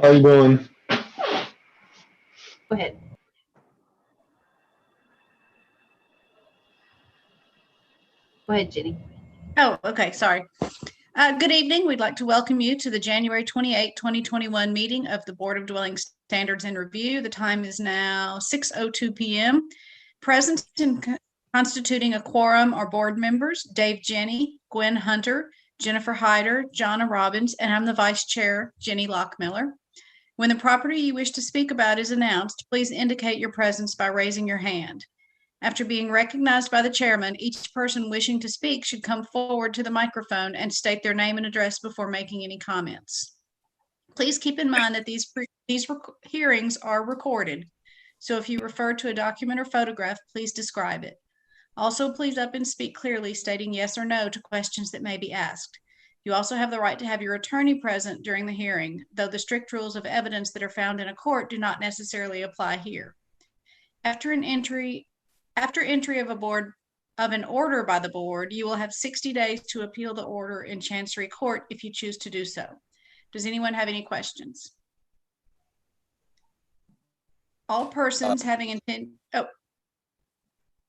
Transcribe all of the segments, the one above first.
How you doing? Go ahead. Go ahead, Jenny. Oh, okay, sorry. Good evening. We'd like to welcome you to the January 28, 2021 meeting of the Board of Dwelling Standards and Review. The time is now 6:02 p.m. Present and constituting a quorum are board members, Dave Jenny, Gwen Hunter, Jennifer Hyder, Jonna Robbins, and I'm the vice chair, Jenny Lockmiller. When the property you wish to speak about is announced, please indicate your presence by raising your hand. After being recognized by the chairman, each person wishing to speak should come forward to the microphone and state their name and address before making any comments. Please keep in mind that these hearings are recorded. So if you refer to a document or photograph, please describe it. Also, please up and speak clearly, stating yes or no to questions that may be asked. You also have the right to have your attorney present during the hearing, though the strict rules of evidence that are found in a court do not necessarily apply here. After entry of an order by the board, you will have 60 days to appeal the order in Chancery Court if you choose to do so. Does anyone have any questions? All persons having intent. Oh,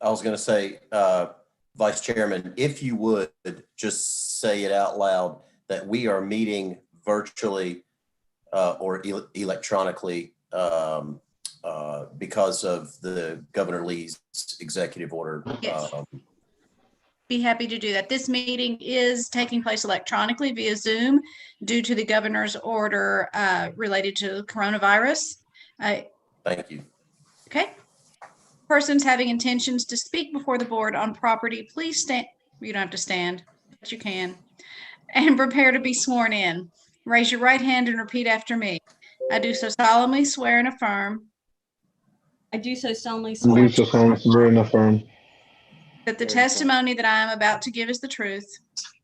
I was going to say, Vice Chairman, if you would just say it out loud that we are meeting virtually or electronically because of the Governor Lee's executive order. Yes. Be happy to do that. This meeting is taking place electronically via Zoom due to the governor's order related to coronavirus. Thank you. Okay. Persons having intentions to speak before the board on property, please stand. You don't have to stand, but you can. And prepare to be sworn in. Raise your right hand and repeat after me. I do so solemnly swear and affirm. I do so solemnly I swear do so solemnly swear and affirm that the testimony that I am about to give is the truth,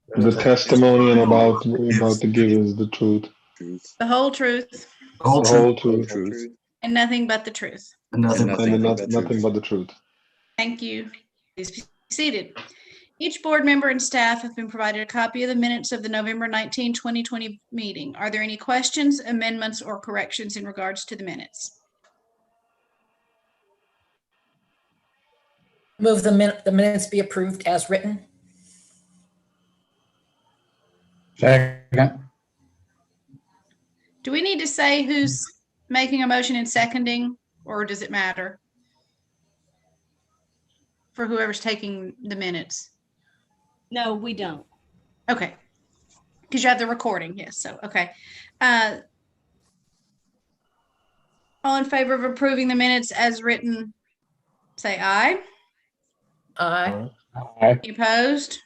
the testimony I'm about to give is the truth, the whole truth, the whole truth, and nothing but the truth. and nothing but the truth. Thank you. Please be seated. Each board member and staff have been provided a copy of the minutes of the November 19, 2020 meeting. Are there any questions, amendments, or corrections in regards to the minutes? Move the minutes be approved as written. Second. Do we need to say who's making a motion and seconding, or does it matter for whoever's taking the minutes? No, we don't. Okay, because you have the recording. Yes, so okay. All in favor of approving the minutes as written, say aye. Aye. Aye. Any opposed?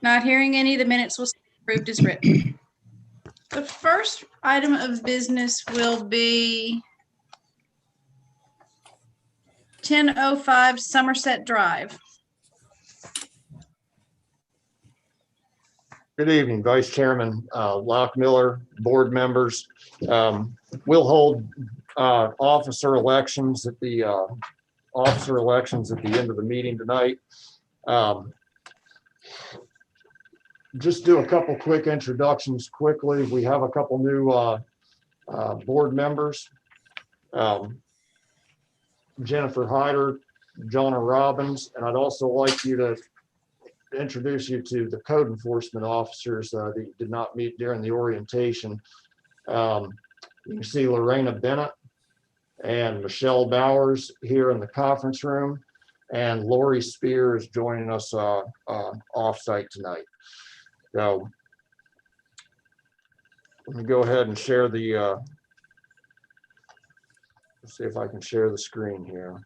Not hearing any, the minutes will be approved as written. The first item of business will be 1005 Somerset Drive. Good evening, Vice Chairman Lockmiller, board members. We'll hold officer elections at the end of the meeting tonight. Just do a couple quick introductions quickly. We have a couple new board members. Jennifer Hyder, Jonna Robbins, and I'd also like you to introduce you to the code enforcement officers that did not meet during the orientation. You can see Lorena Bennett and Michelle Bowers here in the conference room, and Lori Spear is joining us off-site tonight. So let me go ahead and share the, let's see if I can share the screen here.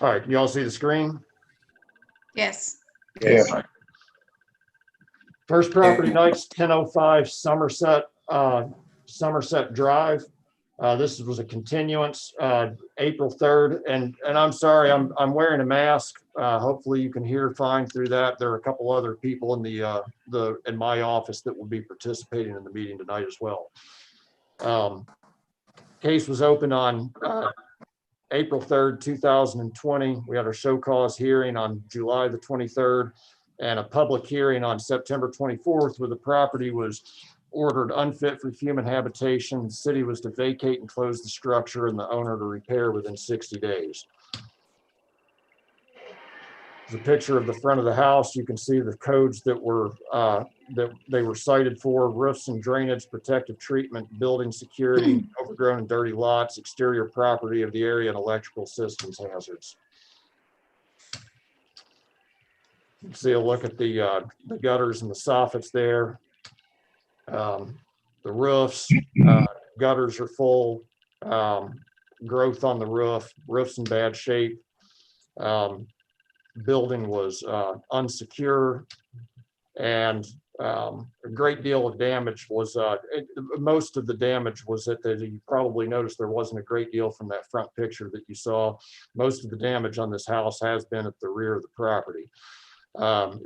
All right, you all see the screen? Yes. Yes. First property night's 1005 Somerset Drive. This was a continuance, April 3rd, and I'm sorry, I'm wearing a mask. Hopefully you can hear fine through that. There are a couple other people in in my office that will be participating in the meeting tonight as well. Case was opened on April 3rd, 2020. We had our show cause hearing on July the 23rd and a public hearing on September 24th, where the property was ordered unfit for human habitation. The city was to vacate and close the structure and the owner to repair within 60 days. There's a picture of the front of the house. You can see the codes that they were cited for: roofs and drainage, protective treatment, building security, overgrown and dirty lots, exterior property of the area, and electrical systems hazards. You can see a look at the gutters and the soffits there. The roofs, gutters are full, growth on the roof's in bad shape. Building was unsecure, and a great deal of damage was, most of the damage was that you probably noticed there wasn't a great deal from that front picture that you saw. Most of the damage on this house has been at the rear of the property,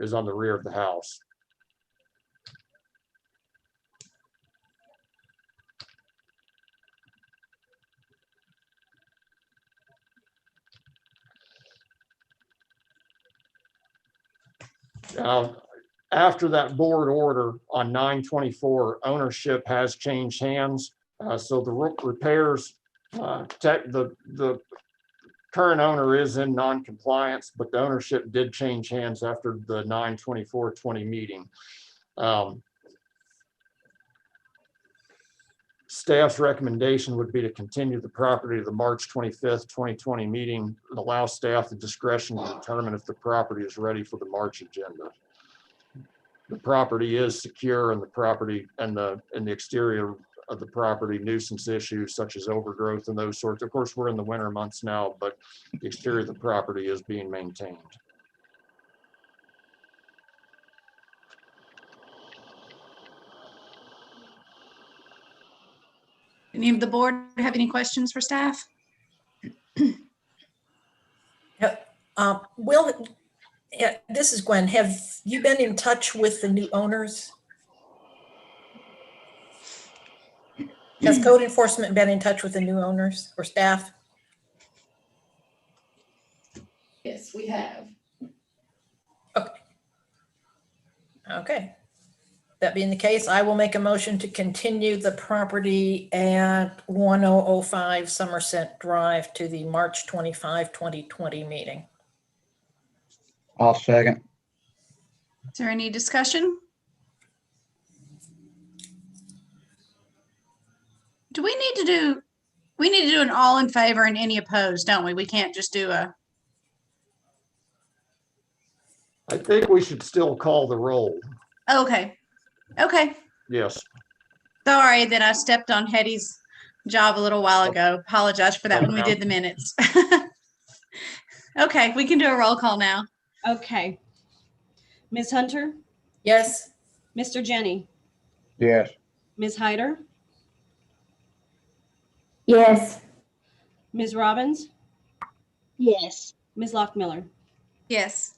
is on the rear of the house. After that board order on 9/24, ownership has changed hands. So the repairs, the current owner is in non-compliance, but the ownership did change hands after the 9/24/20 meeting. Staff's recommendation would be to continue the property to the March 25th, 2020 meeting and allow staff the discretion to determine if the property is ready for the March agenda. The property is secure, and the property and the exterior of the property, nuisance issues such as overgrowth and those sorts. Of course, we're in the winter months now, but the exterior of the property is being maintained. Any of the board have any questions for staff? Will, yeah, this is Gwen. Have you been in touch with the new owners? Has code enforcement been in touch with the new owners or staff? Yes, we have. Okay. Okay. That being the case, I will make a motion to continue the property at 1005 Somerset Drive to the March 25, 2020 meeting. I'll second. Is there any discussion? Do we need to do an all in favor and any opposed, don't we? We can't just do a, I think we should still call the roll. okay. Okay. Yes. Sorry that I stepped on Hetty's job a little while ago. Apologize for that when we did the minutes. Okay, we can do a roll call now. Okay. Ms. Hunter, Yes. Mr. Jenny, Yes. Ms. Hyder, Yes. Ms. Robbins, Yes. Ms. Lockmiller. Yes.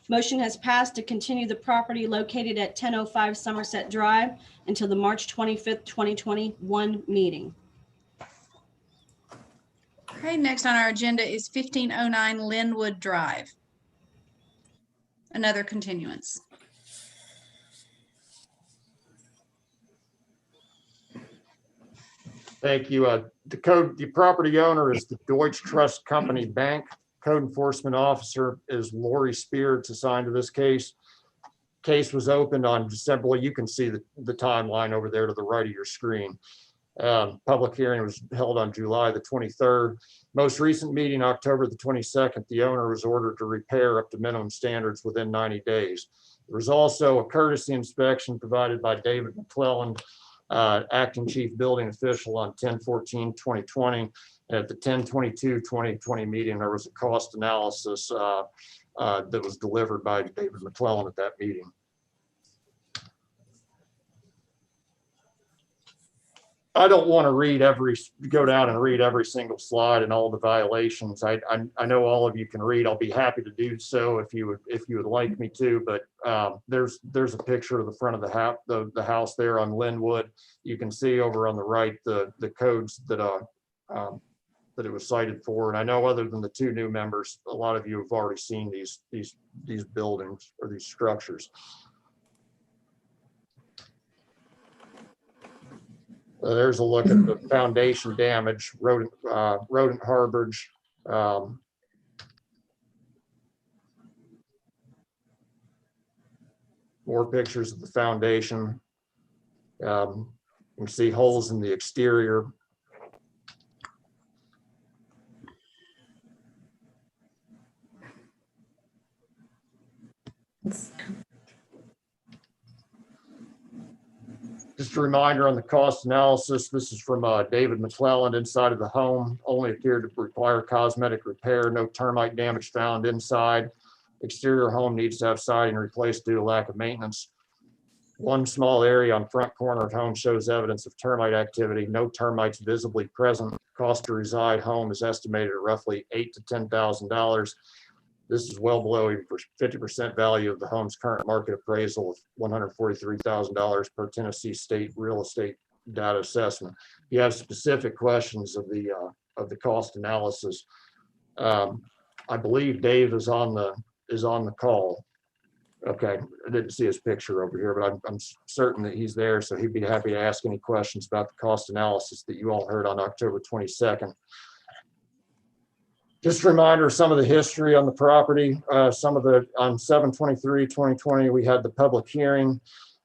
Motion has passed to continue the property located at 1005 Somerset Drive until the March 25th, 2021 meeting. Okay, next on our agenda is 1509 Lynnwood Drive. Another continuance. Thank you. The property owner is the Deutsche Trust Company Bank. Code enforcement officer is Lori Spears assigned to this case. Case was opened on December. Well, you can see the timeline over there to the right of your screen. Public hearing was held on July the 23rd. Most recent meeting, October the 22nd, the owner was ordered to repair up to minimum standards within 90 days. There was also a courtesy inspection provided by David McClelland, acting chief building official, on 10/14/2020. At the 10/22/2020 meeting, there was a cost analysis that was delivered by David McClelland at that meeting. I don't want to go down and read every single slide and all the violations. I know all of you can read. I'll be happy to do so if you would like me to, but there's a picture of the front of the house there on Lynnwood. You can see over on the right the codes that it was cited for. And I know other than the two new members, a lot of you have already seen these buildings or these structures. There's a look at the foundation damage, rodent harborage. More pictures of the foundation. You can see holes in the exterior. Just a reminder on the cost analysis, this is from David McClelland. Inside of the home only appeared to require cosmetic repair, no termite damage found inside. Exterior home needs to have siding replaced due to lack of maintenance. One small area on front corner of home shows evidence of termite activity, no termites visibly present. Cost to reside home is estimated at roughly $8,000 to $10,000. This is well below 50% value of the home's current market appraisal of $143,000 per Tennessee State Real Estate Data Assessment. If you have specific questions of the cost analysis, I believe Dave is on the call. Okay, I didn't see his picture over here, but I'm certain that he's there, so he'd be happy to ask any questions about the cost analysis that you all heard on October 22nd. Just a reminder of some of the history on the property. On 7/23/2020, we had the public hearing.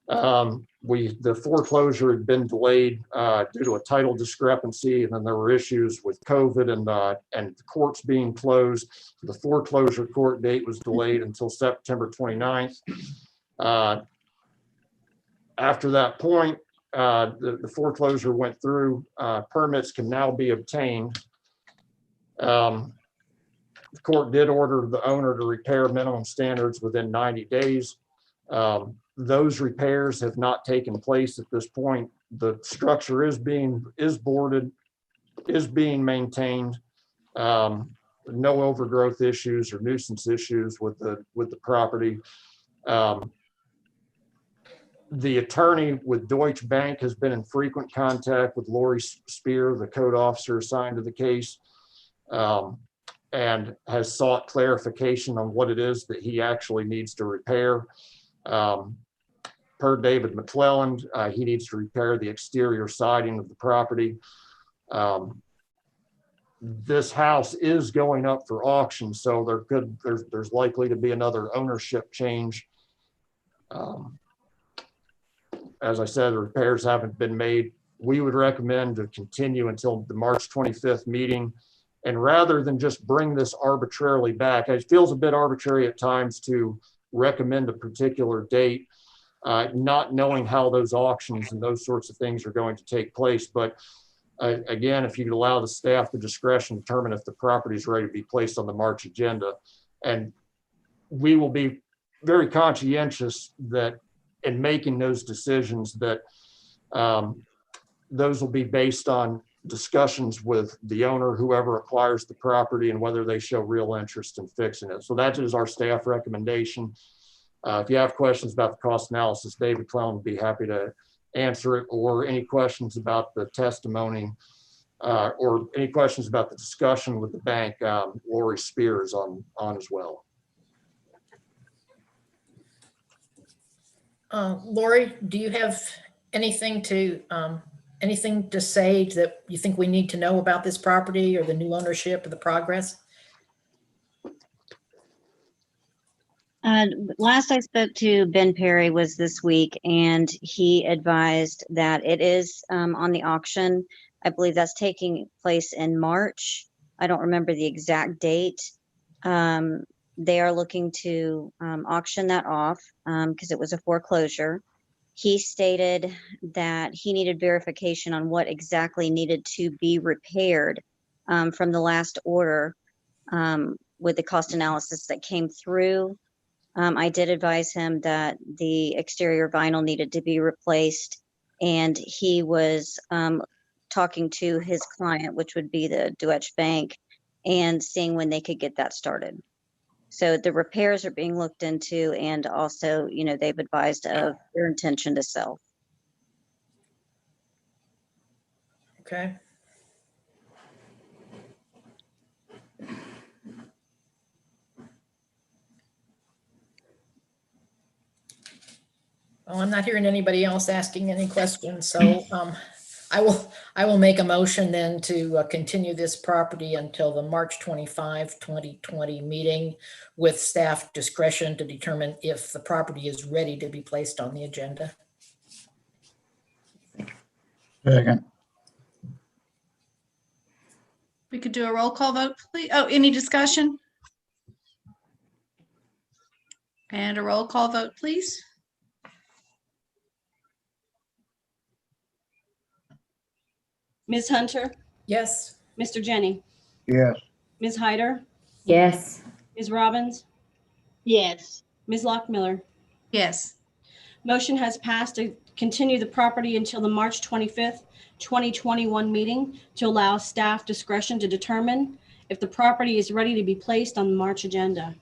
The foreclosure had been delayed due to a title discrepancy, and then there were issues with COVID and the courts being closed. The foreclosure court date was delayed until September 29th. After that point, the foreclosure went through. Permits can now be obtained. The court did order the owner to repair minimum standards within 90 days. Those repairs have not taken place at this point. The structure is boarded, is being maintained. No overgrowth issues or nuisance issues with the property. The attorney with Deutsche Bank has been in frequent contact with Lori Spear, the code officer assigned to the case, and has sought clarification on what it is that he actually needs to repair. Per David McClelland, he needs to repair the exterior siding of the property. This house is going up for auction, so there's likely to be another ownership change. As I said, the repairs haven't been made. We would recommend to continue until the March 25th meeting. And rather than just bring this arbitrarily back, it feels a bit arbitrary at times to recommend a particular date, not knowing how those auctions and those sorts of things are going to take place. But again, if you could allow the staff the discretion to determine if the property is ready to be placed on the March agenda. And we will be very conscientious that in making those decisions that those will be based on discussions with the owner, whoever acquires the property, and whether they show real interest in fixing it. So that is our staff recommendation. If you have questions about the cost analysis, David Clown would be happy to answer it, or any questions about the testimony, or any questions about the discussion with the bank, Lori Spears on as well. Lori, do you have anything to say that you think we need to know about this property or the new ownership or the progress? Last I spoke to Ben Perry was this week, and he advised that it is on the auction. I believe that's taking place in March. I don't remember the exact date. They are looking to auction that off because it was a foreclosure. He stated that he needed verification on what exactly needed to be repaired from the last order with the cost analysis that came through. I did advise him that the exterior vinyl needed to be replaced, and he was talking to his client, which would be the Deutsche Bank, and seeing when they could get that started. So the repairs are being looked into, and also, they've advised of their intention to sell. Okay. Well, I'm not hearing anybody else asking any questions, so I will make a motion then to continue this property until the March 25, 2020 meeting with staff discretion to determine if the property is ready to be placed on the agenda. Second. We could do a roll call vote, please. Oh, any discussion? And a roll call vote, please. Ms. Hunter, Yes. Mr. Jenny, Yes. Ms. Hyder, Yes. Ms. Robbins, Yes. Ms. Lockmiller. Yes. Motion has passed to continue the property until the March 25th, 2021 meeting to allow staff discretion to determine if the property is ready to be placed on the March agenda.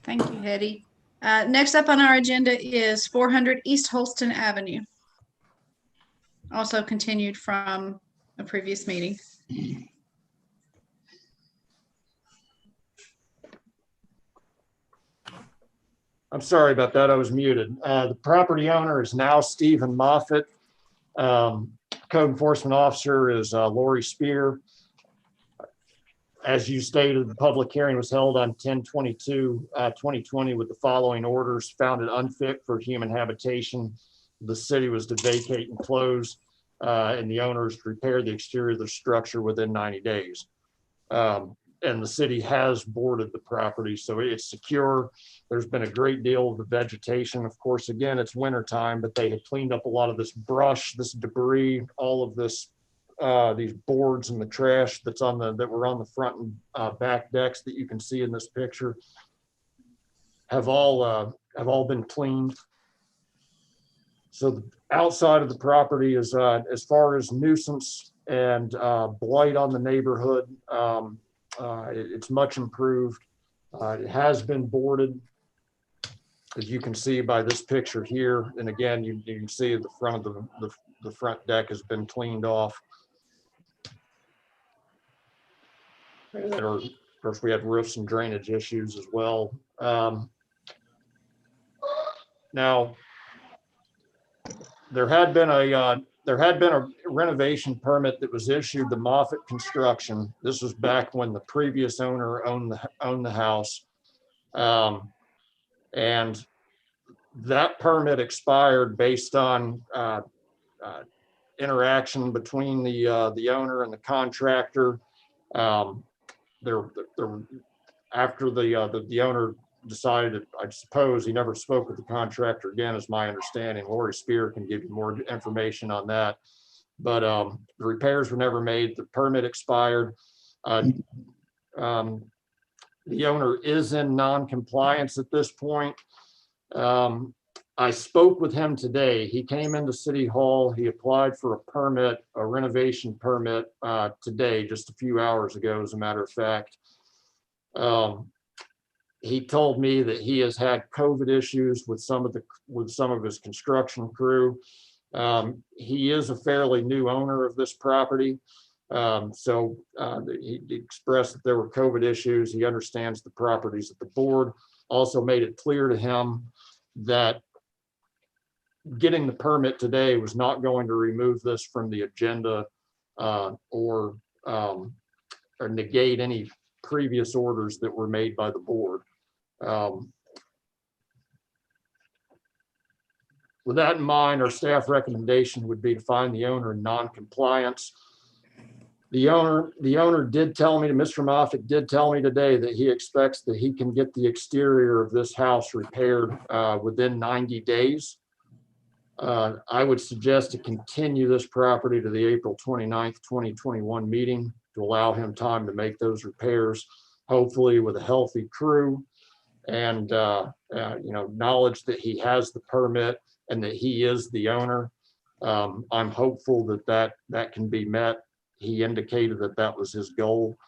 Thank you, Hetty. Next up on our agenda is 400 East Holston Avenue. Also continued from a previous meeting. I'm sorry about that. I was muted. The property owner is now Stephen Moffitt. Code enforcement officer is Lori Spear. As you stated, the public hearing was held on 10/22/2020 with the following orders: found it unfit for human habitation. The city was to vacate and close, and the owners to repair the exterior of the structure within 90 days. And the city has boarded the property, so it's secure. There's been a great deal of the vegetation. Of course, again, it's winter time, but they had cleaned up a lot of this brush, this debris, all of this, these boards and the trash that were on the front and back decks that you can see in this picture have all been cleaned. So the outside of the property is, as far as nuisance and blight on the neighborhood, it's much improved. It has been boarded, as you can see by this picture here. And again, you can see the front of the front deck has been cleaned off. Of course, we had roofs and drainage issues as well. Now, there had been a renovation permit that was issued to Moffitt Construction. This was back when the previous owner owned the house, and that permit expired based on interaction between the owner and the contractor. After the owner decided, I suppose he never spoke with the contractor again, is my understanding. Lori Spear can give you more information on that. But the repairs were never made. The permit expired. The owner is in non-compliance at this point. I spoke with him today. He came into City Hall. He applied for a permit, a renovation permit today, just a few hours ago, as a matter of fact. He told me that he has had COVID issues with some of his construction crew. He is a fairly new owner of this property. So he expressed that there were COVID issues. He understands the properties at the board. Also made it clear to him that getting the permit today was not going to remove this from the agenda or negate any previous orders that were made by the board. With that in mind, our staff recommendation would be to find the owner in non-compliance. The owner did tell me, Mr. Moffitt did tell me today, that he expects that he can get the exterior of this house repaired within 90 days. I would suggest to continue this property to the April 29th, 2021 meeting to allow him time to make those repairs, hopefully with a healthy crew and knowledge that he has the permit and that he is the owner. I'm hopeful that can be met. He indicated that was his goal.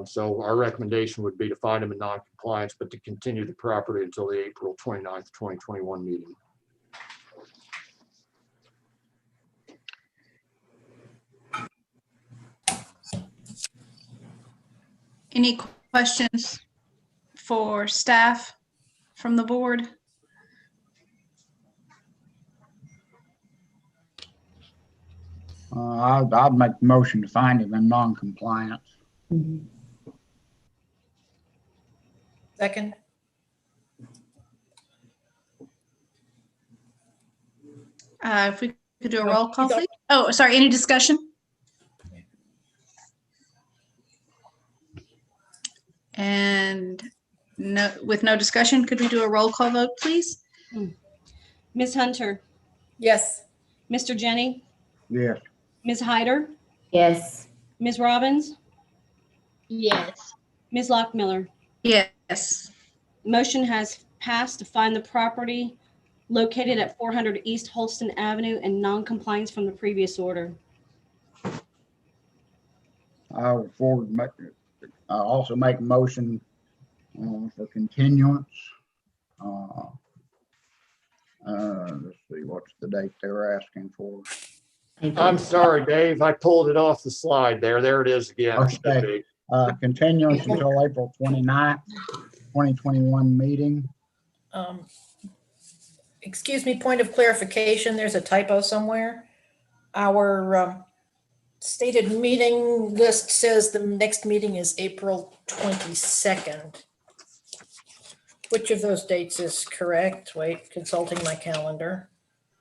So our recommendation would be to find him in non-compliance, but to continue the property until the April 29th, 2021 meeting. Any questions for staff from the board? I'd make the motion to find him in non-compliance. Second, If we could do a roll call, please. Oh, sorry, any discussion? And no, with no discussion, could we do a roll call vote, please? Ms. Hunter, yes. Mr. Jenny, Yes. Ms. Hyder, Yes. Ms. Robbins, Yes. Ms. Lockmiller. Yes. Motion has passed to find the property located at 400 East Holston Avenue in non-compliance from the previous order. I will also make a motion for continuance. Let's see, what's the date they were asking for? I'm sorry, Dave, I pulled it off the slide there. There it is again. Okay. Continuance until April 29th, 2021 meeting. Excuse me, point of clarification, there's a typo somewhere. Our stated meeting list says the next meeting is April 22nd. Which of those dates is correct? Wait, consulting my calendar.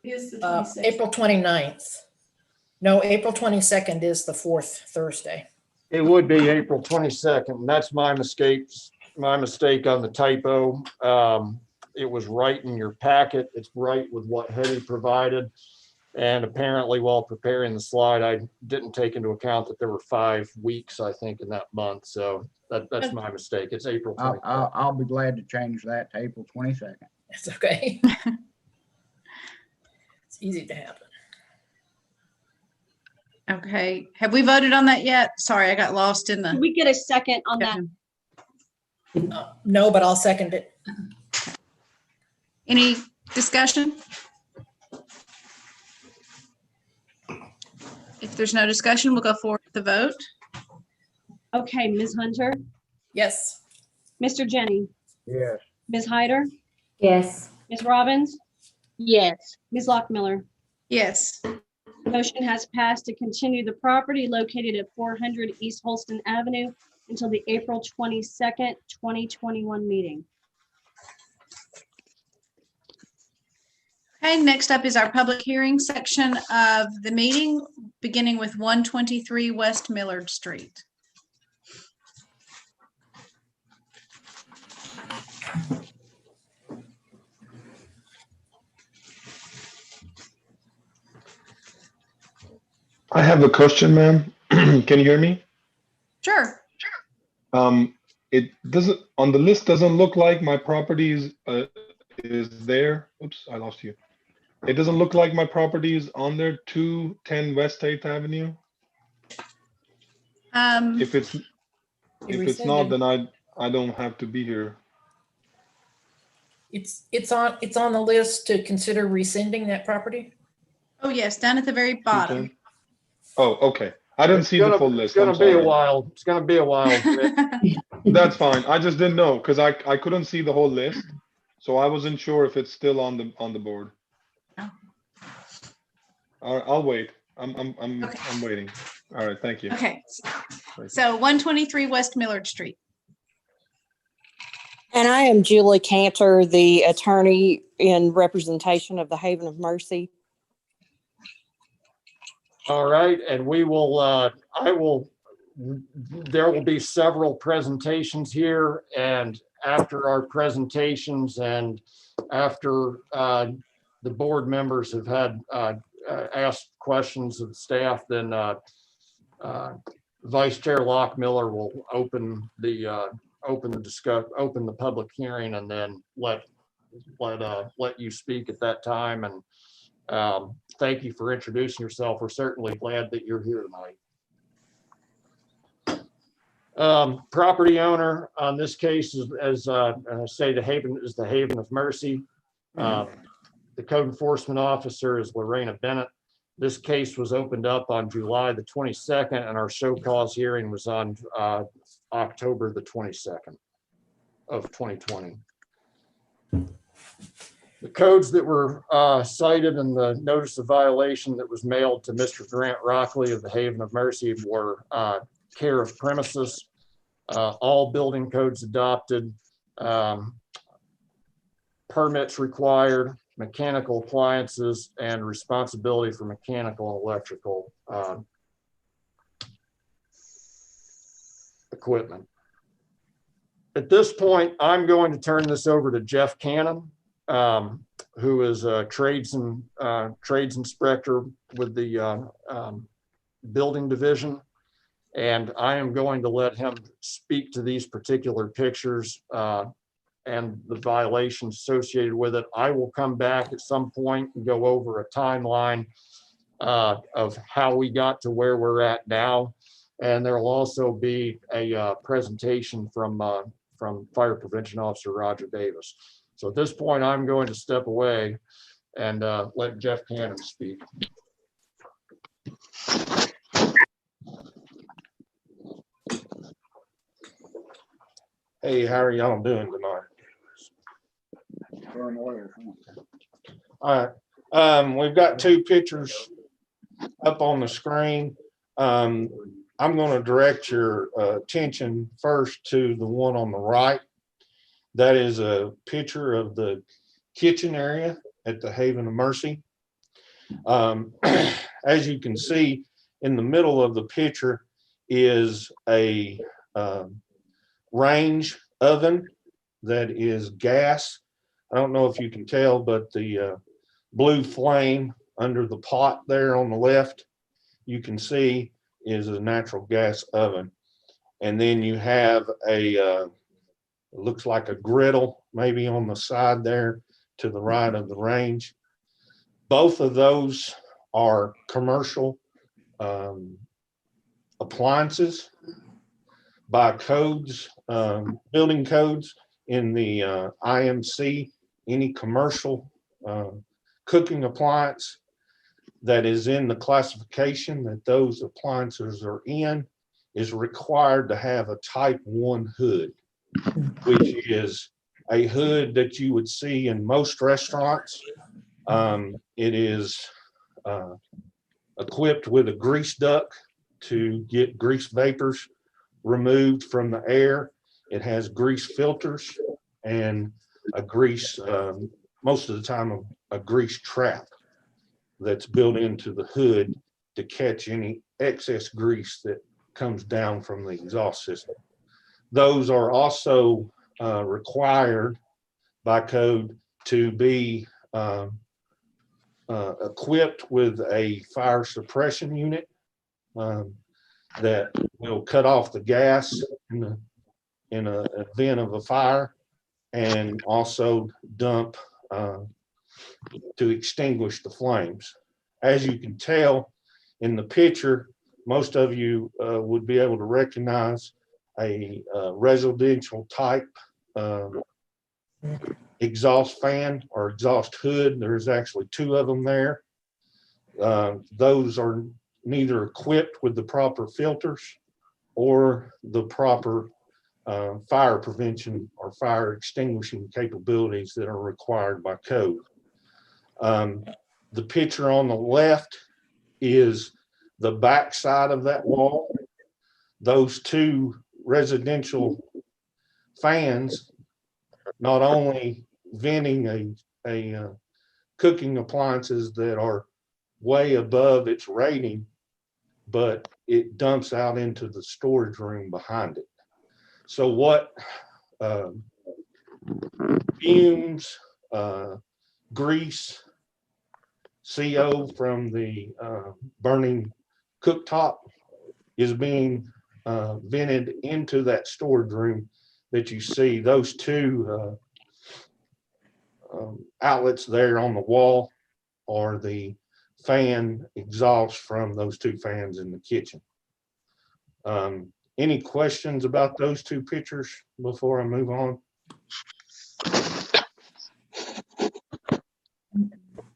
Is the April 29th. No, April 22nd is the fourth Thursday. It would be April 22nd. That's my mistake on the typo. It was right in your packet. It's right with what Hetty provided. And apparently while preparing the slide, I didn't take into account that there were 5 weeks, I think, in that month. So that's my mistake. It's April 22nd. I'll be glad to change that to April 22nd. That's okay. It's easy to happen. Okay, have we voted on that yet? Sorry, I got lost in Can the. we get a second on that? No, but I'll second it. Any discussion? If there's no discussion, we'll go forward with the vote. Okay, Ms. Hunter, Yes. Mr. Jenny, Yes. Ms. Hyder, Yes. Ms. Robbins, Yes. Ms. Lockmiller. Yes. Motion has passed to continue the property located at 400 East Holston Avenue until the April 22nd, 2021 meeting. Okay, next up is our public hearing section of the meeting, beginning with 123 West Millard Street. I have a question, ma'am. Can you hear me? Sure. It doesn't, on the list, doesn't look like my property is there. Oops, I lost you. It doesn't look like my property is on there, 210 West 8th Avenue. If it's not, then I don't have to be here. It's on the list to consider rescinding that property. Oh, yes, down at the very bottom. Oh, okay. I didn't see the full list. It's gonna I'm be a sorry. while. It's gonna be a while. That's fine. I just didn't know because I couldn't see the whole list, so I wasn't sure if it's still on the board. Oh. I'll wait. I'm Okay. I'm waiting. All right. Thank you. Okay, Thank you. so 123 West Millard Street. And I am Julie Cantor, the attorney in representation of the Haven of Mercy. All right, and we will, there will be several presentations here, and after our presentations and after the board members have had asked questions of staff, then Vice Chair Lockmiller will open the public hearing and then let you speak at that time, Thank you for introducing yourself. We're certainly glad that you're here tonight. Property owner on this case is, as I say, the Haven of Mercy. The code enforcement officer is Lorena Bennett. This case was opened up on July the 22nd, and our show cause hearing was on October the 22nd of 2020. The codes that were cited in the notice of violation that was mailed to Mr. Grant Rockley of the Haven of Mercy were care of premises, all building codes adopted, permits required, mechanical appliances, and responsibility for mechanical and electrical equipment. At this point, I'm going to turn this over to Jeff Cannon, who is a trades inspector with the building division. And I am going to let him speak to these particular pictures and the violations associated with it. I will come back at some point and go over a timeline of how we got to where we're at now. And there will also be a presentation from Fire Prevention Officer Roger Davis. So at this point, I'm going to step away and let Jeff Cannon speak. Hey, how are y'all doing tonight? All right, we've got two pictures up on the screen. I'm going to direct your attention first to the one on the right. That is a picture of the kitchen area at the Haven of Mercy. As you can see, in the middle of the picture is a range oven that is gas. I don't know if you can tell, but the blue flame under the pot there on the left, you can see is a natural gas oven. And then you have a, looks like a griddle maybe on the side there to the right of the range. Both of those are commercial appliances by codes, building codes in the IMC. Any commercial cooking appliance that is in the classification that those appliances are in is required to have a type 1 hood, which is a hood that you would see in most restaurants. It is equipped with a grease duct to get grease vapors removed from the air. It has grease filters and a grease, most of the time, a grease trap that's built into the hood to catch any excess grease that comes down from the exhaust system. Those are also required by code to be equipped with a fire suppression unit that will cut off the gas in an event of a fire, and also dump to extinguish the flames. As you can tell in the picture, most of you would be able to recognize a residential type exhaust fan or exhaust hood. There's actually two of them there. Those are neither equipped with the proper filters or the proper fire prevention or fire extinguishing capabilities that are required by code. The picture on the left is the back side of that wall. Those two residential fans not only venting a cooking appliances that are way above its rating, but it dumps out into the storage room behind it. So what fumes, grease, CO from the burning cooktop is being vented into that storage room that you see. Those two outlets there on the wall are the fan exhaust from those two fans in the kitchen. Any questions about those two pictures before I move on?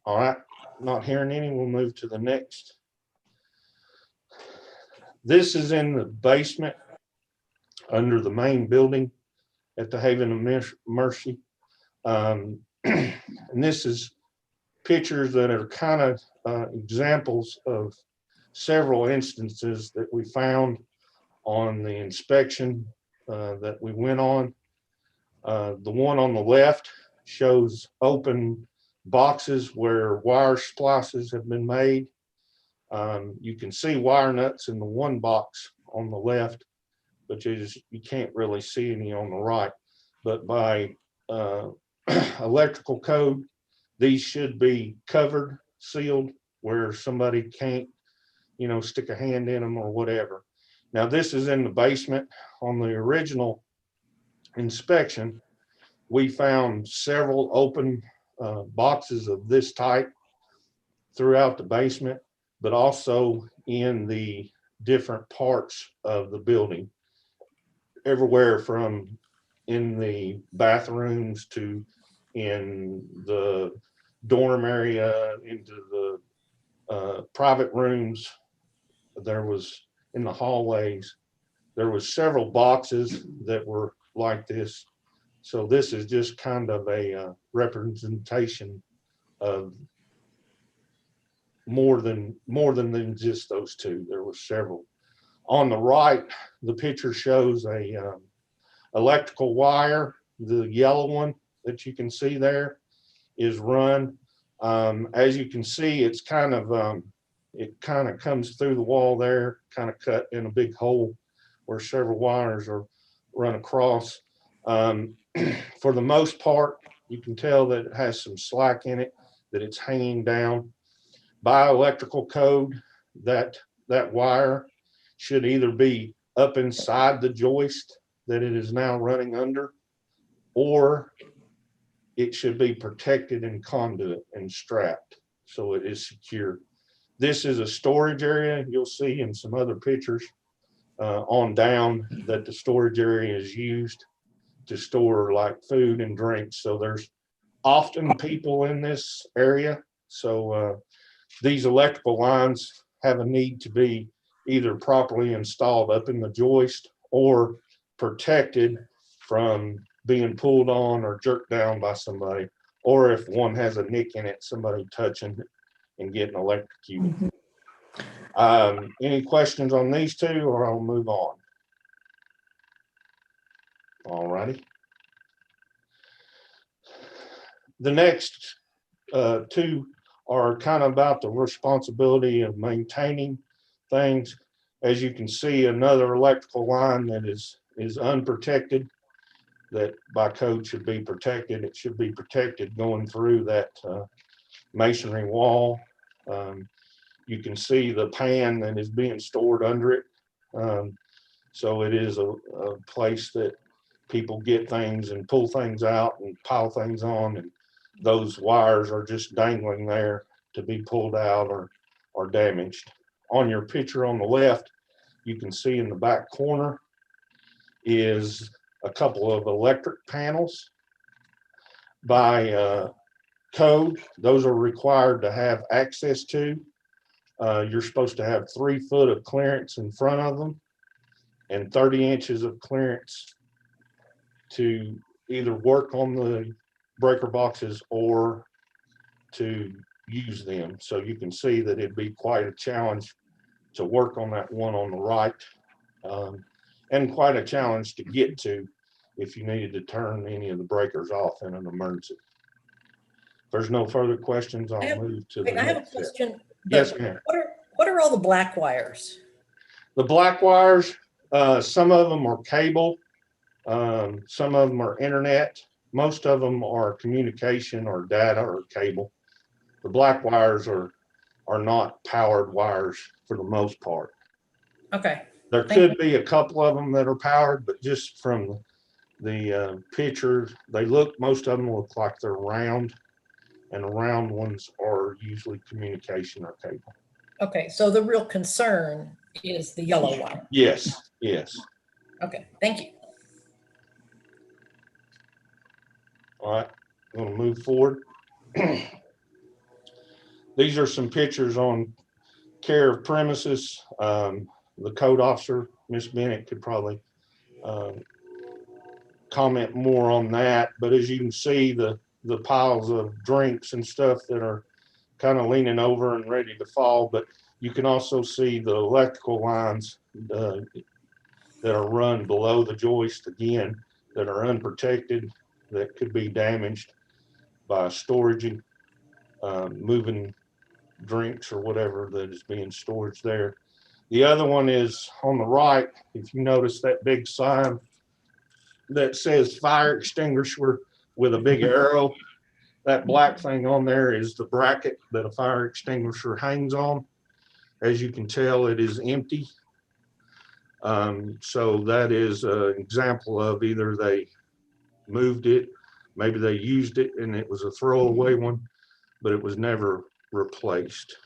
All right, not hearing any, we'll move to the next. This is in the basement under the main building at the Haven of Mercy. And this is pictures that are kind of examples of several instances that we found on the inspection that we went on. The one on the left shows open boxes where wire splices have been made. You can see wire nuts in the one box on the left, but you can't really see any on the right. But by electrical code, these should be covered, sealed, where somebody can't, stick a hand in them or whatever. Now, this is in the basement. On the original inspection, we found several open boxes of this type throughout the basement, but also in the different parts of the building, everywhere from in the bathrooms to in the dorm area, into the private rooms. There was in the hallways, there was several boxes that were like this. So this is just kind of a representation of more than just those two. There were several. On the right, the picture shows a electrical wire. The yellow one that you can see there is run. As you can see, it's it kind of comes through the wall there, kind of cut in a big hole where several wires are run across. For the most part, you can tell that it has some slack in it, that it's hanging down. By electrical code, that wire should either be up inside the joist that it is now running under, or it should be protected in conduit and strapped so it is secure. This is a storage area. You'll see in some other pictures on down that the storage area is used to store like food and drinks. So there's often people in this area. So these electrical lines have a need to be either properly installed up in the joist or protected from being pulled on or jerked down by somebody, or if one has a nick in it, somebody touching it and getting electrocuted. Any questions on these two, or I'll move on? All righty. The next two are kind of about the responsibility of maintaining things. As you can see, another electrical line that is unprotected, that by code should be protected. It should be protected going through that masonry wall. You can see the pan that is being stored under it. So it is a place that people get things and pull things out and pile things on, and those wires are just dangling there to be pulled out or damaged. On your picture on the left, you can see in the back corner is a couple of electric panels. By code, those are required to have access to. You're supposed to have 3 foot of clearance in front of them and 30 inches of clearance to either work on the breaker boxes or to use them. So you can see that it'd be quite a challenge to work on that one on the right, and quite a challenge to get to if you needed to turn any of the breakers off in an emergency. If there's no further questions, I'll move to the I have a next step. question. Yes, ma'am. What are all the black wires? The black wires, some of them are cable, some of them are internet, most of them are communication or data or cable. The black wires are not powered wires for the most part. Okay. There could be a couple of them that are powered, but just from the pictures, most of them look like they're round. and the round ones are usually communication or cable. Okay, so the real concern is the yellow wire. Yes, yes. Okay, thank you. All right, I'm gonna move forward. These are some pictures on care of premises. The code officer, Miss Bennett, could probably comment more on that, but as you can see, the piles of drinks and stuff that are kind of leaning over and ready to fall, but you can also see the electrical lines that are run below the joist, again, that are unprotected, that could be damaged by storage, moving drinks or whatever that is being stored there. The other one is on the right. If you notice that big sign that says fire extinguisher with a big arrow, that black thing on there is the bracket that a fire extinguisher hangs on. As you can tell, it is empty. So that is an example of either they moved it, maybe they used it and it was a throwaway one, but it was never replaced.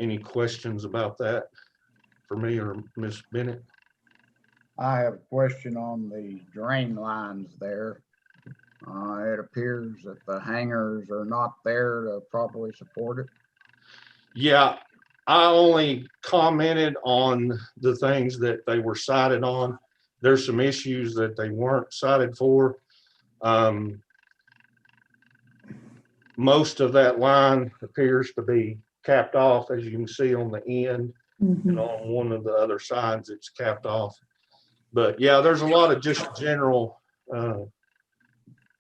Any questions about that for me or Miss Bennett? I have a question on the drain lines there. It appears that the hangers are not there to properly support it. Yeah, I only commented on the things that they were cited on. There's some issues that they weren't cited for. Most of that line appears to be capped off, as you can see on the end, and on one of the other sides it's capped off. But yeah, there's a lot of just general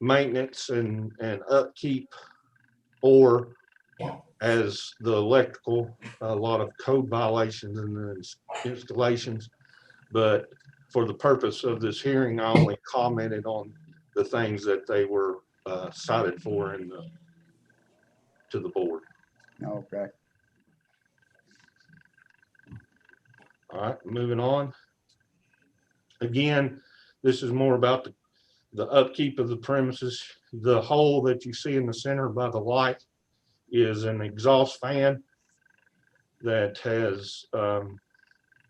maintenance and upkeep, or as the electrical, a lot of code violations in the installations. But for the purpose of this hearing, I only commented on the things that they were cited for in the to the board. Okay. All right, moving on. Again, this is more about the upkeep of the premises. The hole that you see in the center by the light is an exhaust fan that has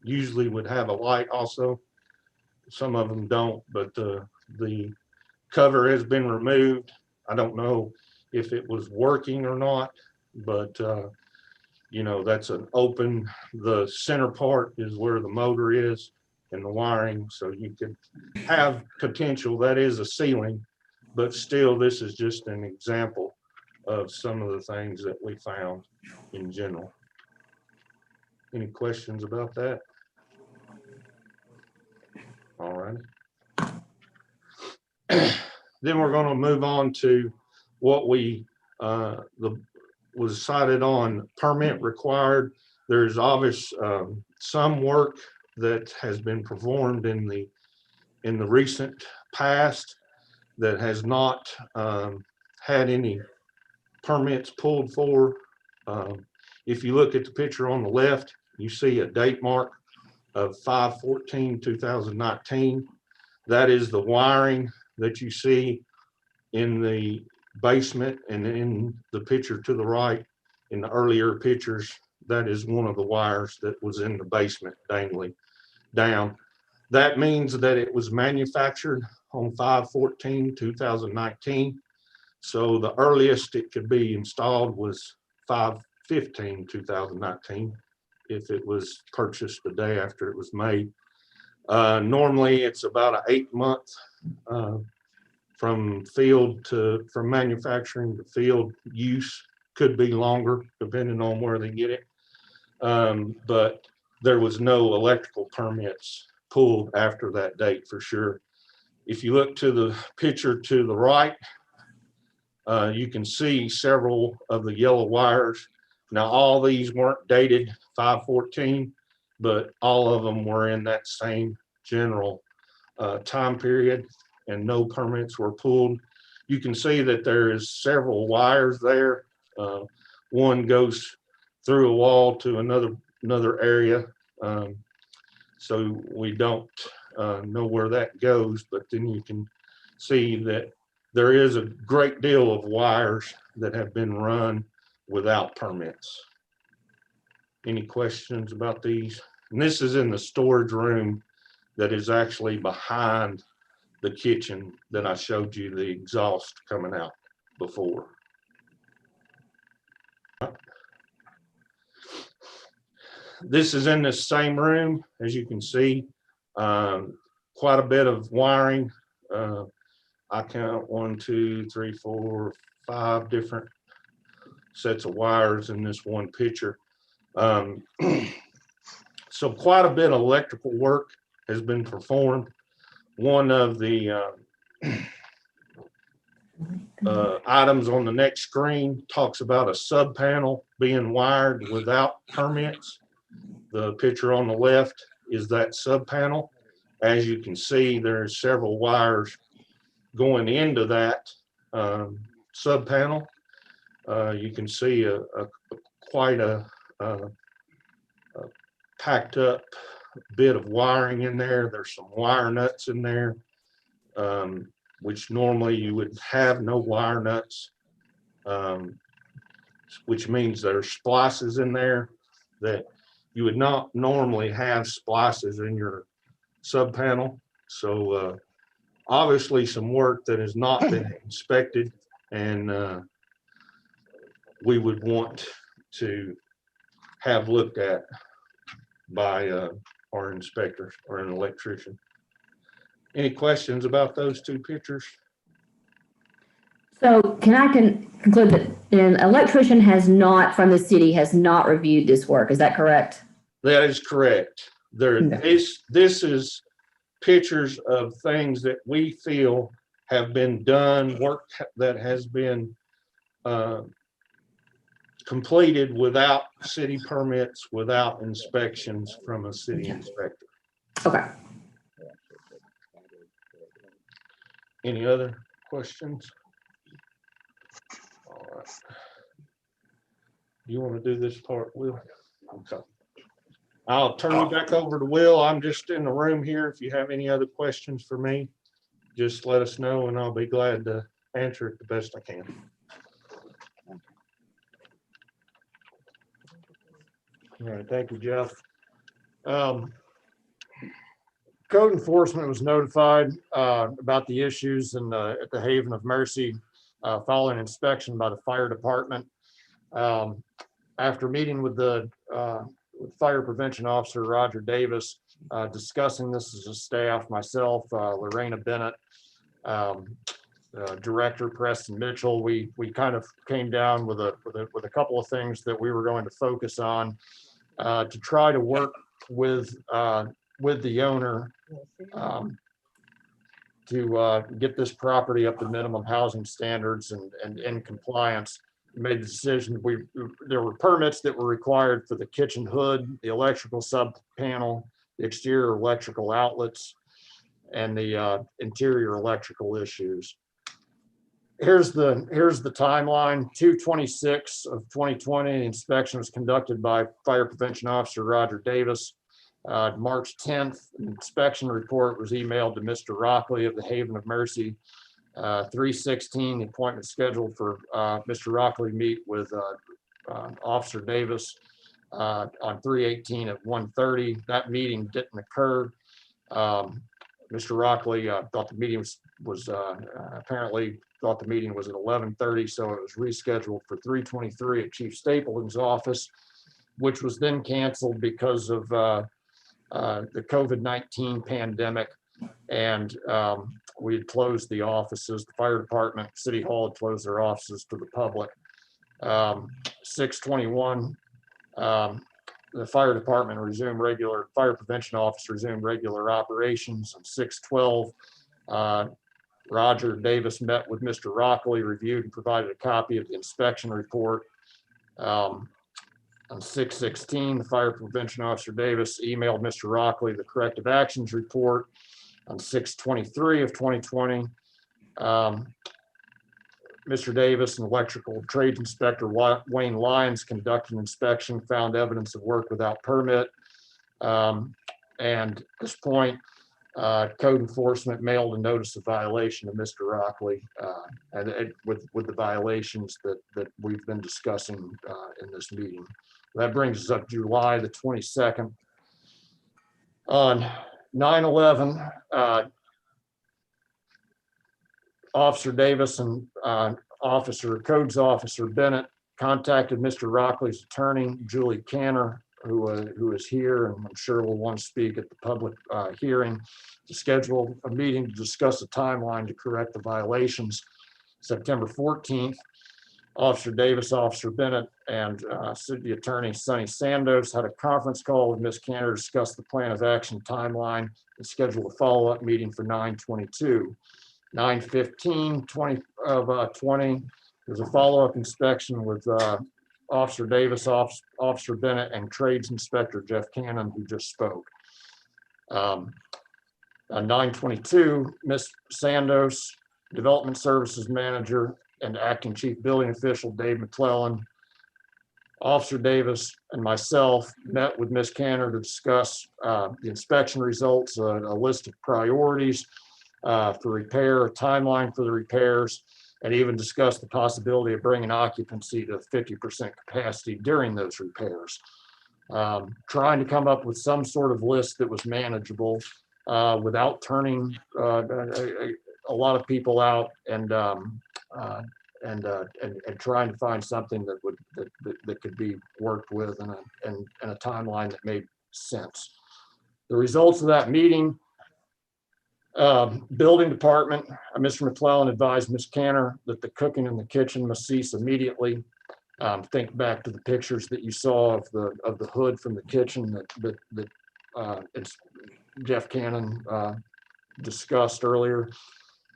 usually would have a light also. Some of them don't, but the cover has been removed. I don't know if it was working or not, but you know, that's an open, the center part is where the motor is and the wiring, so you could have potential. That is a ceiling, but still, this is just an example of some of the things that we found in general. Any questions about that? All right. Then we're going to move on to what we was cited on permit required. There's obvious some work that has been performed in the recent past that has not had any permits pulled for. If you look at the picture on the left, you see a date mark of 5/14/2019. That is the wiring that you see in the basement, and in the picture to the right, in the earlier pictures, that is one of the wires that was in the basement dangling down. That means that it was manufactured on 5/14/2019. So the earliest it could be installed was 5/15/2019 if it was purchased the day after it was made. Normally it's about an 8-month from manufacturing to field use. Could be longer depending on where they get it. But there was no electrical permits pulled after that date for sure. If you look to the picture to the right, you can see several of the yellow wires. Now, all these weren't dated 5/14, but all of them were in that same general time period, and no permits were pulled. You can see that there is several wires there. One goes through a wall to another area. So we don't know where that goes, but then you can see that there is a great deal of wires that have been run without permits. Any questions about these? And this is in the storage room that is actually behind the kitchen that I showed you the exhaust coming out before. This is in the same room, as you can see, quite a bit of wiring. I count 1, 2, 3, 4, 5 different sets of wires in this one picture. So quite a bit of electrical work has been performed. One of the items on the next screen talks about a sub panel being wired without permits. The picture on the left is that sub panel. As you can see, there's several wires going into that sub panel. You can see quite a packed up bit of wiring in there. There's some wire nuts in there, which normally you would have no wire nuts, which means there's splices in there that you would not normally have splices in your sub panel. So obviously some work that has not been inspected, and we would want to have looked at by our inspectors or an electrician. Any questions about those two pictures? So can I conclude that an electrician from the city has not reviewed this work? Is that correct? That is correct. This is pictures of things that we feel have been done, work that has been completed without city permits, without inspections from a city inspector. Okay. Any other questions? All right. You want to do this part, Will? Okay. I'll turn you back over to Will. I'm just in the room here. If you have any other questions for me, just let us know and I'll be glad to answer it the best I can. All right, thank you, Jeff. Code enforcement was notified about the issues at the Haven of Mercy following inspection by the fire department. After meeting with the fire prevention officer, Roger Davis, discussing this as a staff, myself, Lorena Bennett, Director Preston Mitchell, we kind of came down with a couple of things that we were going to focus on to try to work with the owner to get this property up to minimum housing standards and in compliance. We made the decision. There were permits that were required for the kitchen hood, the electrical sub panel, the exterior electrical outlets, and the interior electrical issues. Here's the timeline. 2/26 of 2020, the inspection was conducted by Fire Prevention Officer Roger Davis. March 10th, an inspection report was emailed to Mr. Rockley of the Haven of Mercy. 3/16, the appointment scheduled for Mr. Rockley to meet with Officer Davis on 3/18 at 1:30. That meeting didn't occur. Mr. Rockley thought the meeting was apparently thought the meeting was at 11:30, so it was rescheduled for 3:23 at Chief Stapleton's office, which was then canceled because of the COVID-19 pandemic. And we had closed the offices. The fire department, City Hall had closed their offices to the public. 6/21, the fire department resumed fire prevention office resumed regular operations. On 6/12, Roger Davis met with Mr. Rockley, reviewed and provided a copy of the inspection report. On 6/16, the fire prevention officer Davis emailed Mr. Rockley the corrective actions report. On 6/23 of 2020, Mr. Davis and electrical trades inspector Wayne Lyons conducted an inspection, found evidence of work without permit. And at this point, Code enforcement mailed a notice of violation to Mr. Rockley, with the violations that we've been discussing in this meeting. That brings us up July the 22nd. On 9/11, Officer Davis and Codes Officer Bennett contacted Mr. Rockley's attorney, Julie Canner, who is here and I'm sure will want to speak at the public hearing, to schedule a meeting to discuss a timeline to correct the violations. September 14th, Officer Davis, Officer Bennett, and City Attorney Sonny Sandos had a conference call with Ms. Canner to discuss the plan of action timeline and schedule a follow-up meeting for 9/22. 9/15/20, there's a follow-up inspection with Officer Davis, Officer Bennett, and Trades Inspector Jeff Cannon, who just spoke. On 9/22, Ms. Sandos, Development Services Manager, and Acting Chief Building Official Dave McClellan, Officer Davis, and myself met with Ms. Canner to discuss the inspection results, a list of priorities for repair, a timeline for the repairs, and even discuss the possibility of bringing occupancy to 50% capacity during those repairs. Trying to come up with some sort of list that was manageable without turning a lot of people out, and trying to find something that could be worked with in a timeline that made sense. The results of that meeting. Building department, Mr. McClellan advised Ms. Canner that the cooking in the kitchen must cease immediately. Think back to the pictures that you saw of the hood from the kitchen that Jeff Cannon discussed earlier.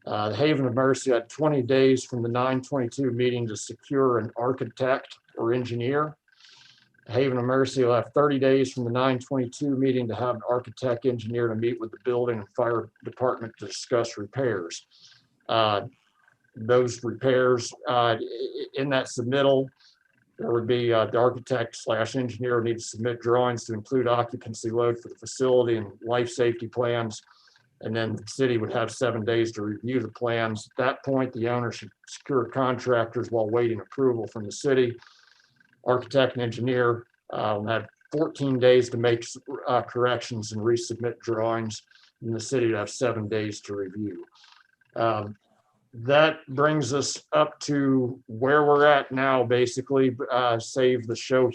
The Haven of Mercy had 20 days from the 9/22 meeting to secure an architect or engineer. Haven of Mercy will have 30 days from the 9/22 meeting to have an architect engineer to meet with the building and fire department to discuss repairs. Those repairs in that submittal, there would be the architect/engineer need to submit drawings to include occupancy load for the facility and life safety plans. And then the city would have 7 days to review the plans. At that point, the owner should secure contractors while waiting approval from the city. Architect and engineer had 14 days to make corrections and resubmit drawings, and the city would have 7 days to review. That brings us up to where we're at now, basically, save the show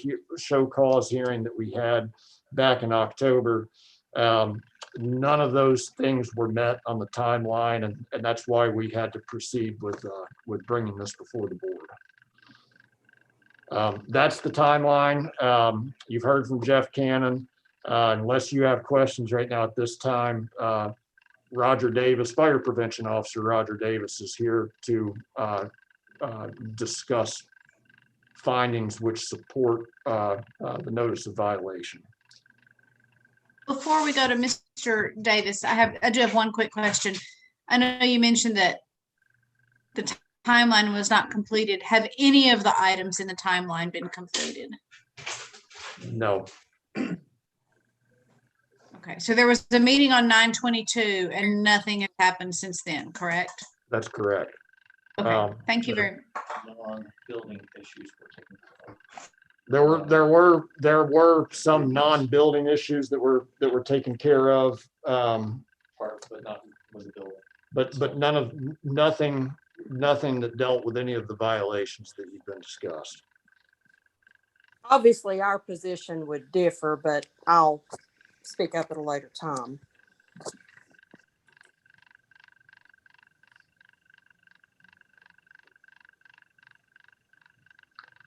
cause hearing that we had back in October. None of those things were met on the timeline, and that's why we had to proceed with bringing this before the board. That's the timeline. You've heard from Jeff Cannon. Unless you have questions right now at this time, Roger Davis, Fire Prevention Officer Roger Davis, is here to discuss findings which support the notice of violation. Before we go to Mr. Davis, I do have one quick question. I know you mentioned that the timeline was not completed. Have any of the items in the timeline been completed? No. Okay, so there was a meeting on 9/22 and nothing has happened since then, correct? That's correct. Okay, thank you very much. Building issues were taken care of. There were some non-building issues that were taken care of. Part, but not with the building. But nothing that dealt with any of the violations that you've been discussed. Obviously, our position would differ, but I'll speak up at a later time.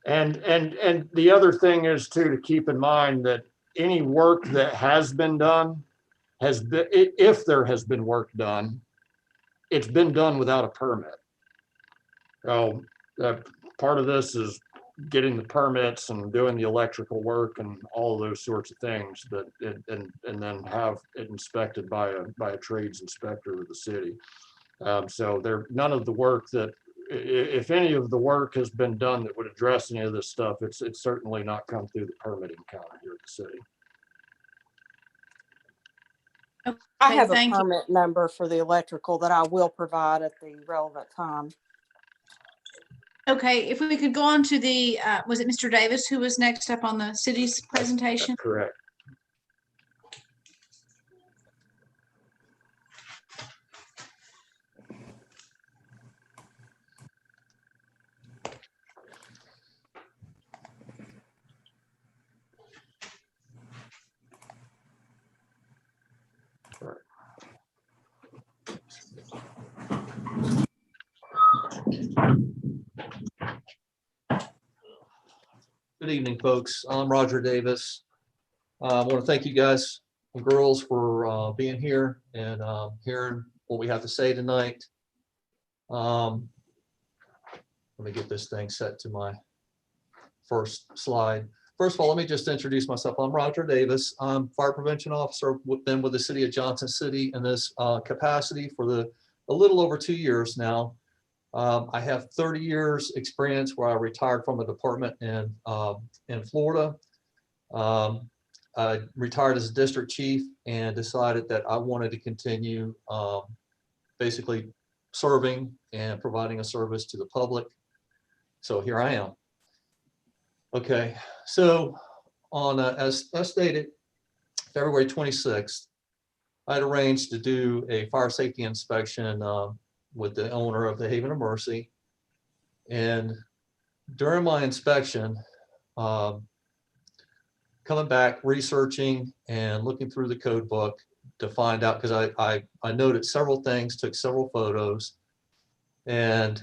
And the other thing is too, to keep in mind that any work that has been done if there has been work done, it's been done without a permit. So part of this is getting the permits and doing the electrical work and all of those sorts of things, and then have it inspected by a trades inspector of the city. So none of the work that, if any of the work has been done that would address any of this stuff, it's certainly not come through the permitting counter here at the city. I Okay, have a thank you. permit number for the electrical that I will provide at the relevant time. Okay, if we could go on to the, was it Mr. Davis who was next up on the city's presentation? Correct. Good evening, folks. I'm Roger Davis. I want to thank you guys and girls for being here and hearing what we have to say tonight. Let me get this thing set to my first slide. First of all, let me just introduce myself. I'm Roger Davis. I'm fire prevention officer. Been with the city of Johnson City in this capacity for a little over 2 years now. I have 30 years experience where I retired from a department in Florida. I retired as a district chief and decided that I wanted to continue basically serving and providing a service to the public. So here I am. Okay, so on as stated, February 26th, I had arranged to do a fire safety inspection with the owner of the Haven of Mercy. And during my inspection, coming back, researching and looking through the code book to find out, because I noted several things, took several photos, and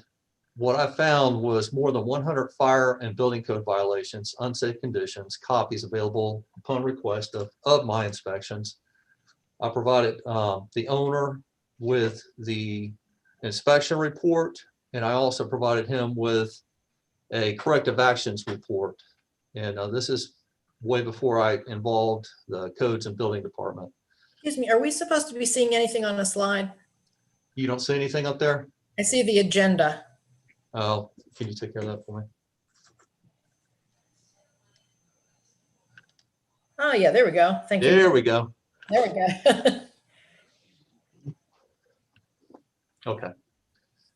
what I found was more than 100 fire and building code violations, unsafe conditions, copies available upon request of my inspections. I provided the owner with the inspection report, and I also provided him with a corrective actions report. And this is way before I involved the codes and building department. Excuse me, are we supposed to be seeing anything on the slide? You don't see anything up there? I see the agenda. Oh, can you take care of that for me? Oh, yeah, there we go. Thank you. There we go. There we go. Okay. All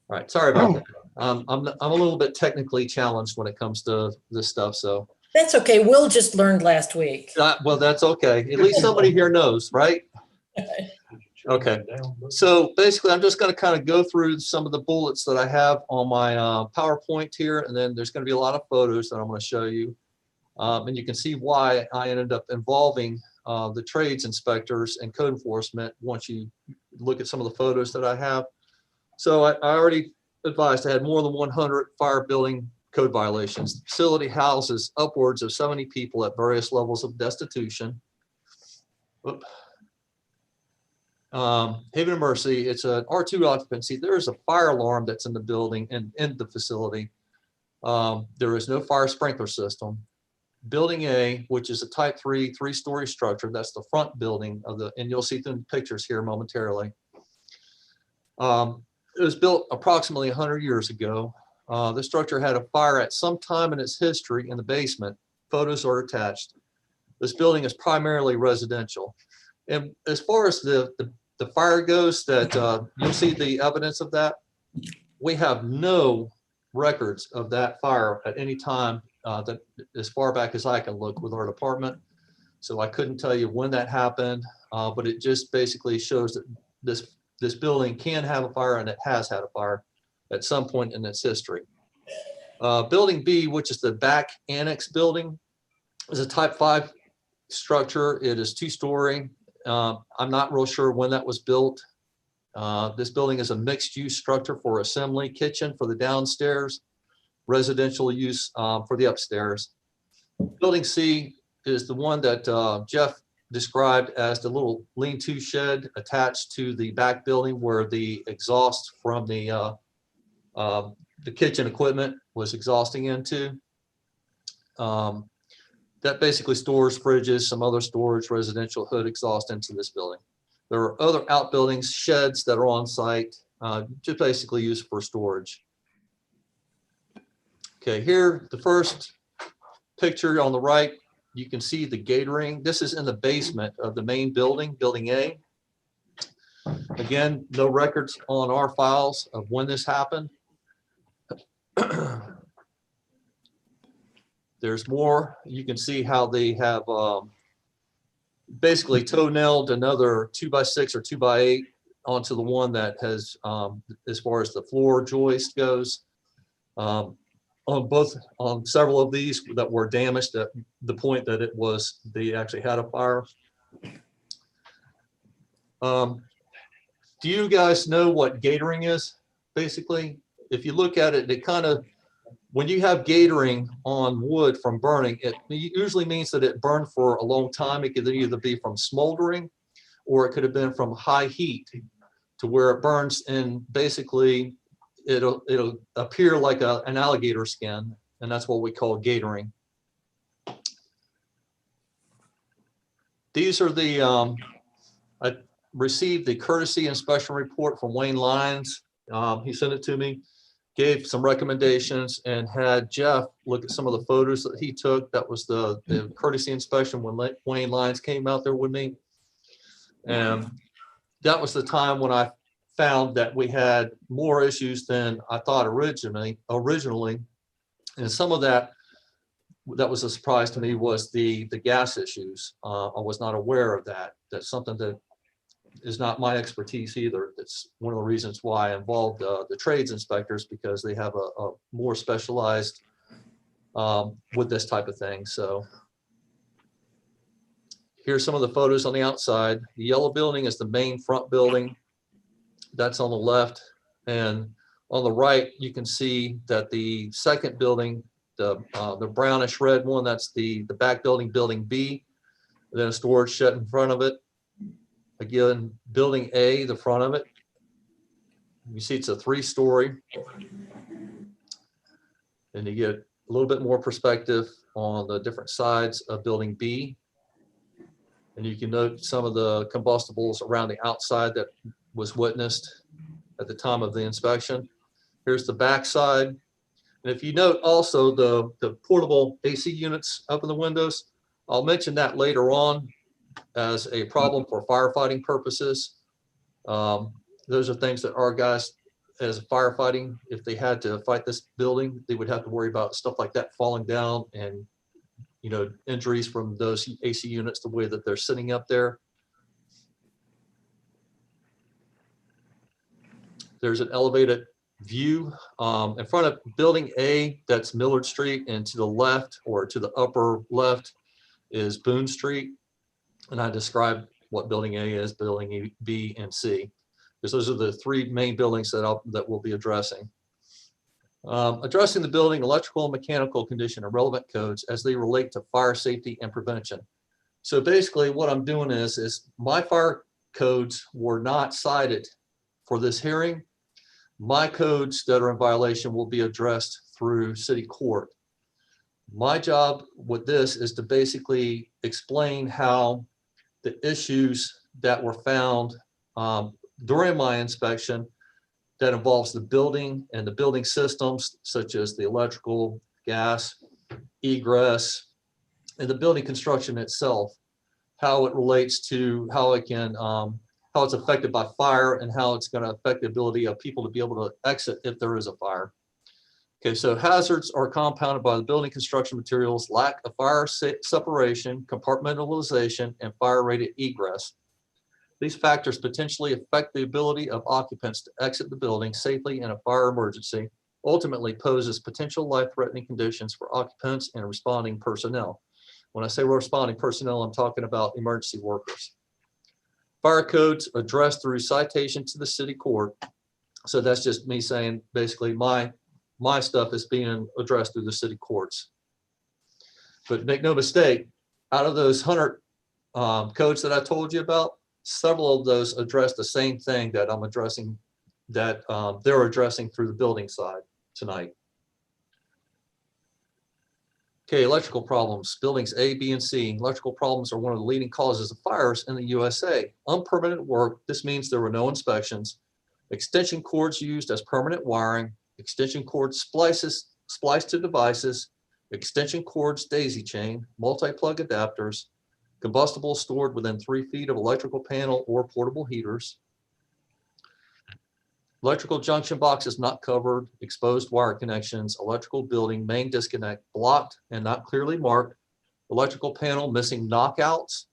right. Sorry about that. I'm a little bit technically challenged when it comes to this stuff. So That's okay. Will just learned last week. well, that's okay. At least somebody here knows, right? Okay. So basically, I'm just going to kind of go through some of the bullets that I have on my PowerPoint here, and then there's going to be a lot of photos that I'm going to show you. And you can see why I ended up involving the trades inspectors and code enforcement once you look at some of the photos that I have. So I already advised I had more than 100 fire building code violations. The facility houses upwards of 70 people at various levels of destitution. Haven of Mercy, it's an R2 occupancy. There is a fire alarm that's in the building and in the facility. There is no fire sprinkler system. Building A, which is a type 3, 3-story structure, that's the front building of the, and you'll see the pictures here momentarily. It was built approximately 100 years ago. The structure had a fire at some time in its history in the basement. Photos are attached. This building is primarily residential. And as far as the fire goes, that you'll see the evidence of that. We have no records of that fire at any time that as far back as I can look with our department. So I couldn't tell you when that happened, but it just basically shows that this building can have a fire, and it has had a fire at some point in its history. Building B, which is the back annex building, is a type 5 structure. It is 2-story. I'm not real sure when that was built. This building is a mixed use structure for assembly, kitchen for the downstairs, residential use for the upstairs. Building C is the one that Jeff described as the little lean-to shed attached to the back building where the exhaust from the kitchen equipment was exhausting into. That basically stores fridges, some other storage, residential hood exhaust into this building. There are other outbuildings, sheds that are on site, just basically used for storage. Okay, here, the first picture on the right, you can see the gate ring. This is in the basement of the main building, building A. Again, no records on our files of when this happened. There's more. You can see how they have basically toe-nailed another 2x6 or 2x8 onto the one that has, as far as the floor joist goes. On several of these that were damaged at the point that they actually had a fire. Do you guys know what gatoring is? Basically, if you look at it, it kind of, when you have gatoring on wood from burning, it usually means that it burned for a long time. It could either be from smoldering, or it could have been from high heat to where it burns, and basically it'll appear like an alligator skin, and that's what we call gatoring. These are the, I received the courtesy inspection report from Wayne Lyons. He sent it to me, gave some recommendations, and had Jeff look at some of the photos that he took. That was the courtesy inspection when Wayne Lyons came out there with me. And that was the time when I found that we had more issues than I thought originally. And some of that was a surprise to me was the gas issues. I was not aware of that. That's something that is not my expertise either. That's one of the reasons why I involved the trades inspectors, because they have a more specialized with this type of thing. So here's some of the photos on the outside. The yellow building is the main front building. That's on the left. And on the right, you can see that the second building, the brownish red one, that's the back building, building B. And then a storage shed in front of it. Again, building A, the front of it. You see it's a 3-story. And you get a little bit more perspective on the different sides of building B. And you can note some of the combustibles around the outside that was witnessed at the time of the inspection. Here's the back side. And if you note also the portable AC units up in the windows, I'll mention that later on as a problem for firefighting purposes. Those are things that our guys, as firefighting, if they had to fight this building, they would have to worry about stuff like that falling down and, you know, injuries from those AC units, the way that they're sitting up there. There's an elevated view in front of building A, that's Millard Street, and to the left or to the upper left is Boone Street. And I described what building A is, building B and C, because those are the 3 main buildings that we'll be addressing. Addressing the building electrical and mechanical condition and relevant codes as they relate to fire safety and prevention. So basically what I'm doing is my fire codes were not cited for this hearing. My codes that are in violation will be addressed through city court. My job with this is to basically explain how the issues that were found during my inspection that involves the building and the building systems, such as the electrical, gas, egress, and the building construction itself, how it relates to how it can, how it's affected by fire, and how it's going to affect the ability of people to be able to exit if there is a fire. Okay, so hazards are compounded by the building construction materials, lack of fire separation, compartmentalization, and fire-rated egress. These factors potentially affect the ability of occupants to exit the building safely in a fire emergency, ultimately poses potential life-threatening conditions for occupants and responding personnel. When I say responding personnel, I'm talking about emergency workers. Fire codes addressed through citation to the city court. So that's just me saying, basically, my stuff is being addressed through the city courts. But make no mistake, out of those 100 codes that I told you about, several of those address the same thing that I'm addressing, that they're addressing through the building side tonight. Okay, electrical problems, buildings A, B, and C. Electrical problems are one of the leading causes of fires in the USA. Unpermitted work, this means there were no inspections. Extension cords used as permanent wiring, extension cords spliced to devices, extension cords daisy chain, multi-plug adapters, combustibles stored within 3 feet of electrical panel or portable heaters, Electrical junction boxes not covered, exposed wire connections, electrical building, main disconnect blocked and not clearly marked, electrical panel missing knockouts,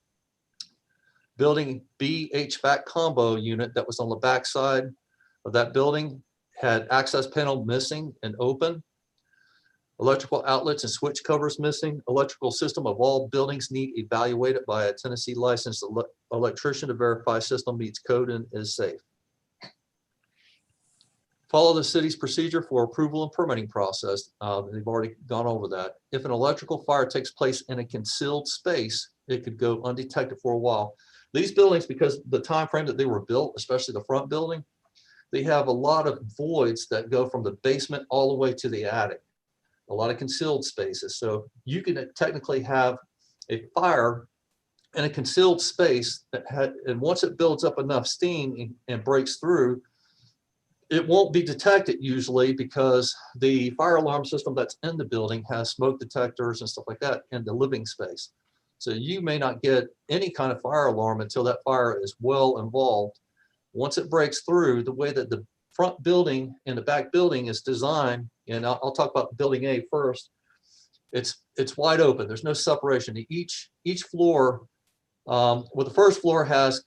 building B HVAC combo unit that was on the back side of that building had access panel missing and open, electrical outlets and switch covers missing, electrical system of all buildings need evaluated by a Tennessee licensed electrician to verify system meets code and is safe. Follow the city's procedure for approval and permitting process. They've already gone over that. If an electrical fire takes place in a concealed space, it could go undetected for a while. These buildings, because the time frame that they were built, especially the front building, they have a lot of voids that go from the basement all the way to the attic. A lot of concealed spaces. So you can technically have a fire in a concealed space that had, and once it builds up enough steam and breaks through, it won't be detected usually because the fire alarm system that's in the building has smoke detectors and stuff like that in the living space. So you may not get any kind of fire alarm until that fire is well involved. Once it breaks through, the way that the front building and the back building is designed, and I'll talk about building A first, it's wide open. There's no separation. Each floor, well, the first floor has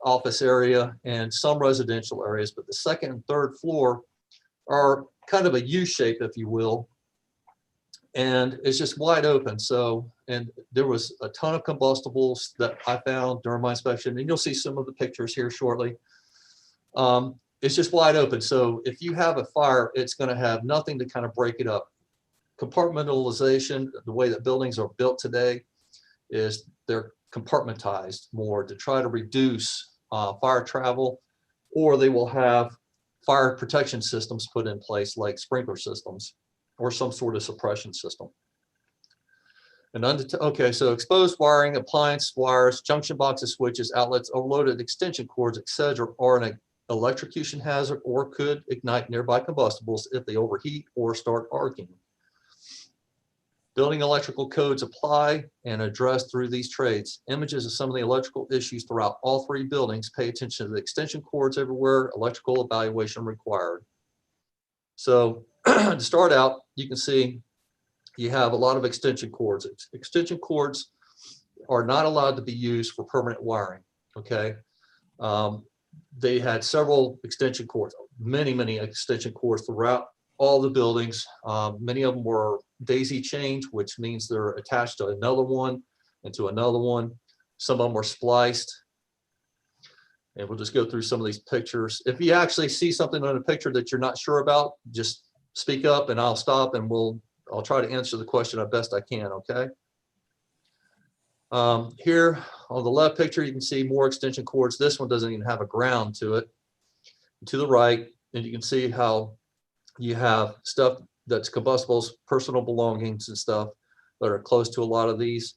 office area and some residential areas, but the second and third floor are kind of a U shape, if you will, and it's just wide open. So, and there was a ton of combustibles that I found during my inspection, and you'll see some of the pictures here shortly. It's just wide open. So if you have a fire, it's going to have nothing to kind of break it up. Compartmentalization, the way that buildings are built today, is they're compartmentized more to try to reduce fire travel, or they will have fire protection systems put in place like sprinkler systems or some sort of suppression system. And okay, so exposed wiring, appliance wires, junction boxes, switches, outlets, overloaded extension cords, etc., are an electrocution hazard or could ignite nearby combustibles if they overheat or start arcing. Building electrical codes apply and address through these trades. Images of some of the electrical issues throughout all three buildings. Pay attention to the extension cords everywhere. Electrical evaluation required. So to start out, you can see you have a lot of extension cords. Extension cords are not allowed to be used for permanent wiring, okay? They had several extension cords, many extension cords throughout all the buildings. Many of them were daisy chained, which means they're attached to another one and to another one. Some of them were spliced. And we'll just go through some of these pictures. If you actually see something on a picture that you're not sure about, just speak up and I'll stop and I'll try to answer the question as best I can, okay? Here on the left picture, you can see more extension cords. This one doesn't even have a ground to it. To the right, and you can see how you have stuff that's combustibles, personal belongings and stuff that are close to a lot of these.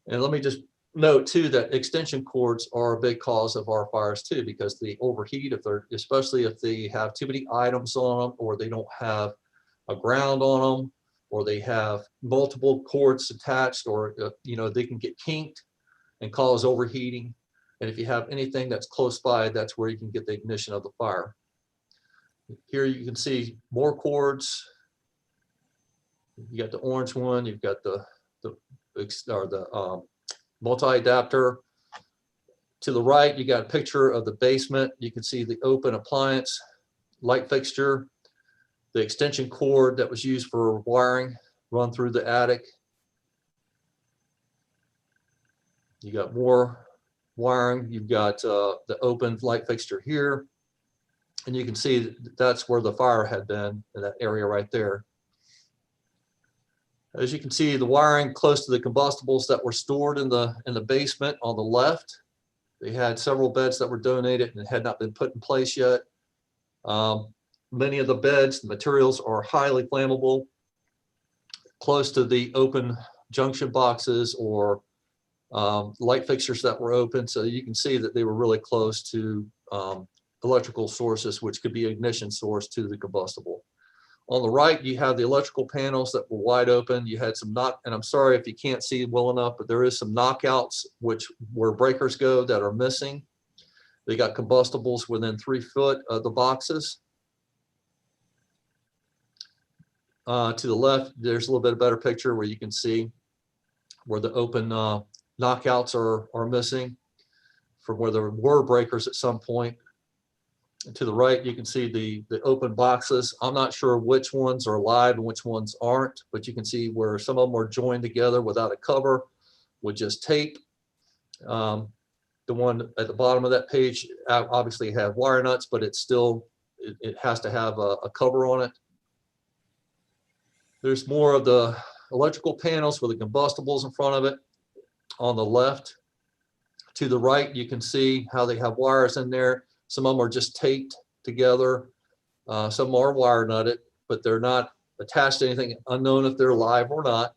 And let me just note too that extension cords are a big cause of our fires too, because they overheat especially if they have too many items on them, or they don't have a ground on them, or they have multiple cords attached, or they can get kinked and cause overheating. And if you have anything that's close by, that's where you can get the ignition of the fire. Here you can see more cords. You got the orange one, you've got the multi-adapter. To the right, you got a picture of the basement. You can see the open appliance, light fixture, the extension cord that was used for wiring run through the attic. You got more wiring. You've got the open light fixture here. And you can see that's where the fire had been, in that area right there. As you can see, the wiring close to the combustibles that were stored in the basement on the left. They had several beds that were donated and had not been put in place yet. Many of the beds, the materials are highly flammable. Close to the open junction boxes or light fixtures that were open. So you can see that they were really close to electrical sources, which could be ignition source to the combustible. On the right, you have the electrical panels that were wide open. You had some and I'm sorry if you can't see well enough, but there is some knockouts, where breakers go, that are missing. They got combustibles within 3 foot of the boxes. To the left, there's a little bit better picture where you can see where the open knockouts are missing from where there were breakers at some point. And to the right, you can see the open boxes. I'm not sure which ones are live and which ones aren't, but you can see where some of them are joined together without a cover with just tape. The one at the bottom of that page obviously have wire nuts, but it's still, it has to have a cover on it. There's more of the electrical panels with the combustibles in front of it on the left. To the right, you can see how they have wires in there. Some of them are just taped together. Some are wire nutted, but they're not attached to anything, unknown if they're live or not.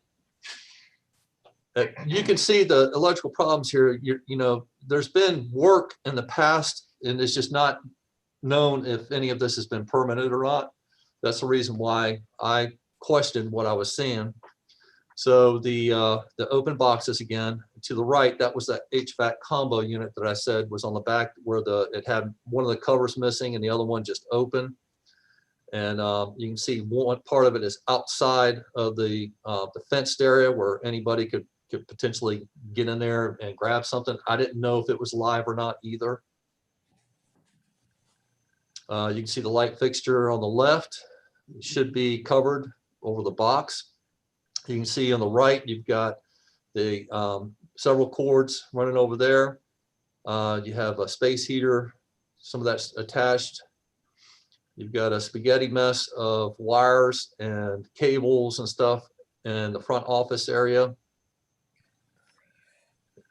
You can see the electrical problems here. You know, there's been work in the past, and it's just not known if any of this has been permitted or not. That's the reason why I questioned what I was seeing. So the open boxes again, to the right, that was that HVAC combo unit that I said was on the back where it had one of the covers missing and the other one just open. And you can see one part of it is outside of the fenced area where anybody could potentially get in there and grab something. I didn't know if it was live or not either. You can see the light fixture on the left. It should be covered over the box. You can see on the right, you've got the several cords running over there. You have a space heater, some of that's attached. You've got a spaghetti mess of wires and cables and stuff in the front office area.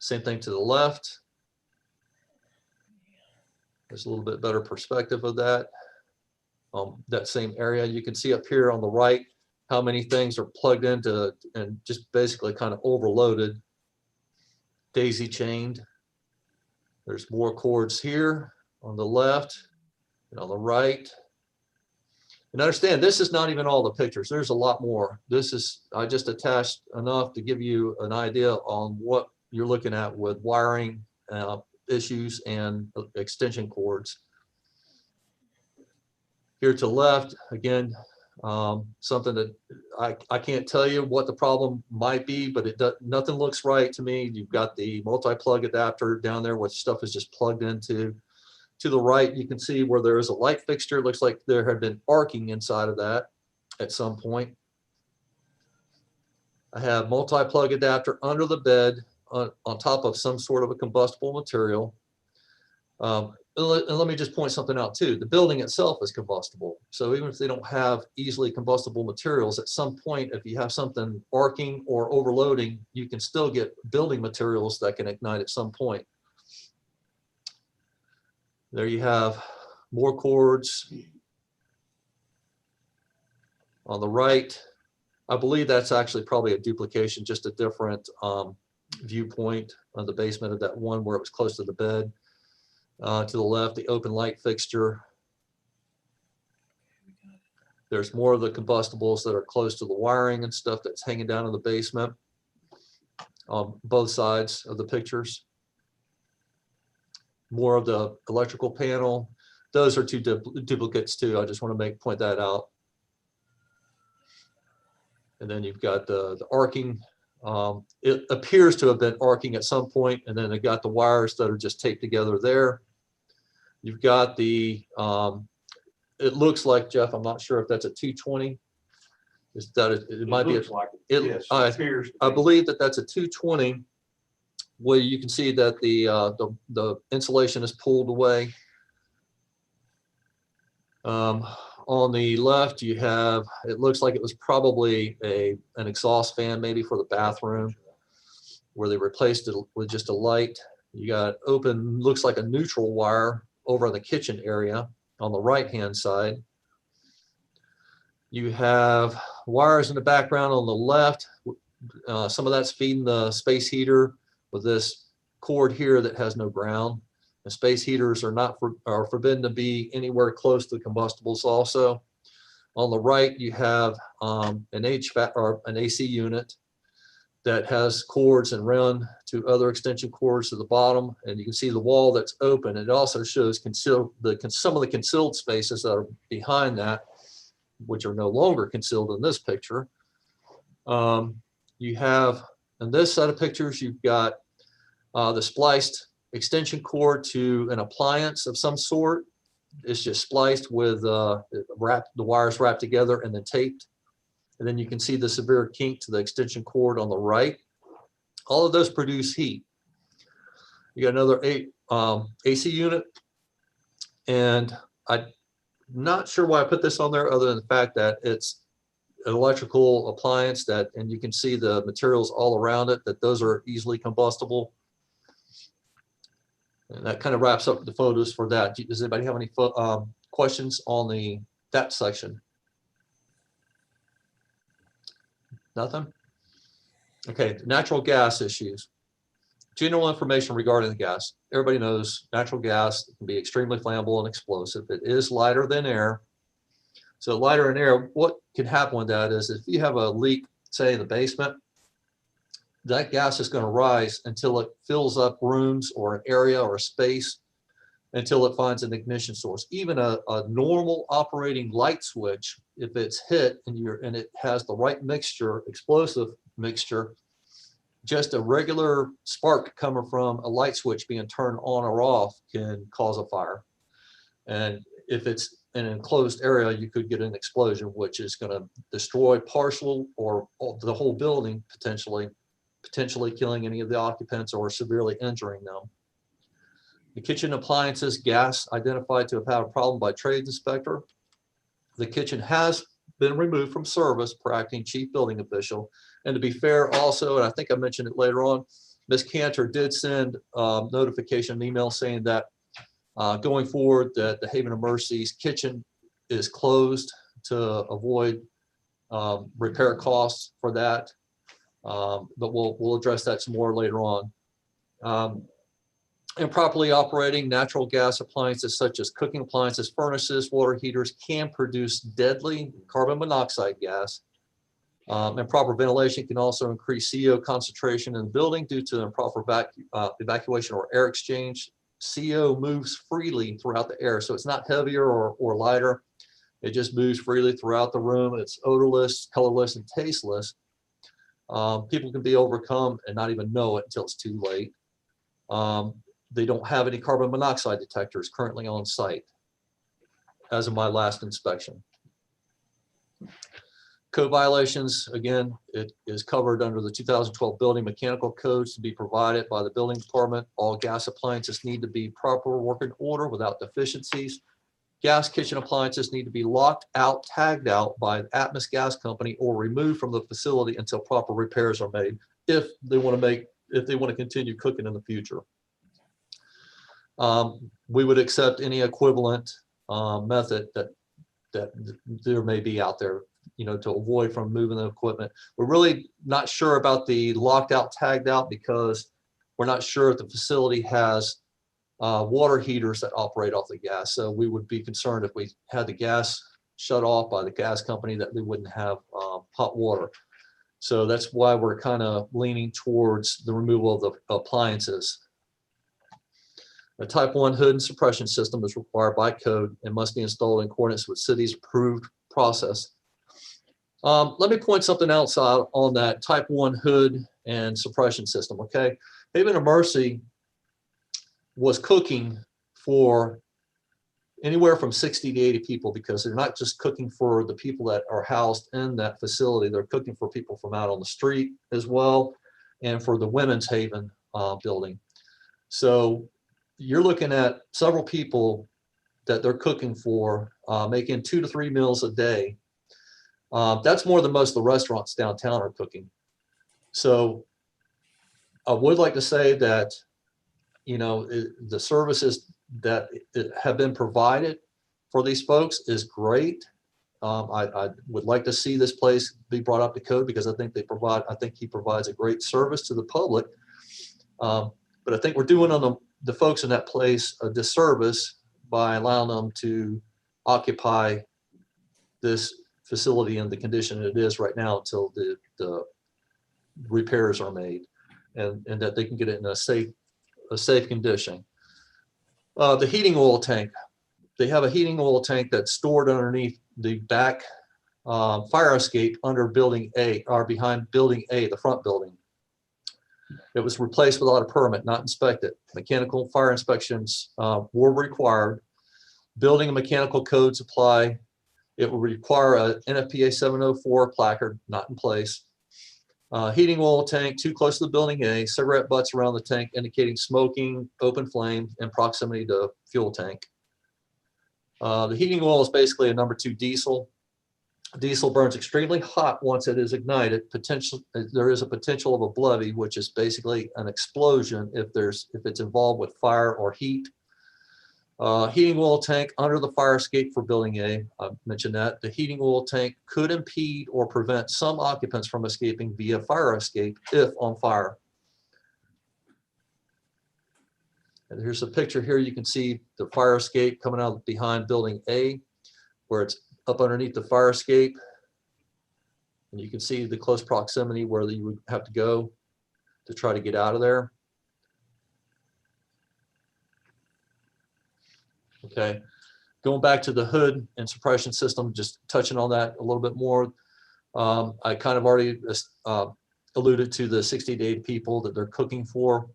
Same thing to the left. There's a little bit better perspective of that. That same area. You can see up here on the right how many things are plugged into and just basically kind of overloaded, daisy chained. There's more cords here on the left and on the right. And understand, this is not even all the pictures. There's a lot more. This is, I just attached enough to give you an idea on what you're looking at with wiring issues and extension cords. Here to the left, again, something that I can't tell you what the problem might be, but nothing looks right to me. You've got the multi-plug adapter down there where stuff is just plugged into. To the right, you can see where there is a light fixture. It looks like there had been arcing inside of that at some point. I have multi-plug adapter under the bed on top of some sort of a combustible material. And let me just point something out too. The building itself is combustible. So even if they don't have easily combustible materials, at some point, if you have something arcing or overloading, you can still get building materials that can ignite at some point. There you have more cords on the right. I believe that's actually probably a duplication, just a different viewpoint of the basement of that one where it was close to the bed. To the left, the open light fixture. There's more of the combustibles that are close to the wiring and stuff that's hanging down in the basement on both sides of the pictures. More of the electrical panel. Those are two duplicates too. I just want to point that out. And then you've got the arcing. It appears to have been arcing at some point, and then they got the wires that are just taped together there. You've got the, it looks like, Jeff, I'm not sure if that's a 220. Is that it might be, yes, I believe that that's a 220, where you can see that the insulation is pulled away. On the left, you have, it looks like it was probably an exhaust fan maybe for the bathroom, where they replaced it with just a light. You got open, looks like a neutral wire over in the kitchen area on the right-hand side. You have wires in the background on the left. Some of that's feeding the space heater with this cord here that has no ground. The space heaters are forbidden to be anywhere close to the combustibles also. On the right, you have an HVAC or an AC unit that has cords and run to other extension cords to the bottom. And you can see the wall that's open. It also shows some of the concealed spaces that are behind that which are no longer concealed in this picture. You have, in this set of pictures, you've got the spliced extension cord to an appliance of some sort. It's just spliced with the wires wrapped together and then taped. And then you can see the severe kink to the extension cord on the right. All of those produce heat. You got another AC unit. And I'm not sure why I put this on there other than the fact that it's an electrical appliance that, and you can see the materials all around it, that those are easily combustible. And that kind of wraps up the photos for that. Does anybody have any questions on that section? Nothing? Okay, natural gas issues. General information regarding the gas. Everybody knows natural gas can be extremely flammable and explosive. It is lighter than air. So lighter than air, what can happen with that is if you have a leak, say in the basement, that gas is going to rise until it fills up rooms or an area or a space until it finds an ignition source. Even a normal operating light switch, if it's hit and it has the right mixture, explosive mixture, just a regular spark coming from a light switch being turned on or off can cause a fire. And if it's in an enclosed area, you could get an explosion, which is going to destroy partial or the whole building, potentially killing any of the occupants or severely injuring them. The kitchen appliances, gas identified to have had a problem by trade inspector. The kitchen has been removed from service per acting chief building official. And to be fair also, and I think I mentioned it later on, Ms. Cantor did send notification email saying that going forward that the Haven of Mercy's kitchen is closed to avoid repair costs for that. But we'll address that some more later on. Improperly operating natural gas appliances such as cooking appliances, furnaces, water heaters can produce deadly carbon monoxide gas. Improper ventilation can also increase CO concentration in the building due to improper evacuation or air exchange. CO moves freely throughout the air, so it's not heavier or lighter. It just moves freely throughout the room. It's odorless, colorless, and tasteless. People can be overcome and not even know it until it's too late. They don't have any carbon monoxide detectors currently on site as of my last inspection. Code violations, again, it is covered under the 2012 building mechanical codes to be provided by the building department. All gas appliances need to be proper working order without deficiencies. Gas kitchen appliances need to be locked out, tagged out by Atmos Gas Company or removed from the facility until proper repairs are made if they want to continue cooking in the future. We would accept any equivalent method that there may be out there, to avoid from moving the equipment. We're really not sure about the locked out, tagged out because we're not sure if the facility has water heaters that operate off the gas. So we would be concerned if we had the gas shut off by the gas company that they wouldn't have hot water. So that's why we're kind of leaning towards the removal of the appliances. A type 1 hood and suppression system is required by code and must be installed in accordance with city's approved process. Let me point something else out on that type 1 hood and suppression system, okay? Haven of Mercy was cooking for anywhere from 60 to 80 people because they're not just cooking for the people that are housed in that facility, they're cooking for people from out on the street as well and for the Women's Haven building. So you're looking at several people that they're cooking for, making 2 to 3 meals a day. That's more than most of the restaurants downtown are cooking. So I would like to say that, the services that have been provided for these folks is great. I would like to see this place be brought up to code because I think he provides a great service to the public. But I think we're doing on the folks in that place a disservice by allowing them to occupy this facility in the condition it is right now until the repairs are made and that they can get it in a safe condition. The heating oil tank. They have a heating oil tank that's stored underneath the back fire escape under building A, or behind building A, the front building. It was replaced without a permit, not inspected. Mechanical fire inspections were required. Building and mechanical codes apply. It will require a NFPA 704 placard, not in place. Heating oil tank too close to the building A, cigarette butts around the tank indicating smoking, open flame, and proximity to fuel tank. The heating oil is basically a number 2 diesel. Diesel burns extremely hot once it is ignited. There is a potential of a bloody, which is basically an explosion if it's involved with fire or heat. Heating oil tank under the fire escape for building A. I mentioned that. The heating oil tank could impede or prevent some occupants from escaping via fire escape if on fire. And here's a picture here. You can see the fire escape coming out behind building A, where it's up underneath the fire escape. And you can see the close proximity where you would have to go to try to get out of there. Okay, going back to the hood and suppression system, just touching on that a little bit more. I kind of already alluded to the 60 to 80 people that they're cooking for.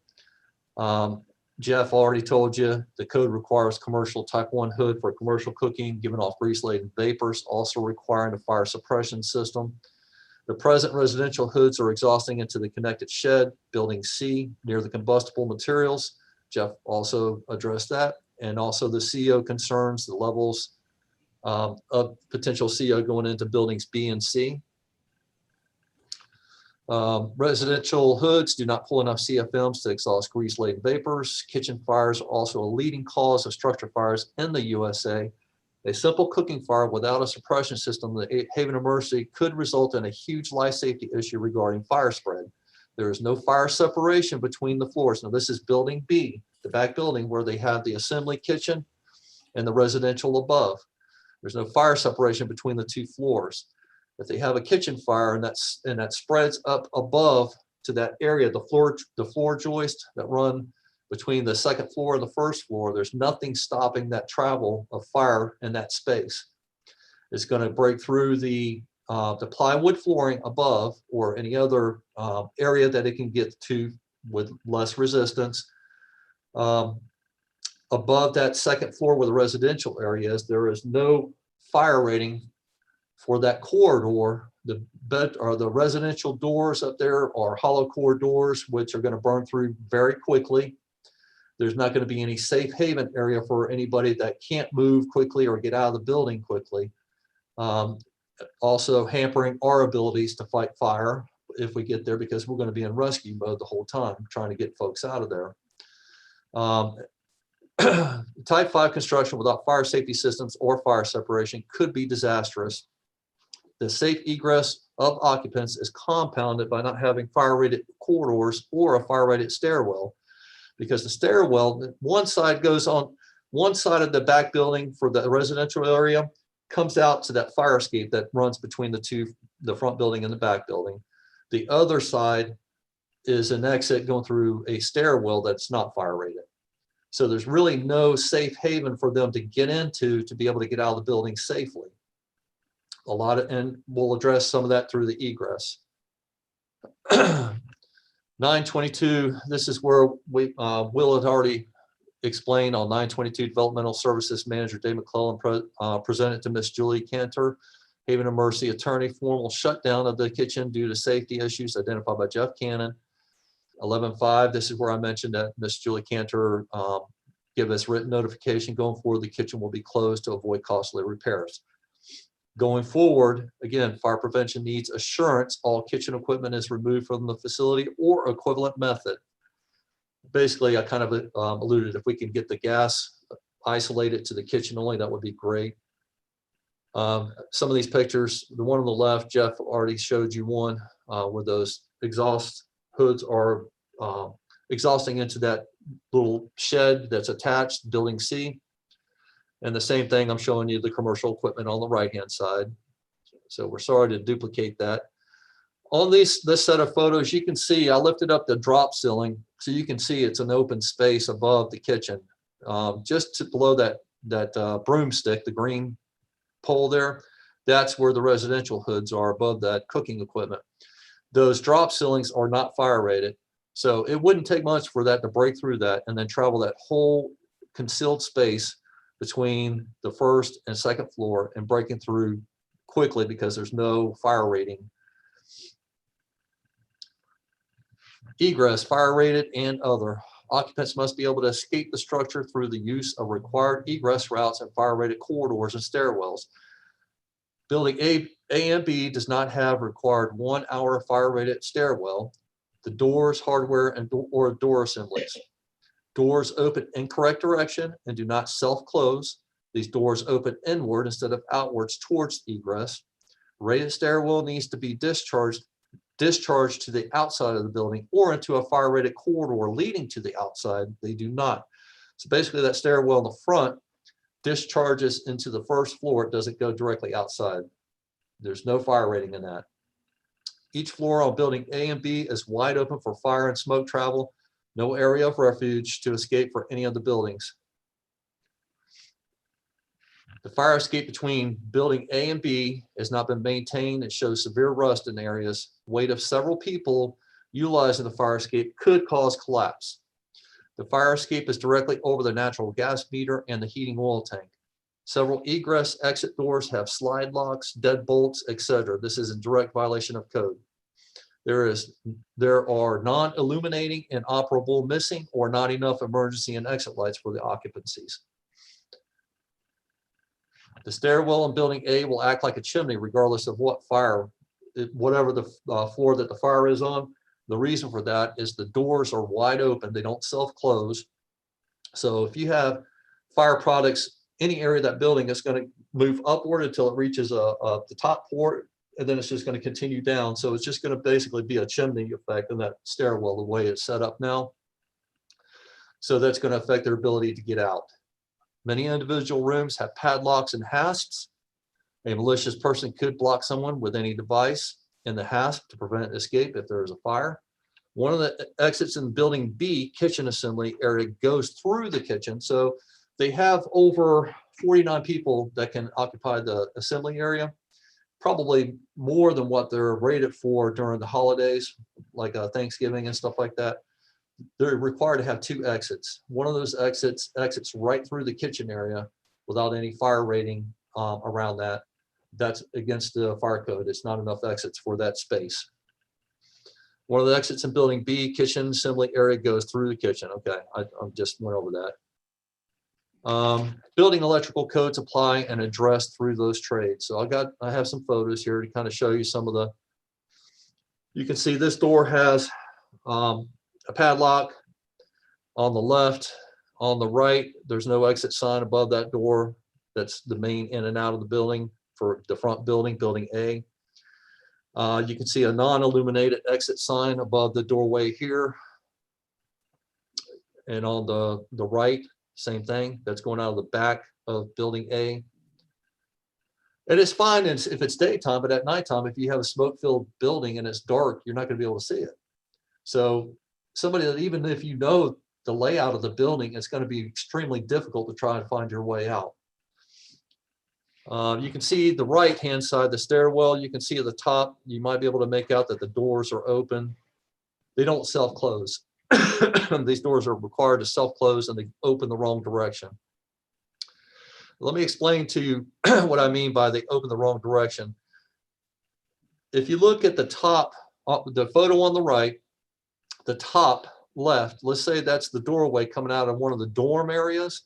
Jeff already told you the code requires commercial type 1 hood for commercial cooking, giving off grease-laden vapors, also requiring a fire suppression system. The present residential hoods are exhausting into the connected shed, building C, near the combustible materials. Jeff also addressed that. And also the CO concerns, the levels of potential CO going into buildings B and C. Residential hoods do not pull enough CFMs to exhaust grease-laden vapors. Kitchen fires are also a leading cause of structure fires in the USA. A simple cooking fire without a suppression system, the Haven Emergency, could result in a huge life safety issue regarding fire spread. There is no fire separation between the floors. Now this is building B, the back building where they have the assembly kitchen and the residential above. There's no fire separation between the 2 floors. If they have a kitchen fire and that spreads up above to that area, the floor joist that run between the 2nd floor and the 1st floor, there's nothing stopping that travel of fire in that space. It's going to break through the plywood flooring above or any other area that it can get to with less resistance. Above that 2nd floor where the residential area is, there is no fire rating for that corridor. The bed or the residential doors up there are hollow core doors, which are going to burn through very quickly. There's not going to be any safe haven area for anybody that can't move quickly or get out of the building quickly. Also hampering our abilities to fight fire if we get there, because we're going to be in rescue mode the whole time trying to get folks out of there. Type 5 construction without fire safety systems or fire separation could be disastrous. The safe egress of occupants is compounded by not having fire-rated corridors or a fire-rated stairwell, because the stairwell, one side goes on one side of the back building for the residential area, comes out to that fire escape that runs between the front building and the back building. The other side is an exit going through a stairwell that's not fire rated. So there's really no safe haven for them to get into to be able to get out of the building safely. And we'll address some of that through the egress. 922, this is where Will had already explained on 922, Developmental Services Manager Dave McClellan presented to Miss Julie Cantor, Haven Emergency Attorney, formal shutdown of the kitchen due to safety issues identified by Jeff Cannon. 11.5, this is where I mentioned that Miss Julie Cantor give us written notification going forward, the kitchen will be closed to avoid costly repairs. Going forward, again, fire prevention needs assurance all kitchen equipment is removed from the facility or equivalent method. Basically, I kind of alluded, if we can get the gas isolated to the kitchen only, that would be great. Some of these pictures, the one on the left, Jeff already showed you one where those exhaust hoods are exhausting into that little shed that's attached, building C. And the same thing, I'm showing you the commercial equipment on the right-hand side. So we're sorry to duplicate that. On this set of photos, you can see I lifted up the drop ceiling, so you can see it's an open space above the kitchen, just below that broomstick, the green pole there. That's where the residential hoods are above that cooking equipment. Those drop ceilings are not fire rated. So it wouldn't take much for that to break through that and then travel that whole concealed space between the first and second floor and breaking through quickly because there's no fire rating. Egress, fire rated and other. Occupants must be able to escape the structure through the use of required egress routes and fire rated corridors and stairwells. Building A and B does not have required 1 hour fire rated stairwell. The doors, hardware, and or door assemblies. Doors open in correct direction and do not self-close. These doors open inward instead of outwards towards egress. Rated stairwell needs to be discharged to the outside of the building or into a fire rated corridor leading to the outside. They do not. So basically that stairwell in the front discharges into the first floor. It doesn't go directly outside. There's no fire rating in that. Each floor on building A and B is wide open for fire and smoke travel. No area of refuge to escape for any of the buildings. The fire escape between building A and B has not been maintained and shows severe rust in areas. Weight of several people utilizing the fire escape could cause collapse. The fire escape is directly over the natural gas meter and the heating oil tank. Several egress exit doors have slide locks, deadbolts, etc. This is in direct violation of code. There are non-illuminating and operable missing or not enough emergency and exit lights for the occupancies. The stairwell in building A will act like a chimney regardless of what fire, whatever the floor that the fire is on. The reason for that is the doors are wide open. They don't self-close. So if you have fire products, any area of that building is going to move upward until it reaches the top floor, and then it's just going to continue down. So it's just going to basically be a chimney effect in that stairwell, the way it's set up now. So that's going to affect their ability to get out. Many individual rooms have padlocks and hasps. A malicious person could block someone with any device in the hasp to prevent escape if there is a fire. One of the exits in building B, kitchen assembly area, goes through the kitchen. So they have over 49 people that can occupy the assembly area, probably more than what they're rated for during the holidays, like Thanksgiving and stuff like that. They're required to have 2 exits. One of those exits right through the kitchen area without any fire rating around that. That's against the fire code. It's not enough exits for that space. One of the exits in building B, kitchen assembly area, goes through the kitchen. Okay, I just went over that. Building electrical codes apply and address through those trades. So I have some photos here to kind of show you some of the, you can see this door has a padlock on the left. On the right, there's no exit sign above that door. That's the main in and out of the building for the front building, building A. You can see a non-illuminated exit sign above the doorway here. And on the right, same thing, that's going out of the back of building A. And it's fine if it's daytime, but at nighttime, if you have a smoke-filled building and it's dark, you're not going to be able to see it. So somebody that, even if you know the layout of the building, it's going to be extremely difficult to try and find your way out. You can see the right-hand side, the stairwell. You can see at the top, you might be able to make out that the doors are open. They don't self-close. These doors are required to self-close and they open the wrong direction. Let me explain to you what I mean by they open the wrong direction. If you look at the top, the photo on the right, the top left, let's say that's the doorway coming out of one of the dorm areas.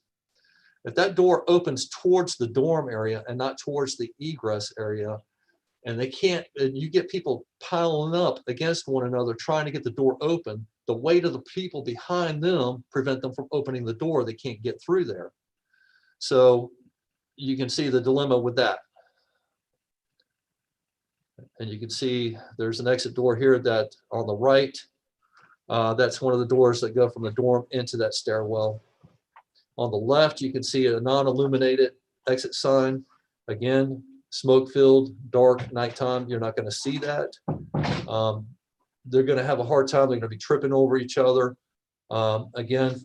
If that door opens towards the dorm area and not towards the egress area, and they can't, and you get people piling up against one another trying to get the door open, the weight of the people behind them prevent them from opening the door. They can't get through there. So you can see the dilemma with that. And you can see there's an exit door here that on the right, that's one of the doors that go from the dorm into that stairwell. On the left, you can see a non-illuminated exit sign. Again, smoke-filled, dark, nighttime, you're not going to see that. They're going to have a hard time. They're going to be tripping over each other. Again,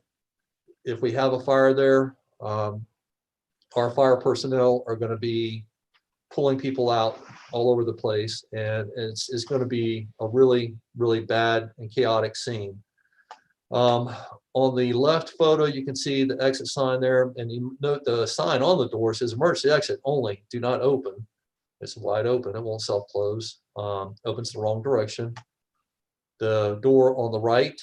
if we have a fire there, our fire personnel are going to be pulling people out all over the place, and it's going to be a really, really bad and chaotic scene. On the left photo, you can see the exit sign there, and you note the sign on the door says emergency exit only, do not open. It's wide open, it won't self-close, opens the wrong direction. The door on the right,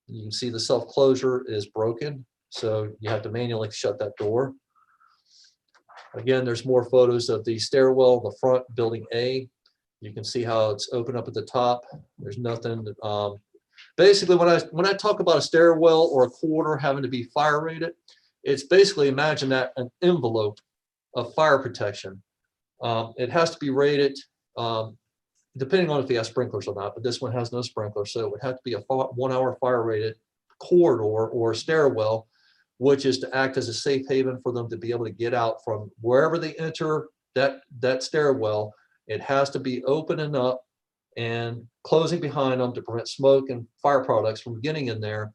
you can see the self-closure is broken, so you have to manually shut that door. Again, there's more photos of the stairwell in the front, building A. You can see how it's open up at the top. There's nothing. Basically, when I talk about a stairwell or a corridor having to be fire rated, it's basically, imagine that an envelope of fire protection. It has to be rated, depending on if you have sprinklers or not, but this one has no sprinklers, so it would have to be a 1 hour fire rated corridor or stairwell, which is to act as a safe haven for them to be able to get out from wherever they enter that stairwell. It has to be opening up and closing behind them to prevent smoke and fire products from getting in there,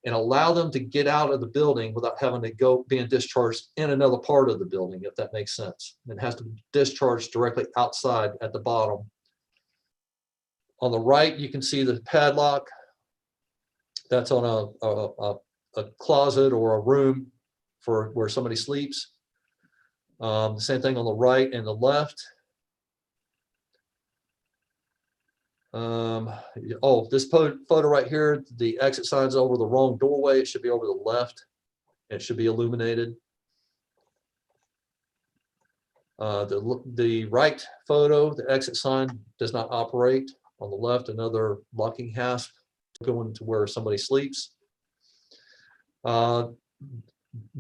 and allow them to get out of the building without having to go being discharged in another part of the building, if that makes sense. It has to be discharged directly outside at the bottom. On the right, you can see the padlock. That's on a closet or a room for where somebody sleeps. The same thing on the right and the left. This photo right here, the exit sign's over the wrong doorway. It should be over the left. It should be illuminated. The right photo, the exit sign does not operate. On the left, another locking hasp going to where somebody sleeps. You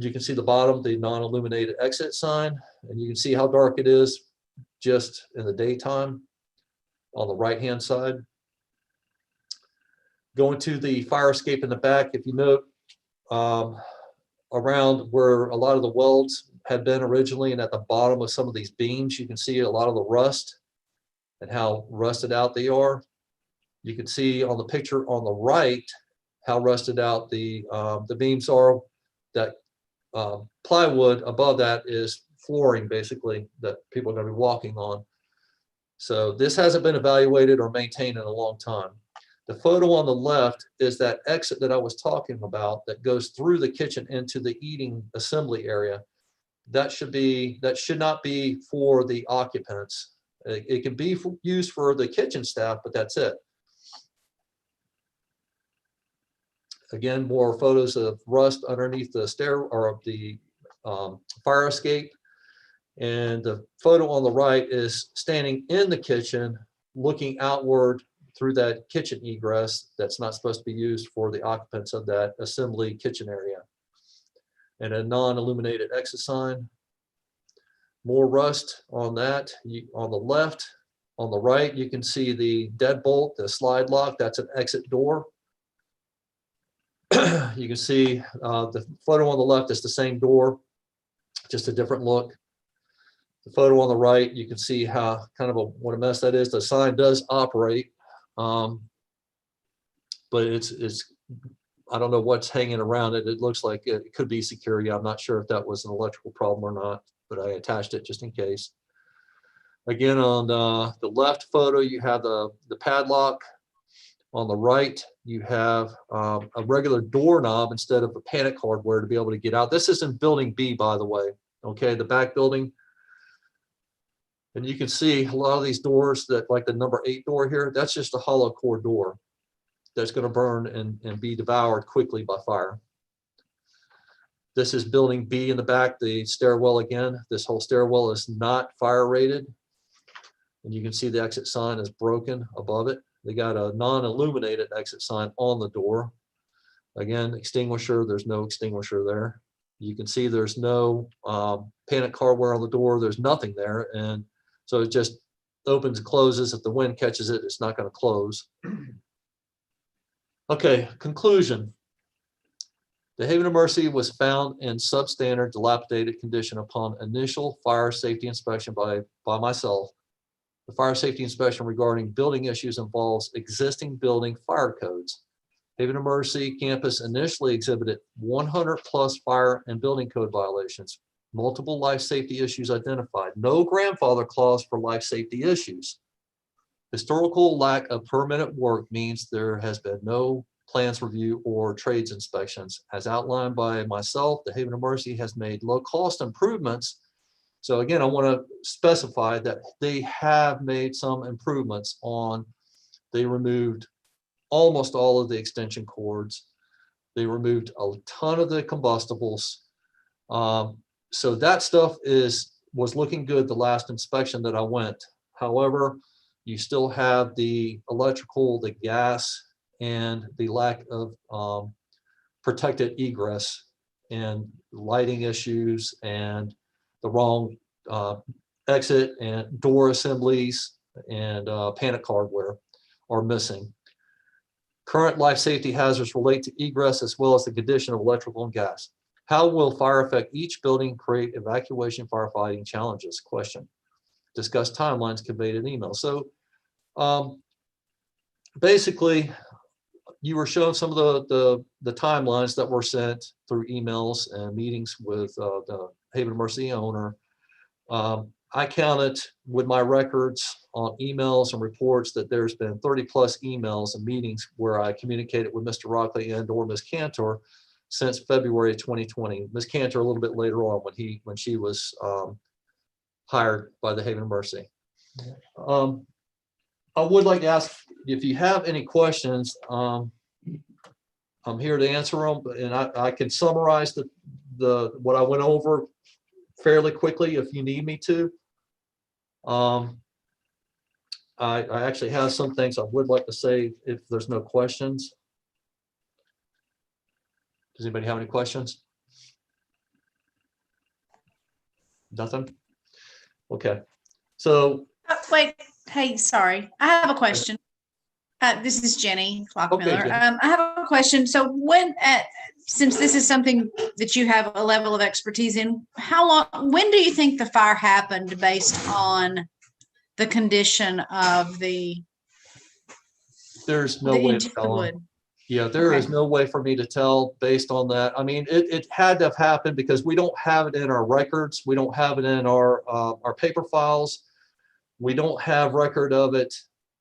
can see the bottom, the non-illuminated exit sign, and you can see how dark it is just in the daytime on the right-hand side. Going to the fire escape in the back, if you note, around where a lot of the welds had been originally, and at the bottom of some of these beams, you can see a lot of the rust and how rusted out they are. You can see on the picture on the right how rusted out the beams are. That plywood above that is flooring, basically, that people are going to be walking on. So this hasn't been evaluated or maintained in a long time. The photo on the left is that exit that I was talking about that goes through the kitchen into the eating assembly area. That should not be for the occupants. It can be used for the kitchen staff, but that's it. Again, more photos of rust underneath the stair or the fire escape. And the photo on the right is standing in the kitchen, looking outward through that kitchen egress that's not supposed to be used for the occupants of that assembly kitchen area. And a non-illuminated exit sign. More rust on that. On the left, on the right, you can see the deadbolt, the slide lock, that's an exit door. You can see the photo on the left is the same door, just a different look. The photo on the right, you can see how kind of what a mess that is. The sign does operate, but it's I don't know what's hanging around it. It looks like it could be security. I'm not sure if that was an electrical problem or not, but I attached it just in case. Again, on the left photo, you have the padlock. On the right, you have a regular doorknob instead of a panic hardware to be able to get out. This is in building B, by the way, okay, the back building. And you can see a lot of these doors that, like the number 8 door here, that's just a hollow core door that's going to burn and be devoured quickly by fire. This is building B in the back, the stairwell again. This whole stairwell is not fire rated. And you can see the exit sign is broken above it. They got a non-illuminated exit sign on the door. Again, extinguisher, there's no extinguisher there. You can see there's no panic hardware on the door. There's nothing there. And so it just opens and closes. If the wind catches it, it's not going to close. Okay, conclusion. The Haven of Mercy was found in substandard, dilapidated condition upon initial fire safety inspection by myself. The fire safety inspection regarding building issues involves existing building fire codes. Haven of Mercy campus initially exhibited 100+ fire and building code violations. multiple life safety issues identified. No grandfather clause for life safety issues. Historical lack of permanent work means there has been no plans review or trades inspections. As outlined by myself, the Haven of Mercy has made low cost improvements. So again, I want to specify that they have made some improvements on, they removed almost all of the extension cords. They removed a ton of the combustibles. So that stuff was looking good the last inspection that I went. However, you still have the electrical, the gas, and the lack of protected egress and lighting issues and the wrong exit and door assemblies and panic hardware are missing. Current life safety hazards relate to egress as well as the condition of electrical and gas. How will fire affect each building, create evacuation firefighting challenges? Question. Discuss timelines conveyed in email. So basically, you were shown some of the timelines that were sent through emails and meetings with the Haven of Mercy owner. I counted with my records on emails and reports that there's been 30 plus emails and meetings where I communicated with Mr. Rockley and or Ms. Cantor since February of 2020. Ms. Cantor a little bit later on when she was hired by the Haven of Mercy. I would like to ask if you have any questions. I'm here to answer them, and I can summarize what I went over fairly quickly if you need me to. I actually have some things I would like to say if there's no questions. Does anybody have any questions? Nothing? Okay. So. Wait, hey, sorry. I have a question. This is Jenny Klockmiller. Okay, Jenny. I have a question. So since this is something that you have a level of expertise in, when do you think the fire happened based on the condition of there's no way of telling. Yeah, there is no way for me to tell based on that. I mean, it had to have happened because we don't have it in our records. We don't have it in our paper files. We don't have record of it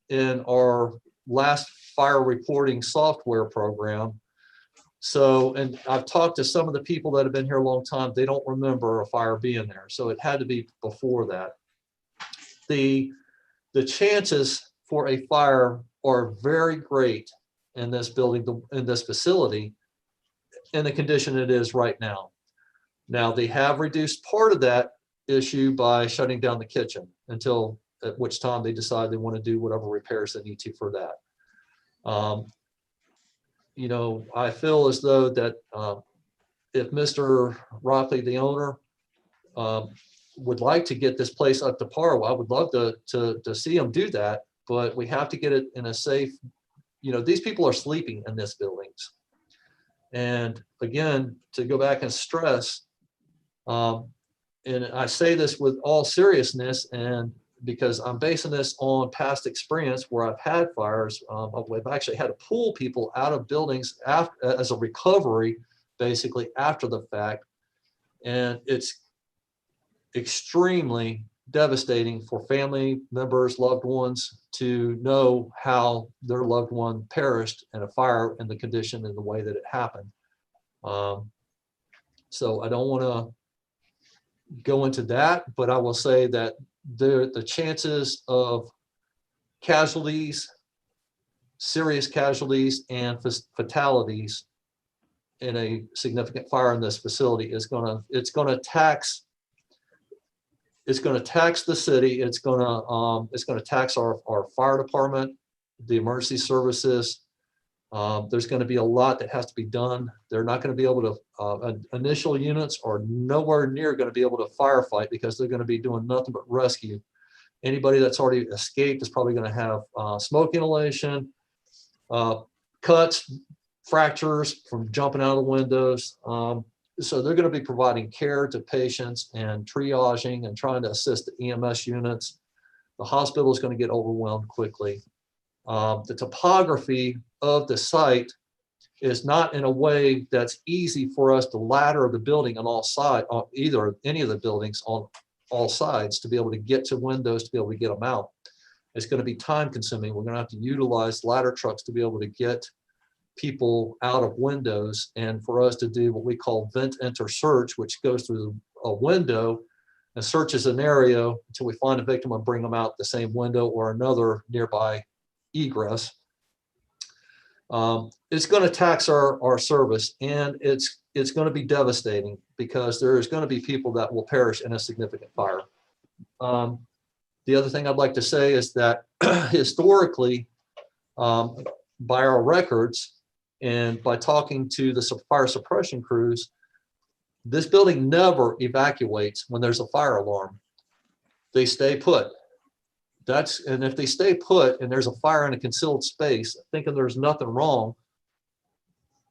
in our last fire reporting software program. So, and I've talked to some of the people that have been here a long time. They don't remember a fire being there. So it had to be before that. The chances for a fire are very great in this building, in this facility, in the condition it is right now. Now, they have reduced part of that issue by shutting down the kitchen until at which time they decide they want to do whatever repairs they need to for that. You know, I feel as though that if Mr. Rockley, the owner, would like to get this place up to par, well, I would love to see him do that, but we have to get it in a safe, you know, these people are sleeping in this buildings. And again, to go back and stress, and I say this with all seriousness, and because I'm basing this on past experience where I've had fires, I've actually had to pull people out of buildings as a recovery, basically after the fact. And it's extremely devastating for family members, loved ones to know how their loved one perished in a fire in the condition and the way that it happened. So I don't want to go into that, but I will say that the chances of casualties, serious casualties, and fatalities in a significant fire in this facility is it's going to tax the city. It's going to tax our fire department, the emergency services. There's going to be a lot that has to be done. They're not going to be able to, initial units are nowhere near going to be able to firefight because they're going to be doing nothing but rescue. Anybody that's already escaped is probably going to have smoke inhalation, cuts, fractures from jumping out of the windows. So they're going to be providing care to patients and triaging and trying to assist the EMS units. The hospital is going to get overwhelmed quickly. The topography of the site is not in a way that's easy for us to ladder the building on all sides, on any of the buildings on all sides, to be able to get to windows, to be able to get them out. It's going to be time consuming. We're going to have to utilize ladder trucks to be able to get people out of windows, and for us to do what we call vent enter search, which goes through a window and searches an area until we find a victim and bring them out the same window or another nearby egress. It's going to tax our service, and it's going to be devastating because there's going to be people that will perish in a significant fire. The other thing I'd like to say is that historically, by our records and by talking to the fire suppression crews, this building never evacuates when there's a fire alarm. They stay put. And if they stay put and there's a fire in a concealed space, thinking there's nothing wrong,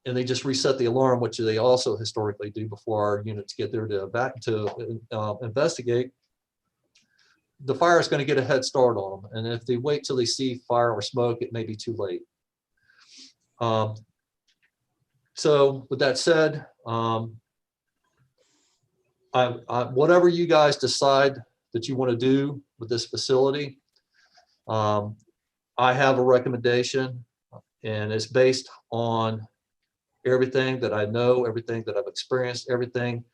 and they just reset the alarm, which they also historically do before our units get there to investigate, the fire is going to get a head start on them. And if they wait till they see fire or smoke, it may be too late. So with that said, whatever you guys decide that you want to do with this facility, I have a recommendation, and it's based on everything that I know, everything that I've experienced, everything.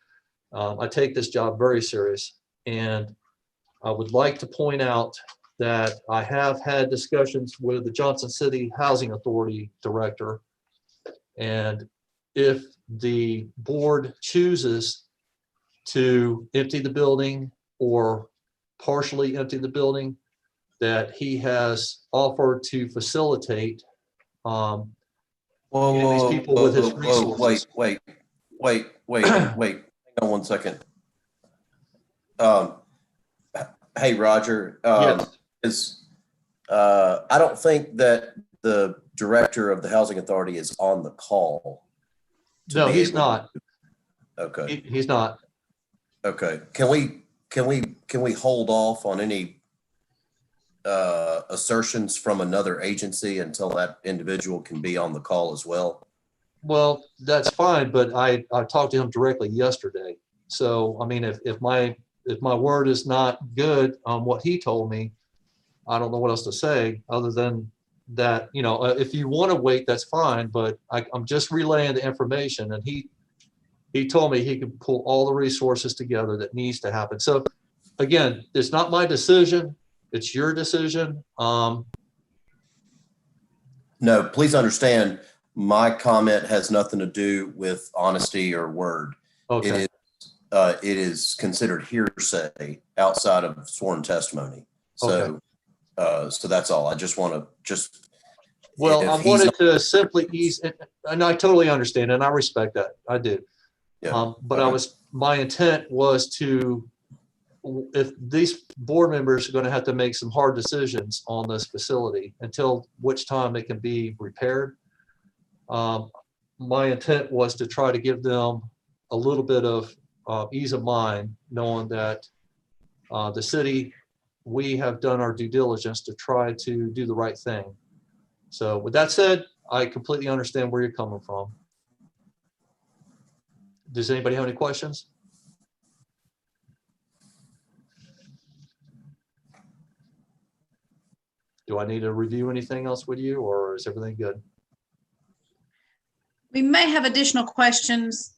I take this job very serious, and I would like to point out that I have had discussions with the Johnson City Housing Authority director, and if the board chooses to empty the building or partially empty the building, that he has offered to facilitate getting these people with his resources. Wait. Hang on 1 second. Hey, Roger. Yes. I don't think that the director of the housing authority is on the call. No, he's not. Okay. He's not. Okay. Can we hold off on any assertions from another agency until that individual can be on the call as well? Well, that's fine, but I talked to him directly yesterday. So, I mean, if my word is not good on what he told me, I don't know what else to say other than that, if you want to wait, that's fine, but I'm just relaying the information, and he told me he could pull all the resources together that needs to happen. So again, it's not my decision. It's your decision. No, please understand, my comment has nothing to do with honesty or word. Okay. It is considered hearsay outside of sworn testimony. So, so that's all. I just want to Well, I wanted to simply ease, and I totally understand, and I respect that. I do. Yeah. But my intent was to, if these board members are going to have to make some hard decisions on this facility until which time it can be repaired, my intent was to try to give them a little bit of ease of mind, knowing that the city, we have done our due diligence to try to do the right thing. So with that said, I completely understand where you're coming from. Does anybody have any questions? Do I need to review anything else with you, or is everything good? We may have additional questions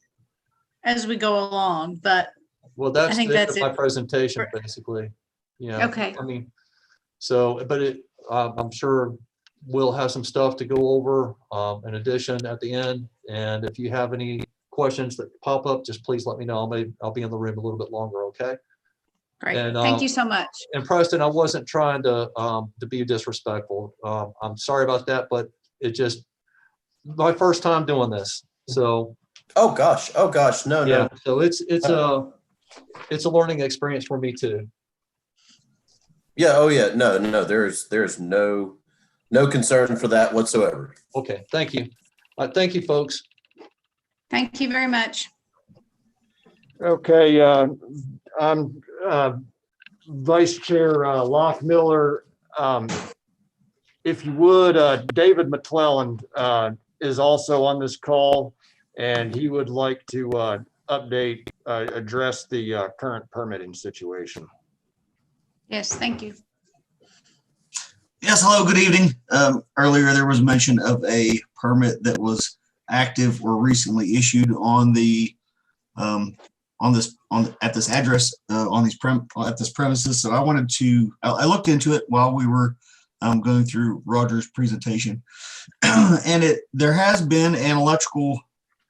as we go along, but Well, that's I think the end that's of my it. presentation, basically. Yeah. Okay. I mean, so, but I'm sure we'll have some stuff to go over in addition at the end. And if you have any questions that pop up, just please let me know. I'll be in the room a little bit longer. Okay. Great. And, Thank you so much. And Preston, I wasn't trying to be disrespectful. I'm sorry about that, but it just my first time doing this. So. Oh gosh. No, yeah. no. So it's a learning experience for me too. Yeah. Oh yeah. No. There's no concern for that whatsoever. Okay. Thank you. Thank you, folks. Thank you very much. Okay, I'm Vice Chair Lockmiller. If you would, David McClelland is also on this call, and he would like to address the current permitting situation. Yes, thank you. Yes, hello, good evening. Earlier there was mention of a permit that was active or recently issued on the at this address at this premises. So I looked into it while we were going through Roger's presentation, and there has been an electrical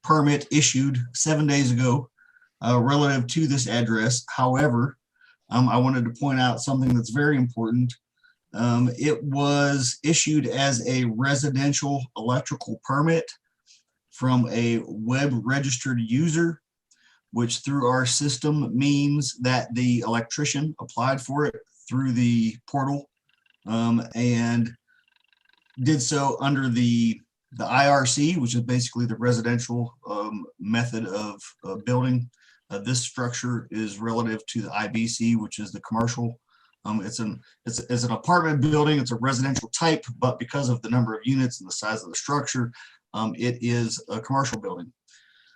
permit issued 7 days ago relative to this address. However, I wanted to point out something that's very important. It was issued as a residential electrical permit from a web registered user, which through our system means that the electrician applied for it through the portal and did so under the IRC, which is basically the residential method of building. This structure is relative to the IBC, which is the commercial. It's an apartment building. It's a residential type, but because of the number of units and the size of the structure, it is a commercial building.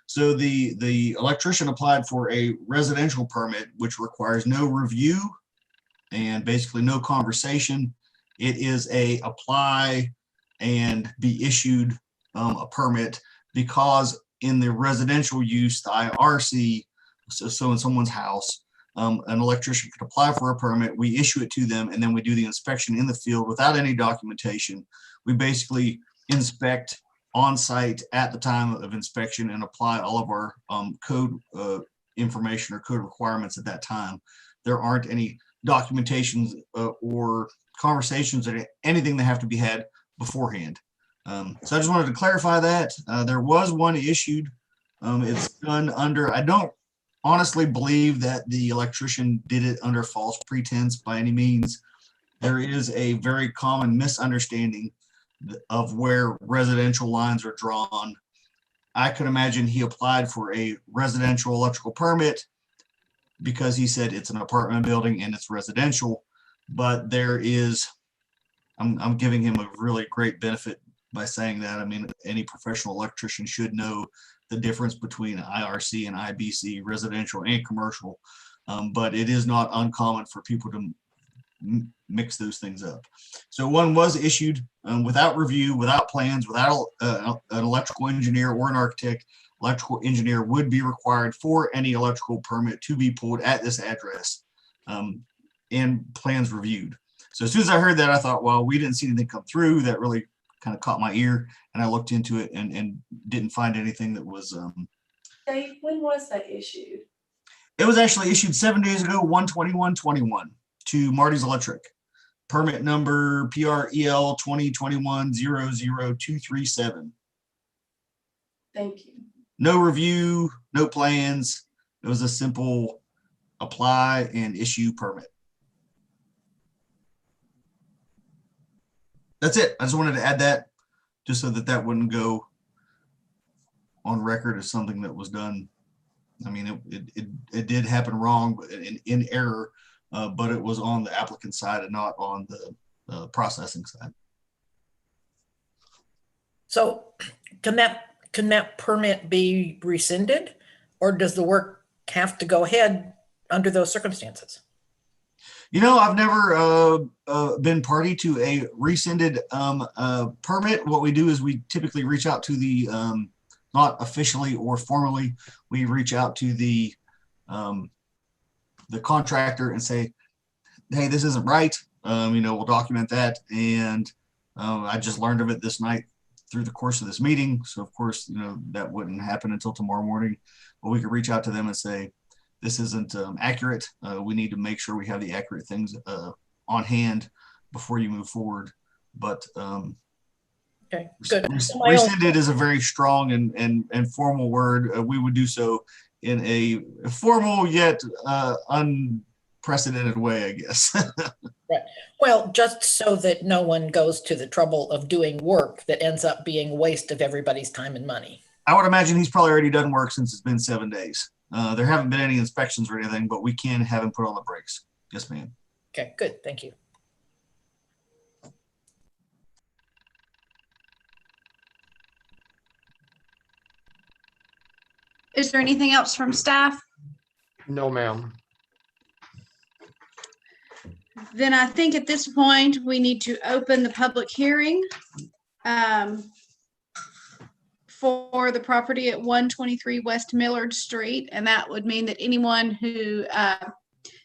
So the electrician applied for a residential permit, which requires no review and basically no conversation. It is a apply and be issued a permit, because in the residential use, the IRC, so in someone's house, an electrician could apply for a permit, we issue it to them, and then we do the inspection in the field without any documentation. We basically inspect on site at the time of inspection and apply all of our code information or code requirements at that time. There aren't any documentations or conversations or anything that have to be had beforehand. So I just wanted to clarify that. There was one issued. It's done under, I don't honestly believe that the electrician did it under false pretense by any means. There is a very common misunderstanding of where residential lines are drawn. I could imagine he applied for a residential electrical permit because he said it's an apartment building and it's residential, but there is, I'm giving him a really great benefit by saying that. I mean, any professional electrician should know the difference between IRC and IBC, residential and commercial, but it is not uncommon for people to mix those things up. So one was issued without review, without plans, without an electrical engineer or an architect. Electrical engineer would be required for any electrical permit to be pulled at this address, and plans reviewed. So as soon as I heard that, I thought, well, we didn't see anything come through. That really kind of caught my ear, and I looked into it and didn't find anything that was. Dave, when was that issued? It was actually issued 7 days ago, 1/21/21, to Marty's Electric. Permit number PREL 2021-00237. Thank you. No review, no plans. It was a simple apply and issue permit. That's it. I just wanted to add that just so that that wouldn't go on record as something that was done. I mean, it did happen wrong, but in error, but it was on the applicant side and not on the processing side. So can that permit be rescinded, or does the work have to go ahead under those circumstances? You know, I've never been party to a rescinded permit. What we do is we typically reach out to the, not officially or formally, we reach out to the contractor and say, hey, this isn't right. You know, we'll document that. And I just learned of it this night through the course of this meeting. So of course, you know, that wouldn't happen until tomorrow morning, but we could reach out to them and say, this isn't accurate. We need to make sure we have the accurate things on hand before you move forward. But okay, good. Rescinded is a very strong and formal word. We would do so in a formal yet unprecedented way, I guess. Right. Well, just so that no one goes to the trouble of doing work that ends up being a waste of everybody's time and money. I would imagine he's probably already done work since it's been 7 days. There haven't been any inspections or anything, but we can have him put on the brakes. Yes, ma'am. Okay, good. Thank you. Is there anything else from staff? No, ma'am. Then I think at this point, we need to open the public hearing for the property at 123 West Millard Street. And that would mean that anyone who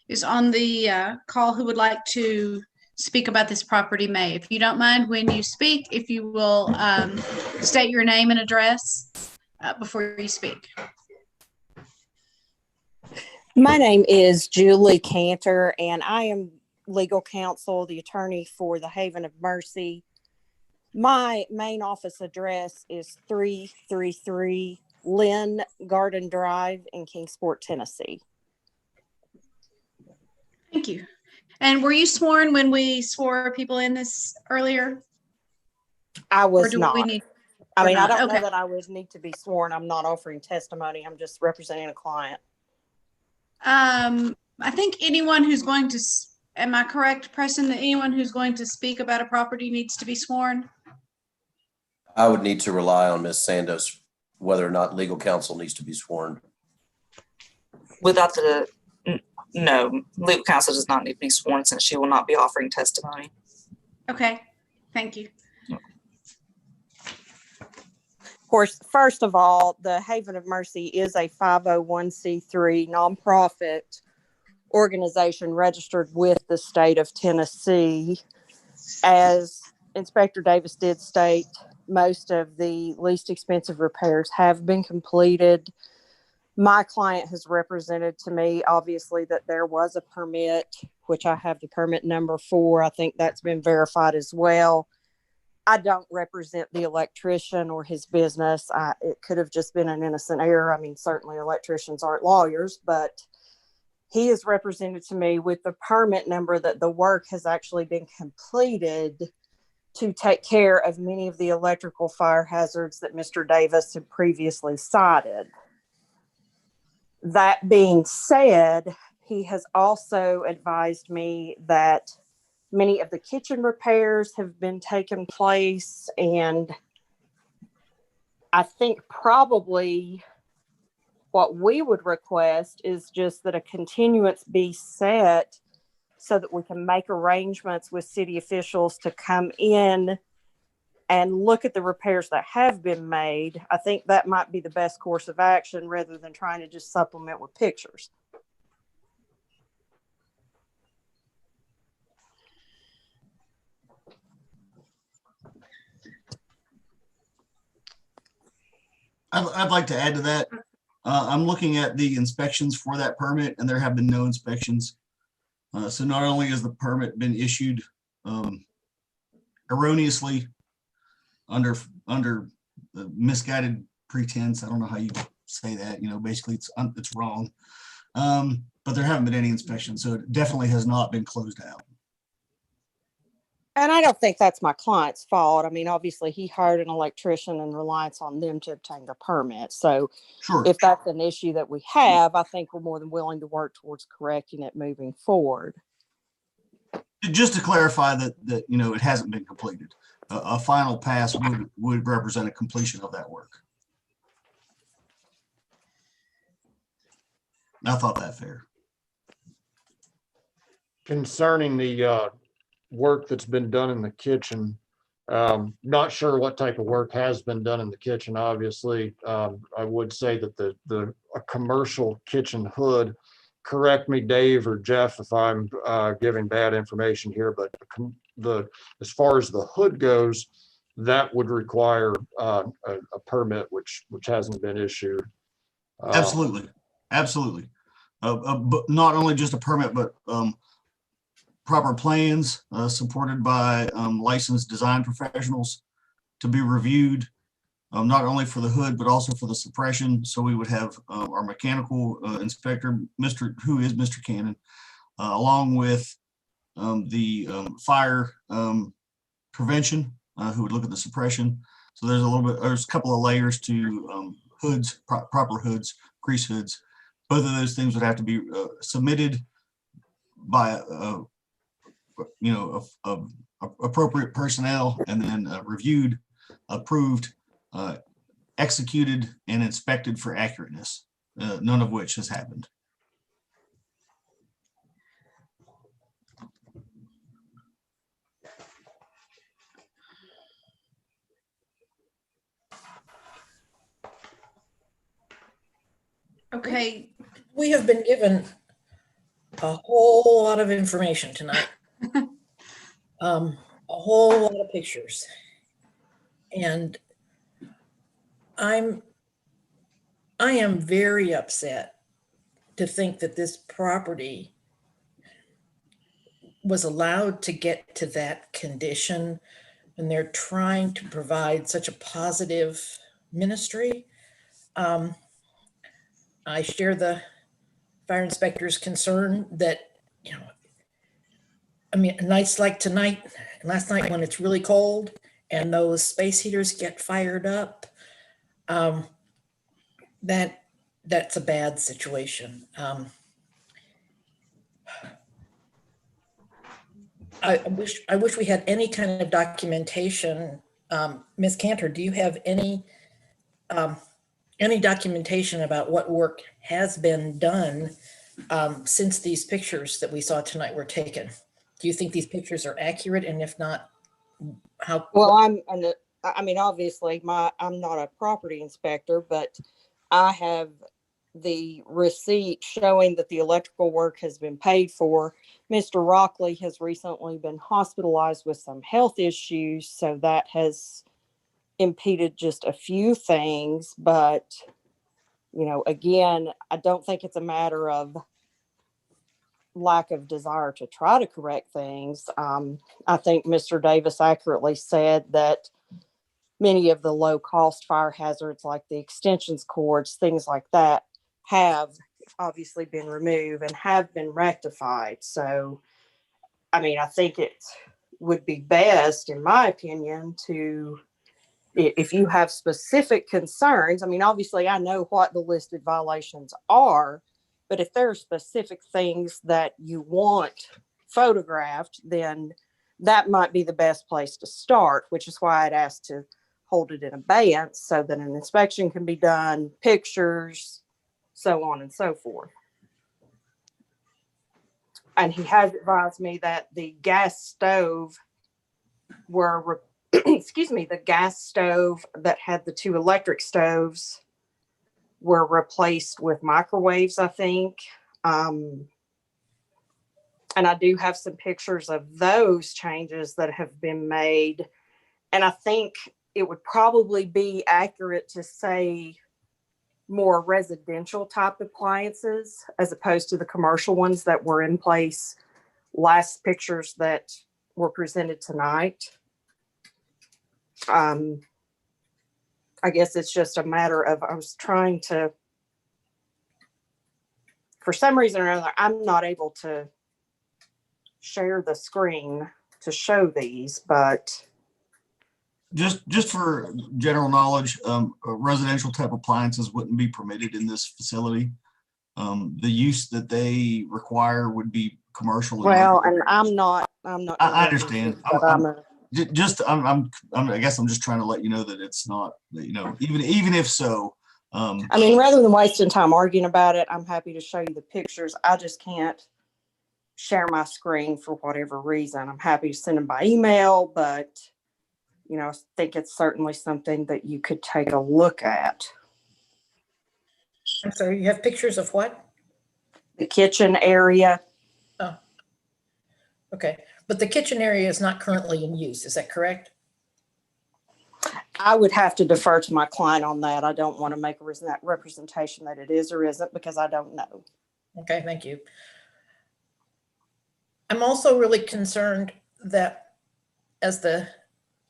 is on the call who would like to speak about this property may. If you don't mind, when you speak, if you will state your name and address before you speak. My name is Julie Cantor, and I am legal counsel, the attorney for the Haven of Mercy. My main office address is 333 Lynn Garden Drive in Kingsport, Tennessee. Thank you. And were you sworn when we swore people in this earlier? I was do not. we need- I mean, I don't Okay. know that I would need to be sworn. I'm not offering testimony. I'm just representing a client. I think anyone who's going to, am I correct, Preston, that anyone who's going to speak about a property needs to be sworn? I would need to rely on Ms. Sandos, whether or not legal counsel needs to be sworn. Without the, no, legal counsel does not need to be sworn since she will not be offering testimony. Okay, thank you. Of course, first of all, the Haven of Mercy is a 501c3 nonprofit organization registered with the state of Tennessee. As Inspector Davis did state, most of the least expensive repairs have been completed. My client has represented to me, obviously, that there was a permit, which I have the permit number for. I think that's been verified as well. I don't represent the electrician or his business. It could have just been an innocent error. I mean, certainly electricians aren't lawyers, but he is represented to me with the permit number that the work has actually been completed to take care of many of the electrical fire hazards that Mr. Davis had previously cited. That being said, he has also advised me that many of the kitchen repairs have been taken place, and I think probably what we would request is just that a continuance be set so that we can make arrangements with city officials to come in and look at the repairs that have been made. I think that might be the best course of action rather than trying to just supplement with pictures. I'd like to add to that. I'm looking at the inspections for that permit, and there have been no inspections. So not only has the permit been issued erroneously under misguided pretense, I don't know how you say that, basically it's wrong. But there haven't been any inspections, so it definitely has not been closed out. And I don't think that's my client's fault. I mean, obviously he hired an electrician and reliance on them to obtain the permit. So Sure. If that's an issue that we have, I think we're more than willing to work towards correcting it moving forward. Just to clarify that it hasn't been completed. A final pass would represent a completion of that work. I thought that fair. Concerning the work that's been done in the kitchen, not sure what type of work has been done in the kitchen. Obviously, I would say that a commercial kitchen hood, correct me, Dave or Jeff, if I'm giving bad information here, but as far as the hood goes, that would require a permit, which hasn't been issued. Absolutely. But not only just a permit, but proper plans supported by licensed design professionals to be reviewed, not only for the hood, but also for the suppression. So we would have our mechanical inspector, who is Mr. Cannon, along with the fire prevention, who would look at the suppression. So there's a couple of layers to hoods, proper hoods, grease hoods. Both of those things would have to be submitted by appropriate personnel, and then reviewed, approved executed and inspected for accurateness, none of which has happened. Okay, We have been given a whole lot of information tonight. A whole lot of pictures. And I am very upset to think that this property was allowed to get to that condition, and they're trying to provide such a positive ministry. I share the fire inspector's concern that, you know, I mean, nights like tonight, last night when it's really cold and those space heaters get fired up, that's a bad situation. I wish we had any kind of documentation. Ms. Cantor, do you have any documentation about what work has been done since these pictures that we saw tonight were taken? Do you think these pictures are accurate? And if not, how? Well, I mean, obviously I'm not a property inspector, but I have the receipt showing that the electrical work has been paid for. Mr. Rockley has recently been hospitalized with some health issues, so that has impeded just a few things. But, you know, again, I don't think it's a matter of lack of desire to try to correct things. I think Mr. Davis accurately said that many of the low cost fire hazards like the extensions cords, things like that, have obviously been removed and have been rectified. So, I mean, I think it would be best, in my opinion, to, if you have specific concerns, I mean, obviously I know what the listed violations are, but if there are specific things that you want photographed, then that might be the best place to start, which is why I'd asked to hold it in abeyance so that an inspection can be done, pictures, so on and so forth. And he has advised me that the gas stove the gas stove that had the two electric stoves were replaced with microwaves, I think. And I do have some pictures of those changes that have been made. And I think it would probably be accurate to say more residential type appliances as opposed to the commercial ones that were in place last pictures that were presented tonight. I guess it's just a matter of, I was trying to, for some reason or another, I'm not able to share the screen to show these, but Just for general knowledge, residential type appliances wouldn't be permitted in this facility. The use that they require would be commercial. well, and I'm not. I understand. I guess I'm just trying to let you know that it's not, you know, even if so. I mean, rather than wasting time arguing about it, I'm happy to show you the pictures. I just can't share my screen for whatever reason. I'm happy to send them by email, but you know, I think it's certainly something that you could take a look at. I'm sorry, you have pictures of what? The kitchen area. Oh, okay. But the kitchen area is not currently in use. Is that correct? I would have to defer to my client on that. I don't want to make a representation that it is or isn't because I don't know. Okay, thank you. I'm also really concerned that as the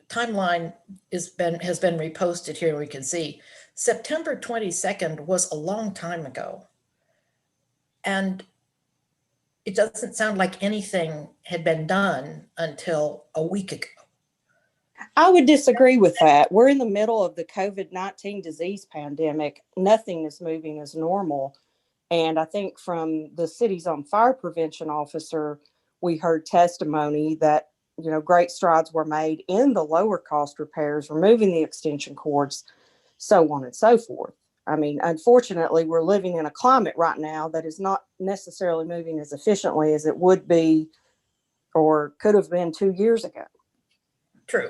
timeline has been reposted here, we can see September 22nd was a long time ago. And it doesn't sound like anything had been done until a week ago. I would disagree with that. We're in the middle of the COVID-19 disease pandemic. Nothing is moving as normal. And I think from the city's own fire prevention officer, we heard testimony that, you know, great strides were made in the lower cost repairs, removing the extension cords. so on and so forth. I mean, unfortunately, we're living in a climate right now that is not necessarily moving as efficiently as it would be or could have been 2 years ago. True.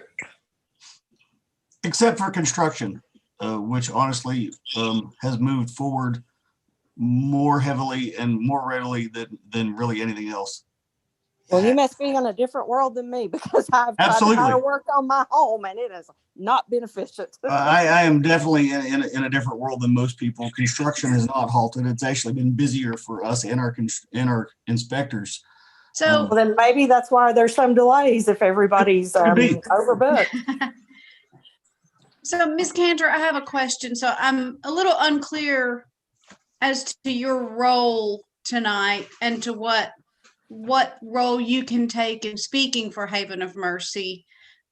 Except for construction, which honestly has moved forward more heavily and more readily than really anything else. Well, you must be in a different world than me, because I've tried to kind of work on my home and it has not been efficient. I am definitely in a different world than most people. Construction has not halted. It's actually been busier for us and our inspectors. So well, then maybe that's why there's some delays if everybody's overbooked. So Ms. Cantor, I have a question. So I'm a little unclear as to your role tonight and to what role you can take in speaking for Haven of Mercy.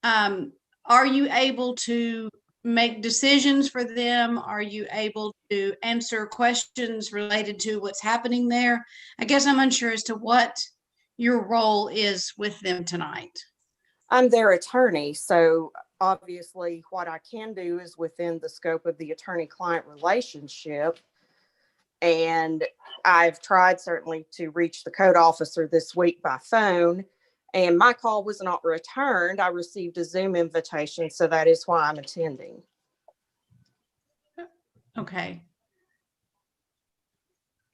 Are you able to make decisions for them? Are you able to answer questions related to what's happening there? I guess I'm unsure as to what your role is with them tonight. I'm their attorney, so obviously what I can do is within the scope of the attorney-client relationship. And I've tried certainly to reach the code officer this week by phone, and my call was not returned. I received a Zoom invitation, so that is why I'm attending. Okay.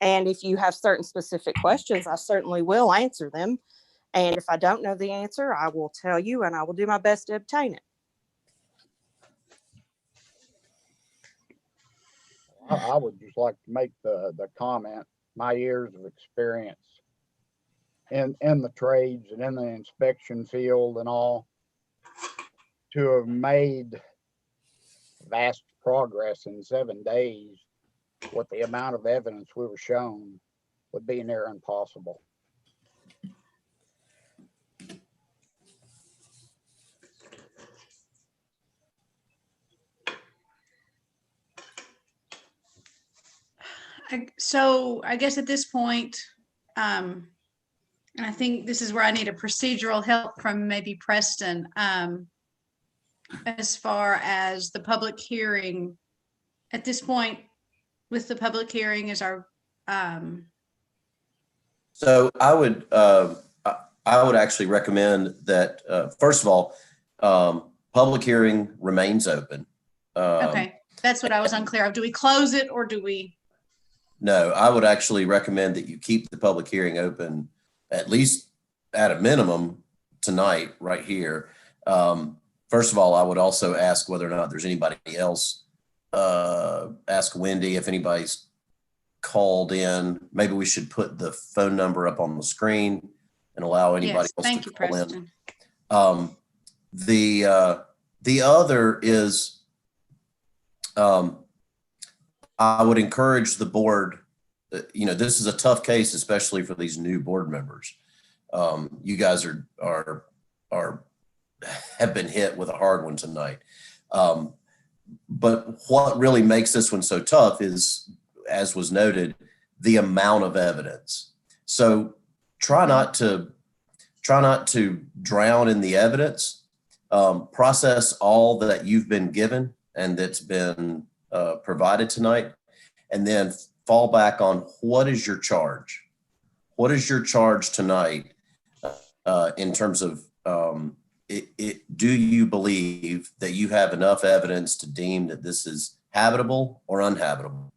And if you have certain specific questions, I certainly will answer them. And if I don't know the answer, I will tell you and I will do my best to obtain it. I would just like to make the comment, my years of experience in the trades and in the inspection field and all, to have made vast progress in 7 days with the amount of evidence we were shown would be near impossible. So I guess at this point, and I think this is where I need a procedural help from maybe Preston, as far as the public hearing. At this point, with the public hearing is our. So I would actually recommend that, first of all, public hearing remains open. Okay, that's what I was unclear of. Do we close it or do we? No, I would actually recommend that you keep the public hearing open, at least at a minimum tonight, right here. First of all, I would also ask whether or not there's anybody else, ask Wendy if anybody's called in. Maybe we should put the phone number up on the screen and allow anybody else to call in. The other is, I would encourage the board, this is a tough case, especially for these new board members. You guys have been hit with a hard one tonight. But what really makes this one so tough is, as was noted, the amount of evidence. So try not to drown in the evidence. Process all that you've been given and that's been provided tonight, and then fall back on what is your charge? What is your charge tonight in terms of do you believe that you have enough evidence to deem that this is habitable or uninhabitable?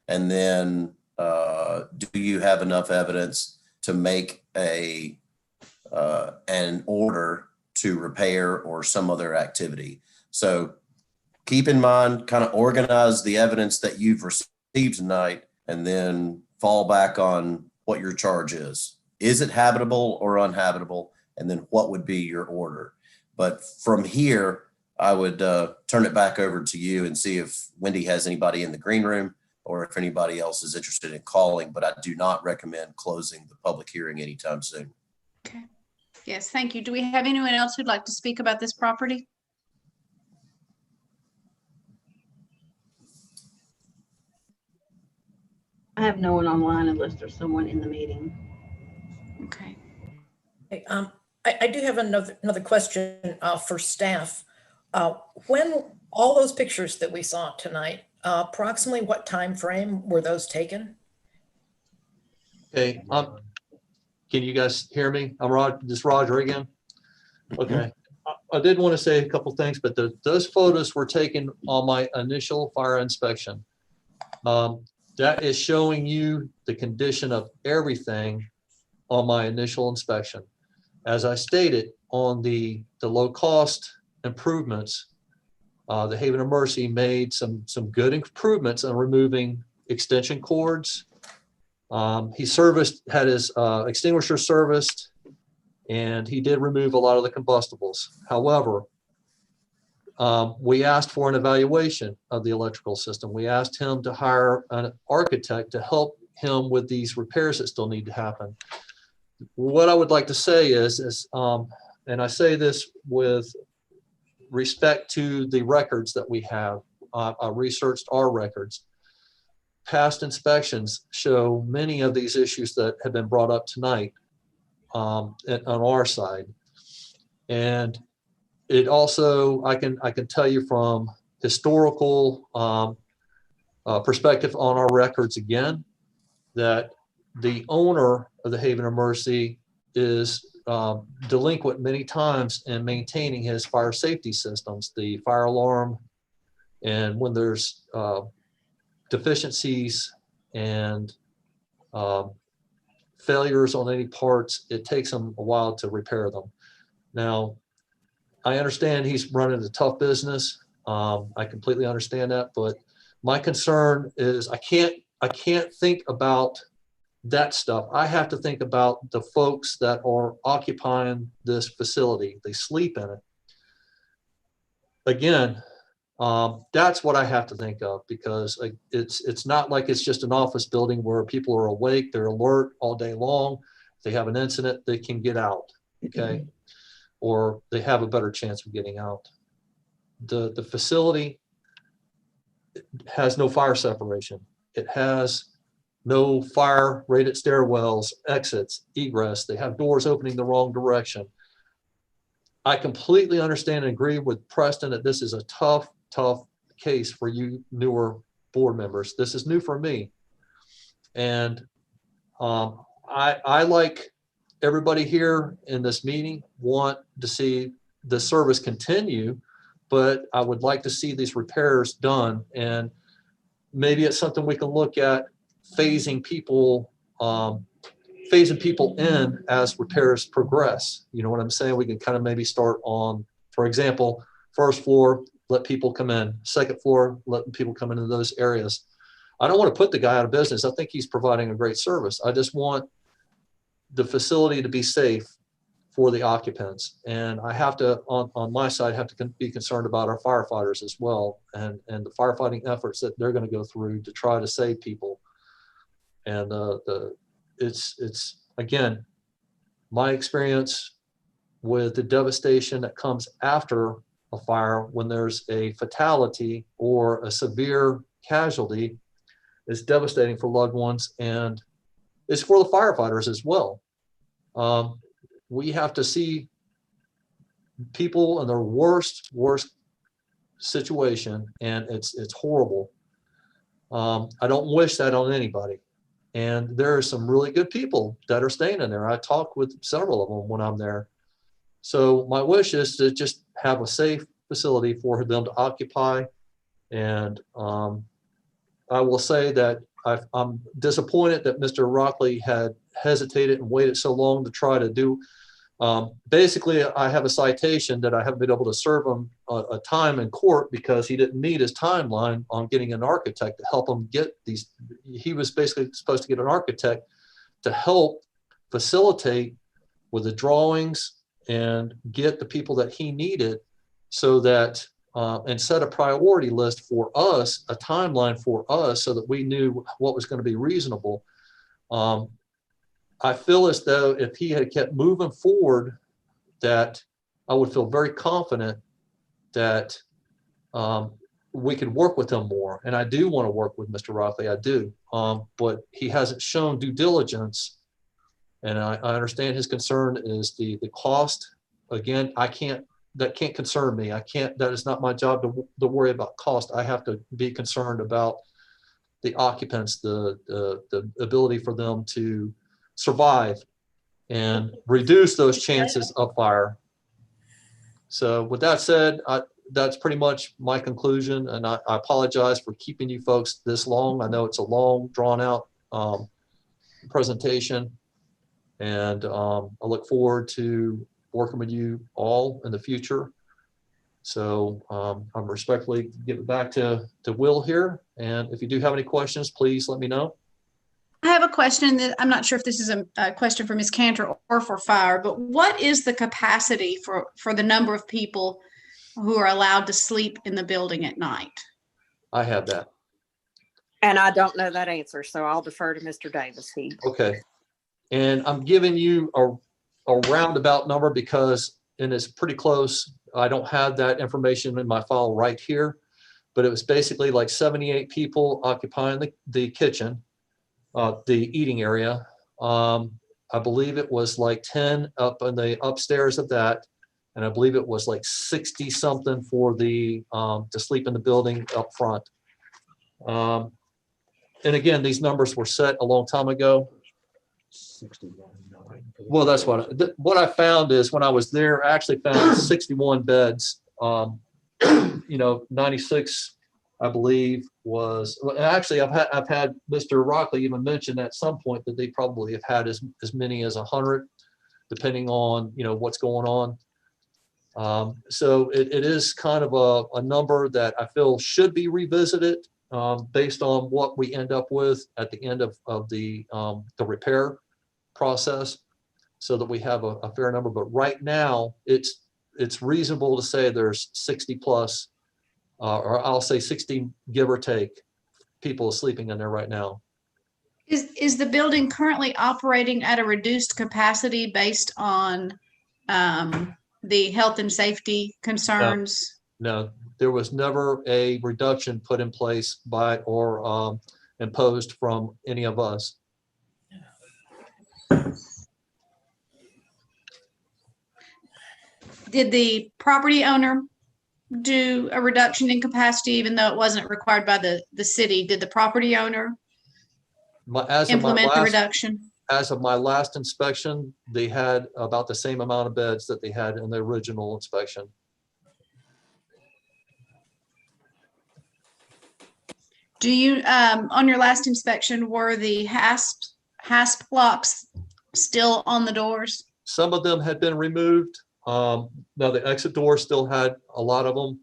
And then do you have enough evidence to make an order to repair or some other activity? So keep in mind, kind of organize the evidence that you've received tonight, and then fall back on what your charge is. Is it habitable or uninhabitable? And then what would be your order? But from here, I would turn it back over to you and see if Wendy has anybody in the green room or if anybody else is interested in calling, but I do not recommend closing the public hearing anytime soon. Okay. Yes, thank you. Do we have anyone else who'd like to speak about this property? I have no one online unless there's someone in the meeting. Okay. I do have another question for staff. When All those pictures that we saw tonight, approximately what time frame were those taken? Okay, can you guys hear me? This Roger again. Okay, I did want to say a couple things, but those photos were taken on my initial fire inspection. That is showing you the condition of everything on my initial inspection. As I stated, on the low cost improvements, the Haven of Mercy made some good improvements on removing extension cords. He had his extinguisher serviced, and he did remove a lot of the combustibles. However, we asked for an evaluation of the electrical system. We asked him to hire an architect to help him with these repairs that still need to happen. What I would like to say is and I say this with respect to the records that we have. I researched our records. Past inspections show many of these issues that have been brought up tonight on our side. And it also, I can tell you from historical perspective on our records again, that the owner of the Haven of Mercy is delinquent many times in maintaining his fire safety systems, the fire alarm, and when there's deficiencies and failures on any parts, it takes him a while to repair them. Now, I understand he's running a tough business. I completely understand that, but my concern is I can't think about that stuff. I have to think about the folks that are occupying this facility. They sleep in it. Again, that's what I have to think of, because it's not like it's just an office building where people are awake, they're alert all day long. If they have an incident, they can get out, okay? Or they have a better chance of getting out. The facility has no fire separation. It has no fire rated stairwells, exits, egress. They have doors opening the wrong direction. I completely understand and agree with Preston that this is a tough case for you newer board members. This is new for me. And I, like everybody here in this meeting, want to see the service continue, but I would like to see these repairs done. And maybe it's something we can look at, phasing people in as repairs progress. You know what I'm saying? We can kind of maybe start on, for example, first floor, let people come in. Second floor, let people come into those areas. I don't want to put the guy out of business. I think he's providing a great service. I just want the facility to be safe for the occupants. And I have to, on my side, have to be concerned about our firefighters as well, and the firefighting efforts that they're going to go through to try to save people. And it's again, my experience with the devastation that comes after a fire when there's a fatality or a severe casualty is devastating for loved ones, and it's for the firefighters as well. We have to see people in their worst situation, and it's horrible. I don't wish that on anybody. And there are some really good people that are staying in there. I talk with several of them when I'm there. So my wish is to just have a safe facility for them to occupy. And I will say that I'm disappointed that Mr. Rockley had hesitated and waited so long to try to do. Basically, I have a citation that I haven't been able to serve him a time in court because he didn't meet his timeline on getting an architect to help him get these. He was basically supposed to get an architect to help facilitate with the drawings and get the people that he needed, so that and set a priority list for us, a timeline for us, so that we knew what was going to be reasonable. I feel as though if he had kept moving forward, that I would feel very confident that we could work with him more. And I do want to work with Mr. Rockley, I do, but he hasn't shown due diligence. And I understand his concern is the cost. Again, I can't that can't concern me. I can't, that is not my job to worry about cost. I have to be concerned about the occupants, the ability for them to survive and reduce those chances of fire. So with that said, that's pretty much my conclusion, and I apologize for keeping you folks this long. I know it's a long, drawn out presentation, and I look forward to working with you all in the future. So I'm respectfully give it back to Will here, and if you do have any questions, please let me know. I have a question that I'm not sure if this is a question for Ms. Cantor or for fire, but what is the capacity for the number of people who are allowed to sleep in the building at night? I have that. And I don't know that answer, so I'll defer to Mr. Davis. Okay. And I'm giving you a roundabout number because, and it's pretty close. I don't have that information in my file right here, but it was basically like 78 people occupying the kitchen, the eating area. I believe it was like 10 up in the upstairs of that. And I believe it was like 60 something for the to sleep in the building up front. And again, these numbers were set a long time ago. 61. Well, that's what I found is when I was there, I actually found 61 beds. 96, I believe, was, well, actually I've had Mr. Rockley even mention at some point that they probably have had as many as 100, depending on what's going on. So it is kind of a number that I feel should be revisited based on what we end up with at the end of the repair process, so that we have a fair number. But right now, it's reasonable to say there's 60 plus, or I'll say 60, give or take, people sleeping in there right now. Is the building currently operating at a reduced capacity based on the health and safety concerns? No, there was never a reduction put in place by or imposed from any of us. Did the property owner do a reduction in capacity even though it wasn't required by the city? Did the property owner implement the reduction? As of my last inspection, they had about the same amount of beds that they had in the original inspection. Do you, on your last inspection, were the hasp locks still on the doors? Some of them had been removed. Now the exit door still had a lot of them,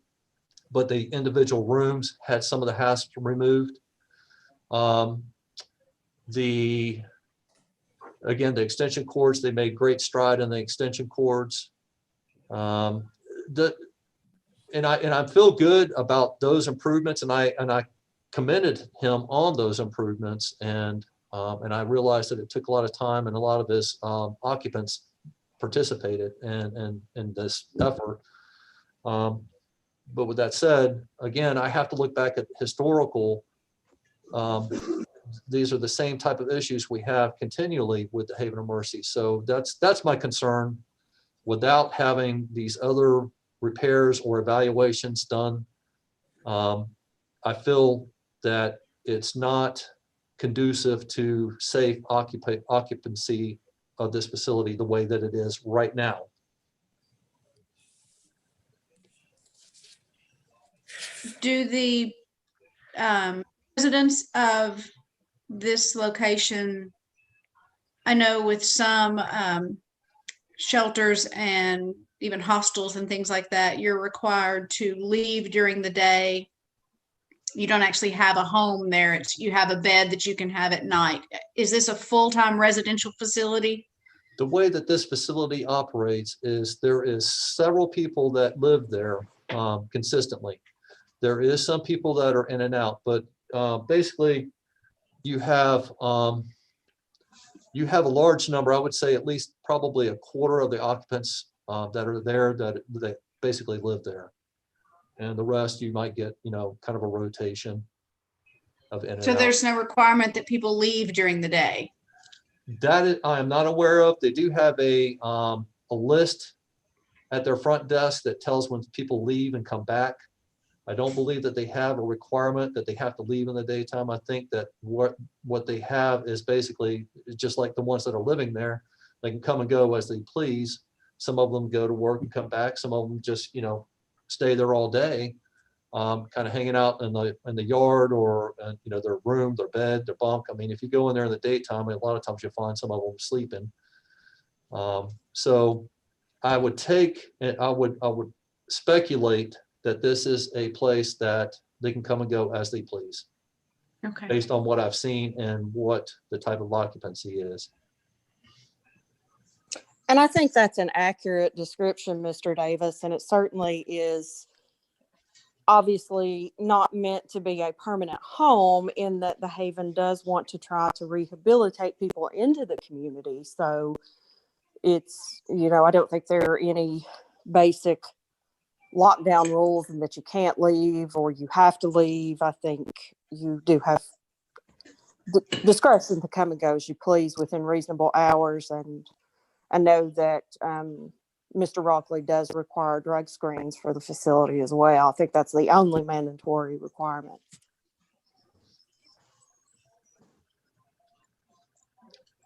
but the individual rooms had some of the hasps removed. Again, the extension cords, they made great stride in the extension cords. And I feel good about those improvements, and I commended him on those improvements, and I realized that it took a lot of time, and a lot of his occupants participated in this effort. But with that said, again, I have to look back at historical. These are the same type of issues we have continually with the Haven of Mercy. So that's my concern. Without having these other repairs or evaluations done, I feel that it's not conducive to safe occupancy of this facility the way that it is right now. Do the residents of this location, I know with some shelters and even hostels and things like that, you're required to leave during the day. You don't actually have a home there. You have a bed that you can have at night. Is this a full-time residential facility? The way that this facility operates is there is several people that live there consistently. There is some people that are in and out, but basically you have a large number, I would say at least probably a quarter of the occupants that are there that basically live there. And the rest you might get, kind of a rotation of in and So out. there's no requirement that people leave during the day? That I am not aware of. They do have a list at their front desk that tells when people leave and come back. I don't believe that they have a requirement that they have to leave in the daytime. I think that what they have is basically just like the ones that are living there. They can come and go as they please. Some of them go to work and come back. Some of them just, stay there all day, kind of hanging out in the yard or their room, their bed, their bunk. I mean, if you go in there in the daytime, a lot of times you'll find some of them sleeping. So I would speculate that this is a place that they can come and go as they please, Okay. based on what I've seen and what the type of occupancy is. And I think that's an accurate description, Mr. Davis, and it certainly is obviously not meant to be a permanent home, in that the Haven does want to try to rehabilitate people into the community. So it's, I don't think there are any basic lockdown rules and that you can't leave or you have to leave. I think you do have discretion to come and go as you please within reasonable hours. And I know that Mr. Rockley does require drug screens for the facility as well. I think that's the only mandatory requirement.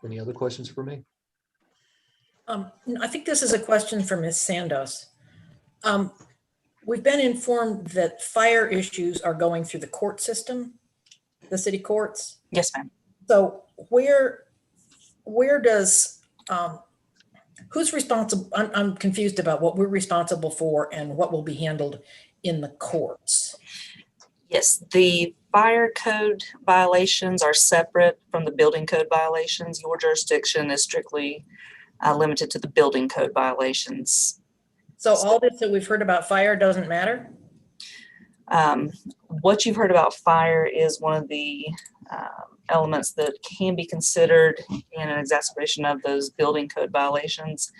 Any other questions for me? I think this is a question for Ms. Sandos. We've been informed that fire issues are going through the court system, the city courts. Yes, ma'am. So where does, who's responsible? I'm confused about what we're responsible for and what will be handled in the courts. Yes, the fire code violations are separate from the building code violations. Your jurisdiction is strictly limited to the building code violations. So all this that we've heard about fire doesn't matter? What you've heard about fire is one of the elements that can be considered in an exacerbation of those building code violations.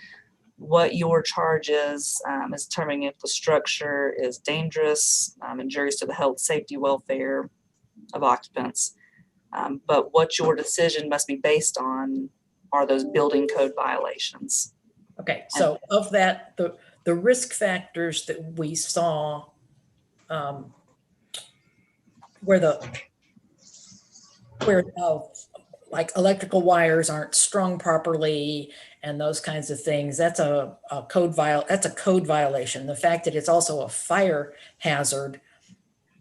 What your charge is determining if the structure is dangerous, injurious to the health, safety, welfare of occupants. But what your decision must be based on are those building code violations. Okay, so of that, the risk factors that we saw where like electrical wires aren't strung properly and those kinds of things, that's a code violation. The fact that it's also a fire hazard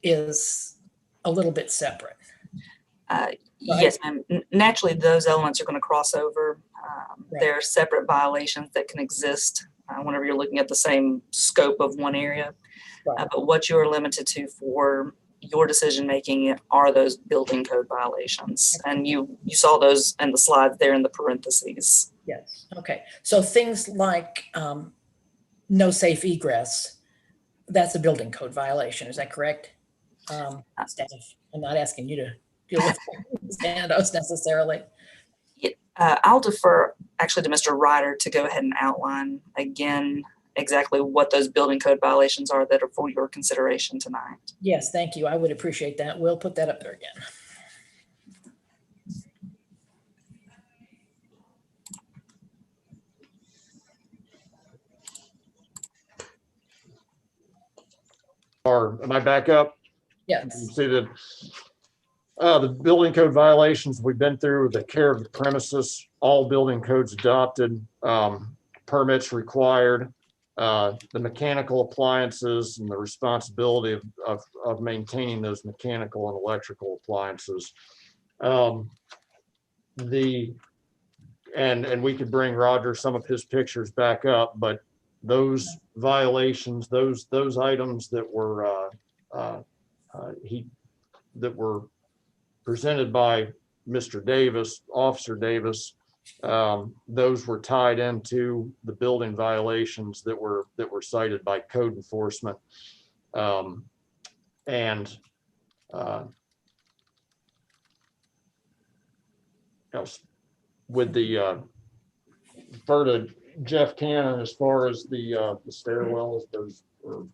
is a little bit separate. Yes, ma'am. Naturally, those elements are going to cross over. There are separate violations that can exist whenever you're looking at the same scope of one area. But what you're limited to for your decision making are those building code violations. And you saw those in the slides there in the parentheses. Yes. Okay. So things like no safe egress, that's a building code violation. Is that correct? Staff, I'm not asking you to deal with Sandos necessarily. I'll defer actually to Mr. Ryder to go ahead and outline again exactly what those building code violations are that are for your consideration tonight. Yes, thank you. I would appreciate that. We'll put that up there again. Or am I back up? Yes. You can see that the building code violations we've been through, the care of the premises, all building codes adopted, permits required, the mechanical appliances and the responsibility of maintaining those mechanical and electrical appliances. And we could bring Roger some of his pictures back up, but those violations, those items that were that were presented by Mr. Davis, Officer Davis, those were tied into the building violations that were cited by code enforcement. With the refer to Jeff Cannon as far as the stairwells, those are.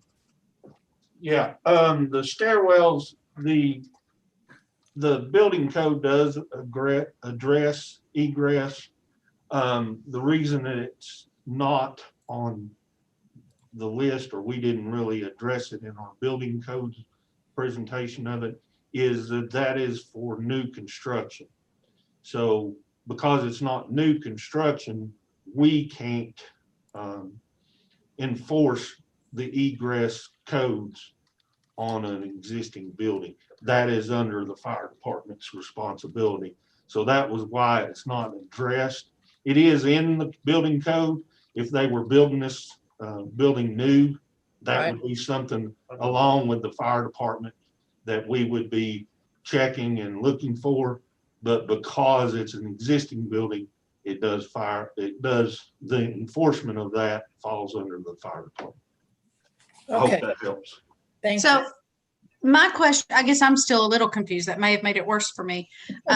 Yeah, the stairwells, the building code does address egress. The reason that it's not on the list, or we didn't really address it in our building codes presentation of it, is that is for new construction. So because it's not new construction, we can't enforce the egress codes on an existing building. That is under the fire department's responsibility. So that was why it's not addressed. It is in the building code. If they were building this building new, that would be something along with the fire department that we would be checking and looking for. But because it's an existing building, the enforcement of that falls under the fire department. I hope that helps. Thank So you. my question, I guess I'm still a little confused. That may have made it worse for me.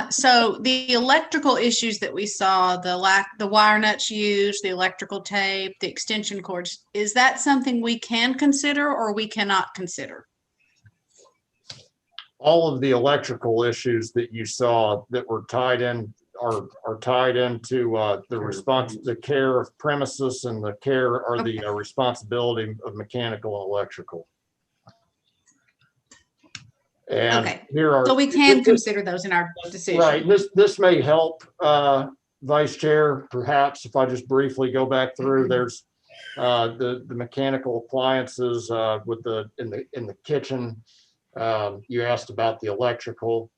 So the electrical issues that we saw, the wire nuts used, the electrical tape, the extension cords, is that something we can consider or we cannot consider? All of the electrical issues that you saw that were tied in are tied into the care of premises and the care or the responsibility of mechanical and electrical. And okay, here are, so we can consider those in our decision. Right. This may help, Vice Chair, perhaps if I just briefly go back through. There's the mechanical appliances in the kitchen. You asked about the electrical.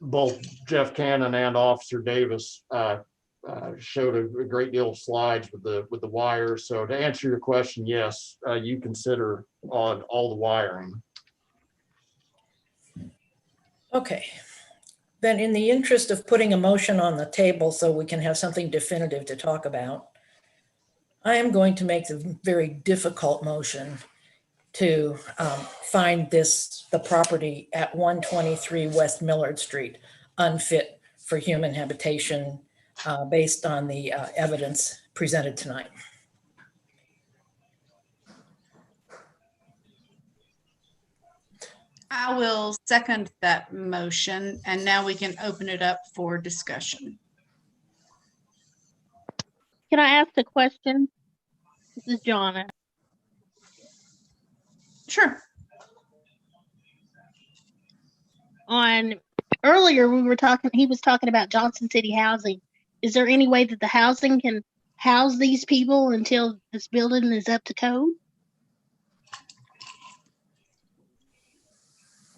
Both Jeff Cannon and Officer Davis showed a great deal of slides with the wires. So to answer your question, yes, you consider on all the wiring. Okay. Then in the interest of putting a motion on the table so we can have something definitive to talk about, I am going to make the very difficult motion to find the property at 123 West Millard Street unfit for human habitation based on the evidence presented tonight. I will second that motion, and now we can open it up for discussion. Can I ask a question? This is Jonna. Sure. Earlier he was talking about Johnson City Housing. Is there any way that the housing can house these people until this building is up to code?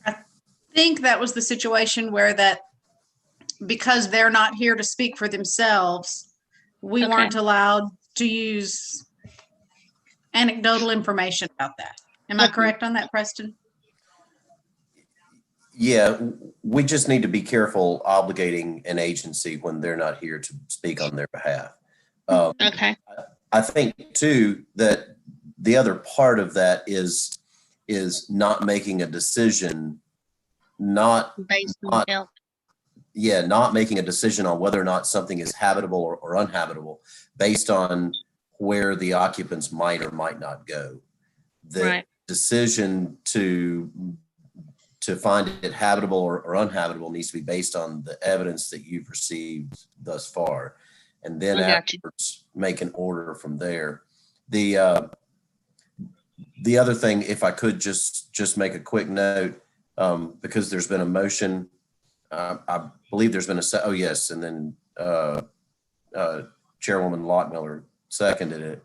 I think that was the situation where because they're not here to speak for themselves, we weren't allowed to use anecdotal information about that. Am I correct on that, Preston? Yeah, we just need to be careful obligating an agency when they're not here to speak on their behalf. Okay. I think too that the other part of that is not making a decision, not making a decision on whether or not something is habitable or uninhabitable based on where the occupants might or might not go. The decision to find it habitable or uninhabitable needs to be based on the evidence that you've received thus far, and then afterwards make an order from there. The other thing, if I could just make a quick note, because there's been a motion, I believe there's been oh yes, and then Chairwoman Lockmiller seconded it.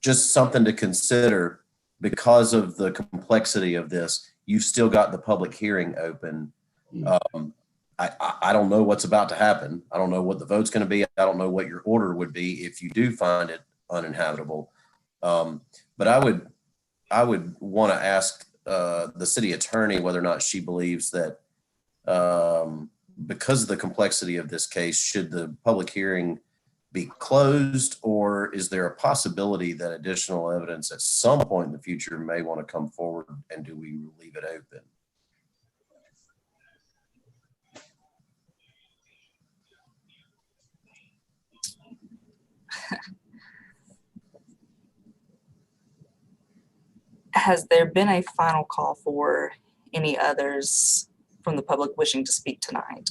Just something to consider because of the complexity of this. You've still got the public hearing open. I don't know what's about to happen. I don't know what the vote's going to be. I don't know what your order would be if you do find it uninhabitable. But I would want to ask the city attorney whether or not she believes that because of the complexity of this case, should the public hearing be closed, or is there a possibility that additional evidence at some point in the future may want to come forward, and do we leave it open? Has there been a final call for any others from the public wishing to speak tonight?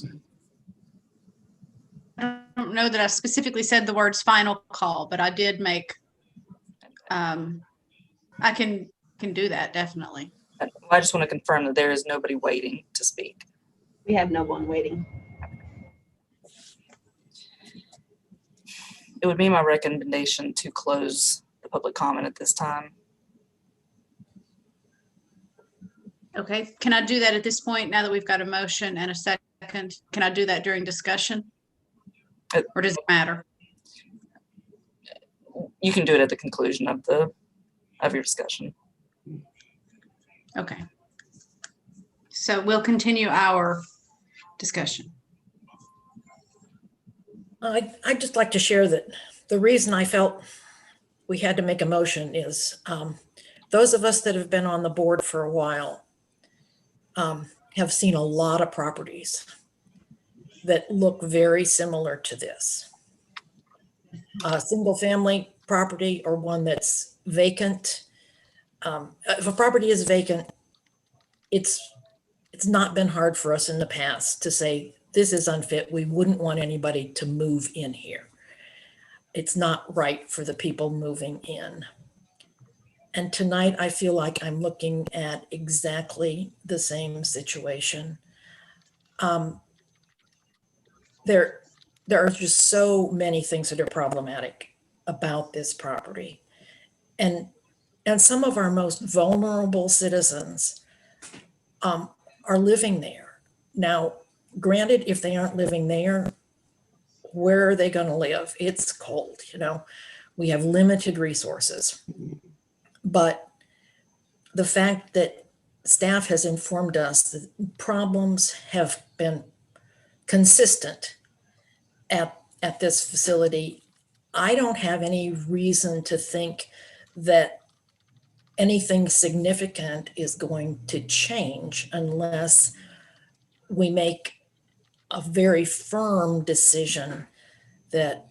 don't know that I specifically said the words final call, but I did make, I can do that, definitely. I just want to confirm that there is nobody waiting to speak. We have no one waiting. It would be my recommendation to close the public comment at this time. Okay, can I do that at this point now that we've got a motion and a second? Can I do that during discussion? Or does it matter? You can do it at the conclusion of your discussion. Okay. So we'll continue our discussion. I'd just like to share that the reason I felt we had to make a motion is those of us that have been on the board for a while have seen a lot of properties that look very similar to this. A single family property or one that's vacant. If a property is vacant, it's not been hard for us in the past to say, this is unfit. We wouldn't want anybody to move in here. It's not right for the people moving in. And tonight I feel like I'm looking at exactly the same situation. There are just so many things that are problematic about this property. And some of our most vulnerable citizens are living there. Now, granted, if they aren't living there, where are they going to live? It's cold, you know. We have limited resources. But the fact that staff has informed us that problems have been consistent at this facility, I don't have any reason to think that anything significant is going to change unless we make a very firm decision that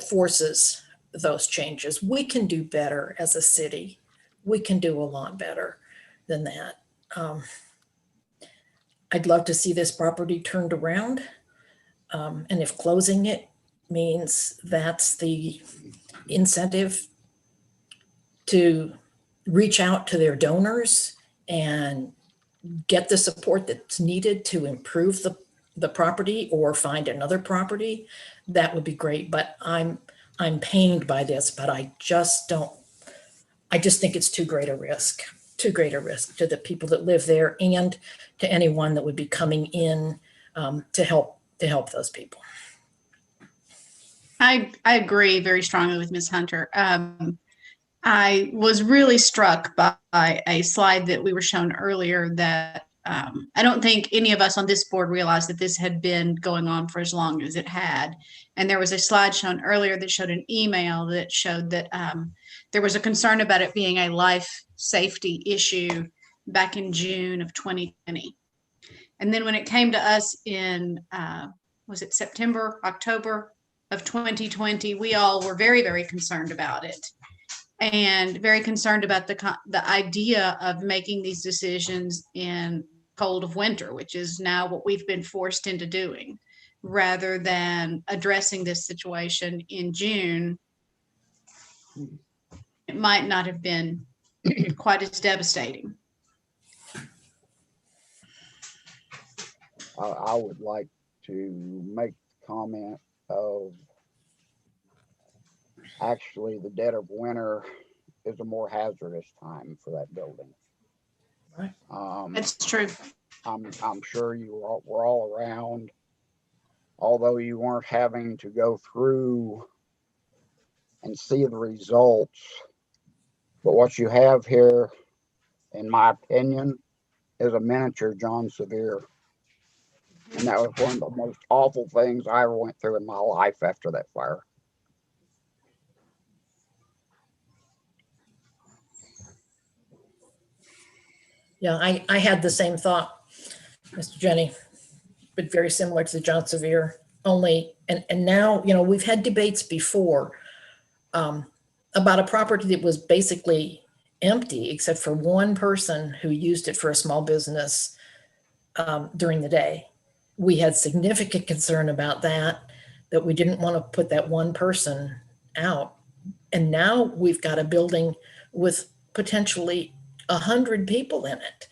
forces those changes. We can do better as a city. We can do a lot better than that. I'd love to see this property turned around. And if closing it means that's the incentive to reach out to their donors and get the support that's needed to improve the property or find another property, that would be great. But I'm pained by this, but I just think it's too great a risk to the people that live there and to anyone that would be coming in to help those people. I agree very strongly with Ms. Hunter. I was really struck by a slide that we were shown earlier that I don't think any of us on this board realized that this had been going on for as long as it had. And there was a slide shown earlier that showed an email that showed that there was a concern about it being a life safety issue back in June of 2020. And then when it came to us in, was it September, October of 2020, we all were very, very concerned about it. And very concerned about the idea of making these decisions in cold of winter, which is now what we've been forced into doing, rather than addressing this situation in June. It might not have been quite as devastating. I would like to make the comment of actually the dead of winter is a more hazardous time for that building. Right. That's true. I'm sure were all around, although you weren't having to go through and see the results. But what you have here, in my opinion, is a miniature John Sevier. And that was one of the most awful things I ever went through in my life after that fire. Yeah, I had the same thought, Mr. Jenny, but very similar to the John Sevier. Only, and now, you know, we've had debates before about a property that was basically empty except for one person who used it for a small business during the day. We had significant concern about that that we didn't want to put that one person out. And now we've got a building with potentially 100 people in it.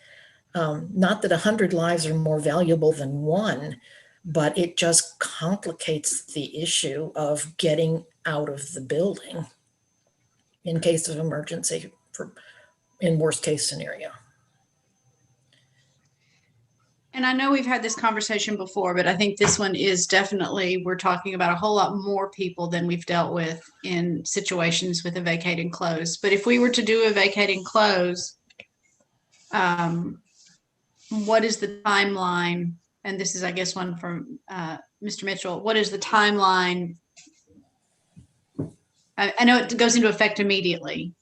Not that 100 lives are more valuable than one, but it just complicates the issue of getting out of the building in case of emergency, in worst case scenario. And I know we've had this conversation before, but I think this one is definitely, we're talking about a whole lot more people than we've dealt with in situations with a vacate and close. But if we were to do a vacate and close, what is the timeline? And this is, I guess, one from Mr. Mitchell. What is the timeline? I know it goes into effect immediately,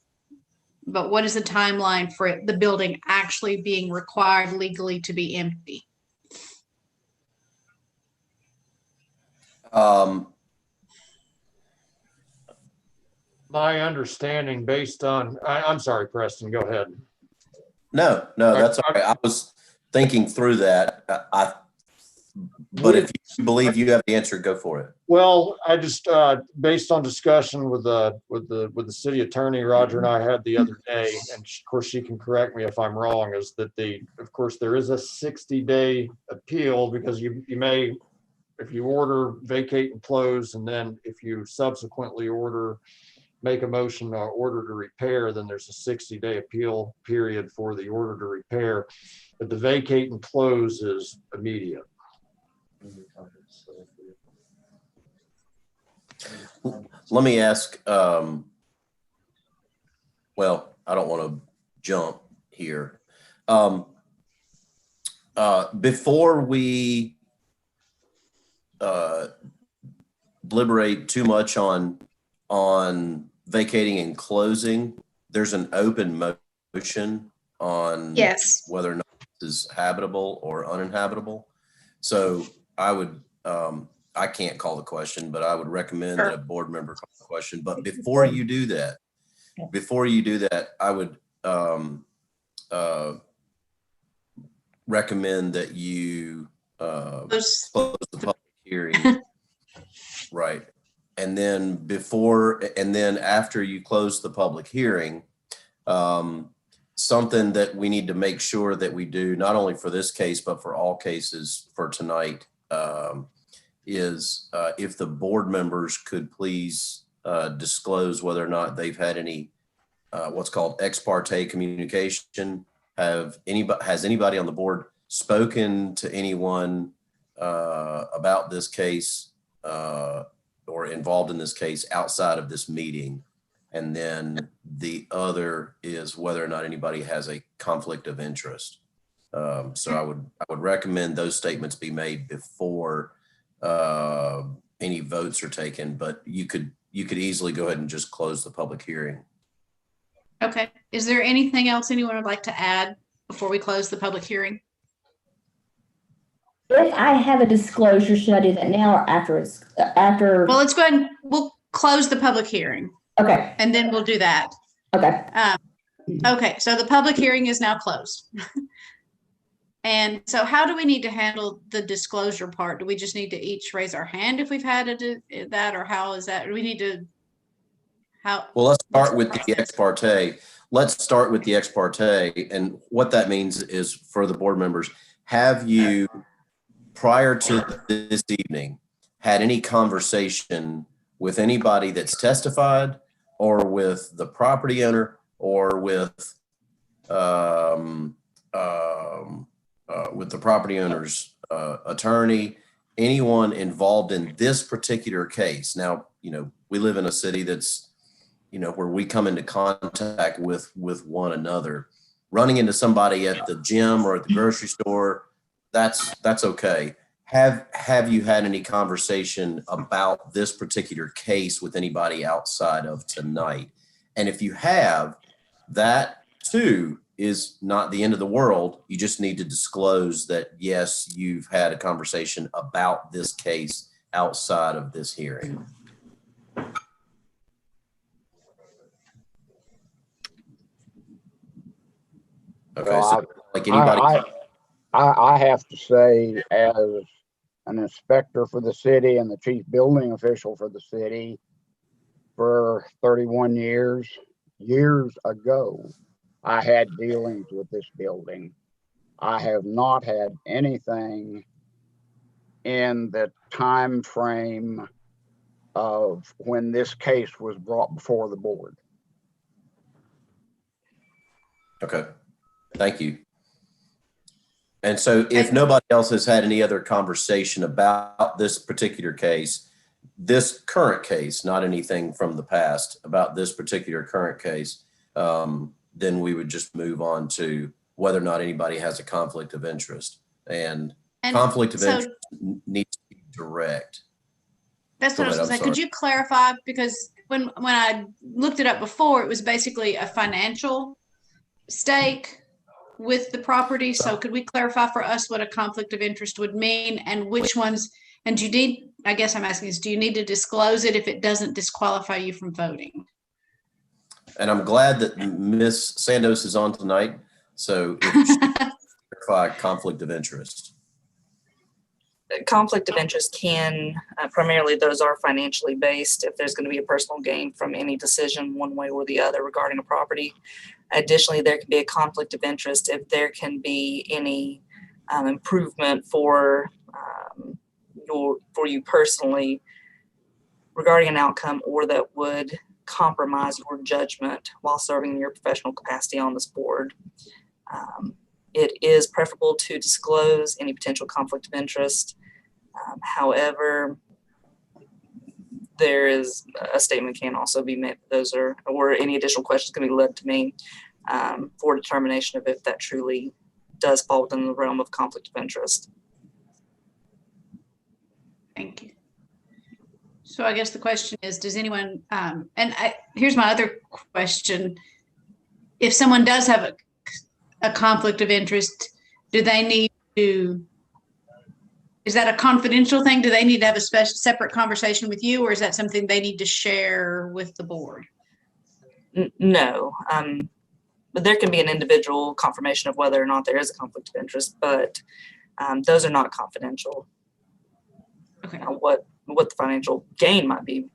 but what is the timeline for the building actually being required legally to be empty? My understanding based on, I'm sorry, Preston, go ahead. No, that's all right. I was thinking through that. But if you believe you have the answer, go for it. Well, I just, based on discussion with the city attorney, Roger and I had the other day, and of course she can correct me if I'm wrong, is that of course there is a 60-day appeal, because you may, if you order vacate and close, and then if you subsequently make a motion or order to repair, then there's a 60-day appeal period for the order to repair. But the vacate and close is immediate. Let me ask, well, I don't want to jump here. Before we deliberate too much on vacating and closing, there's an open motion on whether or not this is habitable or uninhabitable. So I would, I can't call the question, but I would recommend that a board member call the question. But before you do that, I would recommend that you close the public hearing. Right. And then after you close the public hearing, something that we need to make sure that we do, not only for this case, but for all cases for tonight, is if the board members could please disclose whether or not they've had any what's called ex parte communication. Has anybody on the board spoken to anyone about this case or involved in this case outside of this meeting? And then the other is whether or not anybody has a conflict of interest. So I would recommend those statements be made before any votes are taken, but you could easily go ahead and just close the public hearing. Okay. Is there anything else anyone would like to add before we close the public hearing? If I have a disclosure, should I do that now or after? Well, let's go ahead and we'll close the public hearing. Okay. And then we'll do that. Okay. Okay. So the public hearing is now closed. And so how do we need to handle the disclosure part? Do we just need to each raise our hand if we've had that, or how is that? Do we need to, Well, let's start with the ex parte. Let's start with the ex parte. And what that means is, for the board members, have you, prior to this evening, had any conversation with anybody that's testified, or with the property owner, or with the property owner's attorney, anyone involved in this particular case? Now, we live in a city that's, where we come into contact with one another. Running into somebody at the gym or at the grocery store, that's okay. Have you had any conversation about this particular case with anybody outside of tonight? And if you have, that too is not the end of the world. You just need to disclose that, yes, you've had a conversation about this case outside of this hearing. Okay, Well, so like anybody. I have to say, as an inspector for the city and the chief building official for the city for 31 years. Years ago, I had dealings with this building. I have not had anything in the time frame of when this case was brought before the board. Okay, thank you. And so if nobody else has had any other conversation about this particular case, this current case, not anything from the past, about this particular current case, then we would just move on to whether or not anybody has a conflict of interest. And conflict of interest needs to be direct. That's what I was going to say. Could you clarify? Because when I looked it up before, it was basically a financial stake with the property. So could we clarify for us what a conflict of interest would mean and which ones? And do you need, I guess I'm asking is, do you need to disclose it if it doesn't disqualify you from voting? And I'm glad that Ms. Sandos is on tonight. So if you should clarify conflict of interest. Conflict of interest can, primarily those are financially based. If there's going to be a personal gain from any decision one way or the other regarding a property. Additionally, there can be a conflict of interest if there can be any improvement for you personally regarding an outcome, or that would compromise your judgment while serving in your professional capacity on this board. It is preferable to disclose any potential conflict of interest. However, there is a statement can also be made. Those are, or any additional questions can be led to me for determination of if that truly does fall within the realm of conflict of interest. Thank you. So I guess the question is, does anyone, here's my other question. If someone does have a conflict of interest, do they need to, is that a confidential thing? Do they need to have a separate conversation with you, or is that something they need to share with the board? No, but there can be an individual confirmation of whether or not there is a conflict of interest, but those are not confidential. Okay. Now, what the financial gain might be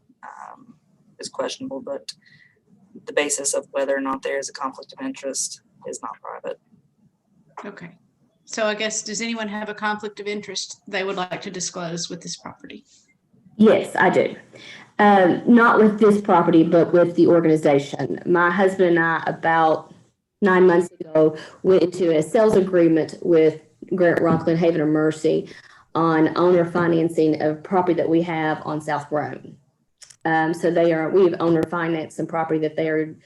is questionable, but the basis of whether or not there is a conflict of interest is not private. Okay. So I guess, does anyone have a conflict of interest they would like to disclose with this property? Yes, I do. Not with this property, but with the organization. My husband and I, about 9 months ago, went into a sales agreement with Grant Rockland Haven of Mercy on owner financing of property that we have on South Rome. So we've owner financed some property that they are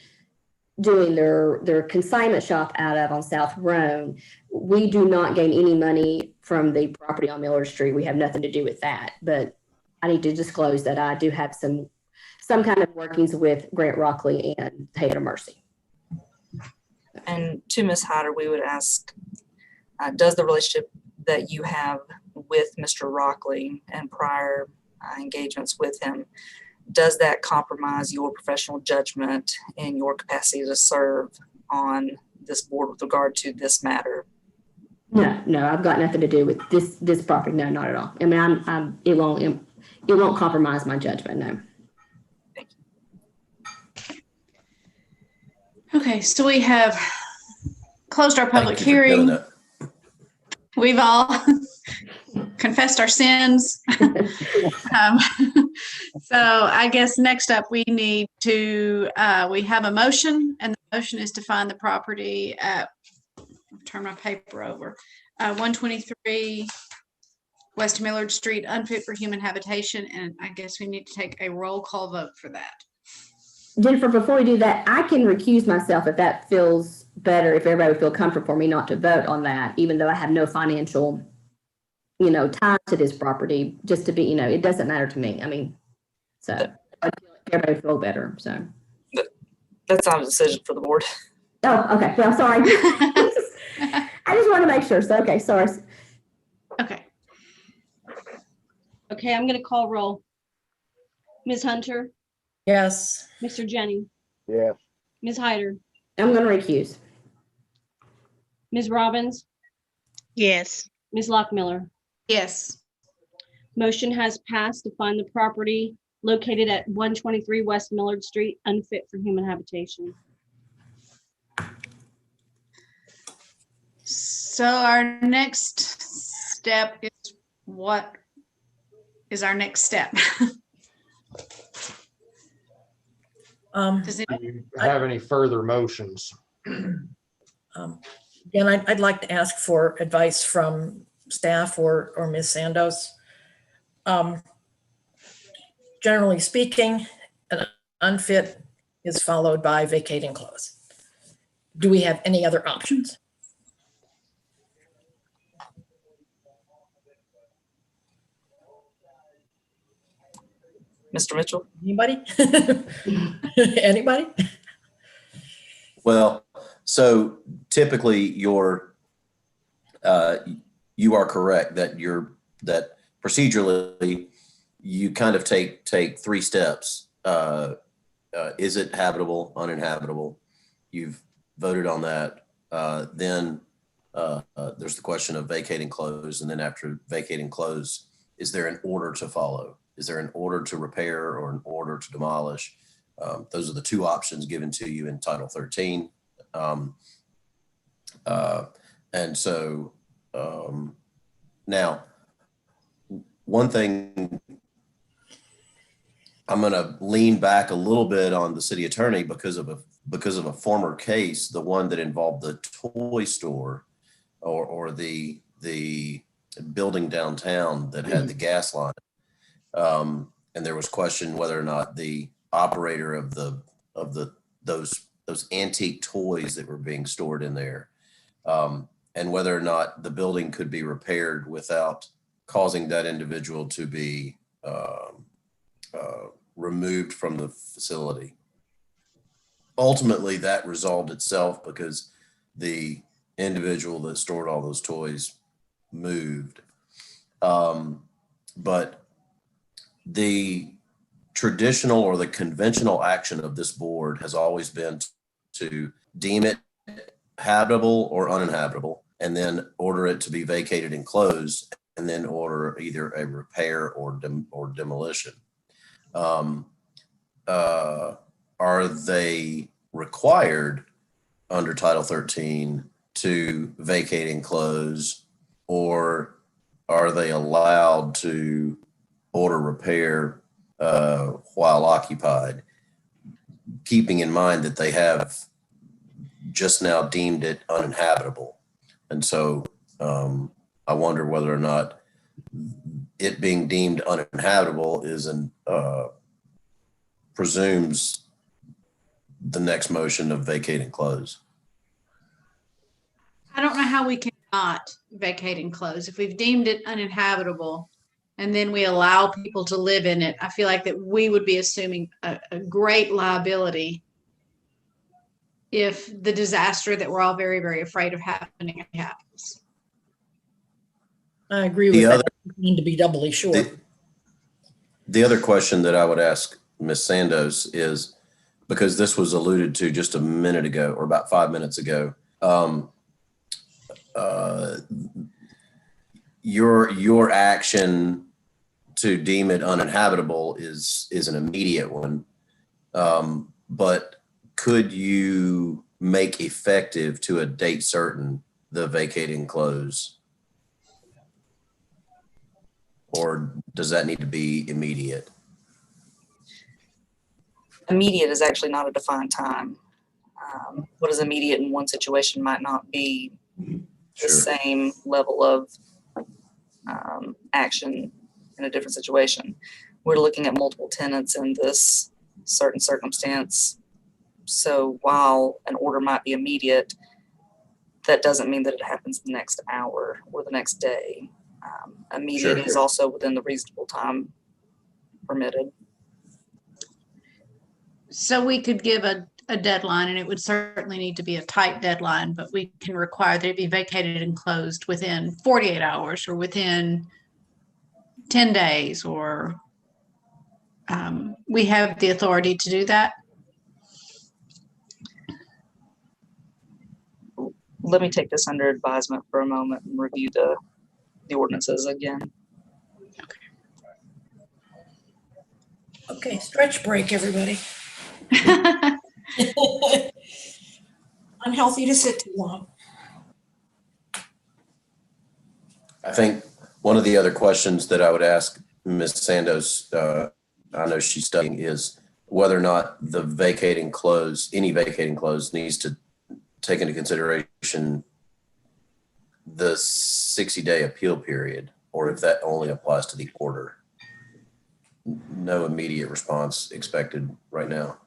doing their consignment shop out of on South Rome. We do not gain any money from the property on Millard Street. We have nothing to do with that, but I need to disclose that I do have some kind of workings with Grant Rockley and Haven of Mercy. And to Ms. Hyder, we would ask, does the relationship that you have with Mr. Rockley and prior engagements with him, does that compromise your professional judgment and your capacity to serve on this board with regard to this matter? No, I've got nothing to do with this property. No, not at all. I mean, it won't compromise my judgment. No. Thank you. Okay, so we have closed our public hearing. We've all confessed our sins. So I guess next up we need to, we have a motion, and the motion is to find the property at, turn my paper over, 123 West Millard Street, unfit for human habitation. And I guess we need to take a roll call vote for that. Jennifer, before we do that, I can recuse myself if that feels better, if everybody would feel comfortable for me not to vote on that, even though I have no financial, tie to this property, just to be, it doesn't matter to me. I mean, so I feel like everybody feel better. So that's not a decision for the board. Oh, okay. Well, sorry. I just want to make sure. So, okay, sorry. Okay. Okay, I'm going to call roll. Ms. Hunter? Yes. Mr. Jennings? Yes. Ms. Hyder? I'm going to recuse. Ms. Robbins? Yes. Ms. Lockmiller? Yes. Motion has passed to find the property located at 123 West Millard Street unfit for human habitation. So our next step is what is our next step? Does it, Do you have any further motions? Again, I'd like to ask for advice from staff or Ms. Sandos. Generally speaking, an unfit is followed by vacate and close. Do we have any other options? Mr. Mitchell? Anybody? Anybody? Well, so typically you are correct that that procedurally you kind of take 3 steps. Is it habitable, uninhabitable? You've voted on that. Then there's the question of vacate and close. And then after vacate and close, is there an order to follow? Is there an order to repair or an order to demolish? Those are the 2 options given to you in Title 13. And so now, one thing, I'm going to lean back a little bit on the city attorney because of a former case, the one that involved the toy store or the building downtown that had the gas line. And there was question whether or not the operator of those antique toys that were being stored in there, and whether or not the building could be repaired without causing that individual to be removed from the facility. Ultimately, that resolved itself because the individual that stored all those toys moved. But the traditional or the conventional action of this board has always been to deem it habitable or uninhabitable, and then order it to be vacated and closed, and then order either a repair or demolition. Are they required under Title 13 to vacate and close, or are they allowed to order repair while occupied, keeping in mind that they have just now deemed it uninhabitable? And so I wonder whether or not it being deemed uninhabitable is presumes the next motion of vacate and close. I don't know how we cannot vacate and close. If we've deemed it uninhabitable and then we allow people to live in it, I feel like that we would be assuming a great liability if the disaster that we're all very, very afraid of happening happens. I agree with that. We need to be doubly sure. The other question that I would ask Ms. Sandos is, because this was alluded to just a minute ago or about 5 minutes ago, your action to deem it uninhabitable is an immediate one, but could you make effective to a date certain the vacate and close, or does that need to be immediate? Immediate is actually not a defined time. What is immediate in one situation might not be the same level of action in a different situation. We're looking at multiple tenants in this certain circumstance. So while an order might be immediate, that doesn't mean that it happens the next hour or the next day. Immediate is also within the reasonable time permitted. So we could give a deadline, and it would certainly need to be a tight deadline, but we can require that it be vacated and closed within 48 hours or within 10 days, or we have the authority to do that. Let me take this under advisement for a moment and review the ordinances again. Okay, stretch break, everybody. Unhealthy to sit too long. I think one of the other questions that I would ask Ms. Sandos, I know she's studying, is whether or not the vacating clause, any vacating clause, needs to take into consideration the 60-day appeal period, or if that only applies to the order. No immediate response expected right now.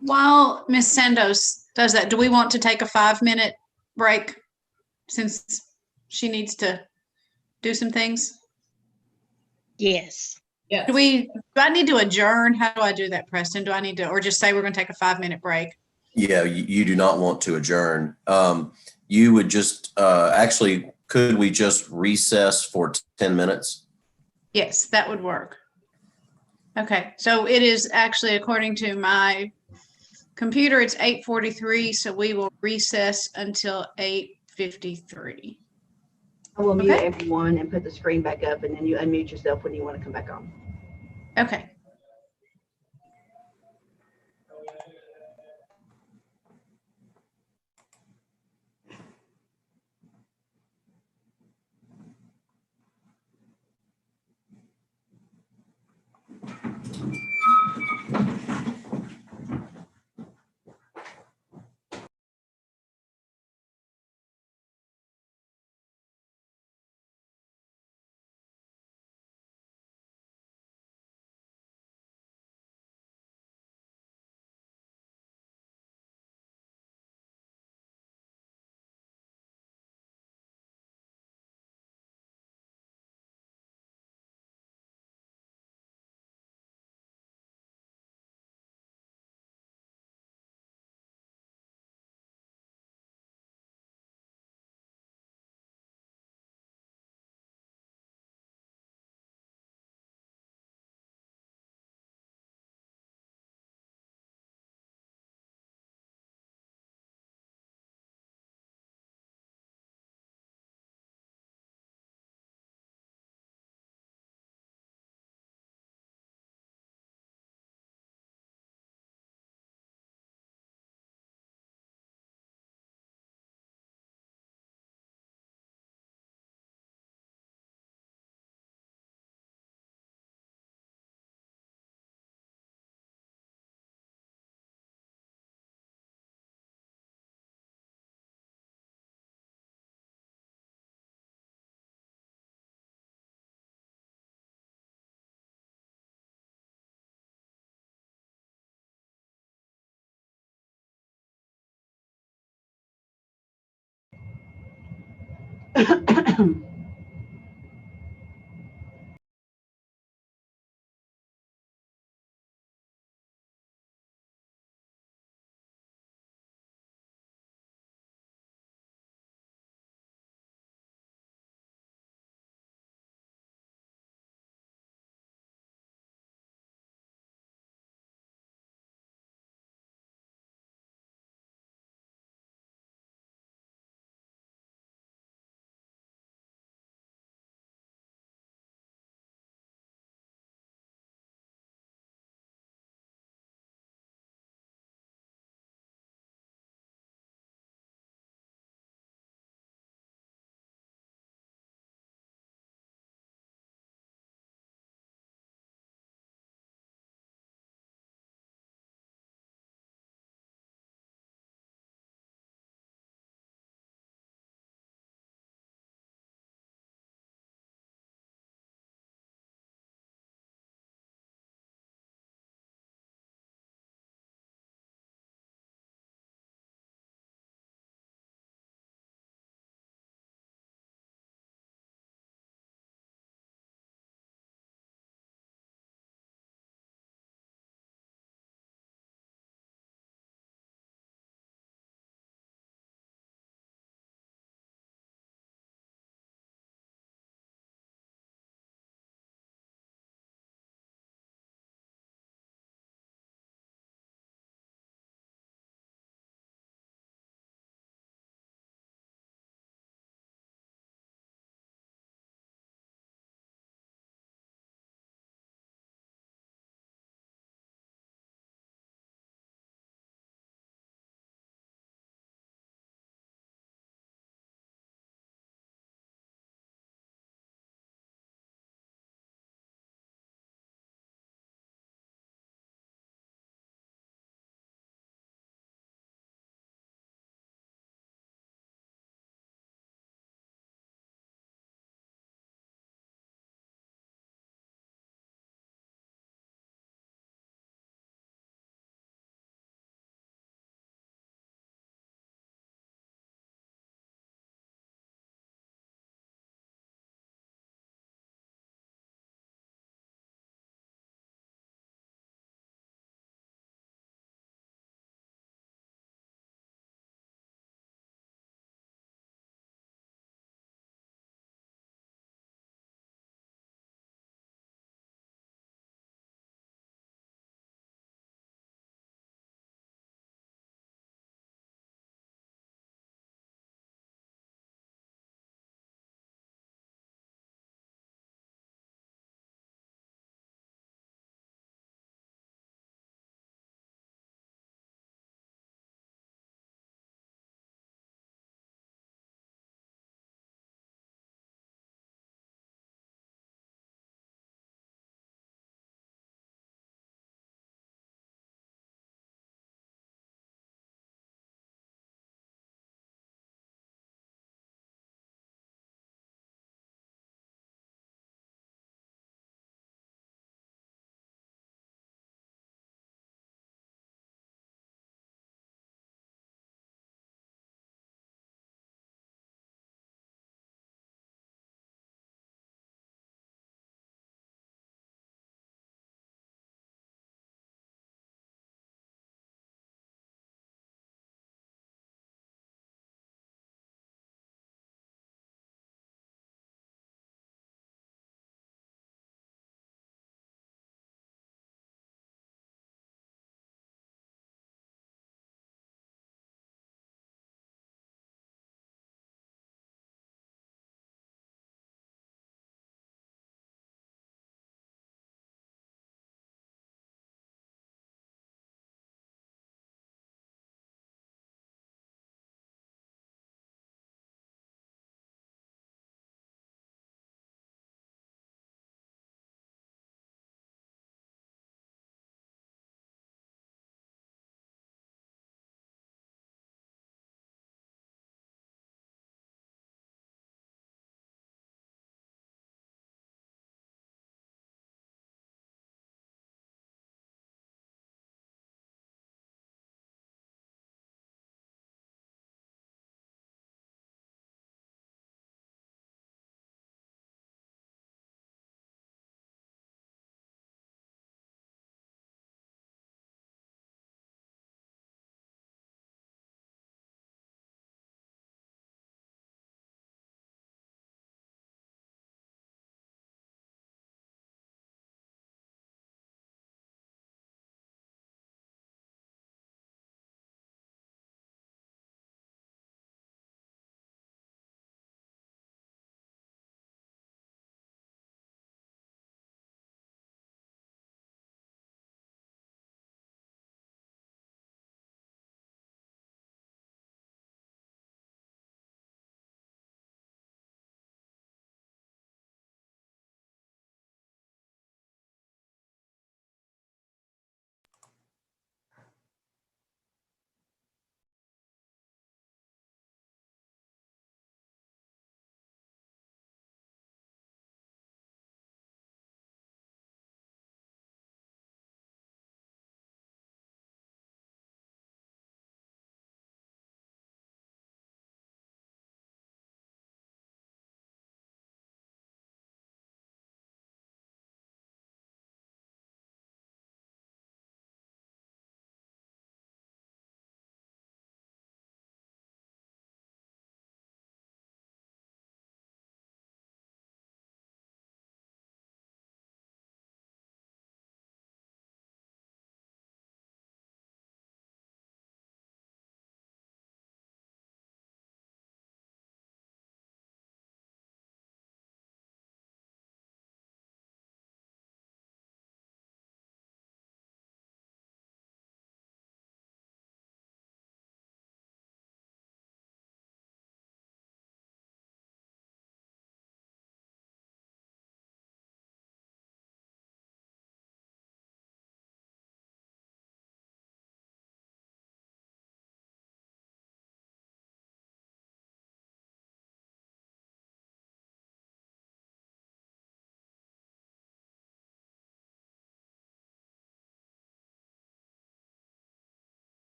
While Ms. Sandos does that, do we want to take a 5-minute break since she needs to do some things? Yes. Yeah. Do I need to adjourn? How do I do that, Preston? Do I need to, or just say we're going to take a 5-minute break? Yeah, you do not want to adjourn. You would just, actually, could we just recess for 10 minutes? Yes, that would work. Okay, so it is actually, according to my computer, it's 8:43, so we will recess until 8:53. I will mute Okay. everyone and put the screen back up, and then you unmute yourself when you want to come back on. Okay.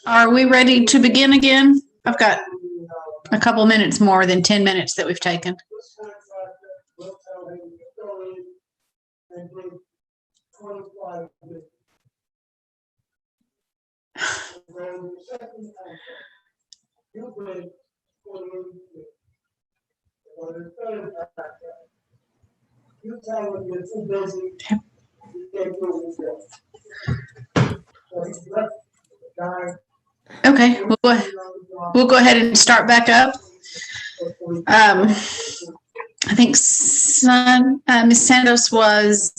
Are we ready to begin again? I've got a couple minutes more than 10 minutes that we've taken. Okay, we'll go ahead and start back up. I think Ms. Santos was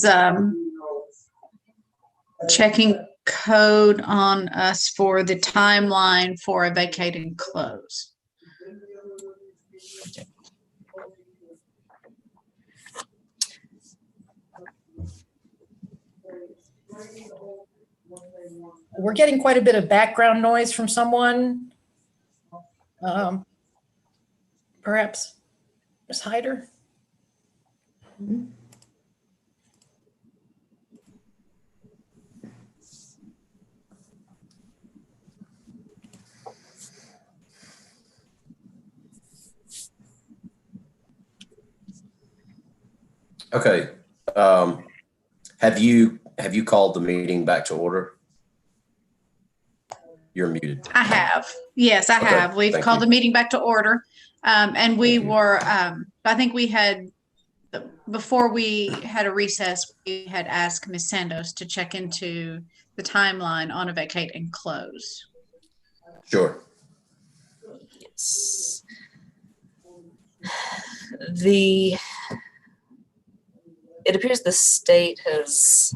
checking code on us for the timeline for a vacate and close. We're getting quite a bit of background noise from someone. Perhaps Ms. Hyder? Okay. Have you called the meeting back to order? You're muted. I have. Yes, I have. We've called the meeting back to order. And we were, I think we had, before we had a recess, we had asked Ms. Santos to check into the timeline on a vacate and close. Sure. Yes. It appears the state has,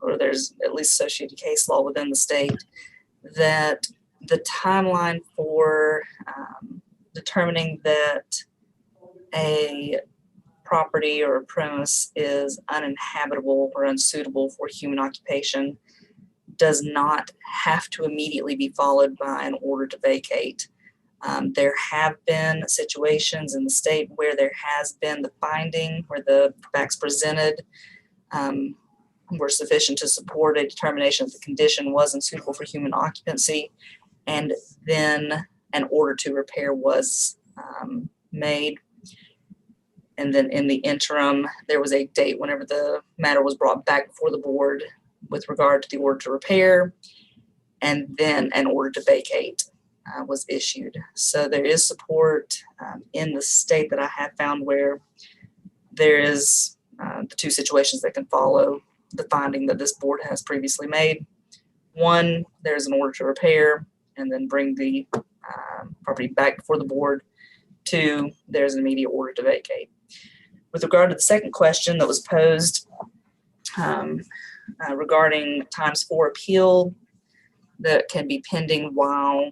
or there's at least associated case law within the state that the timeline for determining that a property or a premise is uninhabitable or unsuitable for human occupation does not have to immediately be followed by an order to vacate. There have been situations in the state where there has been the finding where the facts presented were sufficient to support a determination that the condition was unsuitable for human occupancy, and then an order to repair was made. And then in the interim, there was a date whenever the matter was brought back before the board with regard to the order to repair, and then an order to vacate was issued. So there is support in the state that I have found where there is the two situations that can follow the finding that this board has previously made. One, there's an order to repair and then bring the property back before the board. Two, there's an immediate order to vacate. With regard to the second question that was posed regarding times for appeal that can be pending while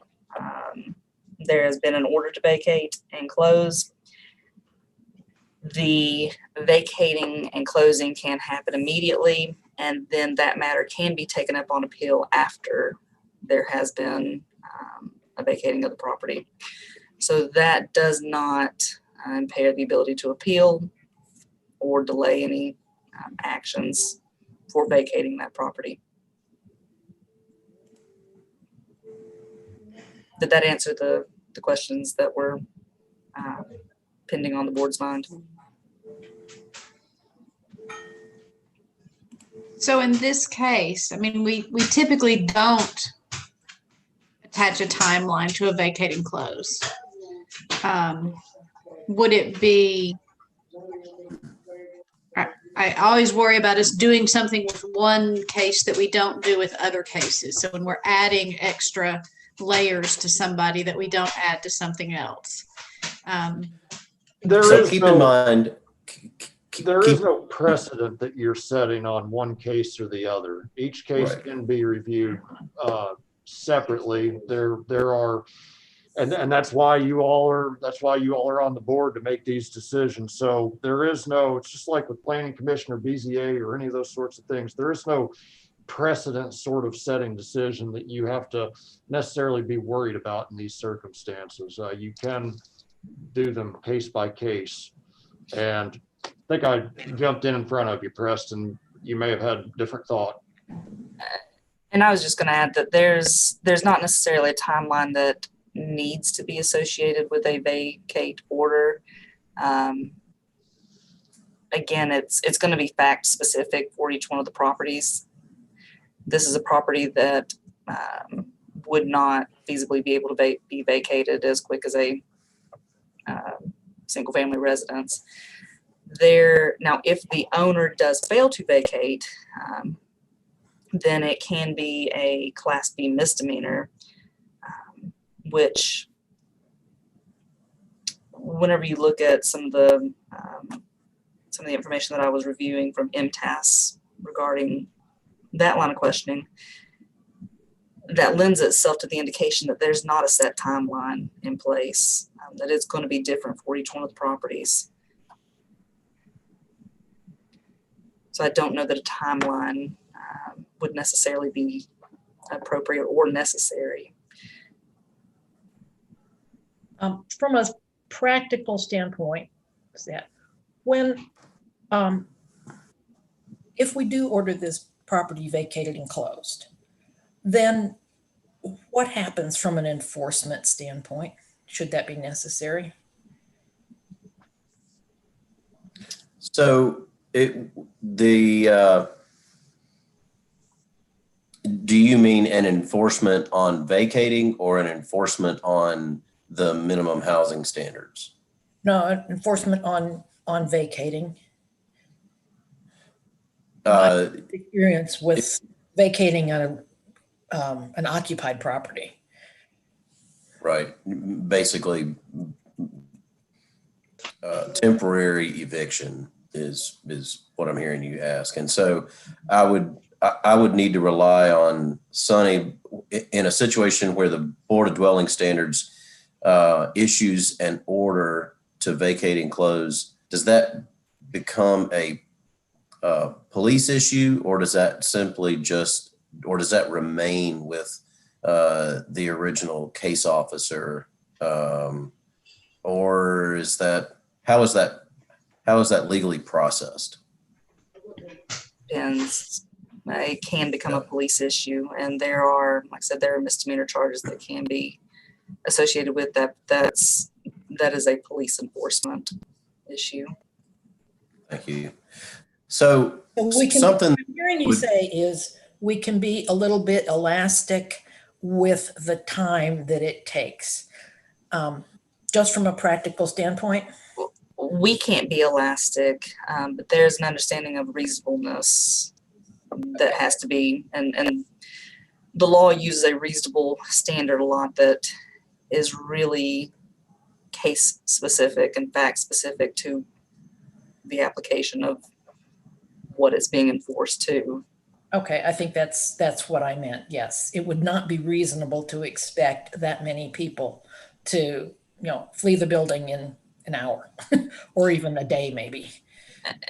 there has been an order to vacate and close, the vacating and closing can happen immediately, and then that matter can be taken up on appeal after there has been a vacating of the property. So that does not impair the ability to appeal or delay any actions for vacating that property. Did that answer the questions that were pending on the board's mind? So in this case, I mean, we typically don't attach a timeline to a vacate and close. Would it be, I always worry about us doing something with one case that we don't do with other cases. So when we're adding extra layers to somebody that we don't add to something else. So keep in mind, there is no precedent that you're setting on one case or the other. Each case can be reviewed separately. There are, and that's why you all are on the board to make these decisions. So there is no, it's just like with planning commission or BZA or any of those sorts of things. There is no precedent sort of setting decision that you have to necessarily be worried about in these circumstances. You can do them case by case. And I think I jumped in front of you, Preston. You may have had a different thought. And I was just going to add that there's not necessarily a timeline that needs to be associated with a vacate order. Again, it's going to be fact specific for each one of the properties. This is a property that would not feasibly be able to be vacated as quick as a single family residence. Now, if the owner does fail to vacate, then it can be a Class B misdemeanor, which whenever you look at some of the information that I was reviewing from MTAS regarding that line of questioning, that lends itself to the indication that there's not a set timeline in place, that it's going to be different for each one of the properties. So I don't know that a timeline would necessarily be appropriate or necessary. From a practical standpoint, is that when, if we do order this property vacated and closed, then what happens from an enforcement standpoint? Should that be necessary? So do you mean an enforcement on vacating or an enforcement on the minimum housing standards? No, enforcement on vacating. Experience with vacating an occupied property. Right. Basically, temporary eviction is what I'm hearing you ask. And so I I would need to rely on Sonny in a situation where the Board of Dwelling Standards issues an order to vacate and close. Does that become a police issue, or does that remain with the original case officer, or is that how is that legally processed? Depends. It can become a police issue, and there are, like I said, there are misdemeanor charges that can be associated with that. That is a police enforcement issue. Thank you. So we can, something what I'm hearing you say is we can be a little bit elastic with the time that it takes, just from a practical standpoint. We can't be elastic, but there's an understanding of reasonableness that has to be, and the law uses a reasonable standard a lot that is really case specific and fact specific to the application of what it's being enforced to. Okay, I think that's what I meant. Yes, it would not be reasonable to expect that many people to, flee the building in an hour or even a day, maybe.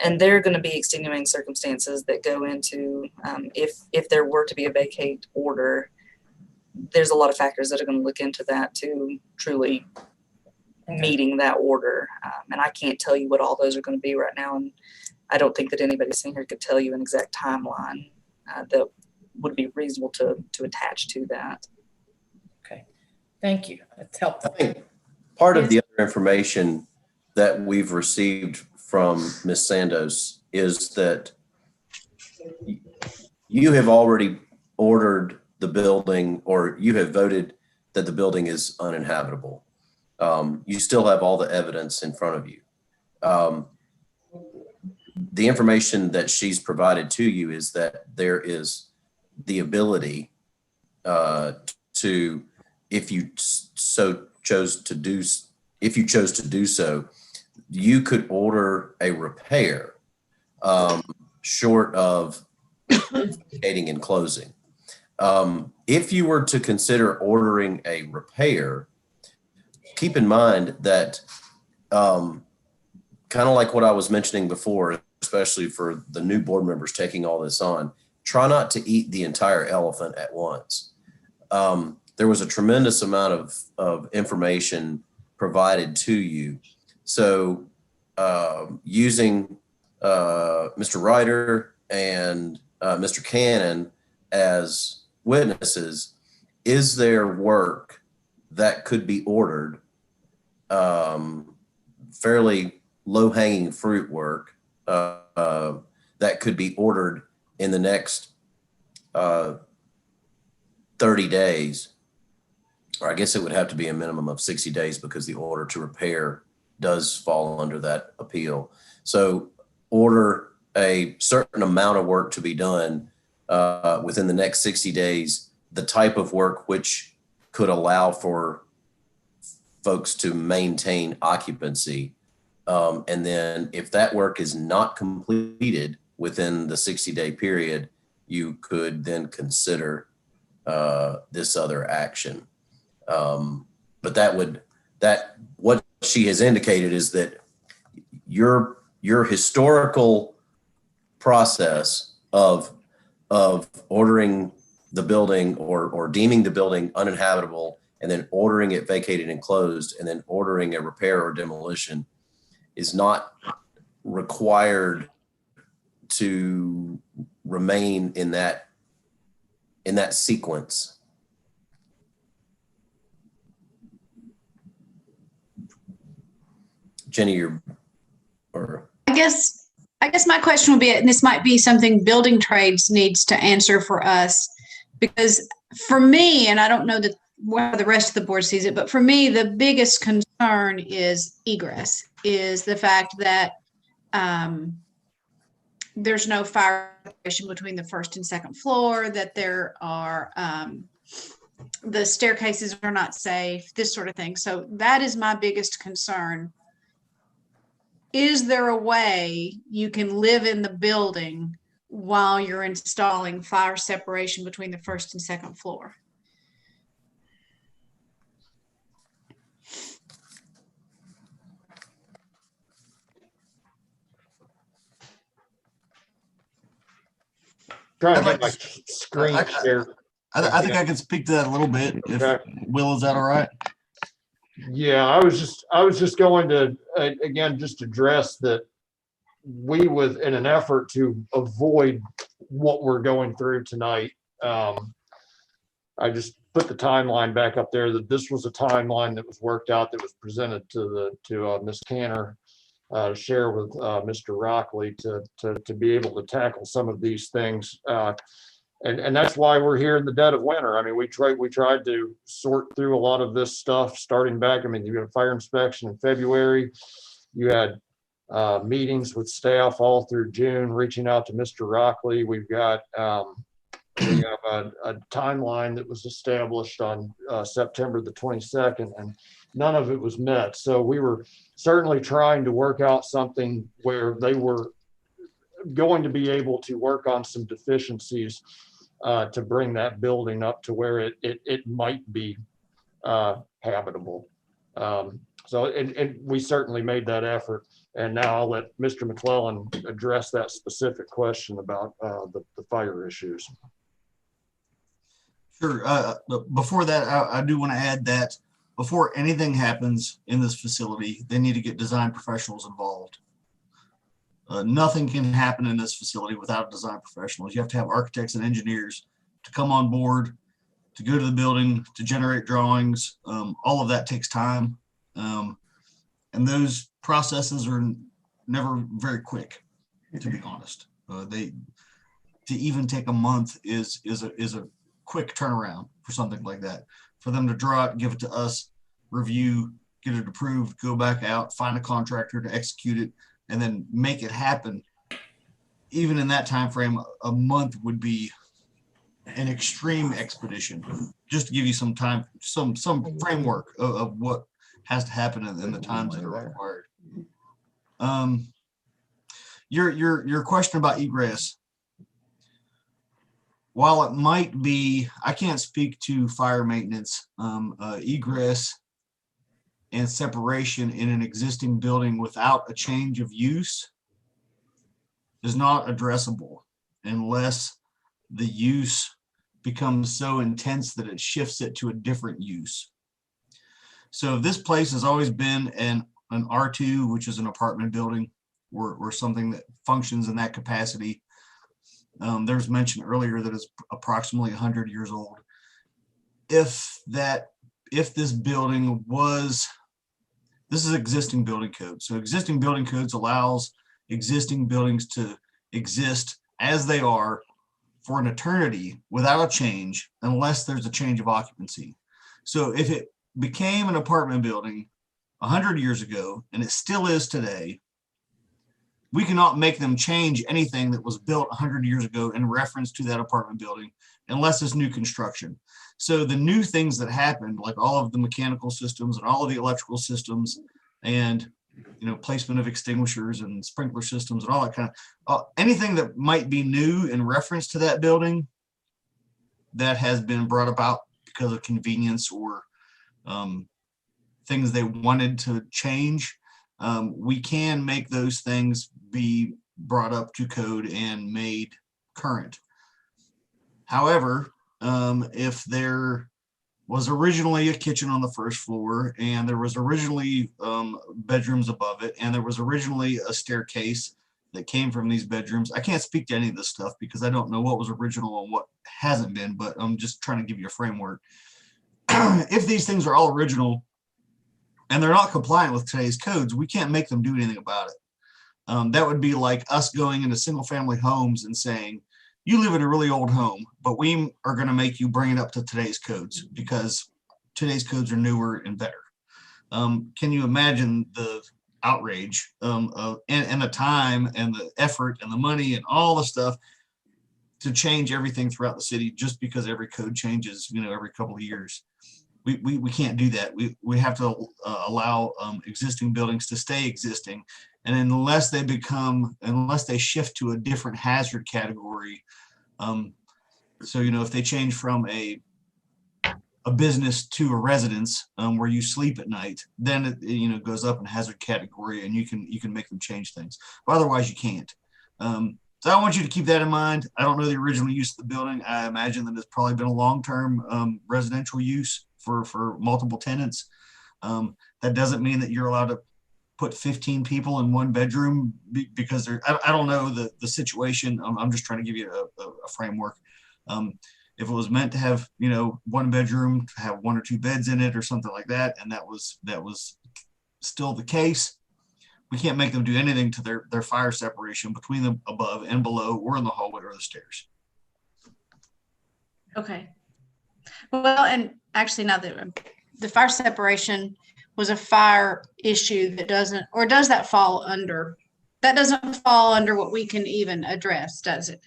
And there are going to be extenuating circumstances that go into if there were to be a vacate order. There's a lot of factors that are going to look into that to truly meeting that order. And I can't tell you what all those are going to be right now. And I don't think that anybody sitting here could tell you an exact timeline that would be reasonable to attach to that. Okay, thank you. That's helpful. I think part of the other information that we've received from Ms. Sandos is that you have already ordered the building, or you have voted that the building is uninhabitable. You still have all the evidence in front of you. The information that she's provided to you is that there is the ability to, if you chose to do so, you could order a repair short of vacating and closing. If you were to consider ordering a repair, keep in mind that kind of like what I was mentioning before, especially for the new board members taking all this on, try not to eat the entire elephant at once. There was a tremendous amount of information provided to you. So using Mr. Ryder and Mr. Cannon as witnesses, is there work that could be ordered, fairly low-hanging fruit work that could be ordered in the next 30 days? Or I guess it would have to be a minimum of 60 days because the order to repair does fall under that appeal. So order a certain amount of work to be done within the next 60 days, the type of work which could allow for folks to maintain occupancy. And then if that work is not completed within the 60-day period, you could then consider this other action. But what she has indicated is that your historical process of ordering the building or deeming the building uninhabitable and then ordering it vacated and closed and then ordering a repair or demolition is not required to remain in that sequence. Jenny, I guess my question would be, and this might be something building trades needs to answer for us, because for me, and I don't know that how the rest of the board sees it, but for me, the biggest concern is egress, is the fact that there's no fire separation between the first and second floor, that there are the staircases are not safe, this sort of thing. So that is my biggest concern. Is there a way you can live in the building while you're installing fire separation between the first and second floor. Trying to I'd get like my to- screen share. I think I can speak to that a little bit. If Will, is that all right? Yeah, I was just going to, again, just address that we in an effort to avoid what we're going through tonight. I just put the timeline back up there, that this was a timeline that was worked out, that was presented to Ms. Canner, to share with Mr. Rockley to be able to tackle some of these things. And that's why we're here in the dead of winter. I mean, we tried to sort through a lot of this stuff starting back. I mean, you had a fire inspection in February. You had meetings with staff all through June, reaching out to Mr. Rockley. We have a timeline that was established on September the 22nd, and none of it was met. So we were certainly trying to work out something where they were going to be able to work on some deficiencies to bring that building up to where it might be habitable. And we certainly made that effort. And now I'll let Mr. McClellan address that specific question about the fire issues. Sure. But before that, I do want to add that before anything happens in this facility, they need to get design professionals involved. Nothing can happen in this facility without design professionals. You have to have architects and engineers to come on board, to go to the building, to generate drawings. All of that takes time. And those processes are never very quick, to be honest. To even take a month is a quick turnaround for something like that. For them to draw it, give it to us, review, get it approved, go back out, find a contractor to execute it, and then make it happen. Even in that time frame, a month would be an extreme expedition. Just to give you some time, some framework of what has to happen in the times that are required. Your question about egress, while it might be, I can't speak to fire maintenance, egress and separation in an existing building without a change of use is not addressable unless the use becomes so intense that it shifts it to a different use. So if this place has always been an R2, which is an apartment building or something that functions in that capacity, there's mentioned earlier that it's approximately 100 years old. If this building was, this is existing building code. So existing building codes allows existing buildings to exist as they are for an eternity without a change, unless there's a change of occupancy. So if it became an apartment building 100 years ago, and it still is today, we cannot make them change anything that was built 100 years ago in reference to that apartment building, unless it's new construction. So the new things that happened, like all of the mechanical systems and all of the electrical systems and placement of extinguishers and sprinkler systems and all that kind of, anything that might be new in reference to that building that has been brought about because of convenience or things they wanted to change, we can make those things be brought up to code and made current. However, if there was originally a kitchen on the first floor and there was originally bedrooms above it and there was originally a staircase that came from these bedrooms, I can't speak to any of this stuff because I don't know what was original and what hasn't been, but I'm just trying to give you a framework. If these things are all original and they're not compliant with today's codes, we can't make them do anything about it. That would be like us going into single family homes and saying, you live in a really old home, but we are going to make you bring it up to today's codes because today's codes are newer and better. Can you imagine the outrage and the time and the effort and the money and all the stuff to change everything throughout the city just because every code changes, every couple of years? We can't do that. We have to allow existing buildings to stay existing And unless they shift to a different hazard category, so, if they change from a business to a residence where you sleep at night, then it goes up in hazard category, and you can make them change things. But otherwise, you can't. So I want you to keep that in mind. I don't know the original use of the building. I imagine that it's probably been a long-term residential use for multiple tenants. That doesn't mean that you're allowed to put 15 people in one bedroom because I don't know the situation. I'm just trying to give you a framework. If it was meant to have, one bedroom, to have 1 or 2 beds in it or something like that, and that was still the case, we can't make them do anything to their fire separation between them above and below or in the hallway or the stairs. Okay. Well, and actually now that the fire separation was a fire issue that does that fall under what we can even address, does it?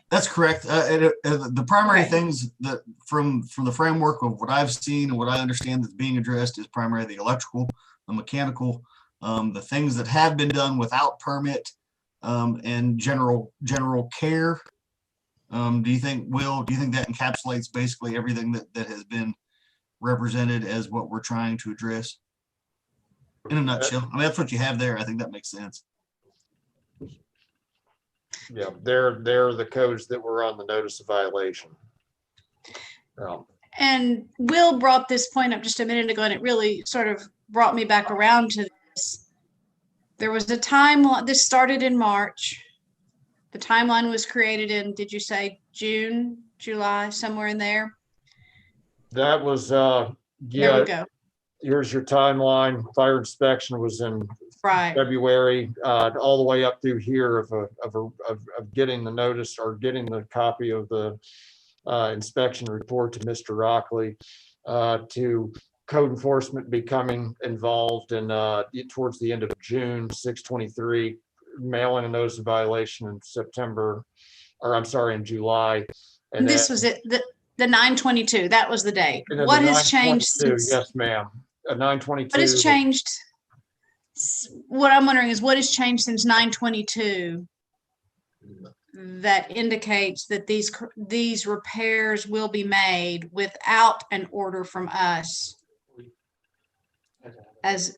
That's correct. The primary Okay. things that from the framework of what I've seen and what I understand that's being addressed is primarily the electrical, the mechanical, the things that have been done without permit, and general care. Do you think that encapsulates basically everything that has been represented as what we're trying to address? In a nutshell, I mean, that's what you have there. I think that makes sense. Yeah, they're the codes that were on the notice of violation. And Will brought this point up just a minute ago, and it really sort of brought me back around to this. There was a timeline. This started in March. The timeline was created in, did you say June, July, somewhere in there? That was, There yeah, we go. here's your timeline. Fire inspection was in Right. February, all the way up through here of getting the notice or getting the copy of the inspection report to Mr. Rockley, to code enforcement becoming involved, and towards the end of June, 6/23, mailing a notice of violation in September, or I'm sorry, in July. And this was it, the 9/22, that was the date. And then What the has changed 9/22, since? yes, ma'am. 9/22. What has changed? What I'm wondering is what has changed since 9/22 that indicates that these repairs will be made without an order from us as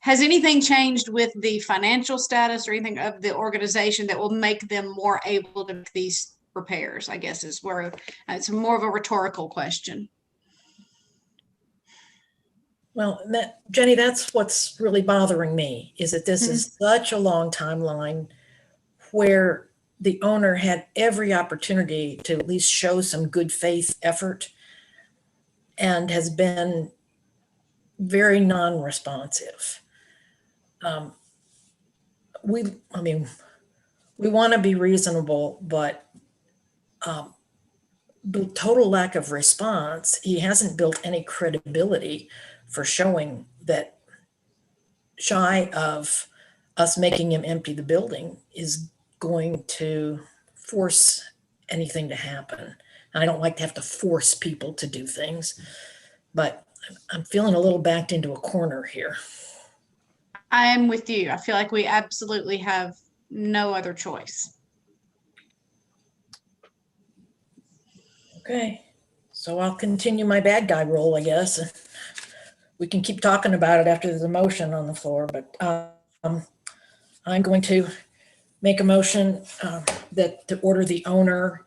has anything changed with the financial status or anything of the organization that will make them more able to make these repairs, I guess is where it's more of a rhetorical question. Well, Jenny, that's what's really bothering me, is that this is such a long timeline where the owner had every opportunity to at least show some good faith effort and has been very non-responsive. We want to be reasonable, but the total lack of response, he hasn't built any credibility for showing that, shy of us making him empty the building, is going to force anything to happen. And I don't like to have to force people to do things, but I'm feeling a little backed into a corner here. I am with you. I feel like we absolutely have no other choice. Okay, so I'll continue my bad guy role, I guess. We can keep talking about it after there's a motion on the floor, but I'm going to make a motion that to order the owner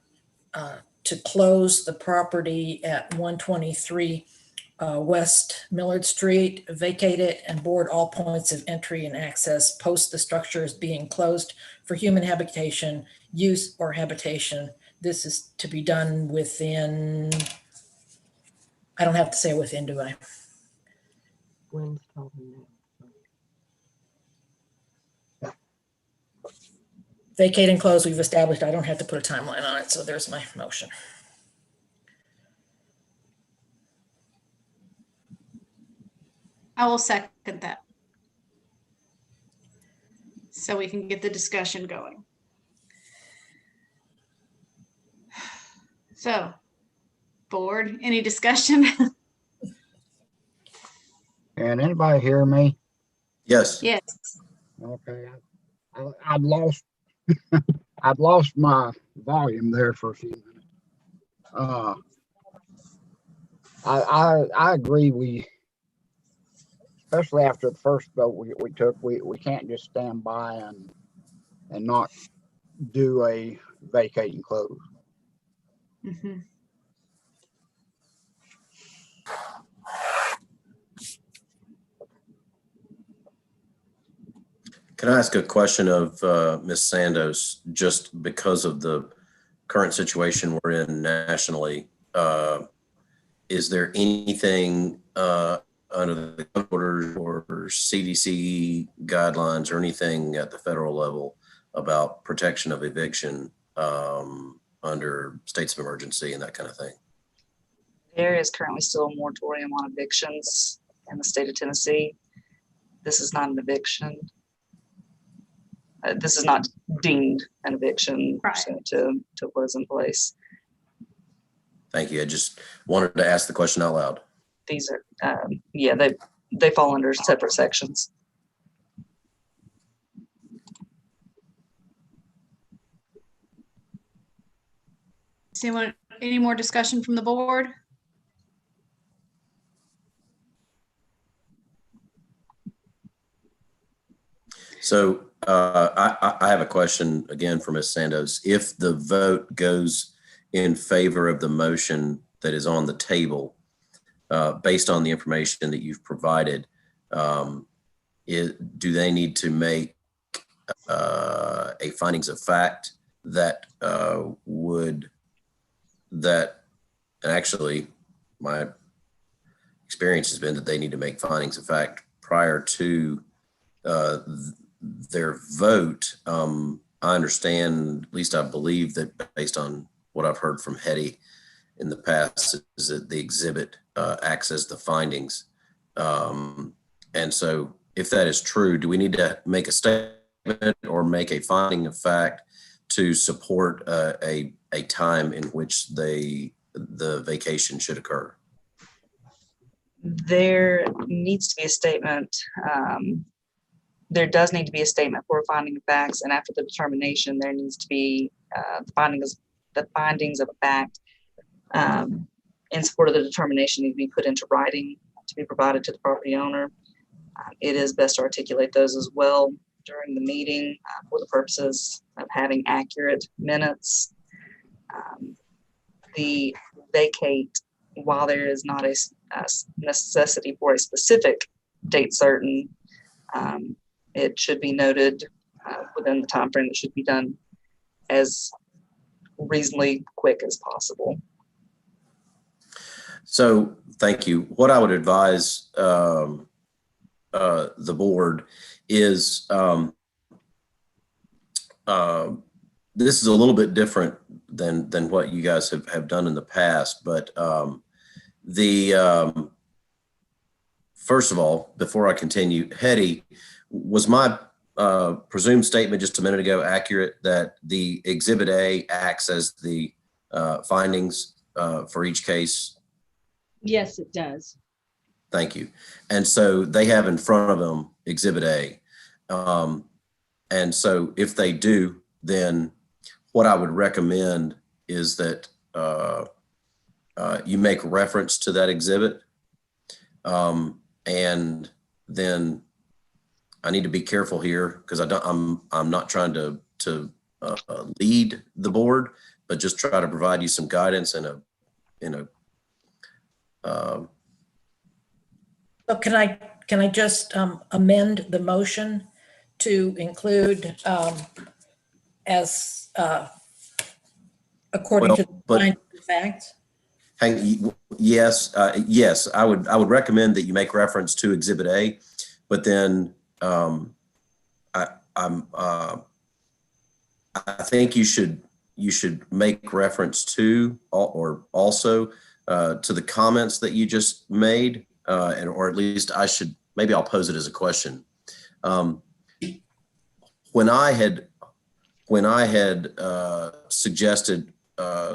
to close the property at 123 West Millard Street, vacate it, and board all points of entry and access post the structure is being closed for human habitation, use, or habitation. This is to be done within, I don't have to say within, do I? Vacate and close, we've established, I don't have to put a timeline on it, so there's my motion. I will second that, so we can get the discussion going. So, board, any discussion? Can anybody hear me? Yes. Yes. Okay, I'd lost, I'd lost my volume there for a few minutes. I agree. Especially after the first vote we took, we can't just stand by and not do a vacate and close. Mhm. Can I ask a question of Ms. Sandos, just because of the current situation we're in nationally? Is there anything under the orders or CDC guidelines or anything at the federal level about protection of eviction under states of emergency and that kind of thing? There is currently still a moratorium on evictions in the state of Tennessee. This is not an eviction. This is not deemed an eviction pursuant to what is in place. Thank you. I just wanted to ask the question out loud. These are, yeah, they fall under separate sections. Does anyone, any more discussion from the board? So I have a question again for Ms. Sandos. If the vote goes in favor of the motion that is on the table, based on the information that you've provided, do they need to make a findings of fact that and actually my experience has been that they need to make findings of fact prior to their vote. I understand, at least I believe that based on what I've heard from Hetty in the past, is that the exhibit acts as the findings. And so if that is true, do we need to make a statement or make a finding of fact to support a time in which the vacation should occur? There needs to be a statement. There does need to be a statement for finding of facts, and after the determination, there needs to be the findings of a fact in support of the determination need to be put into writing to be provided to the property owner. It is best to articulate those as well during the meeting for the purposes of having accurate minutes. The vacate, while there is not a necessity for a specific date certain, it should be noted within the time frame. It should be done as reasonably quick as possible. So thank you. What I would advise the board is this is a little bit different than what you guys have done in the past, but first of all, before I continue, Hetty, was my presumed statement just a minute ago accurate that the Exhibit A acts as the findings for each case? Yes, it does. Thank you. And so they have in front of them Exhibit A. And so if they do, then what I would recommend is that you make reference to that exhibit. And then I need to be careful here because I'm not trying to lead the board, but just try to provide you some guidance So can I just amend the motion to include as according to the facts? Yes, yes, I would recommend that you make reference to Exhibit A, but then I think you should make reference to or also to the comments that you just made, or at least maybe I'll pose it as a question. When I had suggested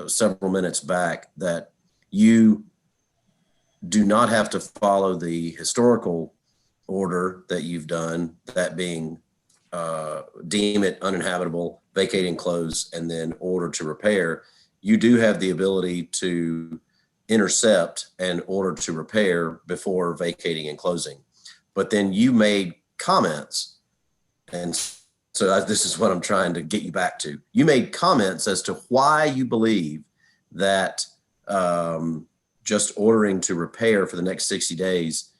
several minutes back that you do not have to follow the historical order that you've done, that being deem it uninhabitable, vacate and close, and then order to repair. You do have the ability to intercept and order to repair before vacating and closing. But then you made comments, and so this is what I'm trying to get you back to. You made comments as to why you believe that just ordering to repair for the next 60 days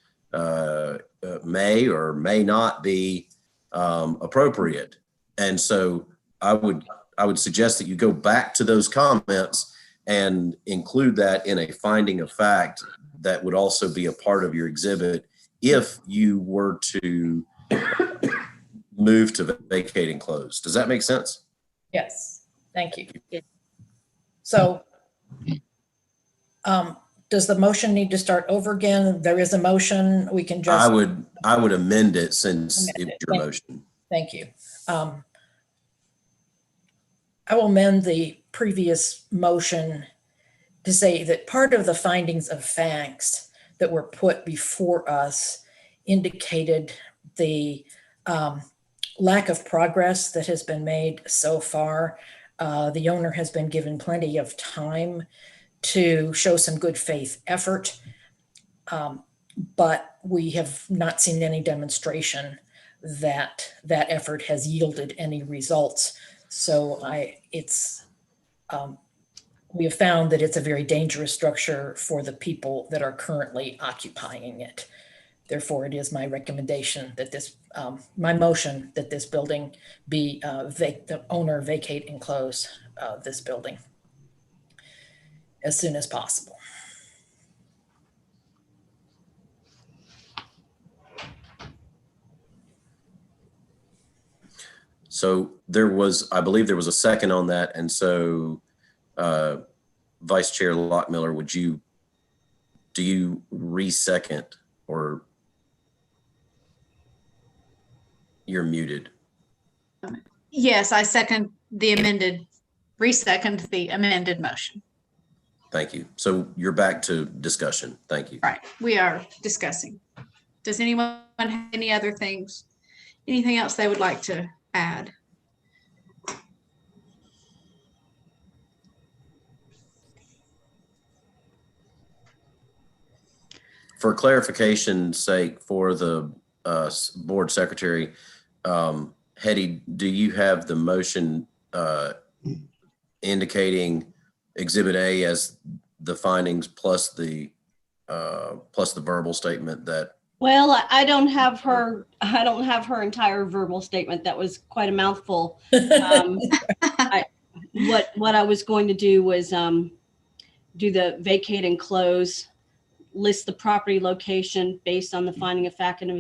may or may not be appropriate. And so I would suggest that you go back to those comments and include that in a finding of fact that would also be a part of your exhibit if you were to move to vacate and close. Does that make sense? Yes, thank you. So does the motion need to start over again? There is a motion, we can just. I would amend it since it's your motion. Thank you. I will amend the previous motion to say that part of the findings of facts that were put before us indicated the lack of progress that has been made so far. The owner has been given plenty of time to show some good faith effort, but we have not seen any demonstration that that effort has yielded any results. So we have found that it's a very dangerous structure for the people that are currently occupying it. Therefore, it is my recommendation that this, my motion that this building be, the owner vacate and close this building as soon as possible. So I believe there was a second on that. And so Vice Chair Lockmiller, do you re-second, or you're muted? Yes, I second the re-second the amended motion. Thank you. So you're back to discussion. Thank you. Right, we are discussing. Does anyone have any other things, anything else they would like to add? For clarification's sake, for the board secretary, Hetty, do you have the motion indicating Exhibit A as the findings plus the verbal statement that? Well, I don't have her entire verbal statement. That was quite a mouthful. What I was going to do was do the vacate and close, list the property location based on the finding of fact in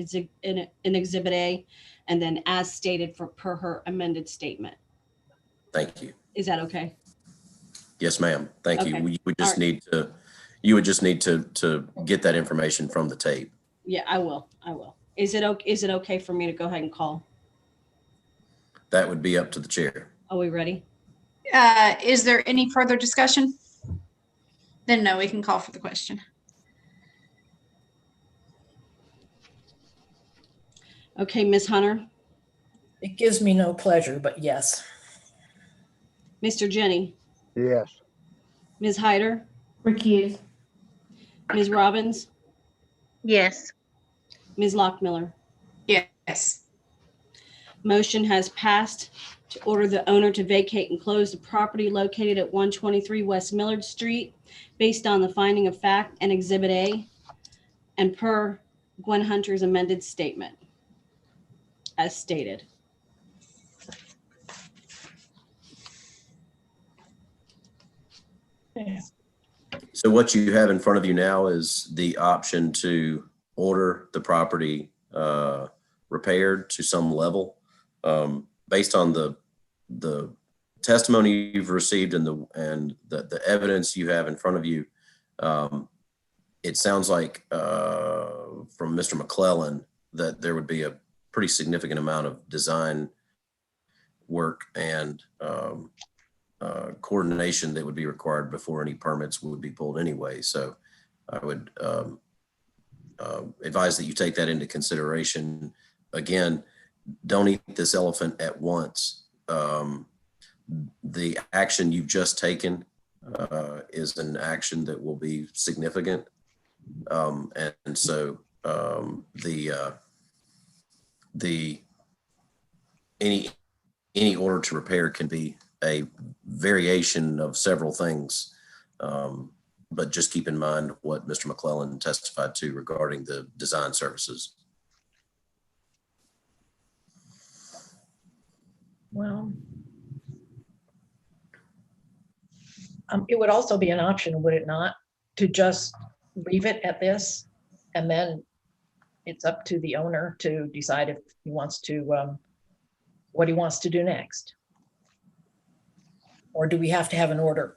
Exhibit A, and then as stated per her amended statement. Thank you. Is that okay? Yes, ma'am. Thank Okay. you. You would just need to get that information from the tape. Yeah, I will. Is it okay for me to go ahead and call? That would be up to the chair. Are we ready? Is there any further discussion? Then no, we can call for the question. Okay, Ms. Hunter. It gives me no pleasure, but yes. Mr. Jenny. Yes. Ms. Hyder. Recuse. Ms. Robbins. Yes. Ms. Lockmiller. Yes. Motion has passed to order the owner to vacate and close the property located at 123 West Millard Street based on the finding of fact and Exhibit A and per Gwen Hunter's amended statement as stated. So what you have in front of you now is the option to order the property repaired to some level. Based on the testimony you've received and the evidence you have in front of you, it sounds like from Mr. McClellan that there would be a pretty significant amount of design work and coordination that would be required before any permits would be pulled anyway. So I would advise that you take that into consideration. Again, don't eat this elephant at once. The action you've just taken is an action that will be significant. And so any order to repair can be a variation of several things. But just keep in mind what Mr. McClellan testified to regarding the design services. Well, it would also be an option, would it not, to just leave it at this, and then it's up to the owner to decide if he wants to, what he wants to do next? Or do we have to have an order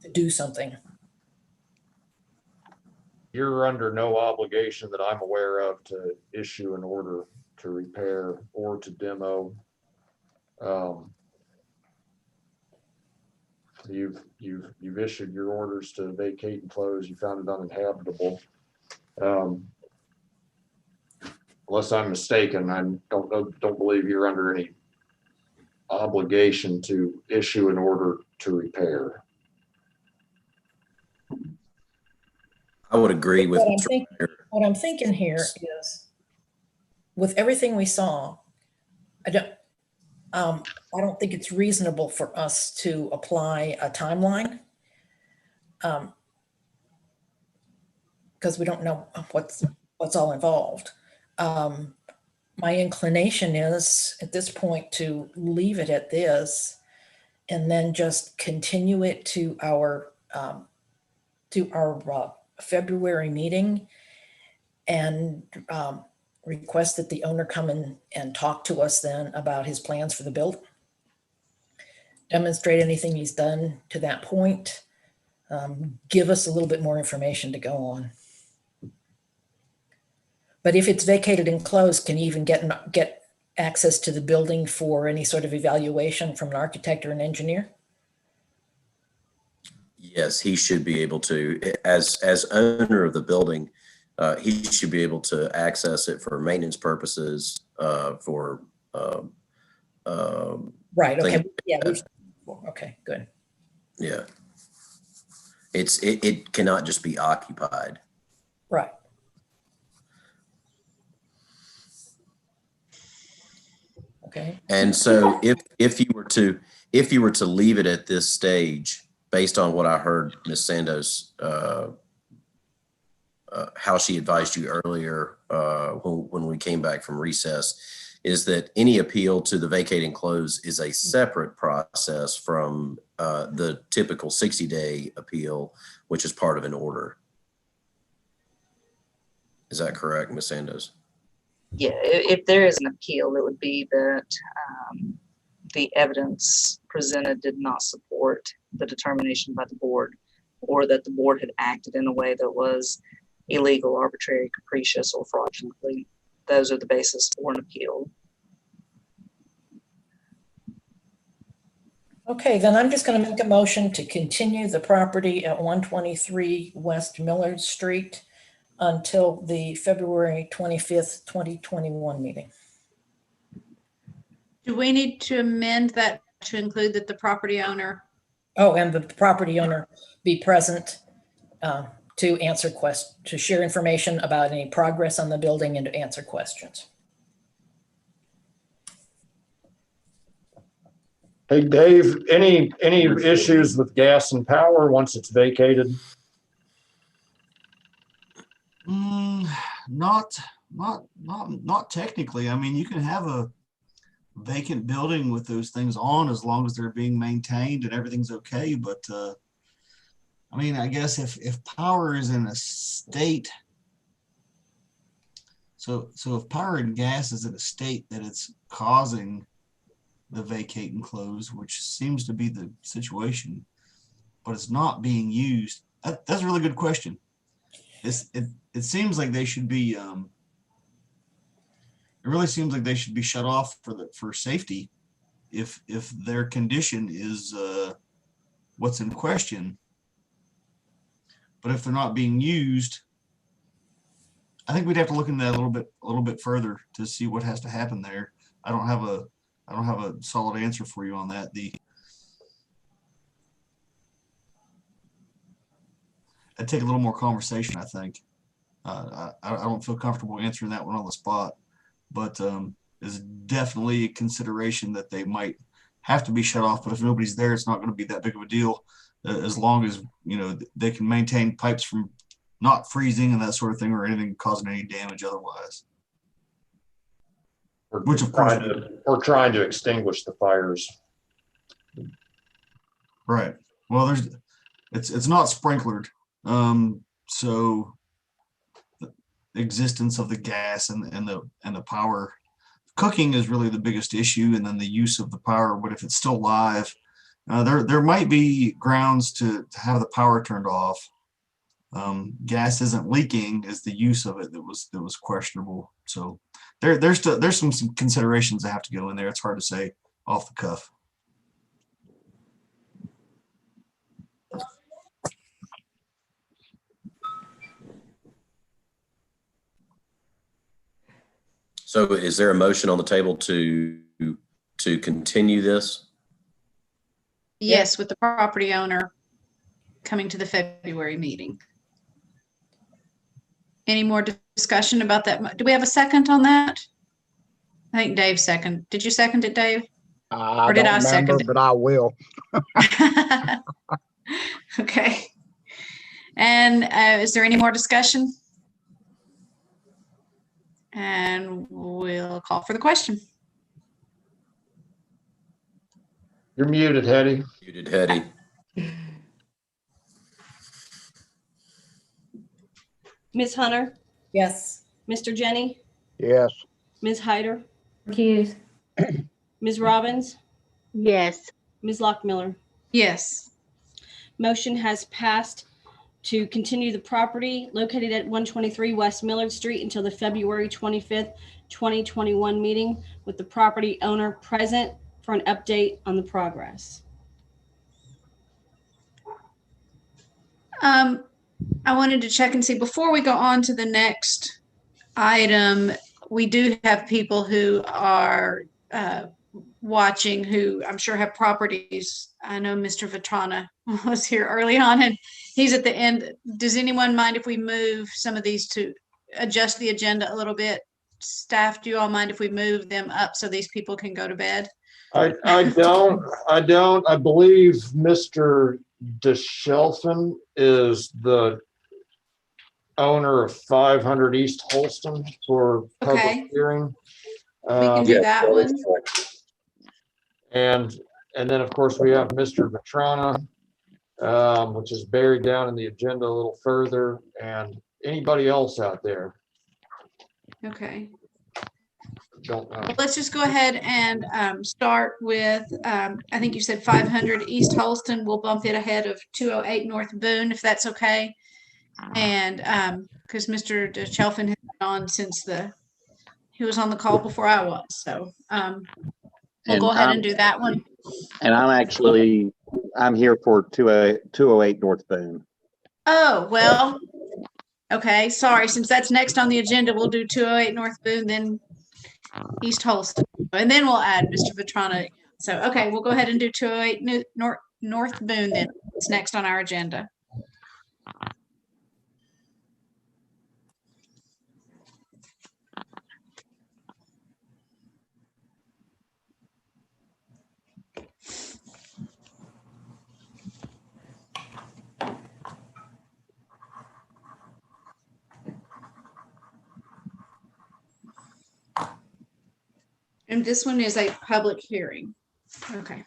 to do something? You're under no obligation that I'm aware of to issue an order to repair or to demo. You've issued your orders to vacate and close. You found it uninhabitable. Unless I'm mistaken, I don't believe you're under any obligation to issue an order to repair. I would agree with what I'm thinking here is, with everything we saw, I don't think it's reasonable for us to apply a timeline, because we don't know what's all involved. My inclination is at this point to leave it at this, and then just continue it to our February meeting, and request that the owner come in and talk to us then about his plans for the building. Demonstrate anything he's done to that point. Give us a little bit more information to go on. But if it's vacated and closed, can you even get access to the building for any sort of evaluation from an architect or an engineer? Yes, he should be able to, as owner of the building, he should be able to access it for maintenance purposes, for right. Okay. Yeah. Okay. Good. Yeah. It cannot just be occupied. Right. Okay. And so if you were to leave it at this stage, based on what I heard Ms. Sandos, how she advised you earlier when we came back from recess, is that any appeal to the vacate and close is a separate process from the typical 60-day appeal, which is part of an order. Is that correct, Ms. Sandos? Yeah, if there is an appeal, it would be that the evidence presented did not support the determination by the board, or that the board had acted in a way that was illegal, arbitrary, capricious, or fraudulently. Those are the basis for an appeal. Okay, then I'm just going to make a motion to continue the property at 123 West Millard Street until the February 25th, 2021 meeting. Do we need to amend that to include that the property owner? Oh, and the property owner be present to answer questions, to share information about any progress on the building and to answer questions. Hey, Dave, any issues with gas and power once it's vacated? Not technically. I mean, you can have a vacant building with those things on as long as they're being maintained and everything's okay. But I mean, I guess if power is in a state, so if power and gas is in a state that it's causing the vacate and close, which seems to be the situation, but it's not being used. That's a really good question. It seems like they should be. It really seems like they should be shut off for safety, if their condition is what's in question. but if they're not being used, I think we'd have to look into that a little bit further to see what has to happen there. I don't have a solid answer for you on that. It'd take a little more conversation, I think. I don't feel comfortable answering that one on the spot, but is definitely a consideration that they might have to be shut off. But if nobody's there, it's not going to be that big of a deal, as long as, you know, they can maintain pipes from not freezing and that sort of thing, or anything causing any damage otherwise. Which of course we're trying to extinguish the fires. Right. Well, it's not sprinklered, so the existence of the gas and the power, cooking is really the biggest issue, and then the use of the power. But if it's still live, there might be grounds to have the power turned off. Gas isn't leaking, is the use of it that was questionable. So there's some considerations that have to go in there. It's hard to say off the cuff. So is there a motion on the table to continue this? Yes, with the property owner coming to the February meeting. Any more discussion about that? Do we have a second on that? I think Dave seconded. Did you second it, Dave? Or did I second it? But I will. Okay. And is there any more discussion? And we'll call for the question. You're muted, Hetty. Muted, Hetty. Ms. Hunter, Yes. Mr. Jenny, Yes. Ms. Hyder, Recuse. Ms. Robbins, Yes. Ms. Lockmiller. Yes. Motion has passed to continue the property located at 123 West Millard Street until the February 25th, 2021 meeting, with the property owner present for an update on the progress. I wanted to check and see before we go on to the next item. We do have people who are watching who I'm sure have properties. I know Mr. Vetrana was here early on and he's at the end. Does anyone mind if we move some of these to adjust the agenda a little bit? Staff, do you all mind if we move them up so these people can go to bed? I don't. I believe Mr. DeShelfin is the owner of 500 East Holston for public hearing. We can do that one. And then of course we have Mr. Vetrana, which is buried down in the agenda a little further, and anybody else out there. Okay. Don't know. Well, let's just go ahead and start with, I think you said 500 East Holston. We'll bump it ahead of 208 North Boone, if that's okay. And because Mr. DeChelfin has been on since he was on the call before I was. So we'll go ahead and do that one. And I'm here for 208 North Boone. Oh, well, okay. Sorry. Since that's next on the agenda, we'll do 208 North Boone, then East Holston, and then we'll add Mr. Vetrana. So, okay, we'll go ahead and do 208 North Boone then. It's next on our agenda. And this one is a public hearing. Okay.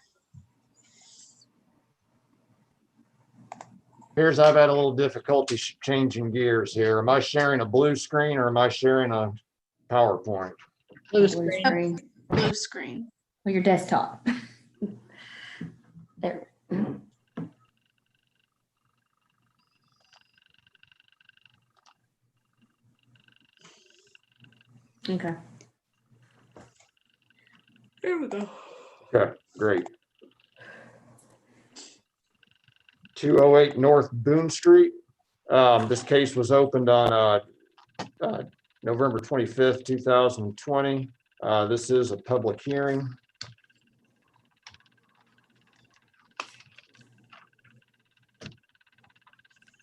I've had a little difficulty changing gears here. Am I sharing a blue screen or am I sharing a PowerPoint? Blue screen. Blue screen. Or your desktop. There. Okay. There we go. Okay, great. 208 North Boone Street. This case was opened on November 25th, 2020. This is a public hearing.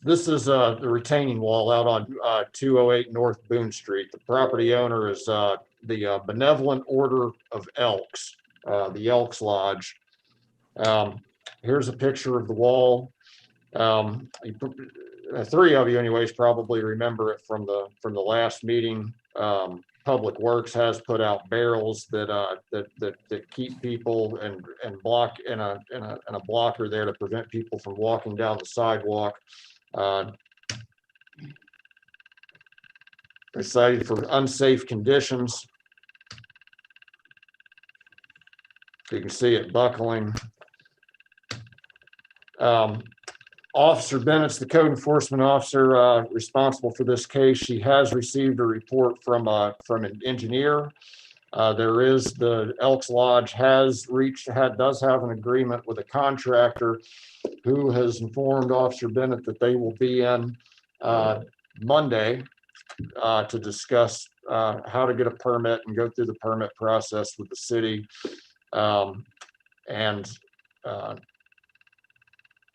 This is the retaining wall out on 208 North Boone Street. The property owner is the Benevolent Order of Elks, the Elks Lodge. Here's a picture of the wall. Three of you anyways probably remember it from the last meeting. Public Works has put out barrels that keep people and block and a blocker there to prevent people from walking down the sidewalk. They're cited for unsafe conditions. You can see it buckling. Officer Bennett's the code enforcement officer responsible for this case. She has received a report from an engineer. There is the Elks Lodge does have an agreement with a contractor who has informed Officer Bennett that they will be in Monday to discuss how to get a permit and go through the permit process with the city.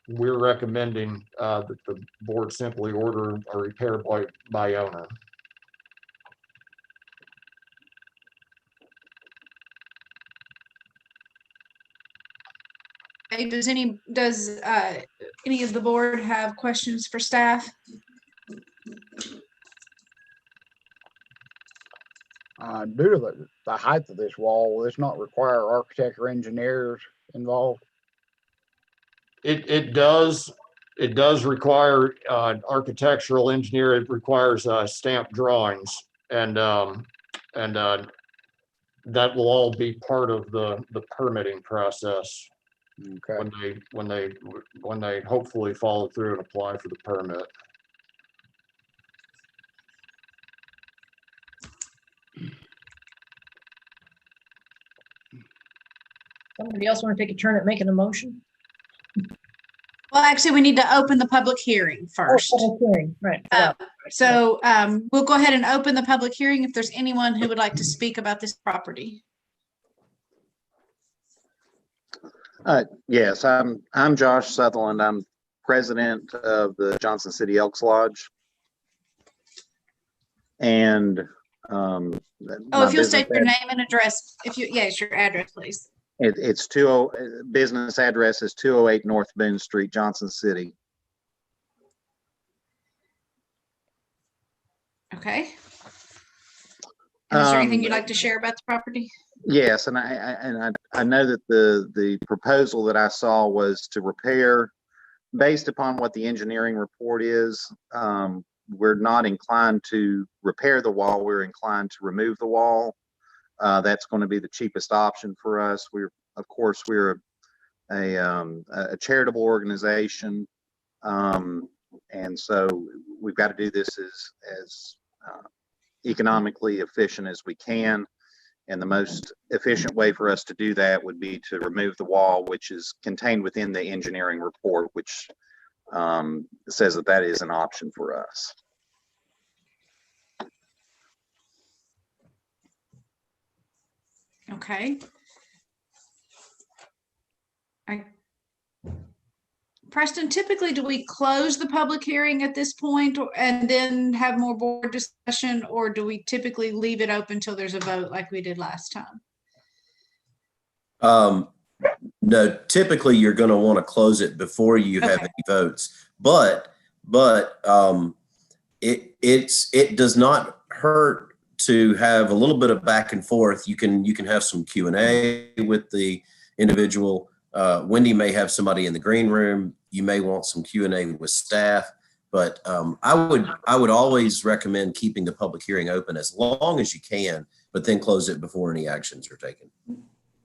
We're recommending that the board simply order a repair by owner. Okay, does any of the board have questions for staff? Due to the height of this wall, does not require architect or engineers involved. It does require architectural engineer. It requires stamped drawings, and that will all be part of the permitting process. Okay. When they hopefully follow through and apply for the permit. Somebody else want to take a turn at making a motion? Well, actually, we need to open the public hearing first. Oh, public hearing, right. So we'll go ahead and open the public hearing if there's anyone who would like to speak about this property. Yes, I'm Josh Sutherland. I'm president of the Johnson City Elks Lodge. And if you'll state your name and address, yes, your address, please. It's business address is 208 North Boone Street, Johnson City. Okay. And is there anything you'd like to share about the property? Yes, and I know that the proposal that I saw was to repair, based upon what the engineering report is. We're not inclined to repair the wall. We're inclined to remove the wall. That's going to be the cheapest option for us. We're a charitable organization, and so we've got to do this as economically efficient as we can. And the most efficient way for us to do that would be to remove the wall, which is contained within the engineering report, which says that is an option for us. Okay. Preston, typically do we close the public hearing at this point and then have more board discussion, or do we typically leave it open until there's a vote like we did last time? No, typically you're going to want to close it before you have any votes, but it does not hurt to have a little bit of back and forth. You can have some Q&A with the individual. Wendy may have somebody in the green room. You may want some Q&A with staff, but I would always recommend keeping the public hearing open as long as you can, but then close it before any actions are taken.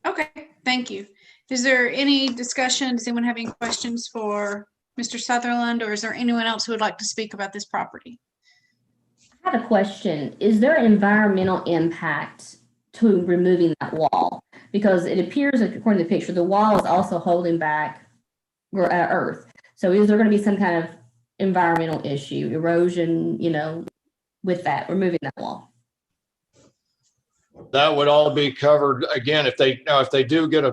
Okay, thank you. Is there any discussion? Does anyone have any questions for Mr. Sutherland, or is there anyone else who would like to speak about this property? I have a question. Is there an environmental impact to removing that wall? Because it appears, according to the picture, the wall is also holding back earth. So is there going to be some kind of environmental issue, erosion, with that, removing that wall? That would all be covered again if they do get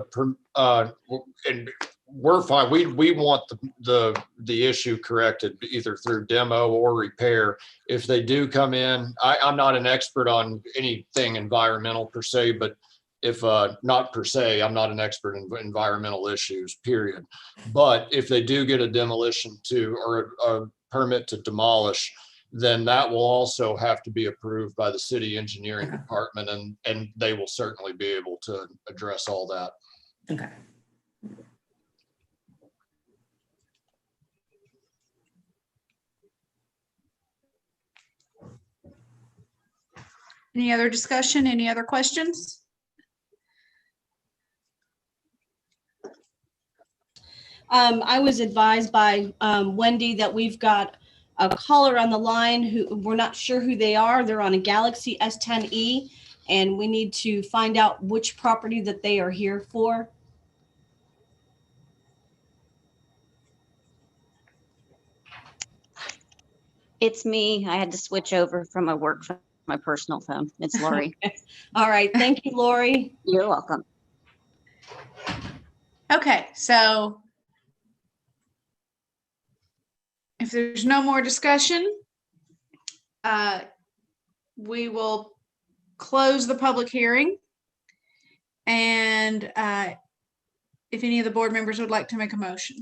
and we're fine. We want the issue corrected either through demo or repair. If they do come in, I'm not an expert on anything environmental per se, but if not per se, I'm not an expert in environmental issues, period. But if they do get a demolition or a permit to demolish, then that will also have to be approved by the city engineering department, and they will certainly be able to address all that. Okay. Any other discussion? Any other questions? I was advised by Wendy that we've got a caller on the line who we're not sure who they are. They're on a Galaxy S10e, and we need to find out which property that they are here for. It's me. I had to switch over from my work phone, my personal phone. It's Lori. Okay. All right. Thank you, Lori. You're welcome. Okay, so if there's no more discussion, we will close the public hearing. And if any of the board members would like to make a motion.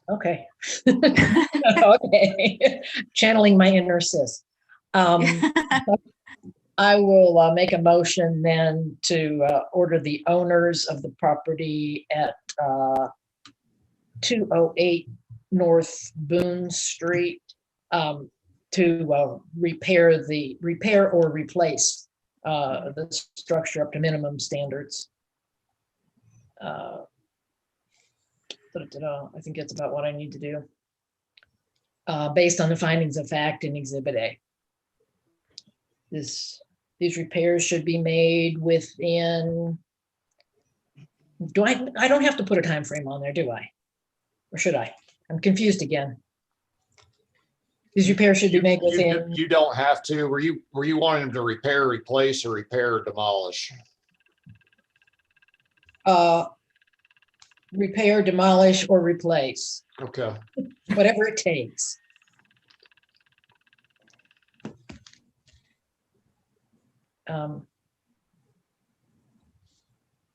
Okay. Okay. Channeling my inner sis. I will make a motion then to order the owners of the property at 208 North Boone Street to repair or replace the structure up to minimum standards. I think that's about what I need to do. Based on the findings of fact in Exhibit A. These repairs should be made within, I don't have to put a time frame on there, do I? Or should I? I'm confused again. These repairs should be made within. You don't have to. Were you wanting them to repair, replace, or repair or demolish? Repair, demolish, or replace. Okay. Whatever it takes.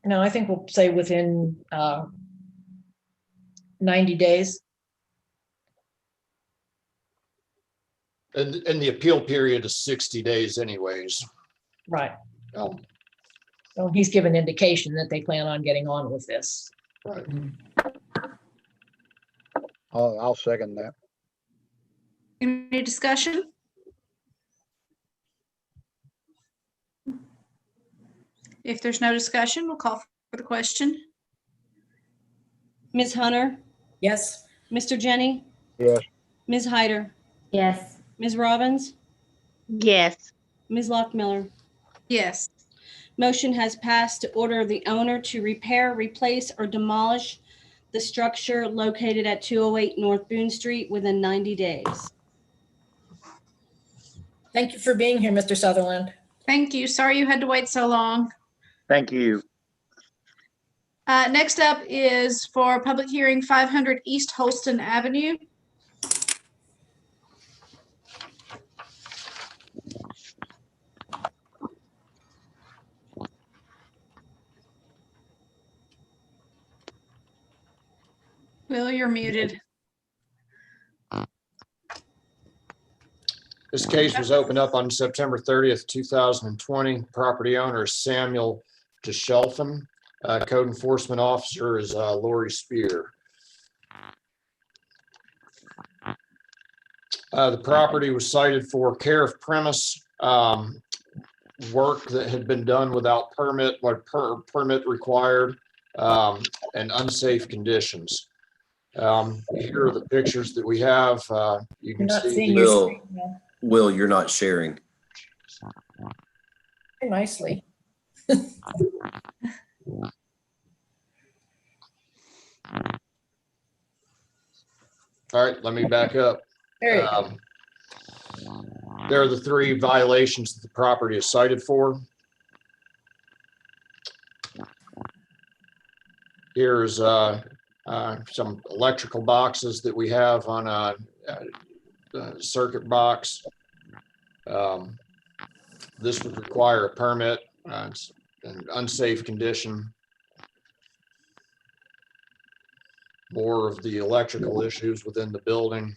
No, I think we'll say within 90 days. And the appeal period is 60 days anyways. Right. So he's given indication that they plan on getting on with this. Right. I'll second that. Any discussion? If there's no discussion, we'll call for the question. Ms. Hunter? Yes. Mr. Jenny? Yes. Ms. Hyder? Yes. Ms. Robbins? Yes. Ms. Lockmiller? Yes. Motion has passed to order the owner to repair, replace, or demolish the structure located at 208 North Boone Street within 90 days. Thank you for being here, Mr. Sutherland. Thank you. Sorry you had to wait so long. Thank you. Next up is for public hearing 500 East Holston Avenue. Will, you're muted. This case was opened up on September 30th, 2020. Property owner is Samuel DeShelfin. Code enforcement officer is Lori Spear. The property was cited for care of premise work that had been done without permit, permit required, and unsafe conditions. Here are the pictures that we have. You can see. Will, you're not sharing. Nicely. All right, let me back up. There you go. There are the 3 violations that the property is cited for. Here's some electrical boxes that we have on a circuit box. This would require a permit. It's an unsafe condition. More of the electrical issues within the building,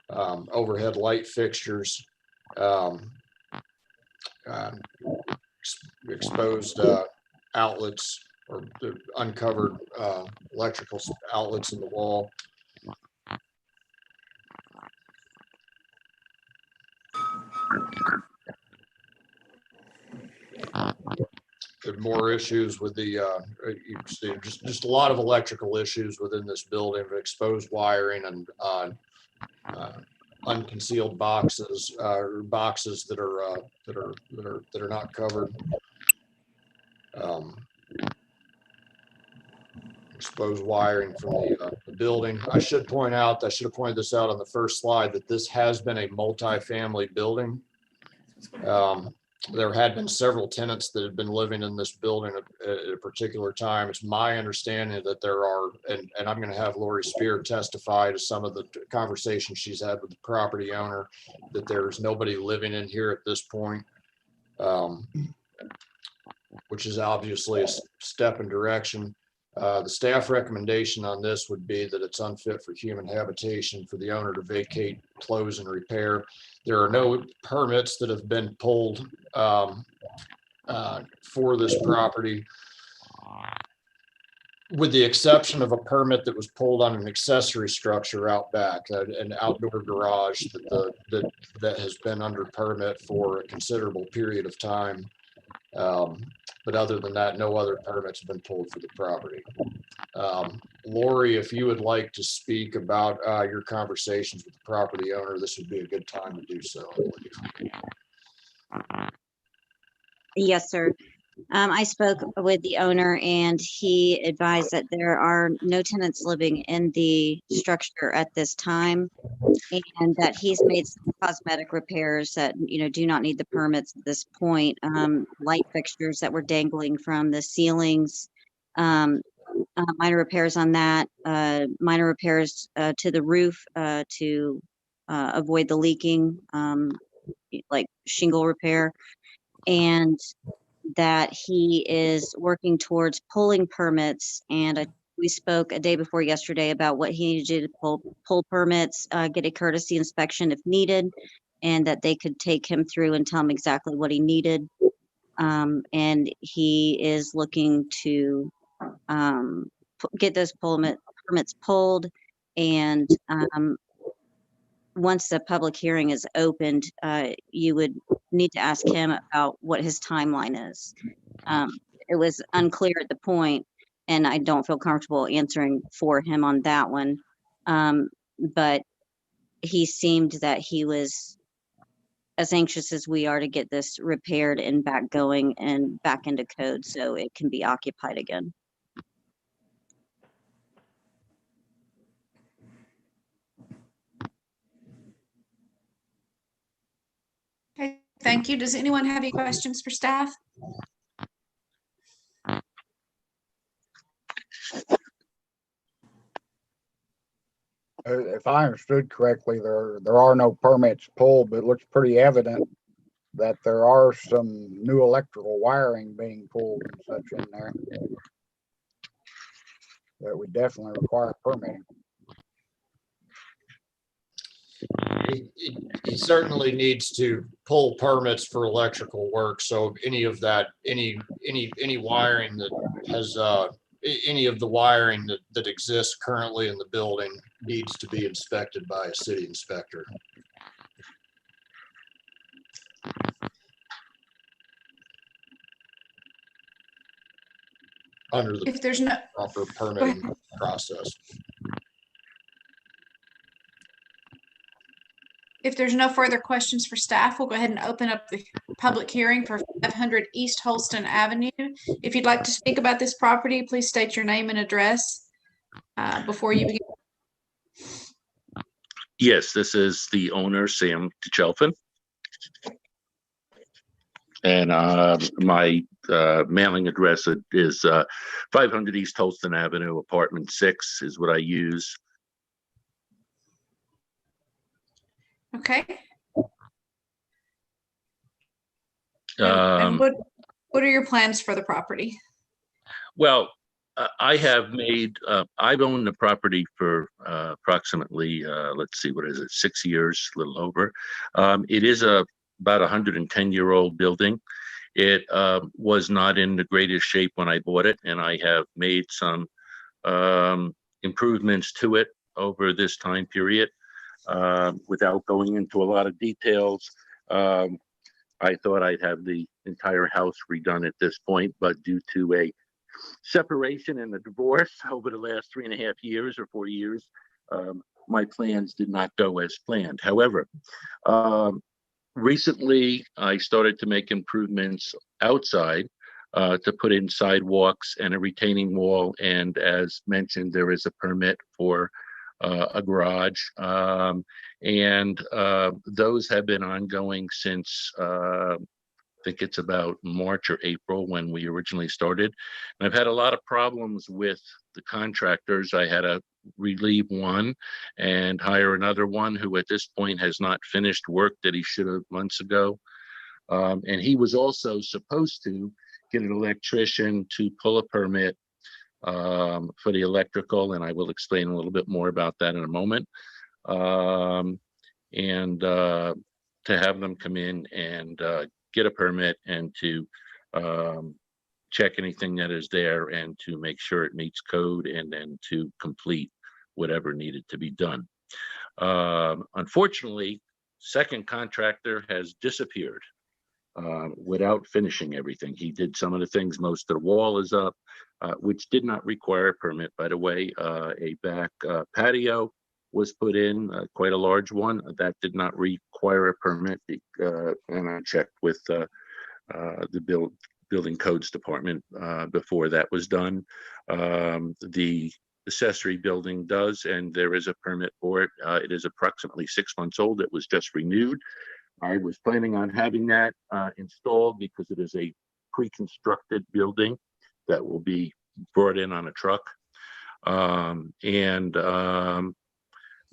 overhead light fixtures, exposed outlets or the uncovered electrical outlets in the wall. There are more issues with the you see just a lot of electrical issues within this building, exposed wiring and unconcealed boxes or boxes that are not covered. Exposed wiring from the building. I should point out, I should have pointed this out on the first slide, that this has been a multi-family building. There had been several tenants that had been living in this building at a particular time. It's my understanding that there are, and I'm going to have Lori Spear testify to some of the conversations she's had with the property owner, that there's nobody living in here at this point, which is obviously a step in direction. The staff recommendation on this would be that it's unfit for human habitation for the owner to vacate, close, and repair. There are no permits that have been pulled for this property, with the exception of a permit that was pulled on an accessory structure out back, an outdoor garage that has been under permit for a considerable period of time. But other than that, no other permits have been pulled for the property. Lori, if you would like to speak about your conversations with the property owner, this would be a good time to do so. Yes, sir. I spoke with the owner and he advised that there are no tenants living in the structure at this time, and that he's made some cosmetic repairs that, do not need the permits at this point. Light fixtures that were dangling from the ceilings, minor repairs on that, minor repairs to the roof to avoid the leaking, like shingle repair, and that he is working towards pulling permits. And we spoke a day before yesterday about what he needed to do to pull permits, get a courtesy inspection if needed, and that they could take him through and tell him exactly what he needed. And he is looking to get those permits pulled. And once the public hearing is opened, you would need to ask him about what his timeline is. It was unclear at the point, and I don't feel comfortable answering for him on that one. But he seemed that he was as anxious as we are to get this repaired and back going and back into code so it can be occupied again. Okay, thank you. Does anyone have any questions for staff? If I understood correctly, there are no permits pulled, but it looks pretty evident that there are some new electrical wiring being pulled and such in there that would definitely require permitting. He certainly needs to pull permits for electrical work. So any of that, any wiring that has any of the wiring that exists currently in the building needs to be inspected by a city inspector. Under the If there's no proper permitting process. If there's no further questions for staff, we'll go ahead and open up the public hearing for 500 East Holston Avenue. If you'd like to speak about this property, please state your name and address before you begin. Yes, this is the owner, Sam DeChelfin. And my mailing address is 500 East Holston Avenue, apartment 6 is what I use. Okay. And what are your plans for the property? Well, I have made, I've owned the property for approximately, let's see, what is it, 6 years, a little over. It is about 110-year-old building. It was not in the greatest shape when I bought it, and I have made some improvements to it over this time period. Without going into a lot of details, I thought I'd have the entire house redone at this point, but due to a separation and a divorce over the last 3.5 years or 4 years, my plans did not go as planned. However, recently I started to make improvements outside to put in sidewalks and a retaining wall. And as mentioned, there is a permit for a garage. And those have been ongoing since I think it's about March or April when we originally started. And I've had a lot of problems with the contractors. I had to relieve one and hire another one who at this point has not finished work that he should have months ago. And he was also supposed to get an electrician to pull a permit for the electrical, and I will explain a little bit more about that in a moment. To have them come in and get a permit and to check anything that is there and to make sure it meets code and then to complete whatever needed to be done. Unfortunately, second contractor has disappeared without finishing everything. He did some of the things, most of the wall is up, which did not require a permit, by the way. A back patio was put in, quite a large one. That did not require a permit, and I checked with the building codes department before that was done. The accessory building does, and there is a permit for it. It is approximately 6 months old. It was just renewed. I was planning on having that installed because it is a pre-constructed building that will be brought in on a truck.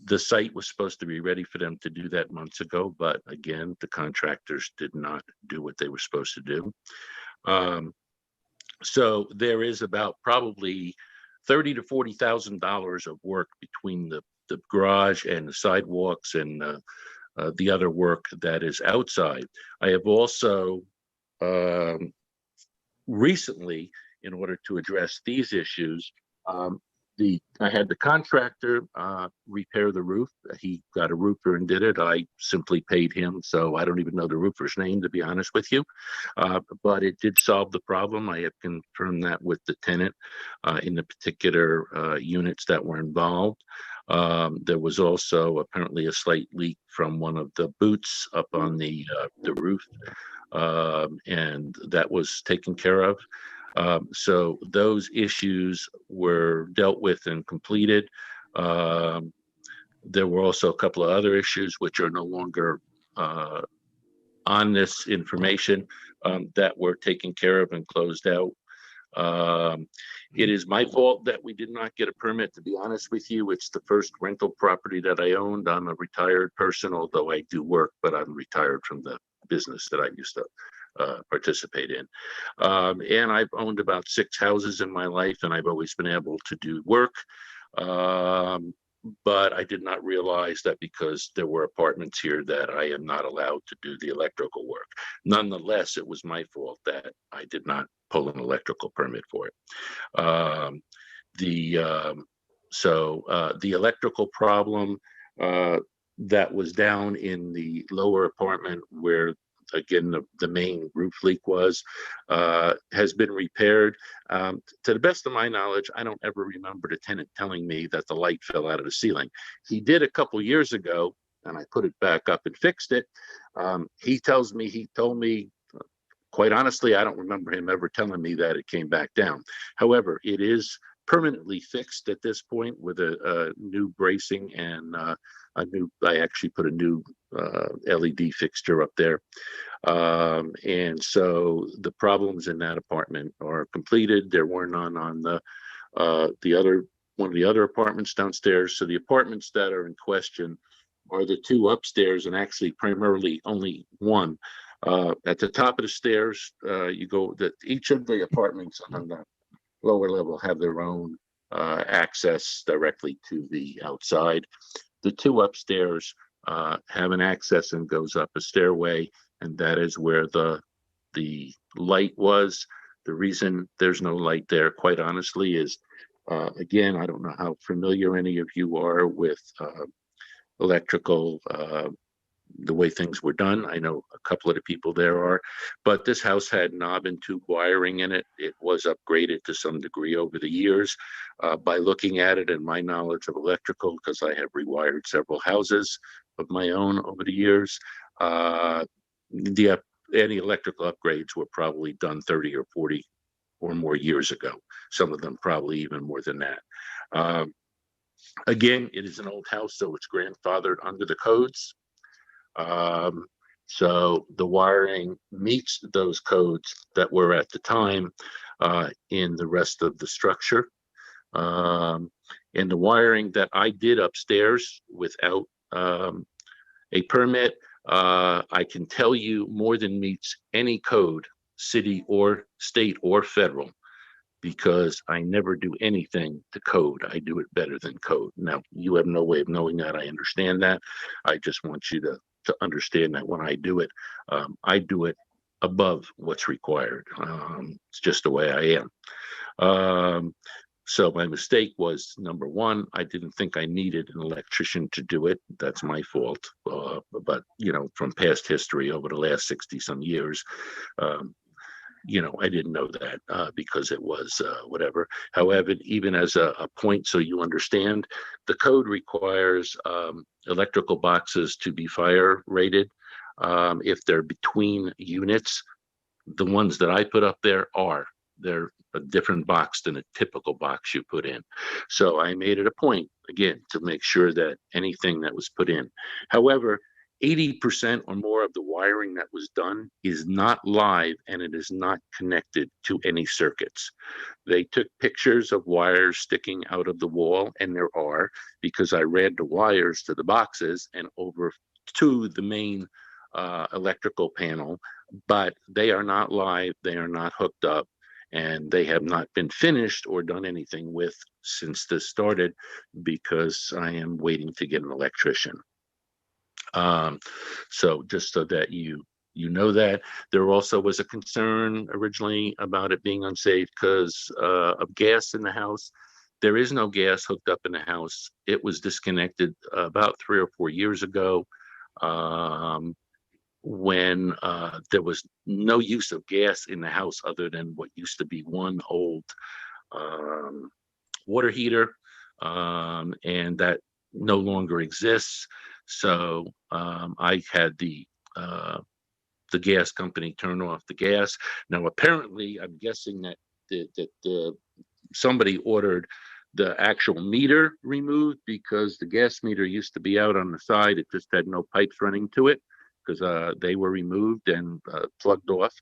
The site was supposed to be ready for them to do that months ago, but again, the contractors did not do what they were supposed to do. So there is about probably $30,000 to $40,000 of work between the garage and the sidewalks and the other work that is outside. I have also recently, in order to address these issues, I had the contractor repair the roof. He got a roofer and did it. I simply paid him, so I don't even know the roofer's name, to be honest with you. But it did solve the problem. I have confirmed that with the tenant in the particular units that were involved. There was also apparently a slight leak from one of the boots up on the roof, and that was taken care of. So those issues were dealt with and completed. There were also a couple of other issues which are no longer on this information that were taken care of and closed out. It is my fault that we did not get a permit, to be honest with you. It's the first rental property that I owned. I'm a retired person, although I do work, but I'm retired from the business that I used to participate in. And I've owned about 6 houses in my life, and I've always been able to do work. But I did not realize that because there were apartments here that I am not allowed to do the electrical work. Nonetheless, it was my fault that I did not pull an electrical permit for it. The electrical problem that was down in the lower apartment where, again, the main roof leak was, has been repaired. To the best of my knowledge, I don't ever remember the tenant telling me that the light fell out of the ceiling. He did a couple years ago, and I put it back up and fixed it. He told me quite honestly, I don't remember him ever telling me that it came back down. However, it is permanently fixed at this point with a new bracing and I actually put a new LED fixture up there. And so the problems in that apartment are completed. There were none on one of the other apartments downstairs. So the apartments that are in question are the two upstairs, and actually primarily only one. At the top of the stairs, each of the apartments on the lower level have their own access directly to the outside. The two upstairs have an access and goes up a stairway, and that is where the light was. The reason there's no light there, quite honestly, is again, I don't know how familiar any of you are with electrical, the way things were done. I know a couple of the people there are, but this house had knob and tube wiring in it. It was upgraded to some degree over the years. By looking at it and my knowledge of electrical, because I have rewired several houses of my own over the years, any electrical upgrades were probably done 30 or 40 or more years ago. Some of them probably even more than that. Again, it is an old house, so it's grandfathered under the codes. So the wiring meets those codes that were at the time in the rest of the structure. And the wiring that I did upstairs without a permit, I can tell you more than meets any code, city or state or federal, because I never do anything to code. I do it better than code. Now, you have no way of knowing that. I understand that. I just want you to understand that when I do it above what's required. It's just the way I am. So my mistake was, number one, I didn't think I needed an electrician to do it. That's my fault. But, from past history over the last 60 some years, I didn't know that because it was whatever. However, even as a point, so you understand, the code requires electrical boxes to be fire rated. If they're between units, the ones that I put up there they're a different box than a typical box you put in. So I made it a point, again, to make sure that anything that was put in. However, 80% or more of the wiring that was done is not live, and it is not connected to any circuits. They took pictures of wires sticking out of the wall, and there are, because I ran the wires to the boxes and over to the main electrical panel, but they are not live, they are not hooked up, and they have not been finished or done anything with since this started, because I am waiting to get an electrician. So just so that you know that. There also was a concern originally about it being unsafe because of gas in the house. There is no gas hooked up in the house. It was disconnected about 3 or 4 years ago when there was no use of gas in the house other than what used to be one old water heater, and that no longer exists. So I had the gas company turn off the gas. Now, apparently, I'm guessing that somebody ordered the actual meter removed, because the gas meter used to be out on the side. It just had no pipes running to it, because they were removed and plugged off.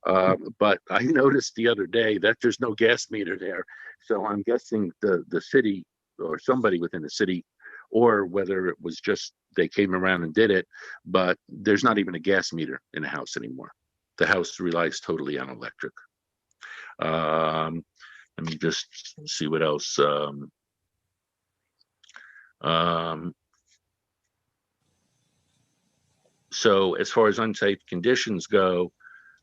But I noticed the other day that there's no gas meter there. So I'm guessing the city or somebody within the city, or whether it was just they came around and did it, but there's not even a gas meter in the house anymore. The house relies totally on electric. Let me just see what else. So as far as unsafe conditions go,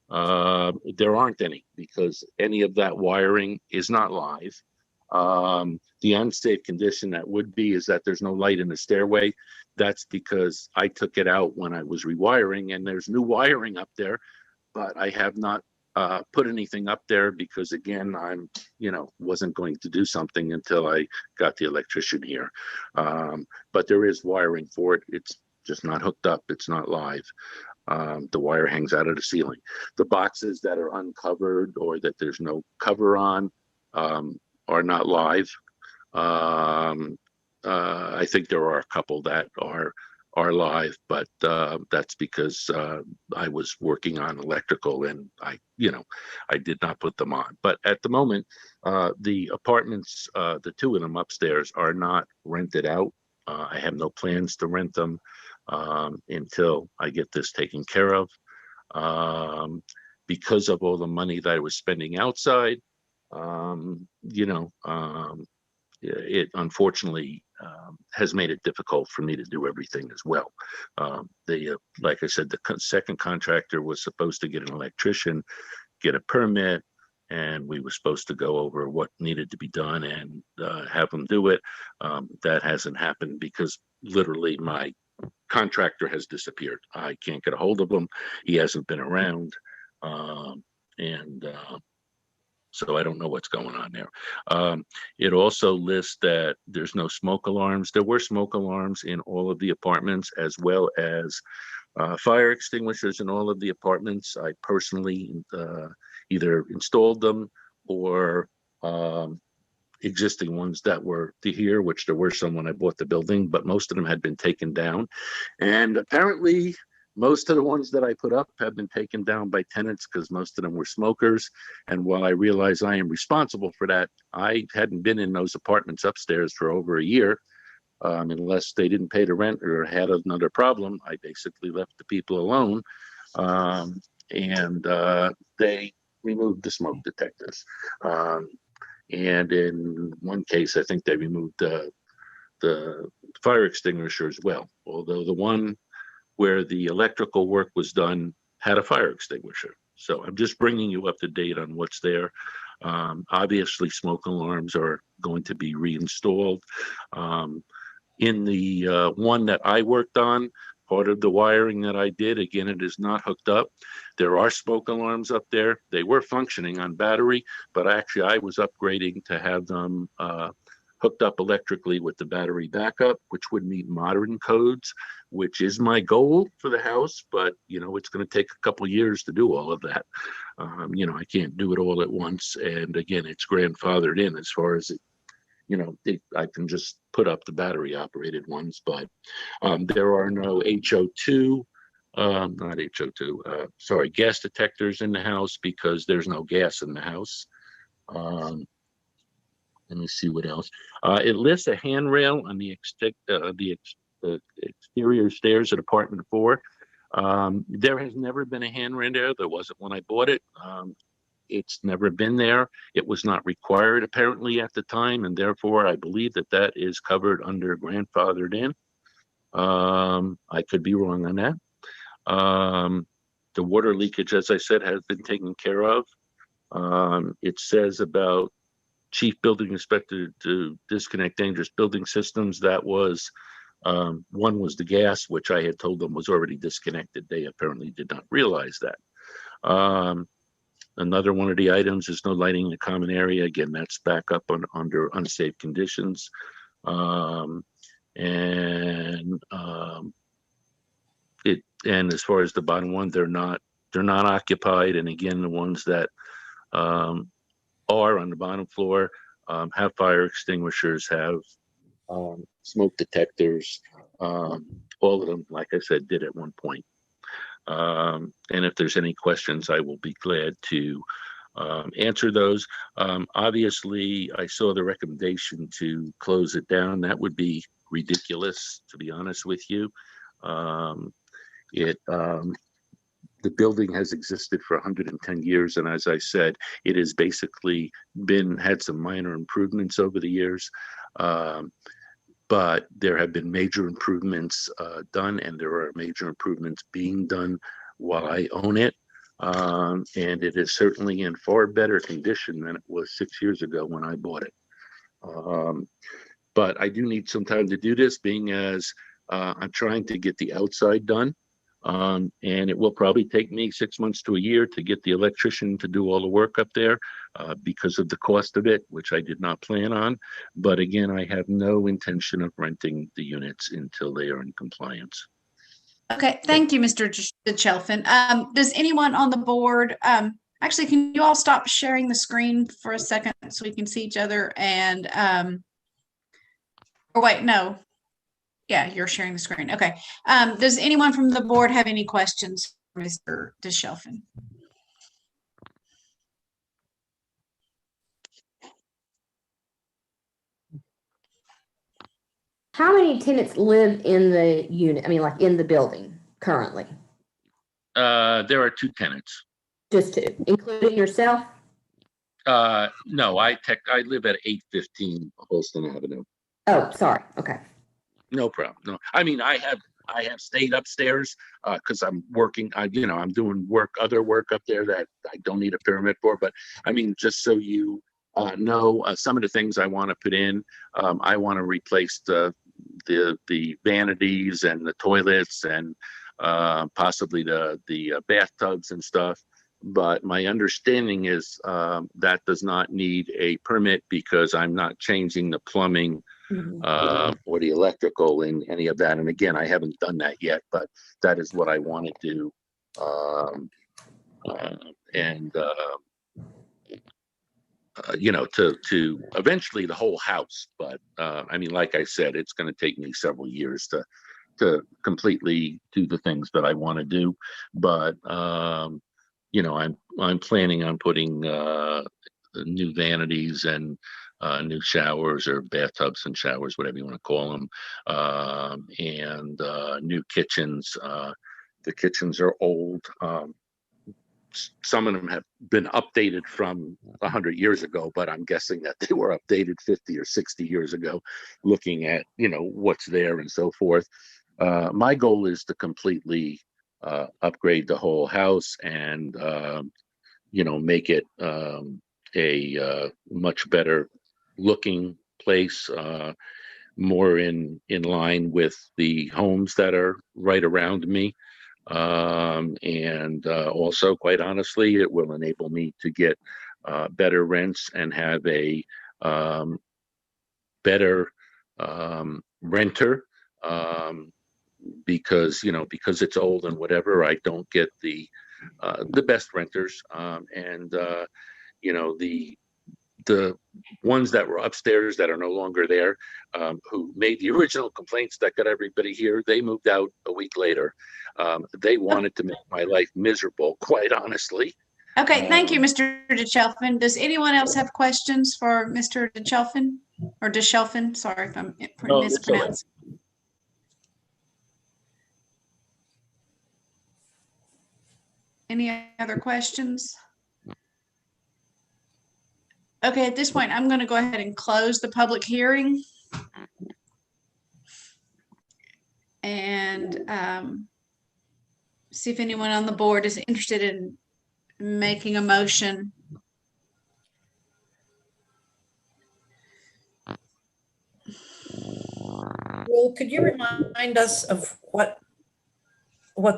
there aren't any, because any of that wiring is not live. The unsafe condition that would be is that there's no light in the stairway. That's because I took it out when I was rewiring, and there's new wiring up there, but I have not put anything up there because, again, I'm, wasn't going to do something until I got the electrician here. But there is wiring for it. It's just not hooked up. It's not live. The wire hangs out of the ceiling. The boxes that are uncovered or that there's no cover on are not live. I think there are a couple that are live, but that's because I was working on electrical and I did not put them on. But at the moment, the apartments, the two of them upstairs, are not rented out. I have no plans to rent them until I get this taken care of. Because of all the money that I was spending outside, it unfortunately has made it difficult for me to do everything as well. Like I said, the second contractor was supposed to get an electrician, get a permit, and we were supposed to go over what needed to be done and have them do it. That hasn't happened because literally my contractor has disappeared. I can't get a hold of him. He hasn't been around. So I don't know what's going on there. It also lists that there's no smoke alarms. There were smoke alarms in all of the apartments, as well as fire extinguishers in all of the apartments. I personally either installed them or existing ones that were here, which there were some when I bought the building, but most of them had been taken down. And apparently most of the ones that I put up have been taken down by tenants because most of them were smokers. And while I realize I am responsible for that, I hadn't been in those apartments upstairs for over a year. Unless they didn't pay the rent or had another problem, I basically left the people alone. They removed the smoke detectors. And in one case, I think they removed the fire extinguisher as well. Although the one where the electrical work was done had a fire extinguisher. So I'm just bringing you up to date on what's there. Obviously, smoke alarms are going to be reinstalled. In the one that I worked on, part of the wiring that I did, again, it is not hooked up. There are smoke alarms up there. They were functioning on battery, but actually I was upgrading to have them hooked up electrically with the battery backup, which would meet modern codes, which is my goal for the house. But, it's going to take a couple years to do all of that. I can't do it all at once. And again, it's grandfathered in as far as I can just put up the battery operated ones, but there are no gas detectors in the house because there's no gas in the house. Let me see what else. It lists a handrail on the exterior stairs at apartment 4. There has never been a handrail there. There wasn't when I bought it. It's never been there. It was not required apparently at the time, and therefore I believe that is covered under grandfathered in. I could be wrong on that. The water leakage, as I said, has been taken care of. It says about chief building inspector to disconnect dangerous building systems. That was one was the gas, which I had told them was already disconnected. They apparently did not realize that. Another one of the items is no lighting in the common area. Again, that's back up under unsafe conditions. And as far as the bottom one, they're not occupied. And again, the ones that are on the bottom floor have fire extinguishers, have smoke detectors. All of them, like I said, did at one point. And if there's any questions, I will be glad to answer those. Obviously, I saw the recommendation to close it down. That would be ridiculous, to be honest with you. The building has existed for 110 years, and as I said, it has basically had some minor improvements over the years. But there have been major improvements done, and there are major improvements being done while I own it. And it is certainly in far better condition than it was 6 years ago when I bought it. But I do need some time to do this, being as I'm trying to get the outside done. And it will probably take me 6 months to a year to get the electrician to do all the work up there because of the cost of it, which I did not plan on. But again, I have no intention of renting the units until they are in compliance. Okay, thank you, Mr. DeChelfin. Does anyone on the board, actually, can you all stop sharing the screen for a second so we can see each other and, or wait, no. Yeah, you're sharing the screen. Okay. Does anyone from the board have any questions for Mr. DeChelfin? How many tenants live in the unit? I mean, like in the building currently? There are 2 tenants. Just two, including yourself? No, I live at 815 Holston Avenue. Oh, sorry. Okay. No problem. No, I mean, I have stayed upstairs because I'm working. I'm doing other work up there that I don't need a permit for. But I mean, just so you know, some of the things I want to put in, I want to replace the vanities and the toilets and possibly the bathtubs and stuff. But my understanding is that does not need a permit because I'm not changing the plumbing or the electrical in any of that. And again, I haven't done that yet, but that is what I want to do. To eventually the whole house. But I mean, like I said, it's going to take me several years to completely do the things that I want to do. But I'm planning on putting new vanities and new showers or bathtubs and showers, whatever you want to call them, and new kitchens. The kitchens are old. Some of them have been updated from 100 years ago, but I'm guessing that they were updated 50 or 60 years ago, looking at, what's there and so forth. My goal is to completely upgrade the whole house and, make it a much better looking place, more in line with the homes that are right around me. Also, quite honestly, it will enable me to get better rents and have a better renter, because it's old and whatever, I don't get the best renters, the ones that were upstairs that are no longer there, who made the original complaints that got everybody here, they moved out a week later. They wanted to make my life miserable, quite honestly. Okay, thank you, Mr. DeChelfin. Does anyone else have questions for Mr. DeChelfin or DeChelfin? Sorry if I'm mispronouncing. Any other questions? Okay, at this point, I'm going to go ahead and close the public hearing. And see if anyone on the board is interested in making a motion. Well, could you remind us of what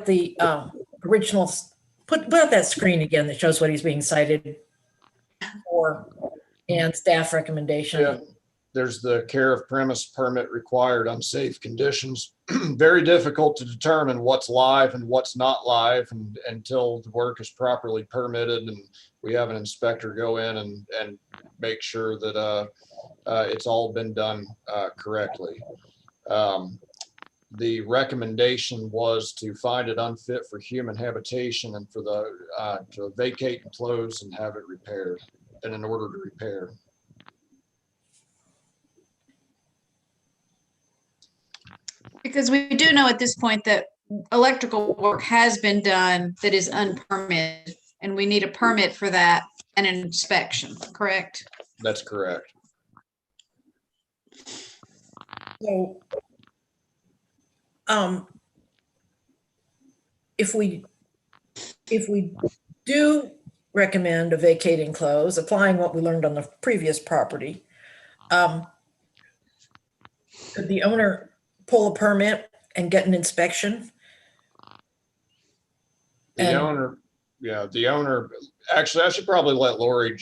the original, put up that screen again that shows what he's being cited for and staff recommendation? Yeah, there's the care of premise permit required unsafe conditions. Very difficult to determine what's live and what's not live until the work is properly permitted and we have an inspector go in and make sure that it's all been done correctly. The recommendation was to find it unfit for human habitation and for to vacate and close and have it repaired, and in order to repair. Because we do know at this point that electrical work has been done that is unpermitted, and we need a permit for that and an inspection, correct? That's correct. So, if we do recommend a vacate and close, applying what we learned on the previous property, could the owner pull a permit and get an inspection? The owner, actually, I should probably let Lori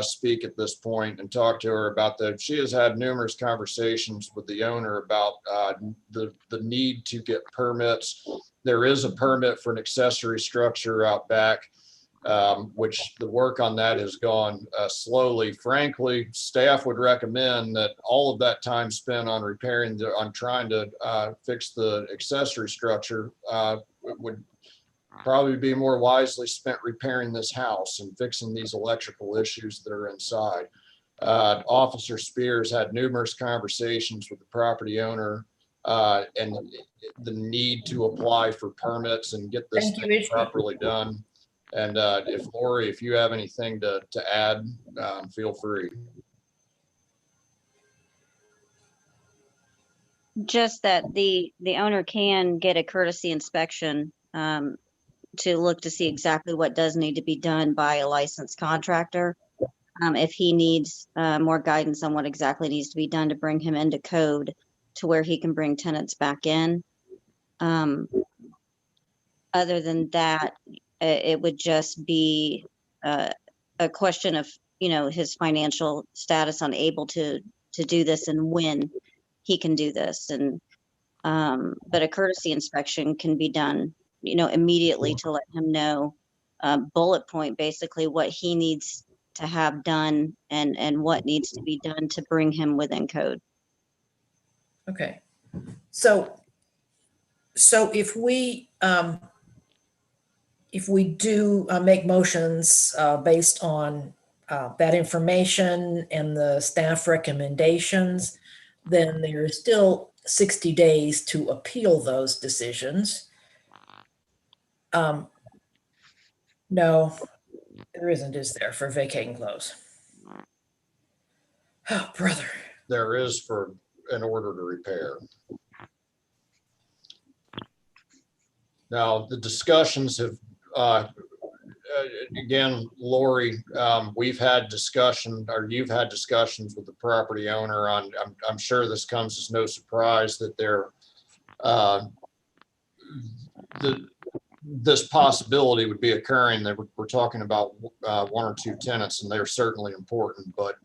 speak at this point and talk to her about that. She has had numerous conversations with the owner about the need to get permits there is a permit for an accessory structure out back, which the work on that has gone slowly. Frankly, staff would recommend that all of that time spent on repairing, on trying to fix the accessory structure would probably be more wisely spent repairing this house and fixing these electrical issues that are inside. Officer Spears had numerous conversations with the property owner and the need to apply for permits and get this thing properly done. And if Lori, if you have anything to add, feel free. Just that the owner can get a courtesy inspection to look to see exactly what does need to be done by a licensed contractor. If he needs more guidance on what exactly needs to be done to bring him into code to where he can bring tenants back in. Other than that, it would just be a question of, you know, his financial status on able to do this and when he can do this. And but a courtesy inspection can be done, you know, immediately to let him know, bullet point, basically what he needs to have done and what needs to be done to bring him within code. Okay. So if we do make motions based on that information and the staff recommendations, then there is still 60 days to appeal those decisions. No, there isn't, is there, for vacating close? Oh, brother. There is for an order to repair. Now, the discussions have, again, Lori, we've had discussion, or you've had discussions with the property owner on, I'm sure this comes as no surprise that they're, this possibility would be occurring. That we're talking about one or two tenants, and they're certainly important, but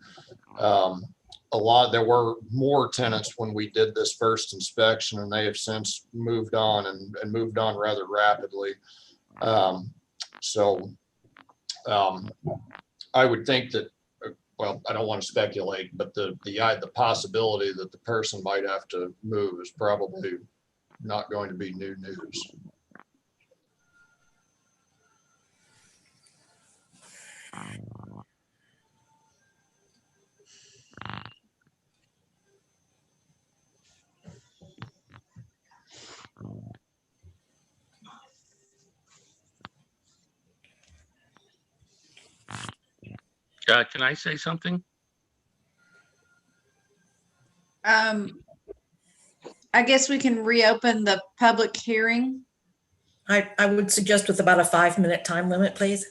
there were more tenants when we did this first inspection, and they have since moved on and moved on rather rapidly. I would think that, well, I don't want to speculate, but the possibility that the person might have to move is probably not going to be new news. Can I say something? I guess we can reopen the public hearing. I would suggest with about a 5-minute time limit, please.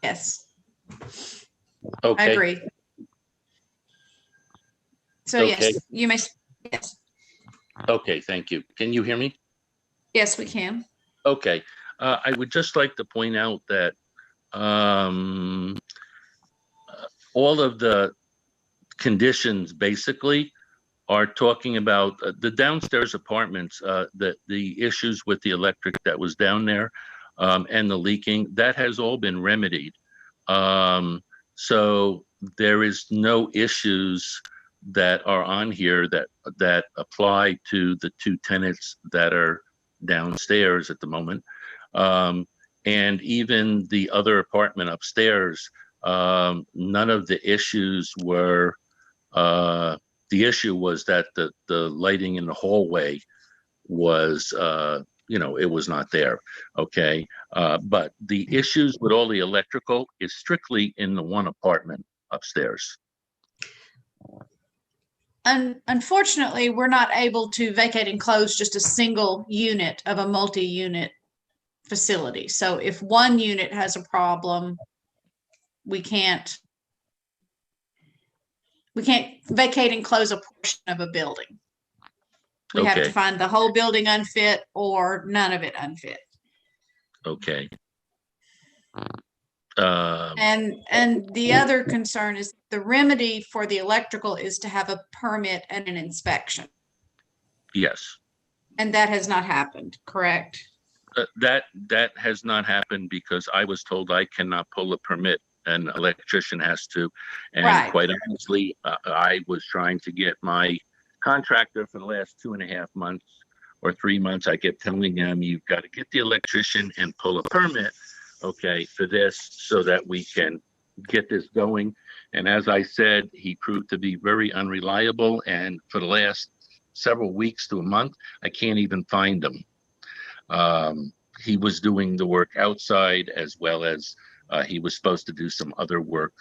Yes. Okay. I agree. So Okay. yes, you may, yes. Okay, thank you. Can you hear me? Yes, we can. Okay. I would just like to point out that all of the conditions basically are talking about the downstairs apartments, the issues with the electric that was down there and the leaking, that has all been remedied. So there is no issues that are on here that apply to the two tenants that are downstairs at the moment. And even the other apartment upstairs, none of the issues were, the issue was that the lighting in the hallway was, it was not there, okay? But the issues with all the electrical is strictly in the one apartment upstairs. Unfortunately, we're not able to vacate and close just a single unit of a multi-unit facility. So if one unit has a problem, we can't vacate and close a portion of a building. We have to find the whole building unfit or none of it unfit. Okay. And the other concern is the remedy for the electrical is to have a permit and an inspection. Yes. And that has not happened, correct? That has not happened because I was told I cannot pull a permit. An electrician has to. And Right. quite honestly, I was trying to get my contractor for the last 2.5 months or 3 months. I kept telling him, you've got to get the electrician and pull a permit, okay, for this so that we can get this going. And as I said, he proved to be very unreliable. And for the last several weeks to a month, I can't even find him. He was doing the work outside as well as he was supposed to do some other work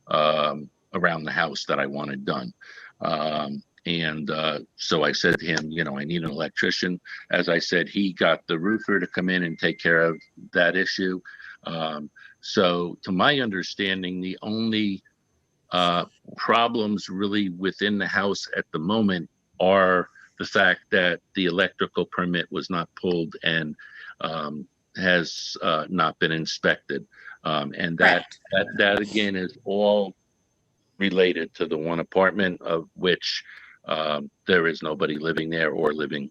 around the house that I wanted done. So I said to him, I need an electrician. As I said, he got the roofer to come in and take care of that issue. So to my understanding, the only problems really within the house at the moment are the fact that the electrical permit was not pulled and has not been inspected. And that again is all related to the one apartment of which there is nobody living there or living,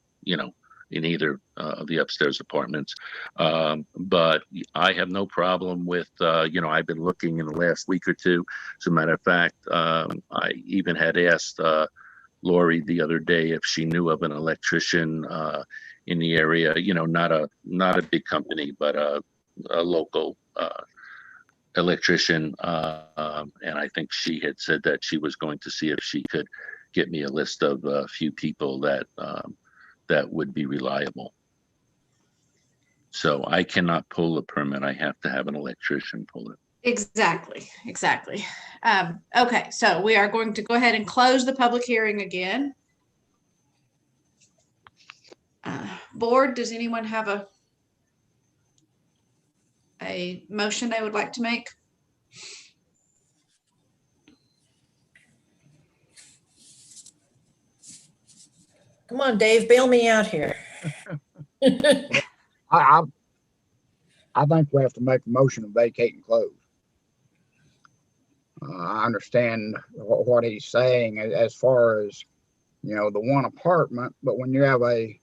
in either of the upstairs apartments. But I have no problem with, I've been looking in the last week or two. As a matter of fact, I even had asked Lori the other day if she knew of an electrician in the area, not a big company, but a local electrician. And I think she had said that she was going to see if she could get me a list of a few people that would be reliable. So I cannot pull a permit. I have to have an electrician pull it. Exactly. Okay, so we are going to go ahead and close the public hearing again. Board, does anyone have a motion they would like to make? Come on, Dave, bail me out here. I think we have to make a motion to vacate and close. I understand what he's saying as far as, the one apartment, but when you have a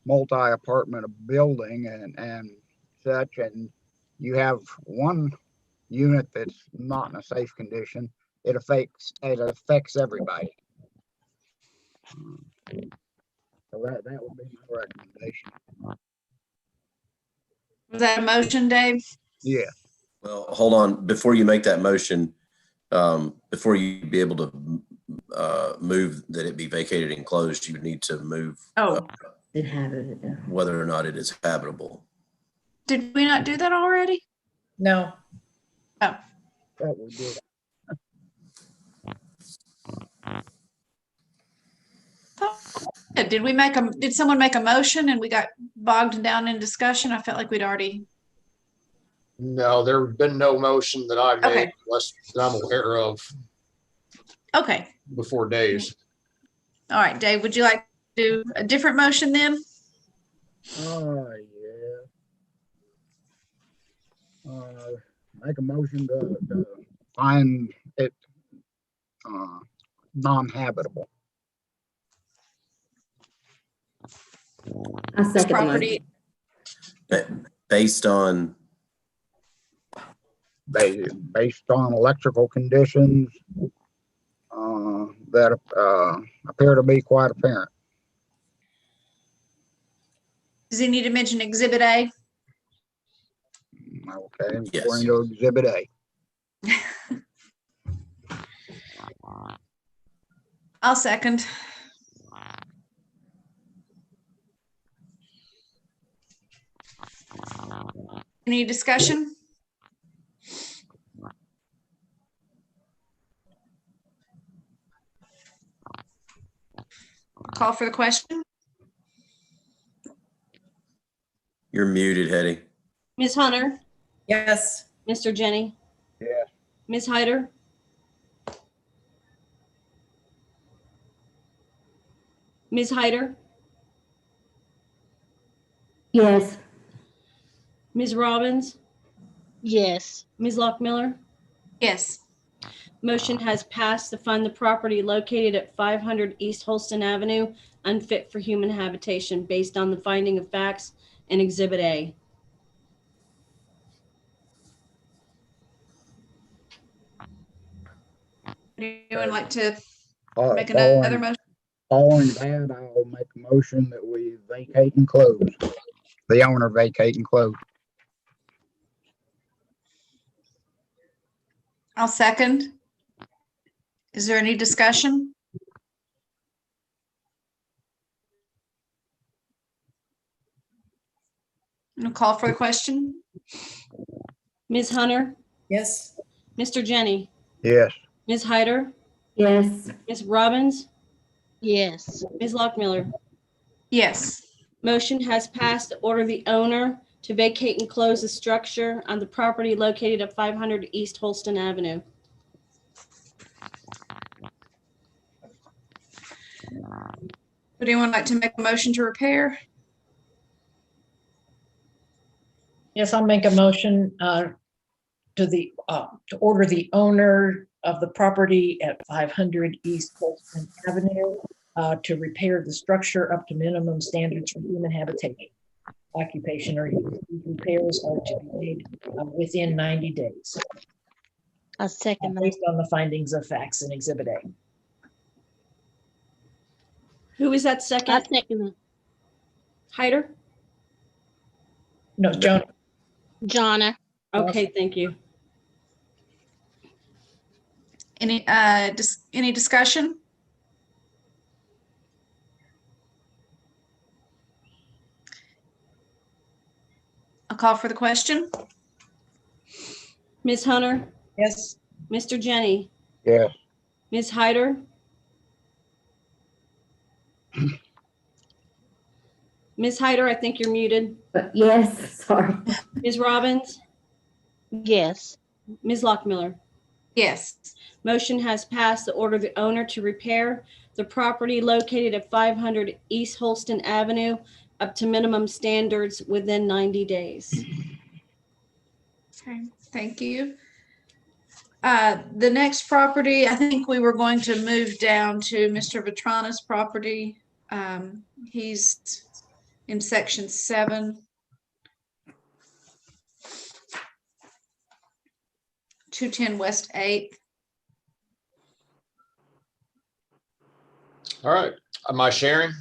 multi-apartment building and such, and you have one unit that's not in a safe condition, it affects everybody. So that would be my recommendation. Was that a motion, Dave? Yeah. Well, hold on. Before you make that motion, before you be able to move that it be vacated and closed, you would need to move whether or not it is habitable. Did we not do that already? No. Oh. That we did. Did someone make a motion and we got bogged down in discussion? I felt like we'd already. No, there have been no motion that I made, Okay. unless that I'm aware of. Okay. Before days. All right, Dave, would you like to do a different motion then? Yeah. Make a motion to find it non-habitable. I second the Property. Based on electrical conditions that appear to be quite apparent. Does he need to mention Exhibit A? Okay, yes. According to Exhibit A. I'll second. Any discussion? Call for the question. You're muted, Hetty. Ms. Hunter, Yes. Mr. Jenny, Yeah. Ms. Hyder, Ms. Hyder, Yes. Ms. Robbins, Yes. Ms. Lockmiller, Yes. Motion has passed to fund the property located at 500 East Holston Avenue unfit for human habitation based on the finding of facts in Exhibit A. Would anyone like to Uh, make another following- motion? Following that, I'll make a motion that we vacate and close. The owner vacate and close. I'll second. Is there any discussion? I'll call for the question. Ms. Hunter, Yes. Mr. Jenny, Yes. Ms. Hyder, Yes. Ms. Robbins, Yes. Ms. Lockmiller. Yes. Motion has passed to order the owner to vacate and close the structure on the property located at 500 East Holston Avenue. Would anyone like to make a motion to repair? Yes, I'll make a motion to order the owner of the property at 500 East Holston Avenue to repair the structure up to minimum standards for human habitation, occupation, or use. These repairs are to be made within 90 days. I'll second that. Based on the findings of facts in Exhibit A. Who is that I'll second? second that. Hyder? No, Joan. Jonna. Okay, thank you. Any discussion? I'll call for the question. Ms. Hunter, Yes. Mr. Jenny, Yes. Ms. Hyder, Ms. Hyder, I think you're muted. Yes, sorry. Ms. Robbins, Yes. Ms. Lockmiller. Yes. Motion has passed to order the owner to repair the property located at 500 East Holston Avenue up to minimum standards within 90 days. Okay, thank you. The next property, I think we were going to move down to Mr. Vetrana's property. He's in section 7. 210 West 8th. All right, am I sharing?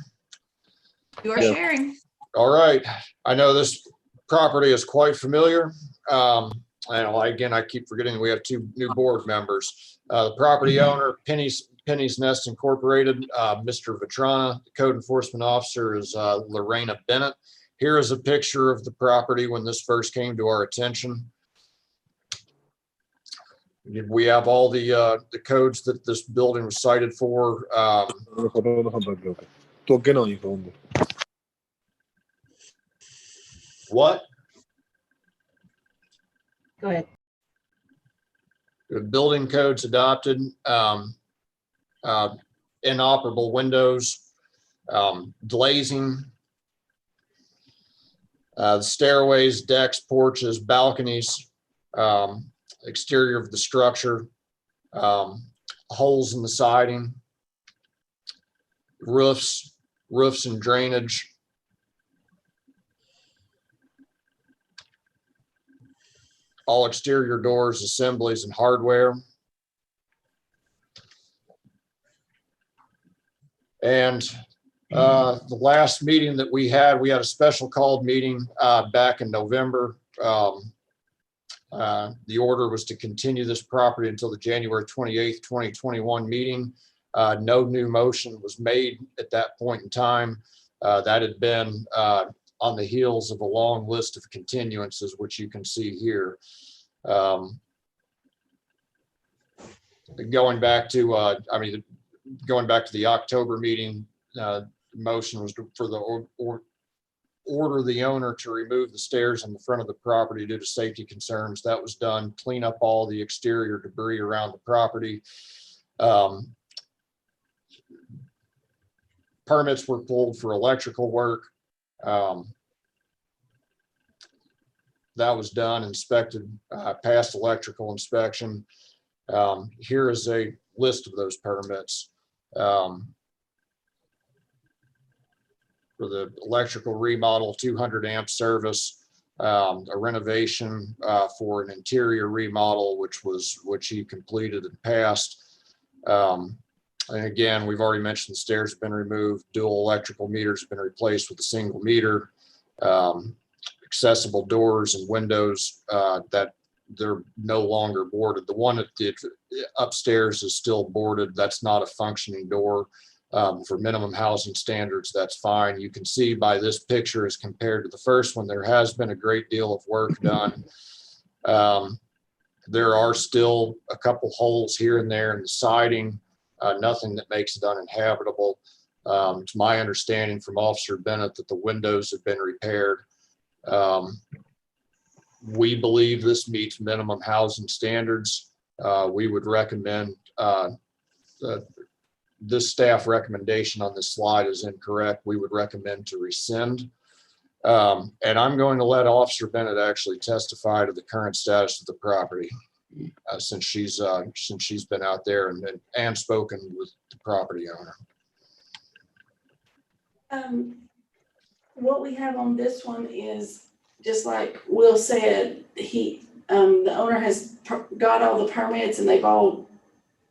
You are sharing. All right, I know this property is quite familiar. And again, I keep forgetting we have 2 new board members. The property owner, Penny's Nest Incorporated, Mr. Vetrana. The code enforcement officer is Lorena Bennett. Here is a picture of the property when this first came to our attention. We have all the codes that this building was cited for. What? Go ahead. The building codes adopted, inoperable windows, glazing, the stairways, decks, porches, balconies, exterior of the structure, holes in the siding, roofs and drainage. All exterior doors, assemblies, and hardware. And the last meeting that we had a special called meeting back in November. The order was to continue this property until the January 28th, 2021 meeting. No new motion was made at that point in time. That had been on the heels of a long list of continuances, which you can see here. Going back to the October meeting, motion was for the order the owner to remove the stairs in the front of the property due to safety concerns. That was done. Clean up all the exterior debris around the property. Permits were pulled for electrical work. That was done, inspected, passed electrical inspection. Here is a list of those permits. For the electrical remodel, 200 amp service, a renovation for an interior remodel, which he completed and passed. And again, we've already mentioned the stairs have been removed, dual electrical meters have been replaced with a single meter, accessible doors and windows that they're no longer boarded. The one at the upstairs is still boarded. That's not a functioning door. For minimum housing standards, that's fine. You can see by this picture as compared to the first one, there has been a great deal of work done. There are still a couple holes here and there in the siding, nothing that makes it uninhabitable. It's my understanding from Officer Bennett that the windows have been repaired. We believe this meets minimum housing standards. We would recommend this staff recommendation on this slide is incorrect. We would recommend to rescind. And I'm going to let Officer Bennett actually testify to the current status of the property since she's been out there and spoken with the property owner. What we have on this one is, just like Will said, the owner has got all the permits and they've all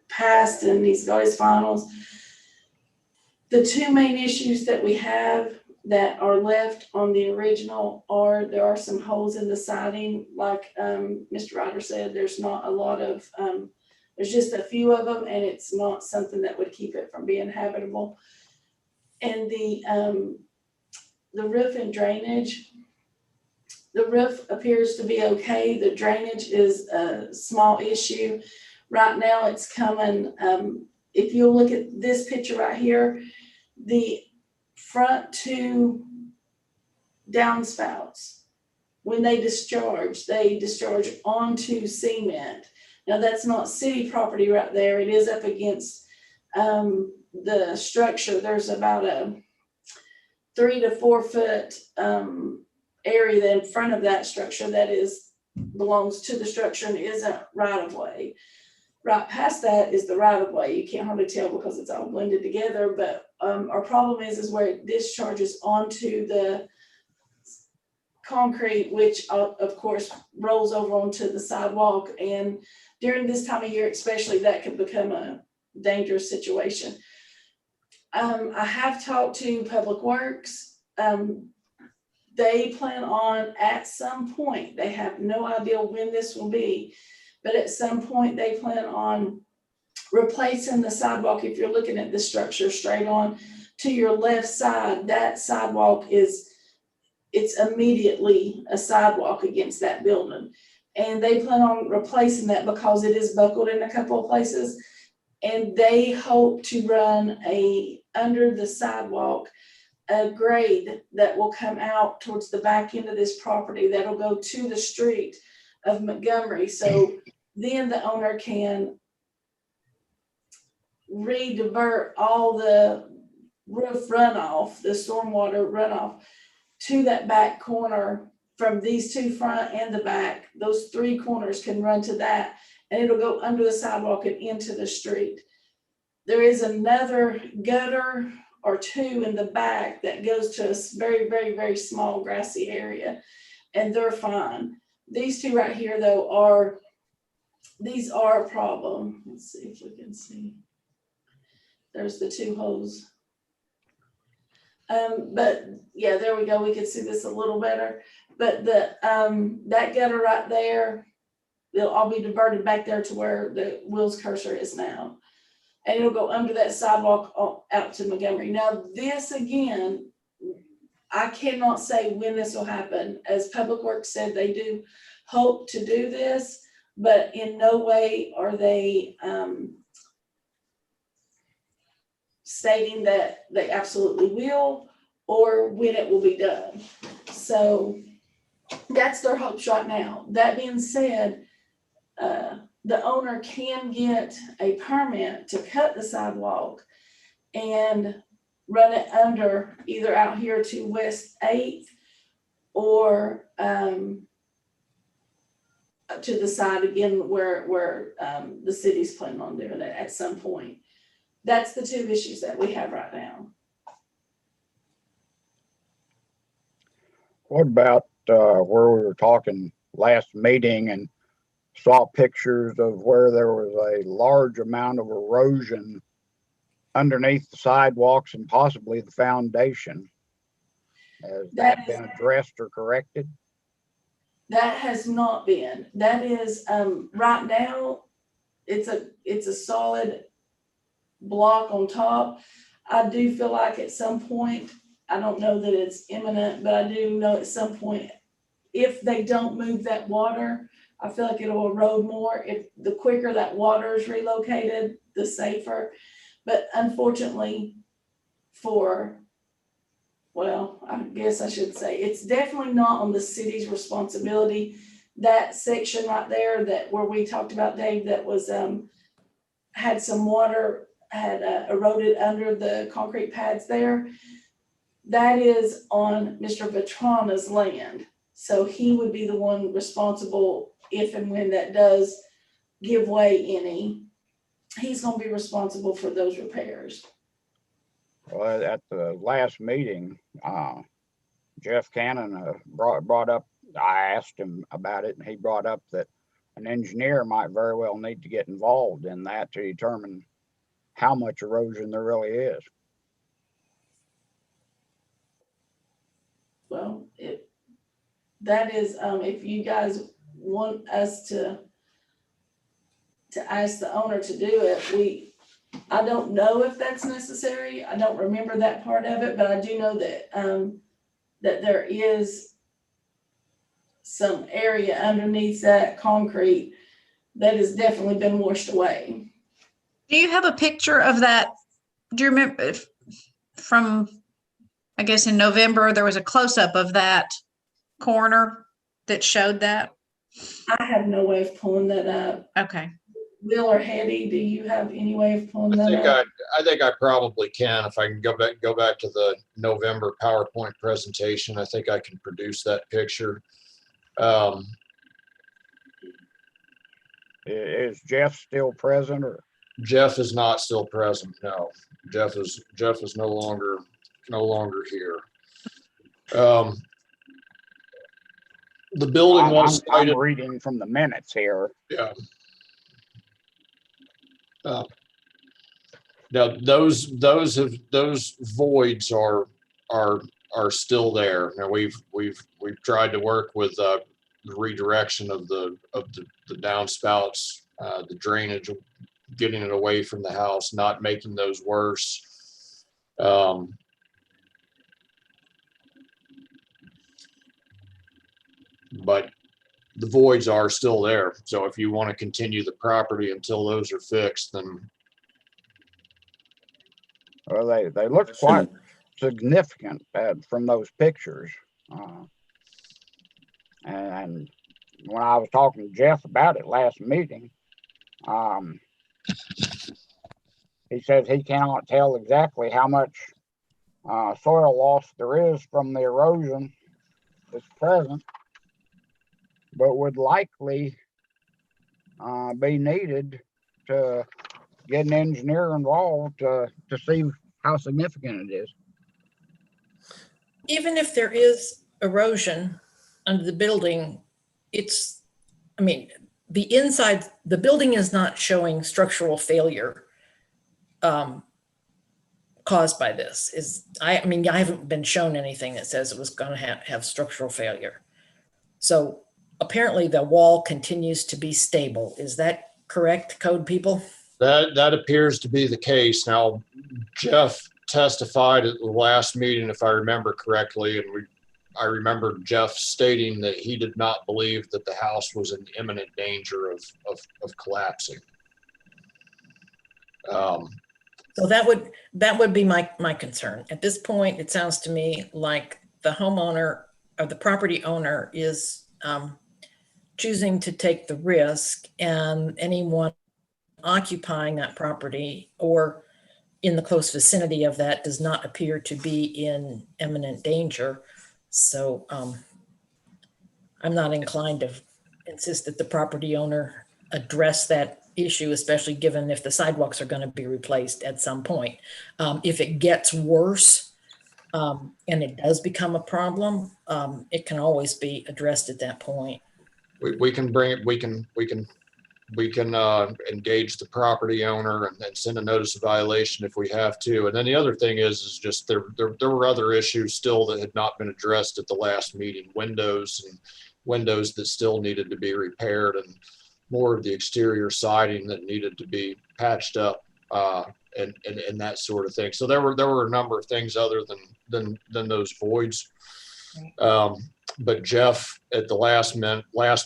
passed and he's got his finals. The two main issues that we have that are left on the original are there are some holes in the siding. Like Mr. Ryder said, there's not a lot of, there's just a few of them and it's not something that would keep it from being habitable. And the roof and drainage, the roof appears to be okay. The drainage is a small issue. Right now it's coming, if you look at this picture right here, the front two downspouts, when they discharge onto cement. Now that's not city property right there. It is up against the structure. There's about a 3 to 4 foot area in front of that structure that belongs to the structure and isn't right of way. Right past that is the right of way. You can't hardly tell because it's all blended together, but our problem is where it discharges onto the concrete, which of course rolls over onto the sidewalk. And during this time of year, especially, that could become a dangerous situation. I have talked to Public Works. They plan on at some point, they have no idea when this will be, but at some point they plan on replacing the sidewalk. If you're looking at the structure straight on to your left side, that sidewalk it's immediately a sidewalk against that building. And they plan on replacing that because it is buckled in a couple of places. And they hope to run under the sidewalk, a grade that will come out towards the back end of this property that'll go to the street of Montgomery. So then the owner can re-divert all the roof runoff, the stormwater runoff, to that back corner from these two front and the back. Those three corners can run to that, and it'll go under the sidewalk and into the street. There is another gutter or two in the back that goes to a very, very, very small grassy area, and they're fine. These two right here, though, these are a problem. Let's see if we can see. There's the two holes. But yeah, there we go. We can see this a little better. But that gutter right there, they'll all be diverted back there to where the Will's cursor is now. And it'll go under that sidewalk out to Montgomery. Now this again, I cannot say when this will happen. As Public Works said, they do hope to do this, but in no way are they stating that they absolutely will or when it will be done. So that's their hopes right now. That being said, the owner can get a permit to cut the sidewalk and run it under either out here to West 8th or to the side again where the city's planning on doing it at some point. That's the two issues that we have right now. What about where we were talking last meeting and saw pictures of where there was a large amount of erosion underneath the sidewalks and possibly the foundation? Has that been addressed or corrected? That has not been. That is right now. It's a solid block on top. I do feel like at some point, I don't know that it's imminent, but I do know at some point, if they don't move that water, I feel like it'll erode more. If the quicker that water is relocated, the safer. But unfortunately well, I guess I should say, it's definitely not on the city's responsibility. That section right there where we talked about, Dave, that was, had some water, had eroded under the concrete pads there. That is on Mr. Vetrana's land. So he would be the one responsible if and when that does give way any. He's going to be responsible for those repairs. Well, at the last meeting, Jeff Cannon brought up, I asked him about it, and he brought up that an engineer might very well need to get involved in that to determine how much erosion there really is. Well, that is, if you guys want us to ask the owner to do it, I don't know if that's necessary. I don't remember that part of it, but I do know that that there is some area underneath that concrete that has definitely been washed away. Do you have a picture of that? Do you remember from, I guess in November, there was a close-up of that corner that showed that? I have no way of pulling that up. Okay. Will or Hetty, do you have any way of pulling that up? I think I probably can. If I can go back to the November PowerPoint presentation, I think I can produce that picture. Is Jeff still present, or? Jeff is not still present. No, Jeff is no longer here. The building was cited. I'm reading from the minutes here. Yeah. Now those voids are still there. Now we've tried to work with the redirection of the downspouts, the drainage, getting it away from the house, not making those worse. But the voids are still there. So if you want to continue the property until those are fixed, then. Well, they look quite significant from those pictures. And when I was talking to Jeff about it last meeting, he says he cannot tell exactly how much soil loss there is from the erosion that's present, but would likely be needed to get an engineer involved to see how significant it is. Even if there is erosion under the building, the inside, the building is not showing structural failure caused by this. I haven't been shown anything that says it was going to have structural failure. So apparently the wall continues to be stable. Is that correct, code people? That appears to be the case. Now, Jeff testified at the last meeting, if I remember correctly, and I remember Jeff stating that he did not believe that the house was in imminent danger of collapsing. So that would be my concern. At this point, it sounds to me like the homeowner or the property owner is choosing to take the risk, and anyone occupying that property or in the close vicinity of that does not appear to be in imminent danger. So I'm not inclined to insist that the property owner address that issue, especially given if the sidewalks are going to be replaced at some point. If it gets worse and it does become a problem, it can always be addressed at that point. We can bring it, we can engage the property owner and then send a notice of violation if we have to. And then the other thing is just there were other issues still that had not been addressed at the last meeting, windows that still needed to be repaired, and more of the exterior siding that needed to be patched up, and that sort of thing. So there were a number of things other than those voids. But Jeff at the last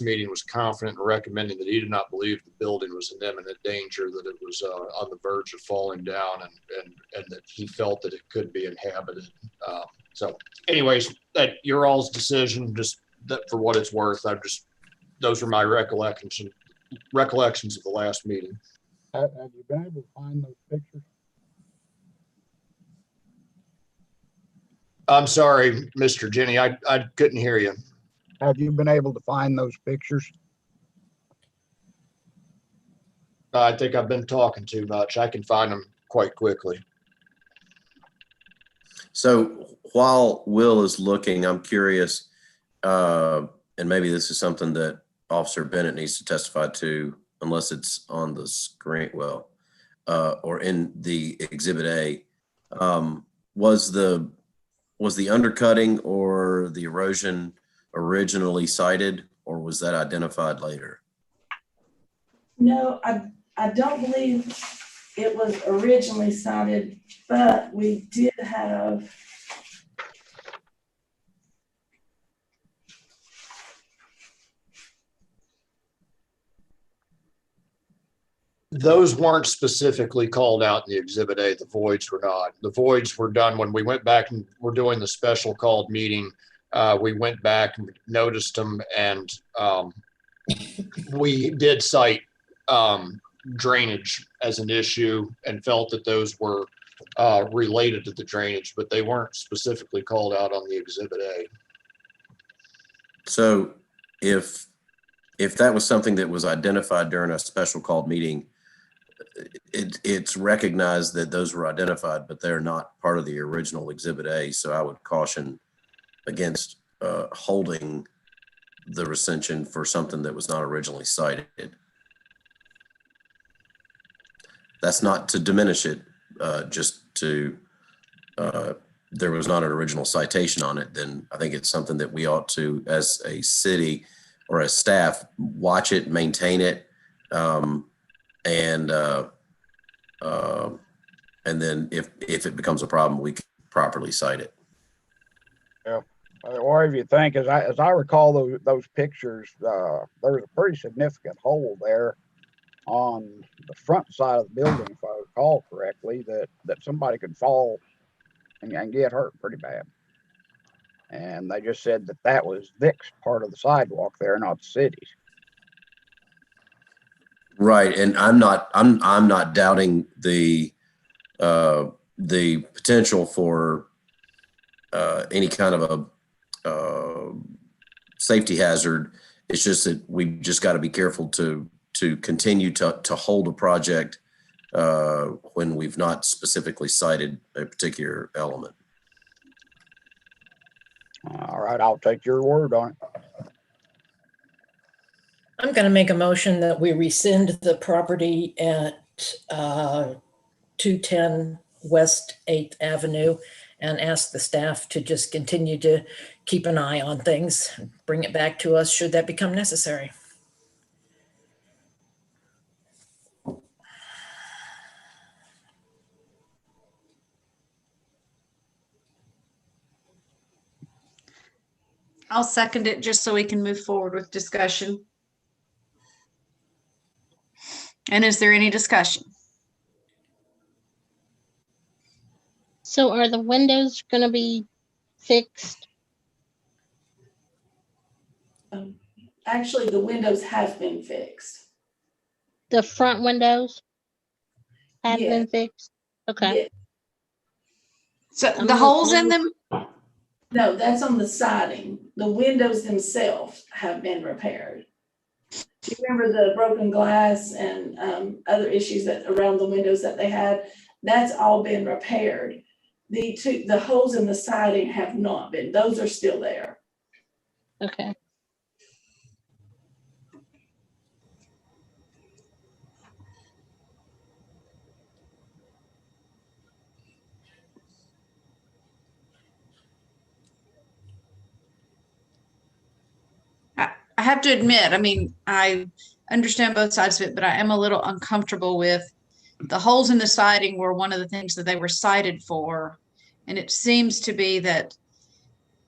meeting was confident in recommending that he did not believe the building was in imminent danger, that it was on the verge of falling down, and that he felt that it could be inhabited. So anyways, that your all's decision, just that for what it's worth. Those are my recollections of the last meeting. Have you been able to find those pictures? I'm sorry, Mr. Jenny, I couldn't hear you. Have you been able to find those pictures? I think I've been talking too much. I can find them quite quickly. So while Will is looking, I'm curious, and maybe this is something that Officer Bennett needs to testify to, unless it's on the screen, or in the Exhibit A. Was the undercutting or the erosion originally cited, or was that identified later? No, I don't believe it was originally cited, but we did have Those weren't specifically called out in the Exhibit A. The voids were not. The voids were done when we went back and were doing the special called meeting. We went back and noticed them, and we did cite drainage as an issue and felt that those were related to the drainage, but they weren't specifically called out on the Exhibit A. So if that was something that was identified during a special called meeting, it's recognized that those were identified, but they're not part of the original Exhibit A. So I would caution against holding the recension for something that was not originally cited. That's not to diminish it, just to, there was not an original citation on it, then I think it's something that we ought to, as a city or as staff, watch it, maintain it, and then if it becomes a problem, we can properly cite it. Yeah, or if you think, as I recall those pictures, there was a pretty significant hole there on the front side of the building, if I recall correctly, that somebody could fall and get hurt pretty bad. And they just said that was Vic's part of the sidewalk there, not the city's. Right, and I'm not doubting the potential for any kind of a safety hazard. It's just that we just got to be careful to continue to hold a project when we've not specifically cited a particular element. All right, I'll take your word on it. I'm going to make a motion that we rescind the property at 210 West 8th Avenue and ask the staff to just continue to keep an eye on things, bring it back to us should that become necessary. I'll second it just so we can move forward with discussion. And is there any discussion? So are the windows going to be fixed? Actually, the windows have been fixed. The front windows have Yeah. been fixed? Okay. Yeah. So the holes in them? No, that's on the siding. The windows themselves have been repaired. Do you remember the broken glass and other issues that around the windows that they had? That's all been repaired. The holes in the siding have not been. Those are still there. Okay. I have to admit, I mean, I understand both sides of it, but I am a little uncomfortable with the holes in the siding were one of the things that they were cited for. And it seems to be that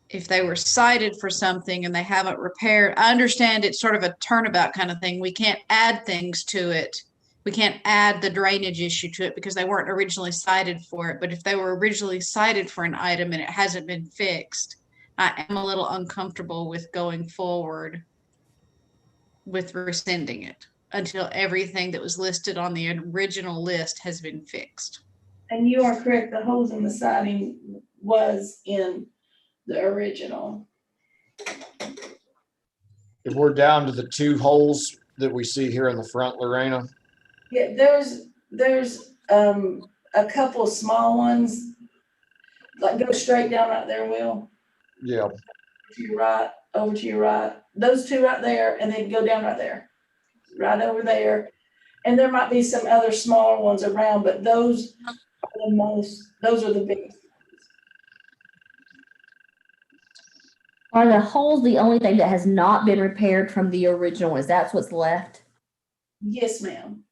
if they were cited for something and they haven't repaired, I understand it's sort of a turnabout kind of thing. We can't add things to it. We can't add the drainage issue to it because they weren't originally cited for it. But if they were originally cited for an item and it hasn't been fixed, I am a little uncomfortable with going forward with rescinding it until everything that was listed on the original list has been fixed. And you are correct, the holes in the siding was in the original. If we're down to the 2 holes that we see here in the front, Lorena. Yeah, there's a couple of small ones, like go straight down right there, Will. Yeah. To your right, over to your right. Those 2 right there, and then go down right there. Right over there. And there might be some other smaller ones around, but those are the biggest. Are the holes the only thing that has not been repaired from the original? Is that what's left? Yes, ma'am.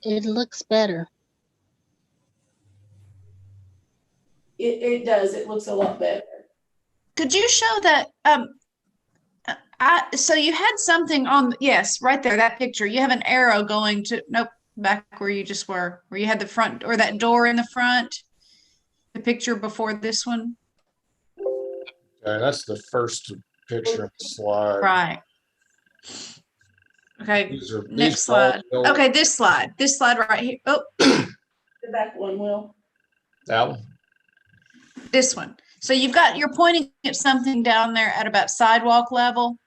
It looks better. It does. It looks a lot better. Could you show that? So you had something on, yes, right there, that picture. You have an arrow going to, nope, back where you just were, where you had the front or that door in the front. The picture before this one. Okay, that's the first picture of the slide. Right. Okay, These next slide. Okay, this slide right here. Oh, the back one, Will. That one. This one. So you're pointing at something down there at about sidewalk level.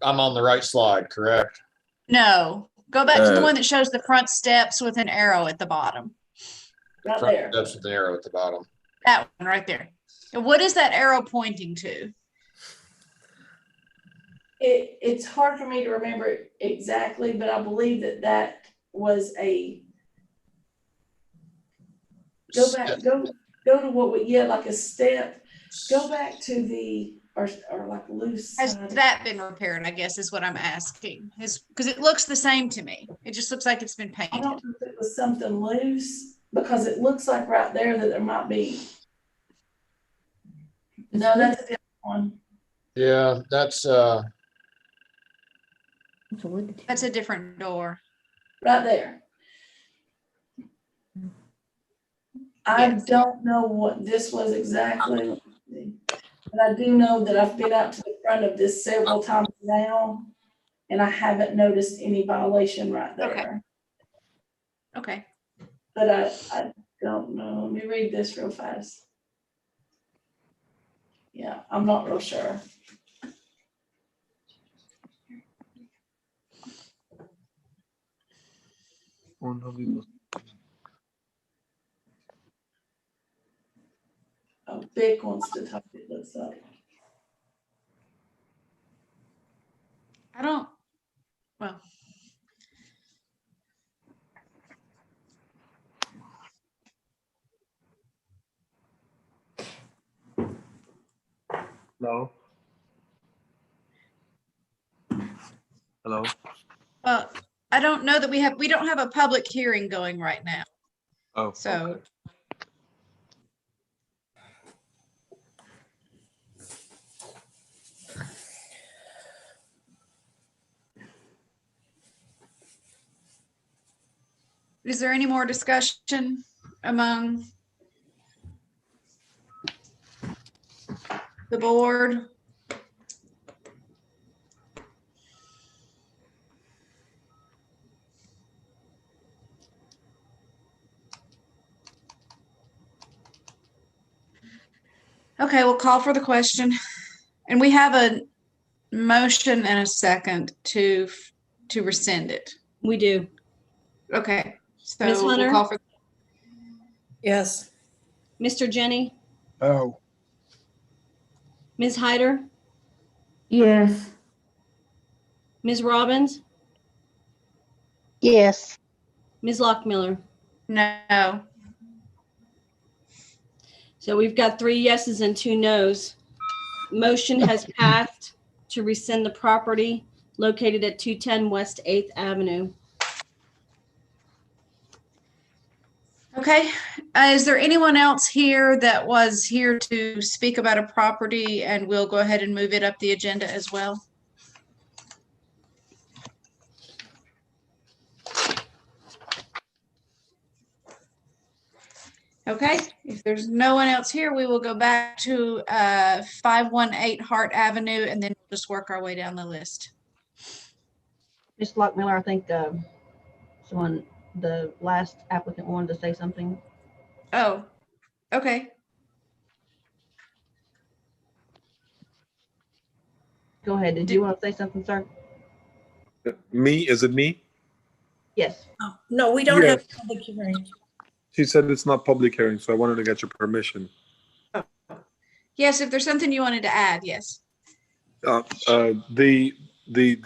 I'm on the right slide, correct? No, go back to the one that shows the front steps with an arrow at the bottom. Right Front there. steps with an arrow at the bottom. That one right there. And what is that arrow pointing to? It's hard for me to remember exactly, but I believe that was a go to what we like a step. Go back to the or like loose. Has that been repaired? I guess is what I'm asking. Because it looks the same to me. It just looks like it's been painted. I don't know if it was something loose because it looks like right there that there might be. No, that's a different one. Yeah, that's a different door. Right there. I don't know what this was exactly, but I do know that I've been out to the front of this several times now, and I haven't noticed any violation right there. Okay. But I don't know. Let me read this real fast. Yeah, I'm not real sure. Oh, Vic wants to talk, it looks like. I don't, well. Hello? Hello? I don't know that we don't have a public hearing going right now. Oh, so. Okay. Is there any more discussion among the board? Okay, we'll call for the question. And we have a motion and a second to rescind it. We do. Okay, so Ms. we'll Hunter? call for, Yes. Mr. Jenny? Oh, Ms. Hyder? Yes. Ms. Robbins? Yes. Ms. Lockmiller? no. So we've got 3 yeses and 2 nos. Motion has passed to rescind the property located at 210 West 8th Avenue. Okay, is there anyone else here that was here to speak about a property, and we'll go ahead and move it up the agenda as well? Okay, if there's no one else here, we will go back to 518 Hart Avenue, and then we'll just work our way down the list. Ms. Lockmiller, I think the last applicant wanted to say something. Oh, okay. Go ahead. Did you want to say something, sir? Me? Is it me? Yes. No, we don't Yeah. have a public hearing. She said it's not public hearing, so I wanted to get your permission. Yes, if there's something you wanted to add, yes. The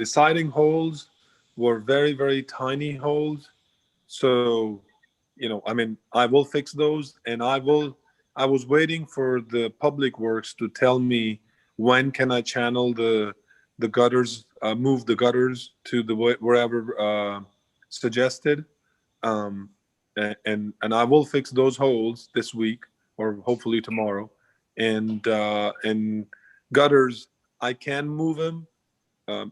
siding holes were very, very tiny holes. So, I mean, I will fix those, and I was waiting for the public works to tell me when can I channel the gutters, move the gutters to wherever suggested. And I will fix those holes this week or hopefully tomorrow. And gutters, I can move them.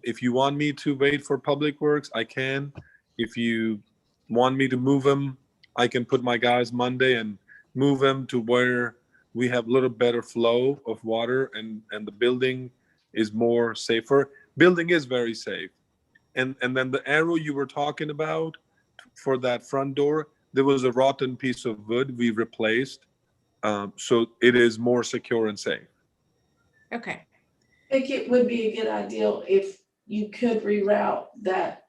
If you want me to wait for public works, I can. If you want me to move them, I can put my guys Monday and move them to where we have a little better flow of water and the building is more safer. Building is very safe. And then the arrow you were talking about for that front door, there was a rotten piece of wood we replaced. So it is more secure and safe. Okay. I think it would be a good idea if you could reroute that,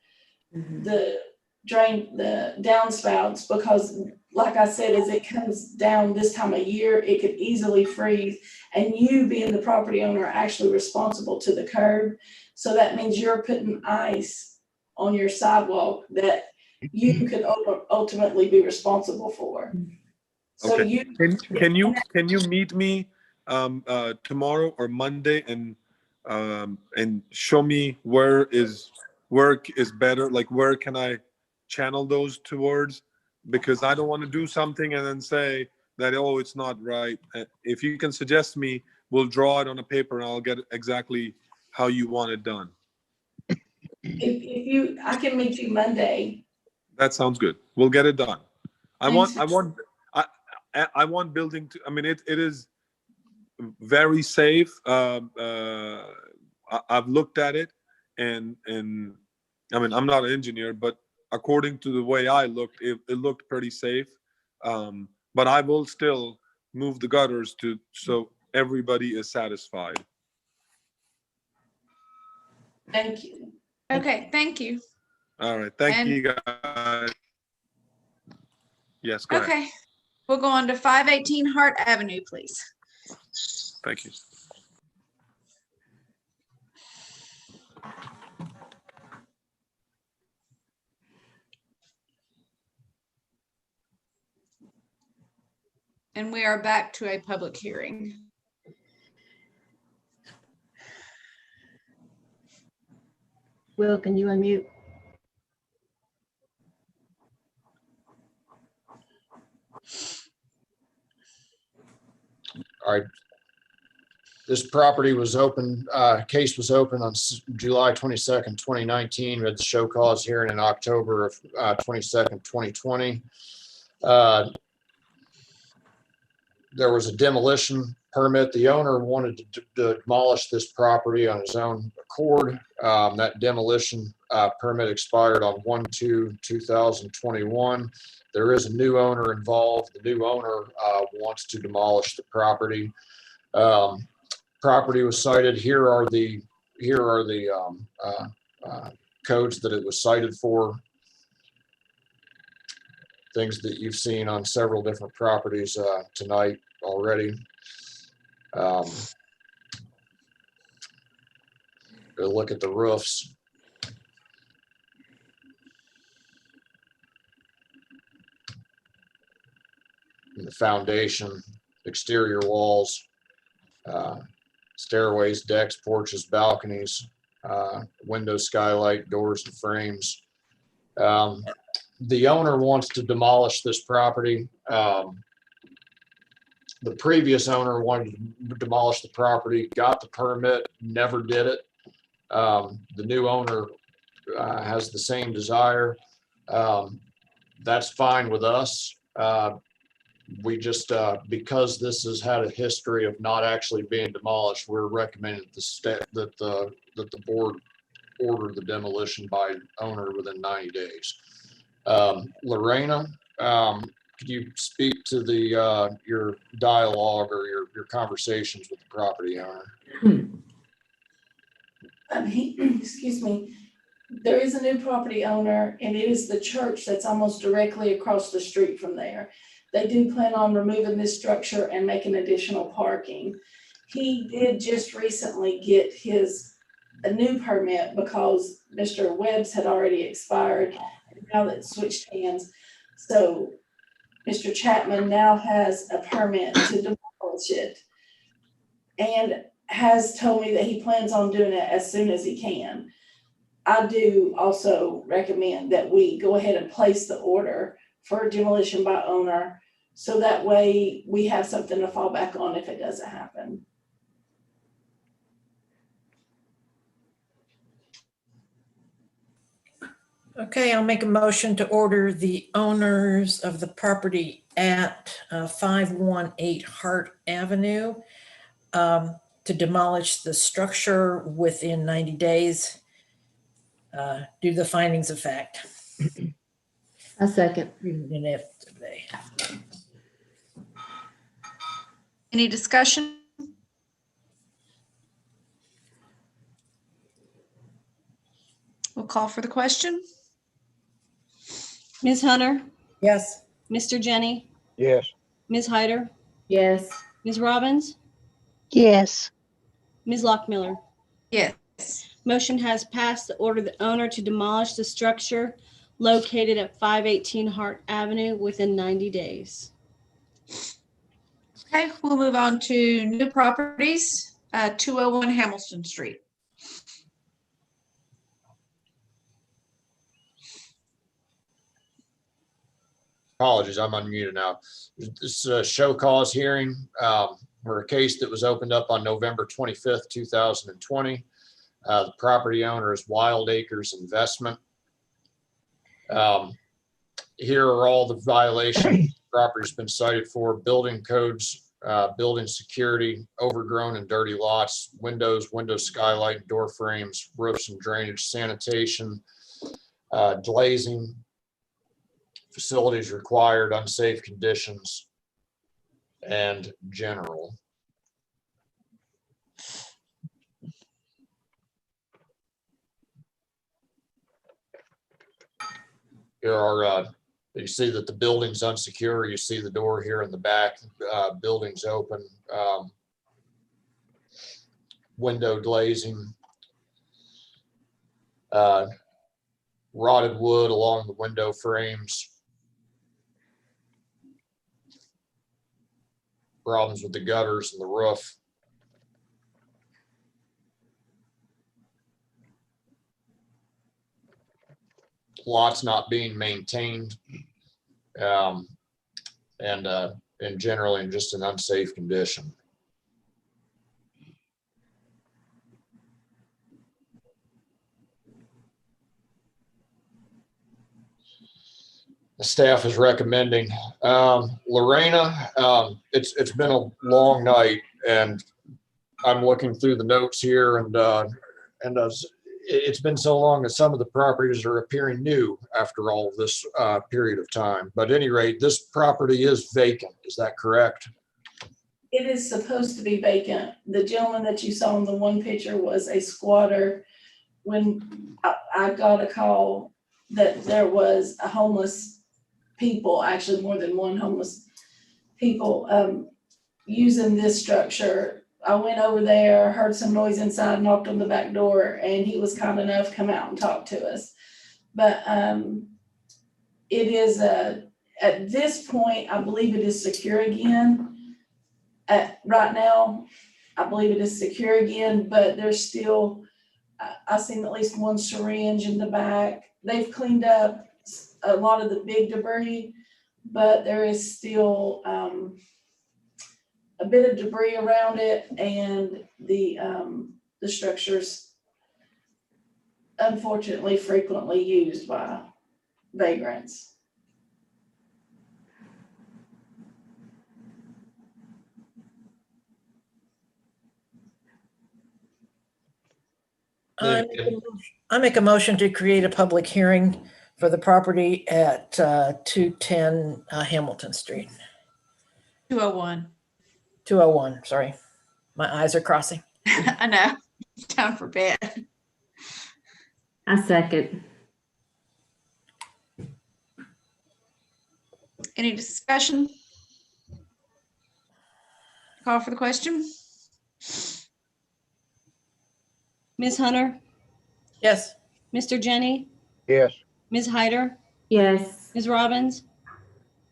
the downspouts, because like I said, as it comes down this time of year, it could easily freeze, and you being the property owner are actually responsible to the curb. So that means you're putting ice on your sidewalk that you could ultimately be responsible for. So Okay. Can you meet me tomorrow or Monday and show me where is better, like where can I channel those towards, because I don't want to do something and then say that, oh, it's not right. If you can suggest me, we'll draw it on a paper and I'll get exactly how you want it done. I can meet you Monday. That sounds good. We'll get it done. I want building to, I mean, it is very safe. I've looked at it and I mean, I'm not an engineer, but according to the way I looked, it looked pretty safe. But I will still move the gutters so everybody is satisfied. Thank you. Okay, thank you. All right. Thank you, guys. Yes, go ahead. Okay, we'll go on to 518 Hart Avenue, please. Thank you. And we are back to a public hearing. Will, can you unmute? All right. This property was open, case was open on July 22nd, 2019. We had the show cause hearing in October of 22nd, 2020. There was a demolition permit. The owner wanted to demolish this property on his own accord. That demolition permit expired on 1/2/2021. There is a new owner involved. The new owner wants to demolish the property. Property was cited. Here are the codes that it was cited for. Things that you've seen on several different properties tonight already. Look at the roofs. And the foundation, exterior walls, stairways, decks, porches, balconies, window skylight, doors and frames. The owner wants to demolish this property. The previous owner wanted to demolish the property, got the permit, never did it. The new owner has the same desire. That's fine with us. We just, because this has had a history of not actually being demolished, we're recommending that the board order the demolition by owner within 90 days. Lorena, could you speak to your dialogue or your conversations with the property owner? Excuse me. There is a new property owner, and it is the church that's almost directly across the street from there. They do plan on removing this structure and making additional parking. He did just recently get a new permit because Mr. Webb's had already expired, and now that switched hands. So Mr. Chapman now has a permit to demolish it and has told me that he plans on doing it as soon as he can. I do also recommend that we go ahead and place the order for demolition by owner, so that way we have something to fall back on if it doesn't happen. Okay, I'll make a motion to order the owners of the property at 518 Hart Avenue to demolish the structure within 90 days. Do the findings of fact. A second. Any discussion? We'll call for the question. Ms. Hunter, Yes. Mr. Jenny, Yes. Ms. Hyder, Yes. Ms. Robbins, Yes. Ms. Lockmiller. Yes. Motion has passed to order the owner to demolish the structure located at 518 Hart Avenue within 90 days. Okay, we'll move on to new properties, 201 Hamilton Street. Apologies, I'm unmuted now. This is a show cause hearing for a case that was opened up on November 25th, 2020. The property owner is Wild Acres Investment. Here are all the violations the property's been cited for: building codes, building security, overgrown and dirty lots, windows, window skylight, door frames, roofs and drainage, sanitation, glazing, facilities required, unsafe conditions, and general. Here are, you see that the building's unsecure. You see the door here in the back, building's open. Window glazing. Rotted wood along the window frames. Problems with the gutters and the roof. Lots not being maintained, and generally in just an unsafe condition. The staff is recommending. Lorena, it's been a long night, and I'm looking through the notes here, and it's been so long that some of the properties are appearing new after all of this period of time. But at any rate, this property is vacant. Is that correct? It is supposed to be vacant. The gentleman that you saw in the one picture was a squatter. When I got a call that there was a homeless people, actually more than one homeless people, using this structure. I went over there, heard some noise inside, knocked on the back door, and he was kind enough to come out and talk to us. But it is at this point, I believe it is secure again. Right now, I believe it is secure again, but there's still, I've seen at least one syringe in the back. They've cleaned up a lot of the big debris, but there is still a bit of debris around it, and the structure's unfortunately frequently used by vagrants. I make a motion to create a public hearing for the property at 210 Hamilton Street. 201. 201, sorry. My eyes are crossing. I know. It's time for bed. I second. Any discussion? Call for the question. Ms. Hunter, Yes. Mr. Jenny, Yes. Ms. Hyder, Yes. Ms. Robbins,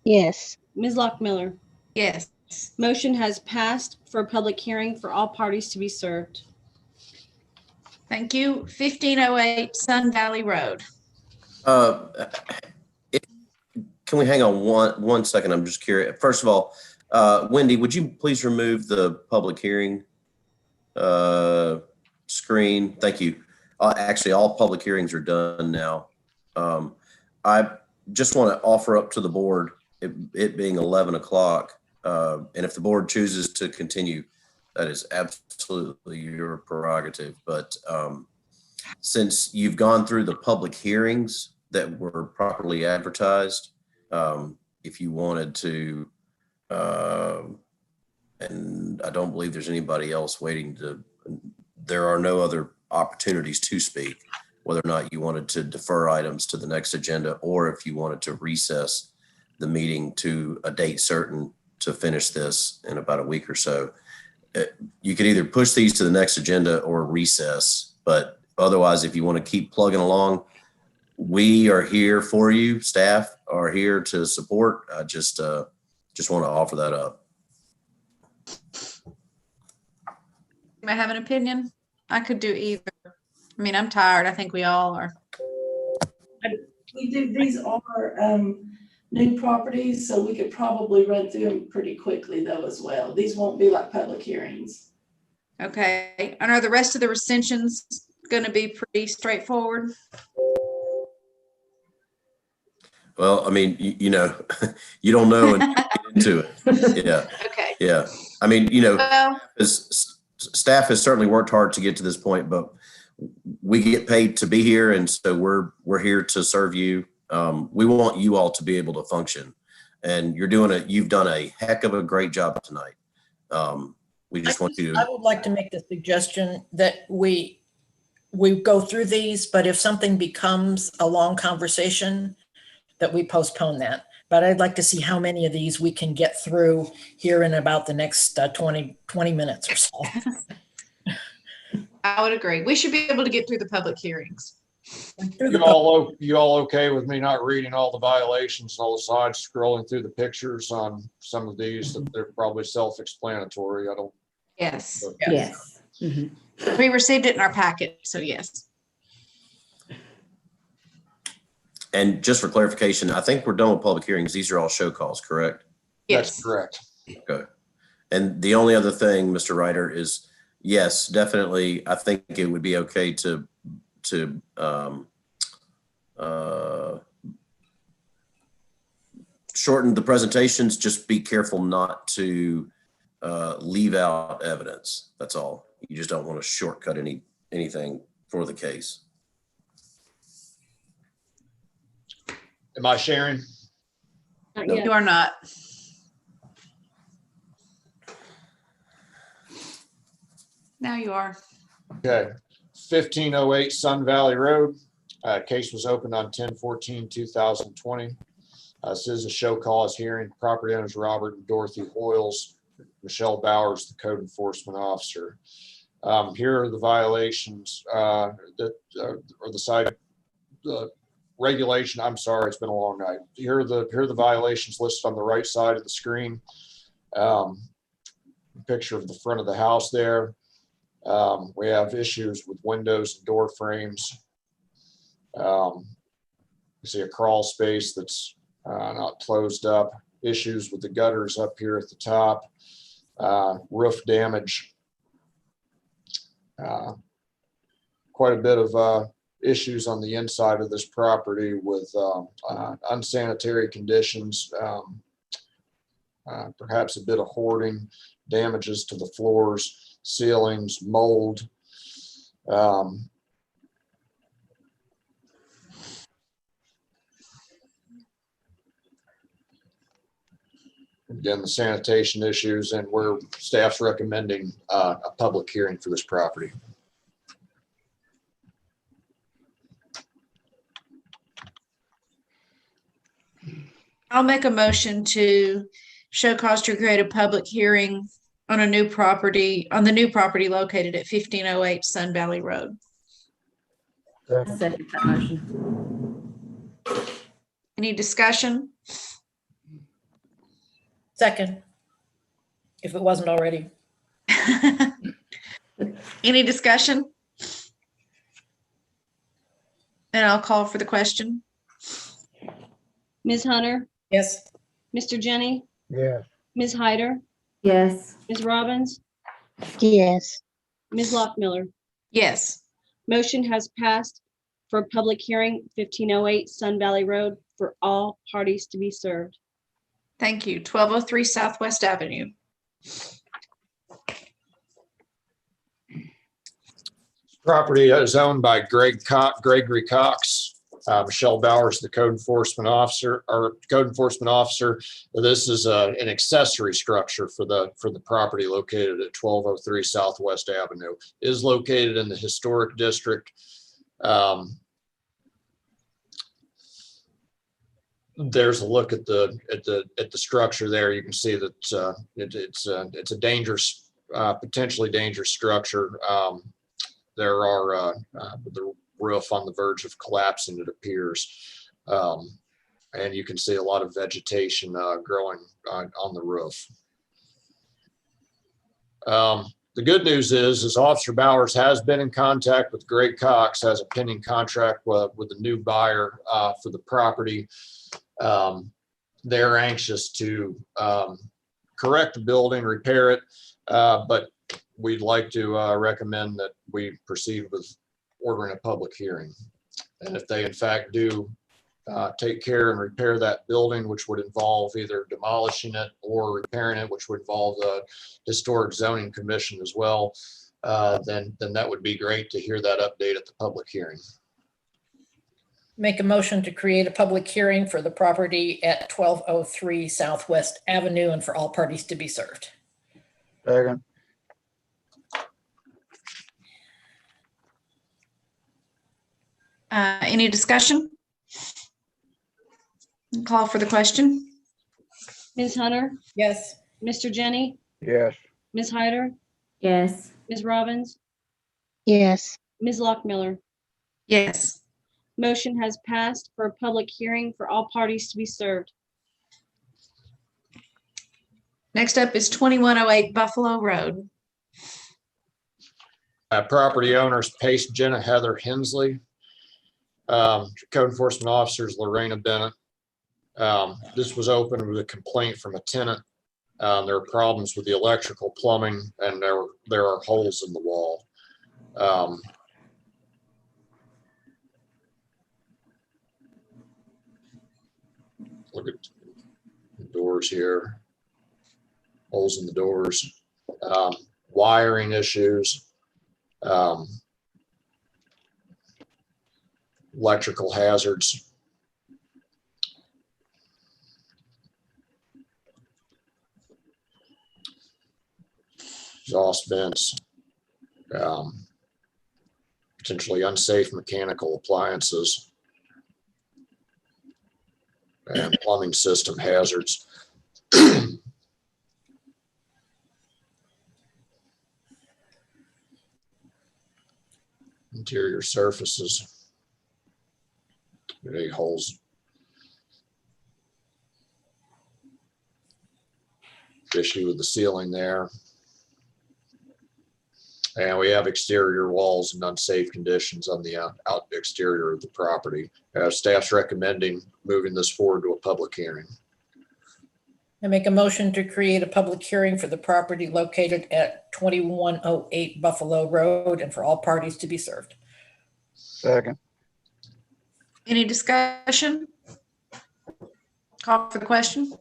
Yes. Ms. Lockmiller. Yes. Motion has passed for a public hearing for all parties to be served. Thank you. 1508 Sun Valley Road. Can we hang on one second? I'm just curious. First of all, Wendy, would you please remove the public hearing screen? Thank you. Actually, all public hearings are done now. I just want to offer up to the board, it being 11 o'clock, and if the board chooses to continue, that is absolutely your prerogative. But since you've gone through the public hearings that were properly advertised, if you wanted to, and I don't believe there's anybody else waiting to, there are no other opportunities to speak, whether or not you wanted to defer items to the next agenda, or if you wanted to recess the meeting to a date certain to finish this in about a week or so. You could either push these to the next agenda or recess, but otherwise, if you want to keep plugging along, we are here for you. Staff are here to support. I just want to offer that up. You may have an opinion. I could do either. I mean, I'm tired. I think we all are. These are new properties, so we could probably run through them pretty quickly though as well. These won't be like public hearings. Okay. And are the rest of the recensions going to be pretty straightforward? Well, I mean, you know, you don't know until you get into it. Yeah. Okay. Yeah. I mean, you know, Well, staff has certainly worked hard to get to this point, but we get paid to be here, and so we're here to serve you. We want you all to be able to function, and you've done a heck of a great job tonight. We just want you to. I would like to make the suggestion that we go through these, but if something becomes a long conversation, that we postpone that. But I'd like to see how many of these we can get through here in about the next 20 minutes or so. I would agree. We should be able to get through the public hearings. You all okay with me not reading all the violations, all the side scrolling through the pictures on some of these? That they're probably self-explanatory. I don't. Yes. Yes. Mm-hmm. We received it in our packet, so yes. And just for clarification, I think we're done with public hearings. These are all show calls, correct? Yes. That's correct. Okay. And the only other thing, Mr. Ryder, is yes, definitely. I think it would be okay to shorten the presentations. Just be careful not to leave out evidence. That's all. You just don't want to shortcut anything for the case. Am I sharing? You are not. Now you are. Okay, 1508 Sun Valley Road. Case was opened on 10/14/2020. This is a show cause hearing. Property owners Robert and Dorothy Hoyles, Michelle Bowers, the code enforcement officer. Here are the violations that are the side regulation. I'm sorry, it's been a long night. Here are the violations listed on the right side of the screen. Picture of the front of the house there. We have issues with windows and door frames. You see a crawl space that's not closed up. Issues with the gutters up here at the top. Roof damage. Quite a bit of issues on the inside of this property with unsanitary conditions, perhaps a bit of hoarding, damages to the floors, ceilings, mold. Again, the sanitation issues, and where staff's recommending a public hearing for this property. I'll make a motion to show cause to create a public hearing on the new property located at 1508 Sun Valley Road. Second that motion. Any discussion? Second, if it wasn't already. Any discussion? And I'll call for the question. Ms. Hunter, Yes. Mr. Jenny, Yes. Ms. Hyder, Yes. Ms. Robbins, Yes. Ms. Lockmiller. Yes. Motion has passed for a public hearing, 1508 Sun Valley Road, for all parties to be served. Thank you. 1203 Southwest Avenue. Property is owned by Gregory Cox. Michelle Bowers, the code enforcement officer. This is an accessory structure for the property located at 1203 Southwest Avenue. It is located in the historic district. There's a look at the structure there. You can see that it's a dangerous, potentially dangerous structure. There are the roof on the verge of collapsing, it appears, and you can see a lot of vegetation growing on the roof. The good news is Officer Bowers has been in contact with Greg Cox, has a pending contract with the new buyer for the property. They're anxious to correct the building, repair it, but we'd like to recommend that we proceed with ordering a public hearing. And if they in fact do take care and repair that building, which would involve either demolishing it or repairing it, which would involve the Historic Zoning Commission as well, then that would be great to hear that update at the public hearing. Make a motion to create a public hearing for the property at 1203 Southwest Avenue and for all parties to be served. Second. Any discussion? Call for the question. Ms. Hunter, Yes. Mr. Jenny, Yes. Ms. Hyder, Yes. Ms. Robbins, Yes. Ms. Lockmiller. Yes. Motion has passed for a public hearing for all parties to be served. Next up is 2108 Buffalo Road. Property owners Pace Jenna Heather Hensley. Code enforcement officers Lorena Bennett. This was opened with a complaint from a tenant. There are problems with the electrical, plumbing, and there are holes in the wall. Look at the doors here, holes in the doors, wiring issues, electrical hazards. Exhaust vents. Potentially unsafe mechanical appliances and plumbing system hazards. Interior surfaces, any holes. Issue with the ceiling there. And we have exterior walls in unsafe conditions on the out exterior of the property. Staff's recommending moving this forward to a public hearing. I make a motion to create a public hearing for the property located at 2108 Buffalo Road and for all parties to be served. Second. Any discussion? Call for the question.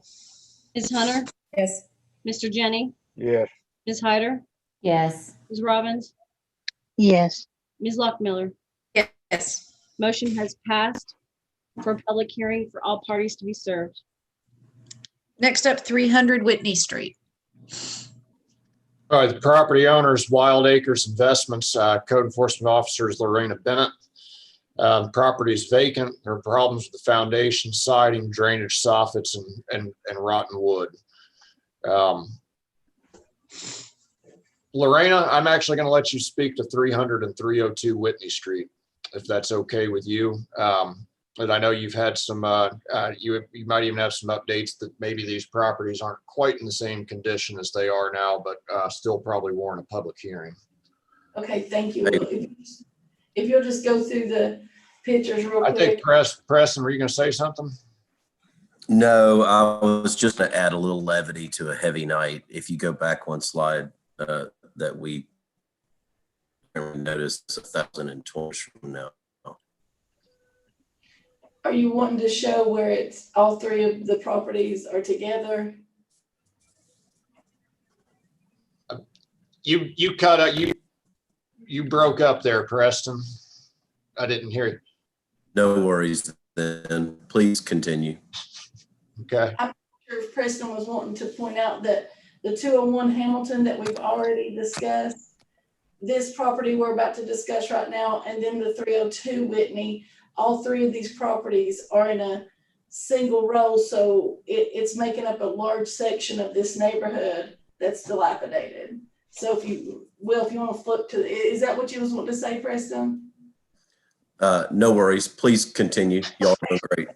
Ms. Hunter? Yes. Mr. Jenny? Yes. Ms. Hyder? Yes. Ms. Robbins? Yes. Ms. Lockmiller? Yes. Motion has passed for a public hearing for all parties to be served. Next up, 300 Whitney Street. All right, the property owners, Wild Acres Investments, Code Enforcement Officers Lorena Bennett. Property is vacant. There are problems with the foundation, siding, drainage, soffits, and rotten wood. Lorena, I'm actually going to let you speak to 300 and 302 Whitney Street, if that's okay with you. But I know you've had some, you might even have some updates that maybe these properties aren't quite in the same condition as they are now, but still probably warrant a public hearing. Okay, thank you. If you'll just go through the pictures real quick. I think Preston, were you going to say something? No, I was just going to add a little levity to a heavy night. If you go back one slide, that we noticed 1,020 from now. Are you wanting to show where it's all three of the properties are together? You cut out, you broke up there, Preston. I didn't hear you. No worries then. Please continue. Okay. I'm not sure if Preston was wanting to point out that the 201 Hamilton that we've already discussed, this property we're about to discuss right now, and then the 302 Whitney, all three of these properties are in a single row, so it's making up a large section of this neighborhood that's dilapidated. So if you want to flip to, is that what you was wanting to say, Preston? No worries. Please continue. Y'all are doing great.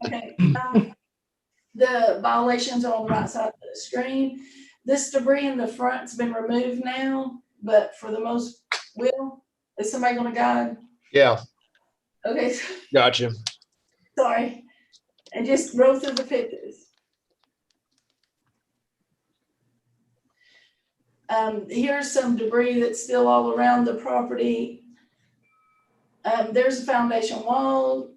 Okay. The violations are on the right side of the screen. This debris in the front's been removed now, but for the most, is somebody going to guide? Yeah. Okay. Gotcha. Sorry. And just roll through the pictures. Here's some debris that's still all around the property. There's a foundation wall.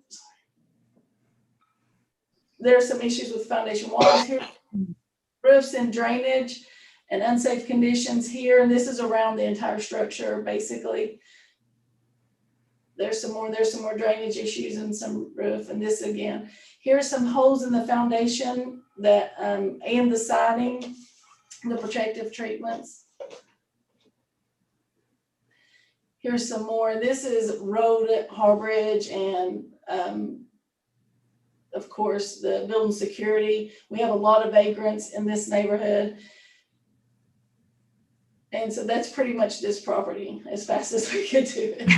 There's some issues with foundation walls here. Roofs and drainage and unsafe conditions here. And this is around the entire structure, basically. There's some more drainage issues and some roof, and this again. Here's some holes in the foundation that and the siding, the protective treatments. Here's some more. This is road at Harbridge and of course the building security. We have a lot of vagrants in this neighborhood. And so that's pretty much this property as fast as we could do it.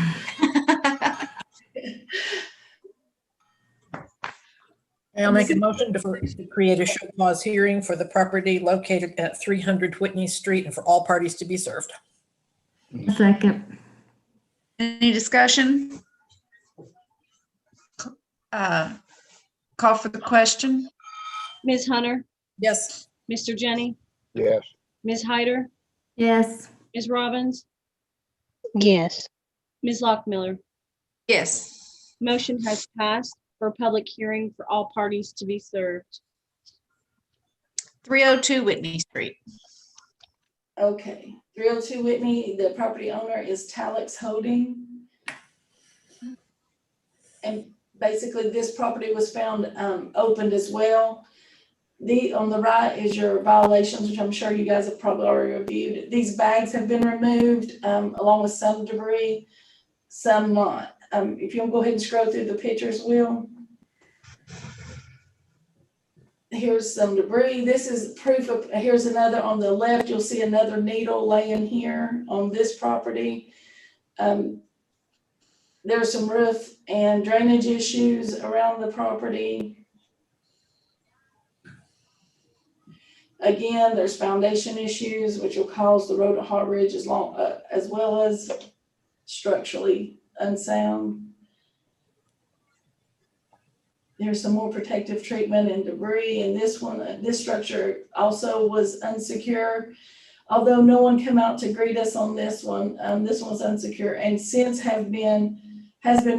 I'll make a motion to create a show cause hearing for the property located at 300 Whitney Street and for all parties to be served. Second. Any discussion? Call for the question. Ms. Hunter? Yes. Mr. Jenny? Yes. Ms. Hyder? Yes. Ms. Robbins? Yes. Ms. Lockmiller? Yes. Motion has passed for a public hearing for all parties to be served. 302 Whitney Street. Okay, 302 Whitney, the property owner is Talix Holding. And basically this property was found opened as well. On the right is your violations, which I'm sure you guys have probably already reviewed. These bags have been removed, along with some debris, some not. If you'll go ahead and scroll through the pictures, Will. Here's some debris. This is proof of, here's another on the left. You'll see another needle laying here on this property. There's some roof and drainage issues around the property. Again, there's foundation issues, which will cause the road to Hart Ridge as well as structurally unsound. There's some more protective treatment and debris, and this structure also was unsecure. Although no one came out to greet us on this one, this one's unsecure and since has been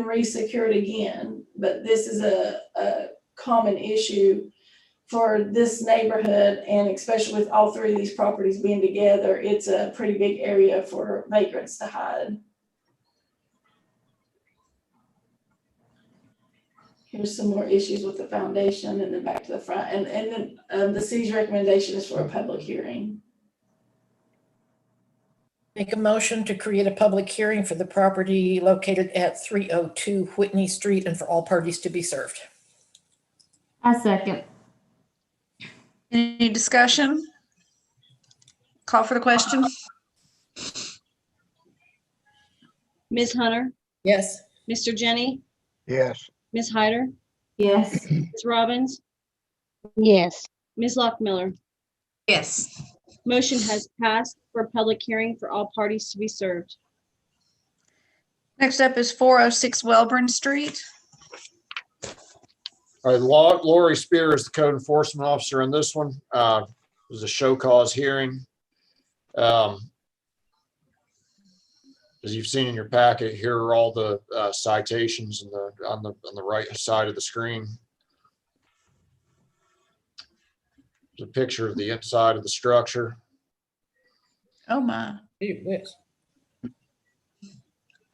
resecured again. But this is a common issue for this neighborhood, and especially with all three of these properties being together, it's a pretty big area for vagrants to hide. Here's some more issues with the foundation, and then back to the front. And then the city's recommendation is for a public hearing. Make a motion to create a public hearing for the property located at 302 Whitney Street and for all parties to be served. I second. Any discussion? Call for the question. Ms. Hunter, Yes. Mr. Jenny, Yes. Ms. Hyder, Yes. Ms. Robbins, Yes. Ms. Lockmiller. Yes. Motion has passed for a public hearing for all parties to be served. Next up is 406 Welbourne Street. All right, Lori Spear is the code enforcement officer in this one. It was a show cause hearing. As you've seen in your packet, here are all the citations on the right side of the screen. There's a picture of the inside of the structure. Oh my. Yes.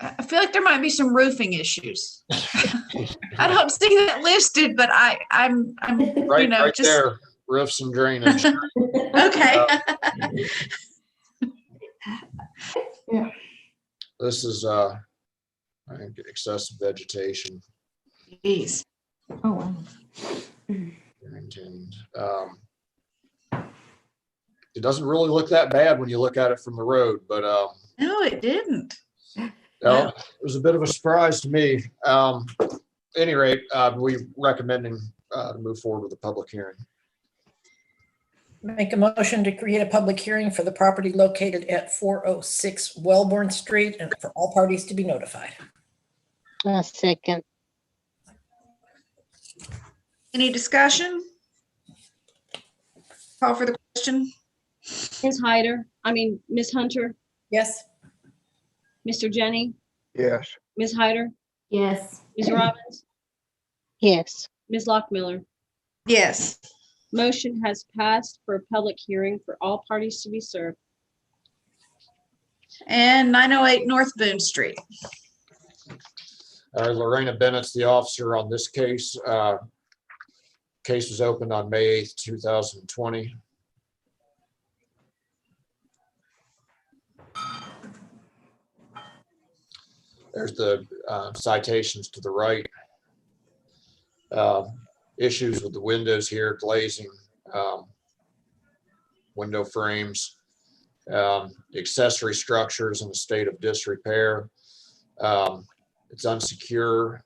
I feel like there might be some roofing issues. I don't see that listed, but I'm Right, you know, right just there, roofs and drainage. okay. Yeah. This is I think excessive vegetation. Jeez. Oh, wow. Maintained. It doesn't really look that bad when you look at it from the road, but No, it didn't. no, it was a bit of a surprise to me. Any rate, we're recommending to move forward with the public hearing. Make a motion to create a public hearing for the property located at 406 Welbourne Street and for all parties to be notified. A second. Any discussion? Call for the question. Ms. Hunter, Yes. Mr. Jenny, Yes. Ms. Hyder, Yes. Ms. Robbins, Yes. Ms. Lockmiller. Yes. Motion has passed for a public hearing for all parties to be served. And 908 North Boone Street. Lorena Bennett's the officer on this case. Case was opened on May 8th, 2020. There's the citations to the right. Issues with the windows here, glazing, window frames, accessory structures in a state of disrepair. It's unsecure.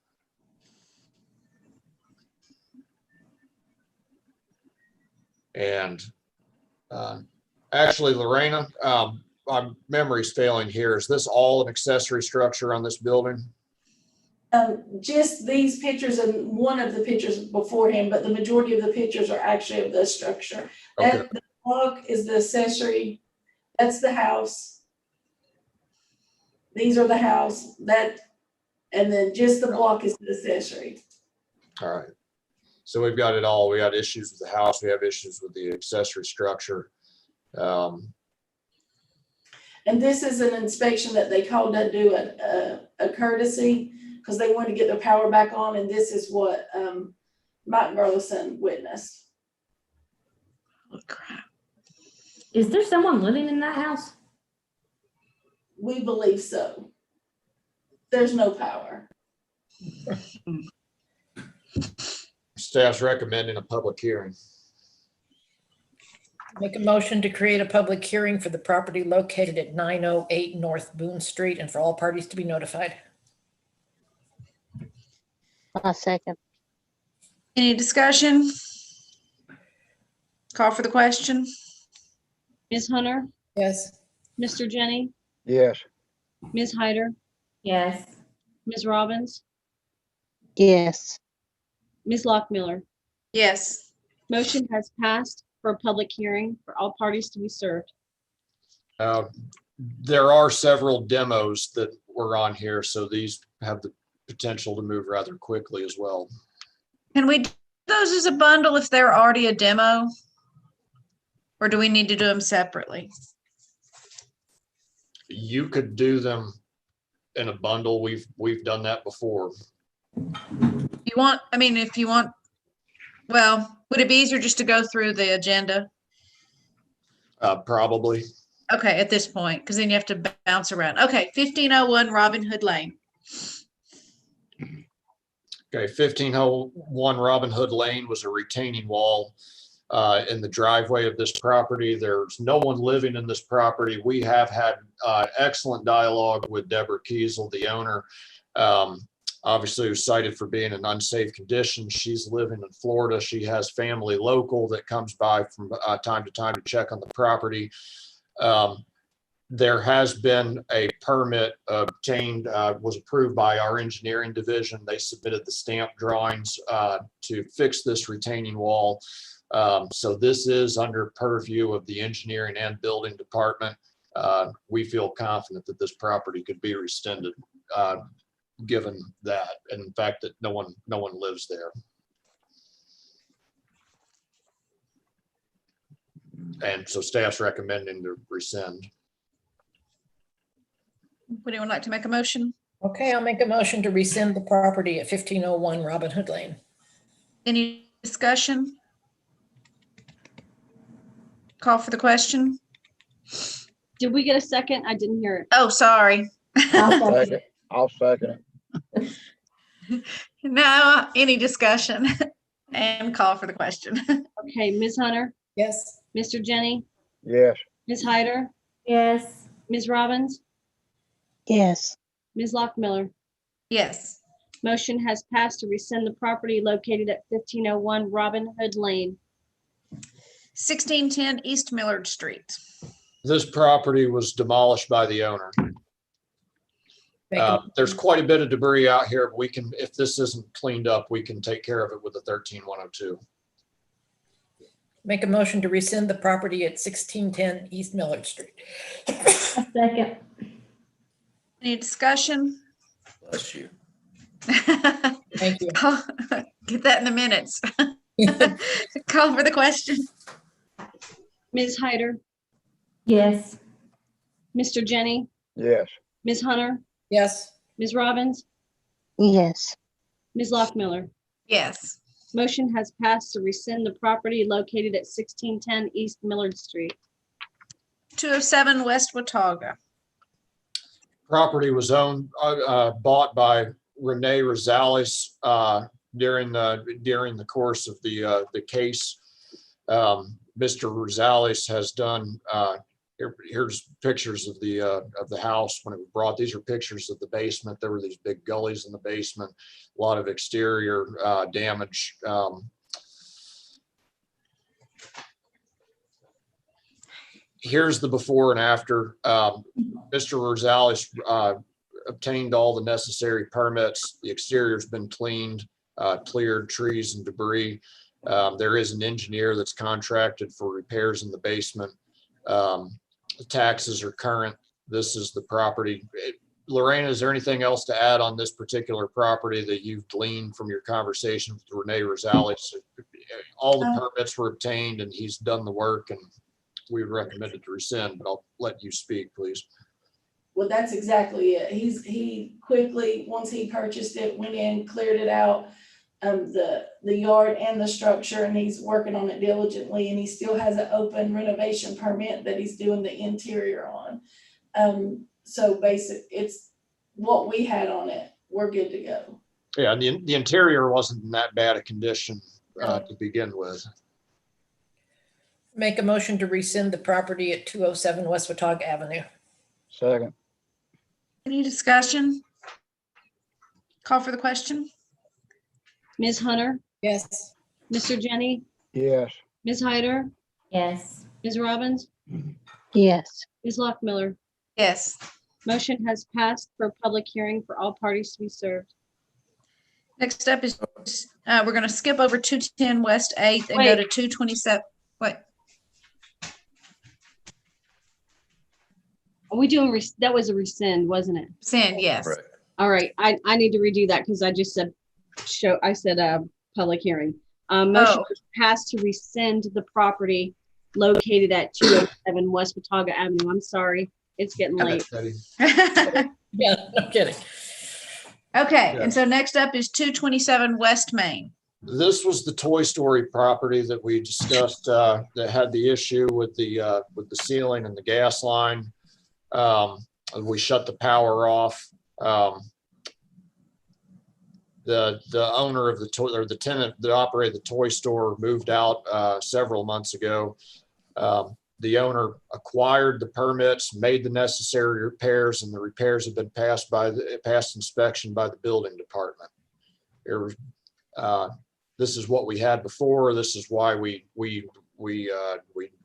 And actually, Lorena, my memory's failing here. Is this all an accessory structure on this building? Just these pictures and one of the pictures beforehand, but the majority of the pictures are actually of the structure. Okay. That the block is the accessory. That's the house. These are the house. And then just the block is the accessory. All right. So we've got it all. We got issues with the house. We have issues with the accessory structure. And this is an inspection that they called to do a courtesy because they wanted to get their power back on. And this is what Mike Burleson witnessed. Is there someone living in that house? We believe so. There's no power. Staff's recommending a public hearing. Make a motion to create a public hearing for the property located at 908 North Boone Street and for all parties to be notified. A second. Any discussion? Call for the question. Ms. Hunter, Yes. Mr. Jenny, Yes. Ms. Hyder, Yes. Ms. Robbins, Yes. Ms. Lockmiller. Yes. Motion has passed for a public hearing for all parties to be served. There are several demos that were on here, so these have the potential to move rather quickly as well. Can we do those as a bundle if they're already a demo? Or do we need to do them separately? You could do them in a bundle. We've done that before. You want, I mean, if you want, well, would it be easier just to go through the agenda? Probably. Okay, at this point, because then you have to bounce around. Okay, 1501 Robin Hood Lane. Okay, 1501 Robin Hood Lane was a retaining wall in the driveway of this property. There's no one living in this property. We have had excellent dialogue with Deborah Kiesel, the owner. Obviously, was cited for being in unsafe condition. She's living in Florida. She has family local that comes by from time to time to check on the property. There has been a permit obtained, was approved by our engineering division. They submitted the stamp drawings to fix this retaining wall. So this is under purview of the engineering and building department. We feel confident that this property could be rescinded, given that, and in fact that no one lives there. And so staff's recommending to rescind. Would anyone like to make a motion? Okay, I'll make a motion to rescind the property at 1501 Robin Hood Lane. Any discussion? Call for the question. Did we get a second? I didn't hear it. Oh, sorry. I'll second it. No, any discussion? And call for the question. Okay, Ms. Hunter, Yes. Mr. Jenny, Yes. Ms. Hyder, Yes. Ms. Robbins, Yes. Ms. Lockmiller. Yes. Motion has passed to rescind the property located at 1501 Robin Hood Lane. 1610 East Millard Street. This property was demolished by the owner. There's quite a bit of debris out here, but we can, if this isn't cleaned up, we can take care of it with the 13102. Make a motion to rescind the property at 1610 East Millard Street. A second. Any discussion? Bless you. Thank you. Get that in the minutes. Call for the question. Ms. Hyder, Yes. Mr. Jenny, Yes. Ms. Hunter, Yes. Ms. Robbins, Yes. Ms. Lockmiller. Yes. Motion has passed to rescind the property located at 1610 East Millard Street. 207 West Watauga. Property was owned, bought by Renee Rosales during the course of the case. Mr. Rosales has done. Here's pictures of the house when it was brought. These are pictures of the basement. There were these big gullies in the basement, a lot of exterior damage. Here's the before and after. Mr. Rosales obtained all the necessary permits. The exterior's been cleaned, cleared trees and debris. There is an engineer that's contracted for repairs in the basement. The taxes are current. This is the property. Lorraine, is there anything else to add on this particular property that you've gleaned from your conversation with Renee Rosales? All the permits were obtained and he's done the work, and we would recommend it to rescind, but I'll let you speak, please. Well, that's exactly it. He quickly, once he purchased it, went in, cleared it out. the yard and the structure, and he's working on it diligently, and he still has an open renovation permit that he's doing the interior on. So it's what we had on it. We're good to go. Yeah, and the interior wasn't in that bad a condition to begin with. Make a motion to rescind the property at 207 West Watauga Avenue. Second. Any discussion? Call for the question. Ms. Hunter, Yes. Mr. Jenny, Yes. Ms. Hyder, Yes. Ms. Robbins, Yes. Ms. Lockmiller. Yes. Motion has passed for public hearing for all parties to be served. Next up is, we're going to skip over 210 West 8th and go to 227. What? Are we doing, that was a rescind, wasn't it? Rescind, yes. Right. All right, I need to redo that because I just said public hearing. Motion was passed to rescind the property located at 207 West Watauga Avenue. I'm sorry, it's getting late. Yeah, no kidding. Okay, and so next up is 227 West Main. This was the Toy Story property that we discussed that had the issue with the ceiling and the gas line. We shut the power off. The owner of the toy, or the tenant that operated the toy store, moved out several months ago. The owner acquired the permits, made the necessary repairs, and the repairs have been passed inspection by the building department. This is what we had before. This is why we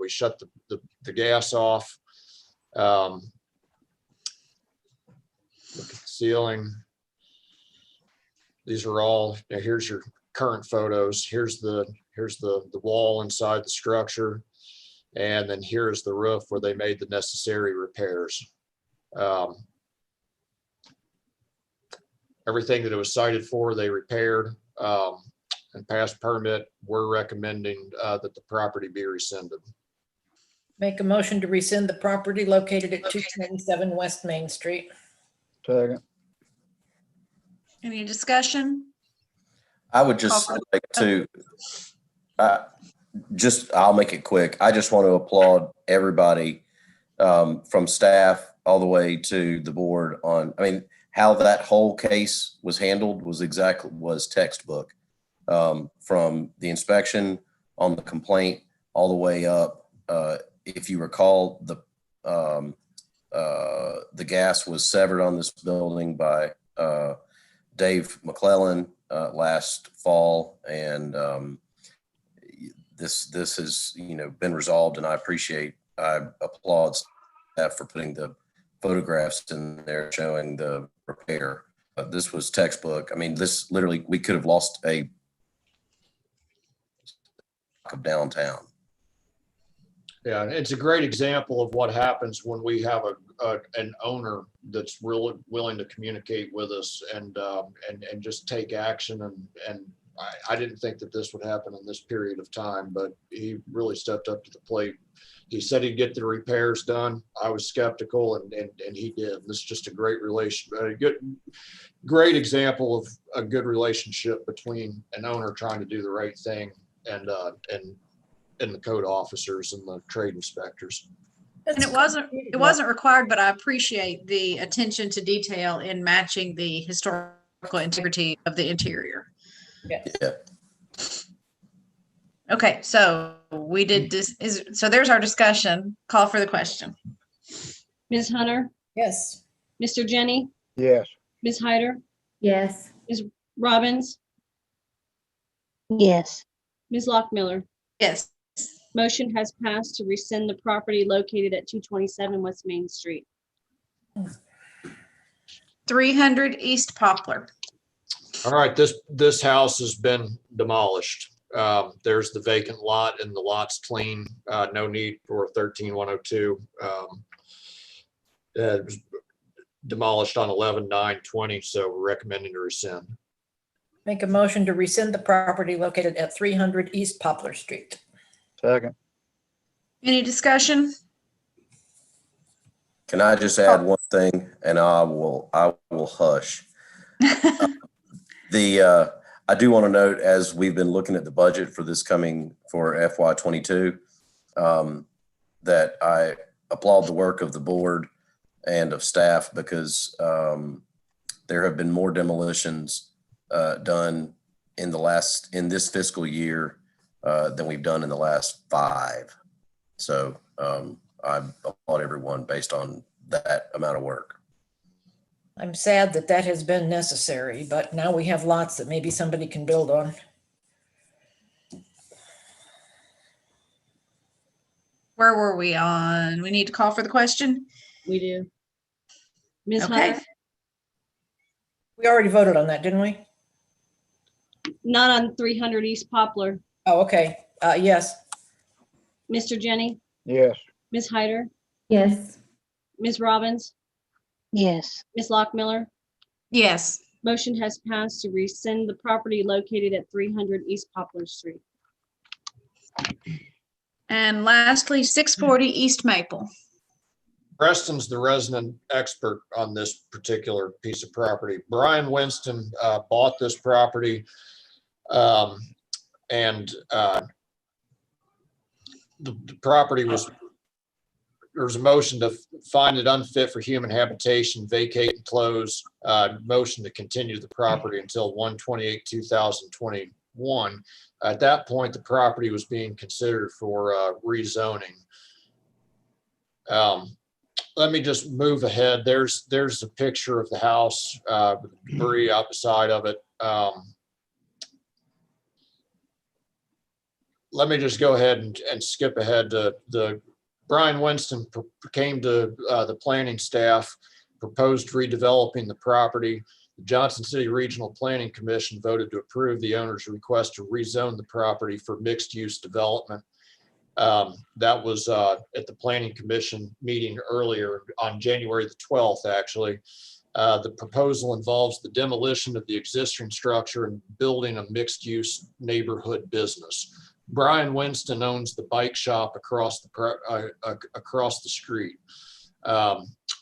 shut the gas off. Look at the ceiling. These are all, here's your current photos. Here's the wall inside the structure. And then here's the roof where they made the necessary repairs. Everything that it was cited for, they repaired and passed permit. We're recommending that the property be rescinded. Make a motion to rescind the property located at 227 West Main Street. Second. Any discussion? I would just like to, I'll make it quick. I just want to applaud everybody from staff all the way to the board on, how that whole case was handled was textbook. From the inspection on the complaint all the way up. If you recall, the gas was severed on this building by Dave McClellan last fall, and this has been resolved, and I applaud staff for putting the photographs in there showing the repair. This was textbook. This literally, we could have lost a of downtown. Yeah, it's a great example of what happens when we have an owner that's really willing to communicate with us and just take action. And I didn't think that this would happen in this period of time, but he really stepped up to the plate. He said he'd get the repairs done. I was skeptical, and he did. This is just a great great example of a good relationship between an owner trying to do the right thing and the code officers and the trade inspectors. And it wasn't required, but I appreciate the attention to detail in matching the historical integrity of the interior. Yes. Yeah. Okay, so we did this. So there's our discussion. Call for the question. Ms. Hunter, Yes. Mr. Jenny, Yes. Ms. Hyder, Yes. Ms. Robbins, Yes. Ms. Lockmiller. Yes. Motion has passed to rescind the property located at 227 West Main Street. 300 East Poplar. All right, this house has been demolished. There's the vacant lot, and the lot's clean. No need for 13102. It was demolished on 11/9/20, so we're recommending to rescind. Make a motion to rescind the property located at 300 East Poplar Street. Second. Any discussion? Can I just add one thing, and I will hush. I do want to note, as we've been looking at the budget for this coming for FY22, that I applaud the work of the board and of staff, because there have been more demolitions done in this fiscal year than we've done in the last 5. So I applaud everyone based on that amount of work. I'm sad that that has been necessary, but now we have lots that maybe somebody can build on. Where were we on? We need to call for the question? We do. Ms. Okay. Hunter? We already voted on that, didn't we? Not on 300 East Poplar. Oh, okay. Yes. Mr. Jenny? Yes. Ms. Hyder? Yes. Ms. Robbins? Yes. Ms. Lockmiller? Yes. Motion has passed to rescind the property located at 300 East Poplar Street. And lastly, 640 East Maple. Preston's the resident expert on this particular piece of property. Brian Winston bought this property, and the property there was a motion to find it unfit for human habitation, vacate and close, motion to continue the property until 1/28/2021. At that point, the property was being considered for rezoning. Let me just move ahead. There's a picture of the house, with debris out the side of it. Let me just go ahead and skip ahead to Brian Winston came to the planning staff, proposed redeveloping the property. The Johnson City Regional Planning Commission voted to approve the owner's request to rezone the property for mixed-use development. That was at the Planning Commission meeting earlier on January the 12th, actually. The proposal involves the demolition of the existing structure and building a mixed-use neighborhood business. Brian Winston owns the bike shop across the street,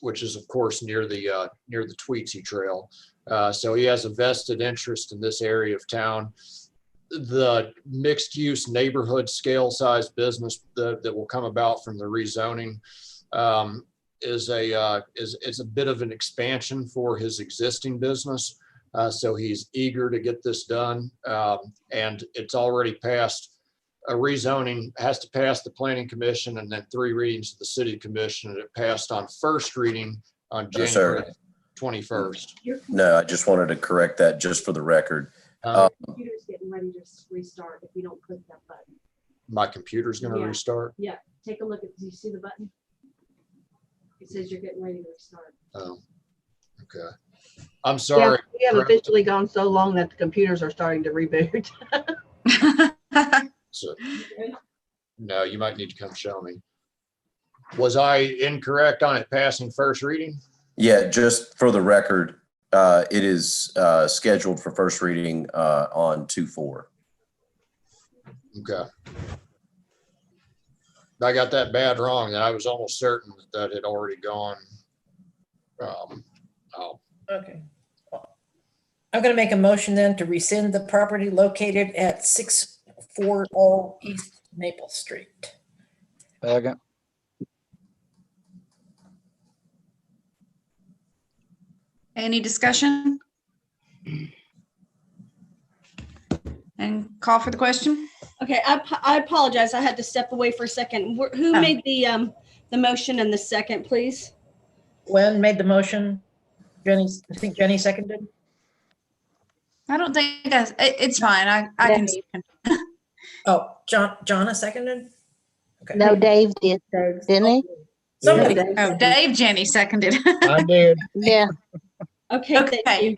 which is of course near the Tweetsie Trail. So he has a vested interest in this area of town. The mixed-use neighborhood scale-size business that will come about from the rezoning is a bit of an expansion for his existing business. So he's eager to get this done, and it's already passed. A rezoning has to pass the Planning Commission and then 3 readings of the City Commission, and it passed on first reading on January 21st. No, I just wanted to correct that just for the record. Computer's getting ready to restart if you don't click that button. My computer's going to restart? Yeah, take a look at, do you see the button? It says you're getting ready to restart. Oh, okay. I'm sorry. Yeah, we have officially gone so long that the computers are starting to reboot. So, no, you might need to come show me. Was I incorrect on it passing first reading? Yeah, just for the record, it is scheduled for first reading on 2/4. Okay. I got that bad wrong, and I was almost certain that had already gone. Okay. I'm going to make a motion then to rescind the property located at 640 East Maple Street. Second. Any discussion? And call for the question? Okay, I apologize. I had to step away for a second. Who made the motion and the second, please? Gwen made the motion. Jenny, I think Jenny seconded. I don't think it's fine. I can. Oh, Jonna seconded? Okay. No, Dave did, didn't he? Somebody. Oh, Dave Jenny seconded. I did. Yeah. Okay, thank you.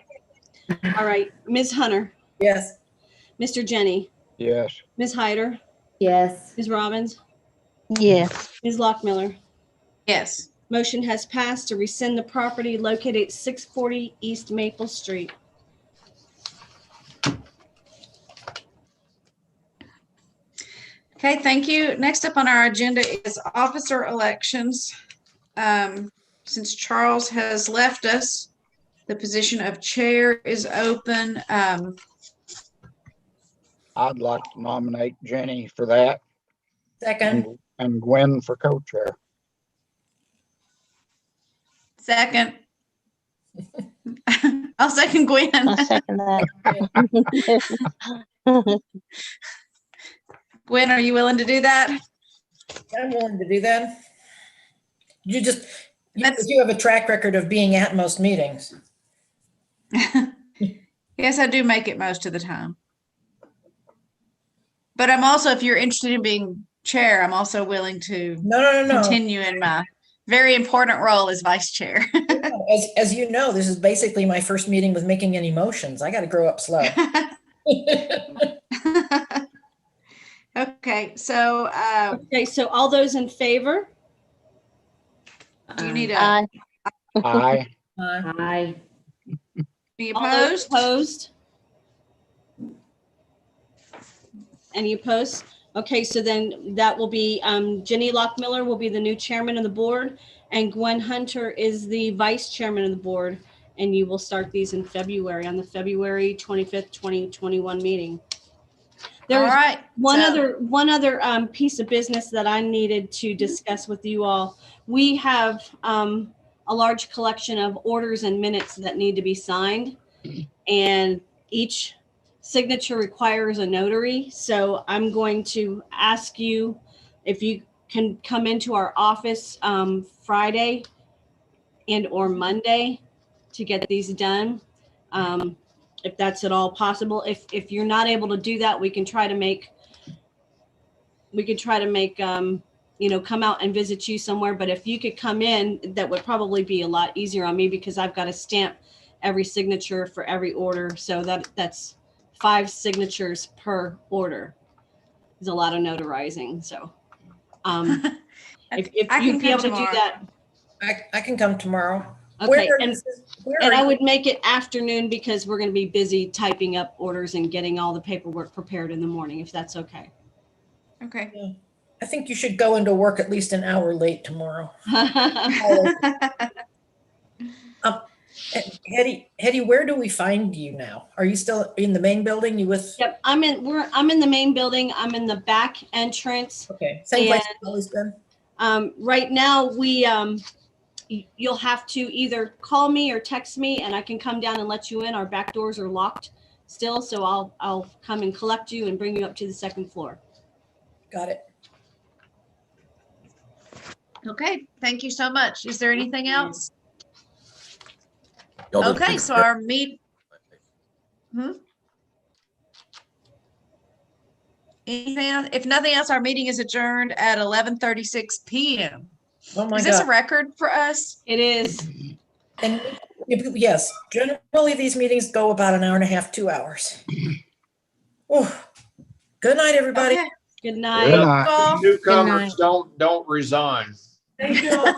All right, Ms. Hunter, Yes. Mr. Jenny, Yes. Ms. Hyder, Yes. Ms. Robbins, Yes. Ms. Lockmiller. Yes. Motion has passed to rescind the property located at 640 East Maple Street. Okay, thank you. Next up on our agenda is officer elections. Since Charles has left us, the position of chair is open. I'd like to nominate Jenny for that Second. and Gwen for co-chair. Second. I'll second Gwen. I'll second that. Gwen, are you willing to do that? I'm willing to do that. You have a track record of being at most meetings. Yes, I do make it most of the time. But I'm also, if you're interested in being chair, I'm also willing to No. continue in my very important role as vice chair. As you know, this is basically my first meeting with making any motions. I got to grow up slow. Okay, so so all those in favor? Do you need a Aye. Aye. Any All those opposed? opposed? Any opposed? Okay, so then that will be Jenny Lockmiller will be the new chairman of the board, and Gwen Hunter is the vice chairman of the board. And you will start these in February, on the February 25th, 2021 meeting. There's All right, one so- other piece of business that I needed to discuss with you all. We have a large collection of orders and minutes that need to be signed, and each signature requires a notary. So I'm going to ask you if you can come into our office Friday and or Monday to get these done. If that's at all possible. If you're not able to do that, we can try to make come out and visit you somewhere. But if you could come in, that would probably be a lot easier on me, because I've got to stamp every signature for every order. So that's 5 signatures per order. There's a lot of notarizing. So if you'd be able to do that. I can come tomorrow. Okay, Where and are I you? would make it afternoon, because we're going to be busy typing up orders and getting all the paperwork prepared in the morning, if that's okay. Okay. Yeah. I think you should go into work at least an hour late tomorrow. Hetty, where do we find you now? Are you still in the main building? You with? Yep, I'm in the main building. I'm in the back entrance. Okay, same place you've always been. Right now, you'll have to either call me or text me, and I can come down and let you in. Our back doors are locked still, so I'll come and collect you and bring you up to the 2nd floor. Got it. Okay, thank you so much. Is there anything else? Y'all did a Okay, good so job. our anything else? If nothing else, our meeting is adjourned at 11:36 p.m. Oh my Is this a God. record for us? It is. And yes, generally these meetings go about an hour and a half, 2 hours. Oh, good night, everybody. Okay. Good night. Good night. Newcomers don't resign. Thank you all.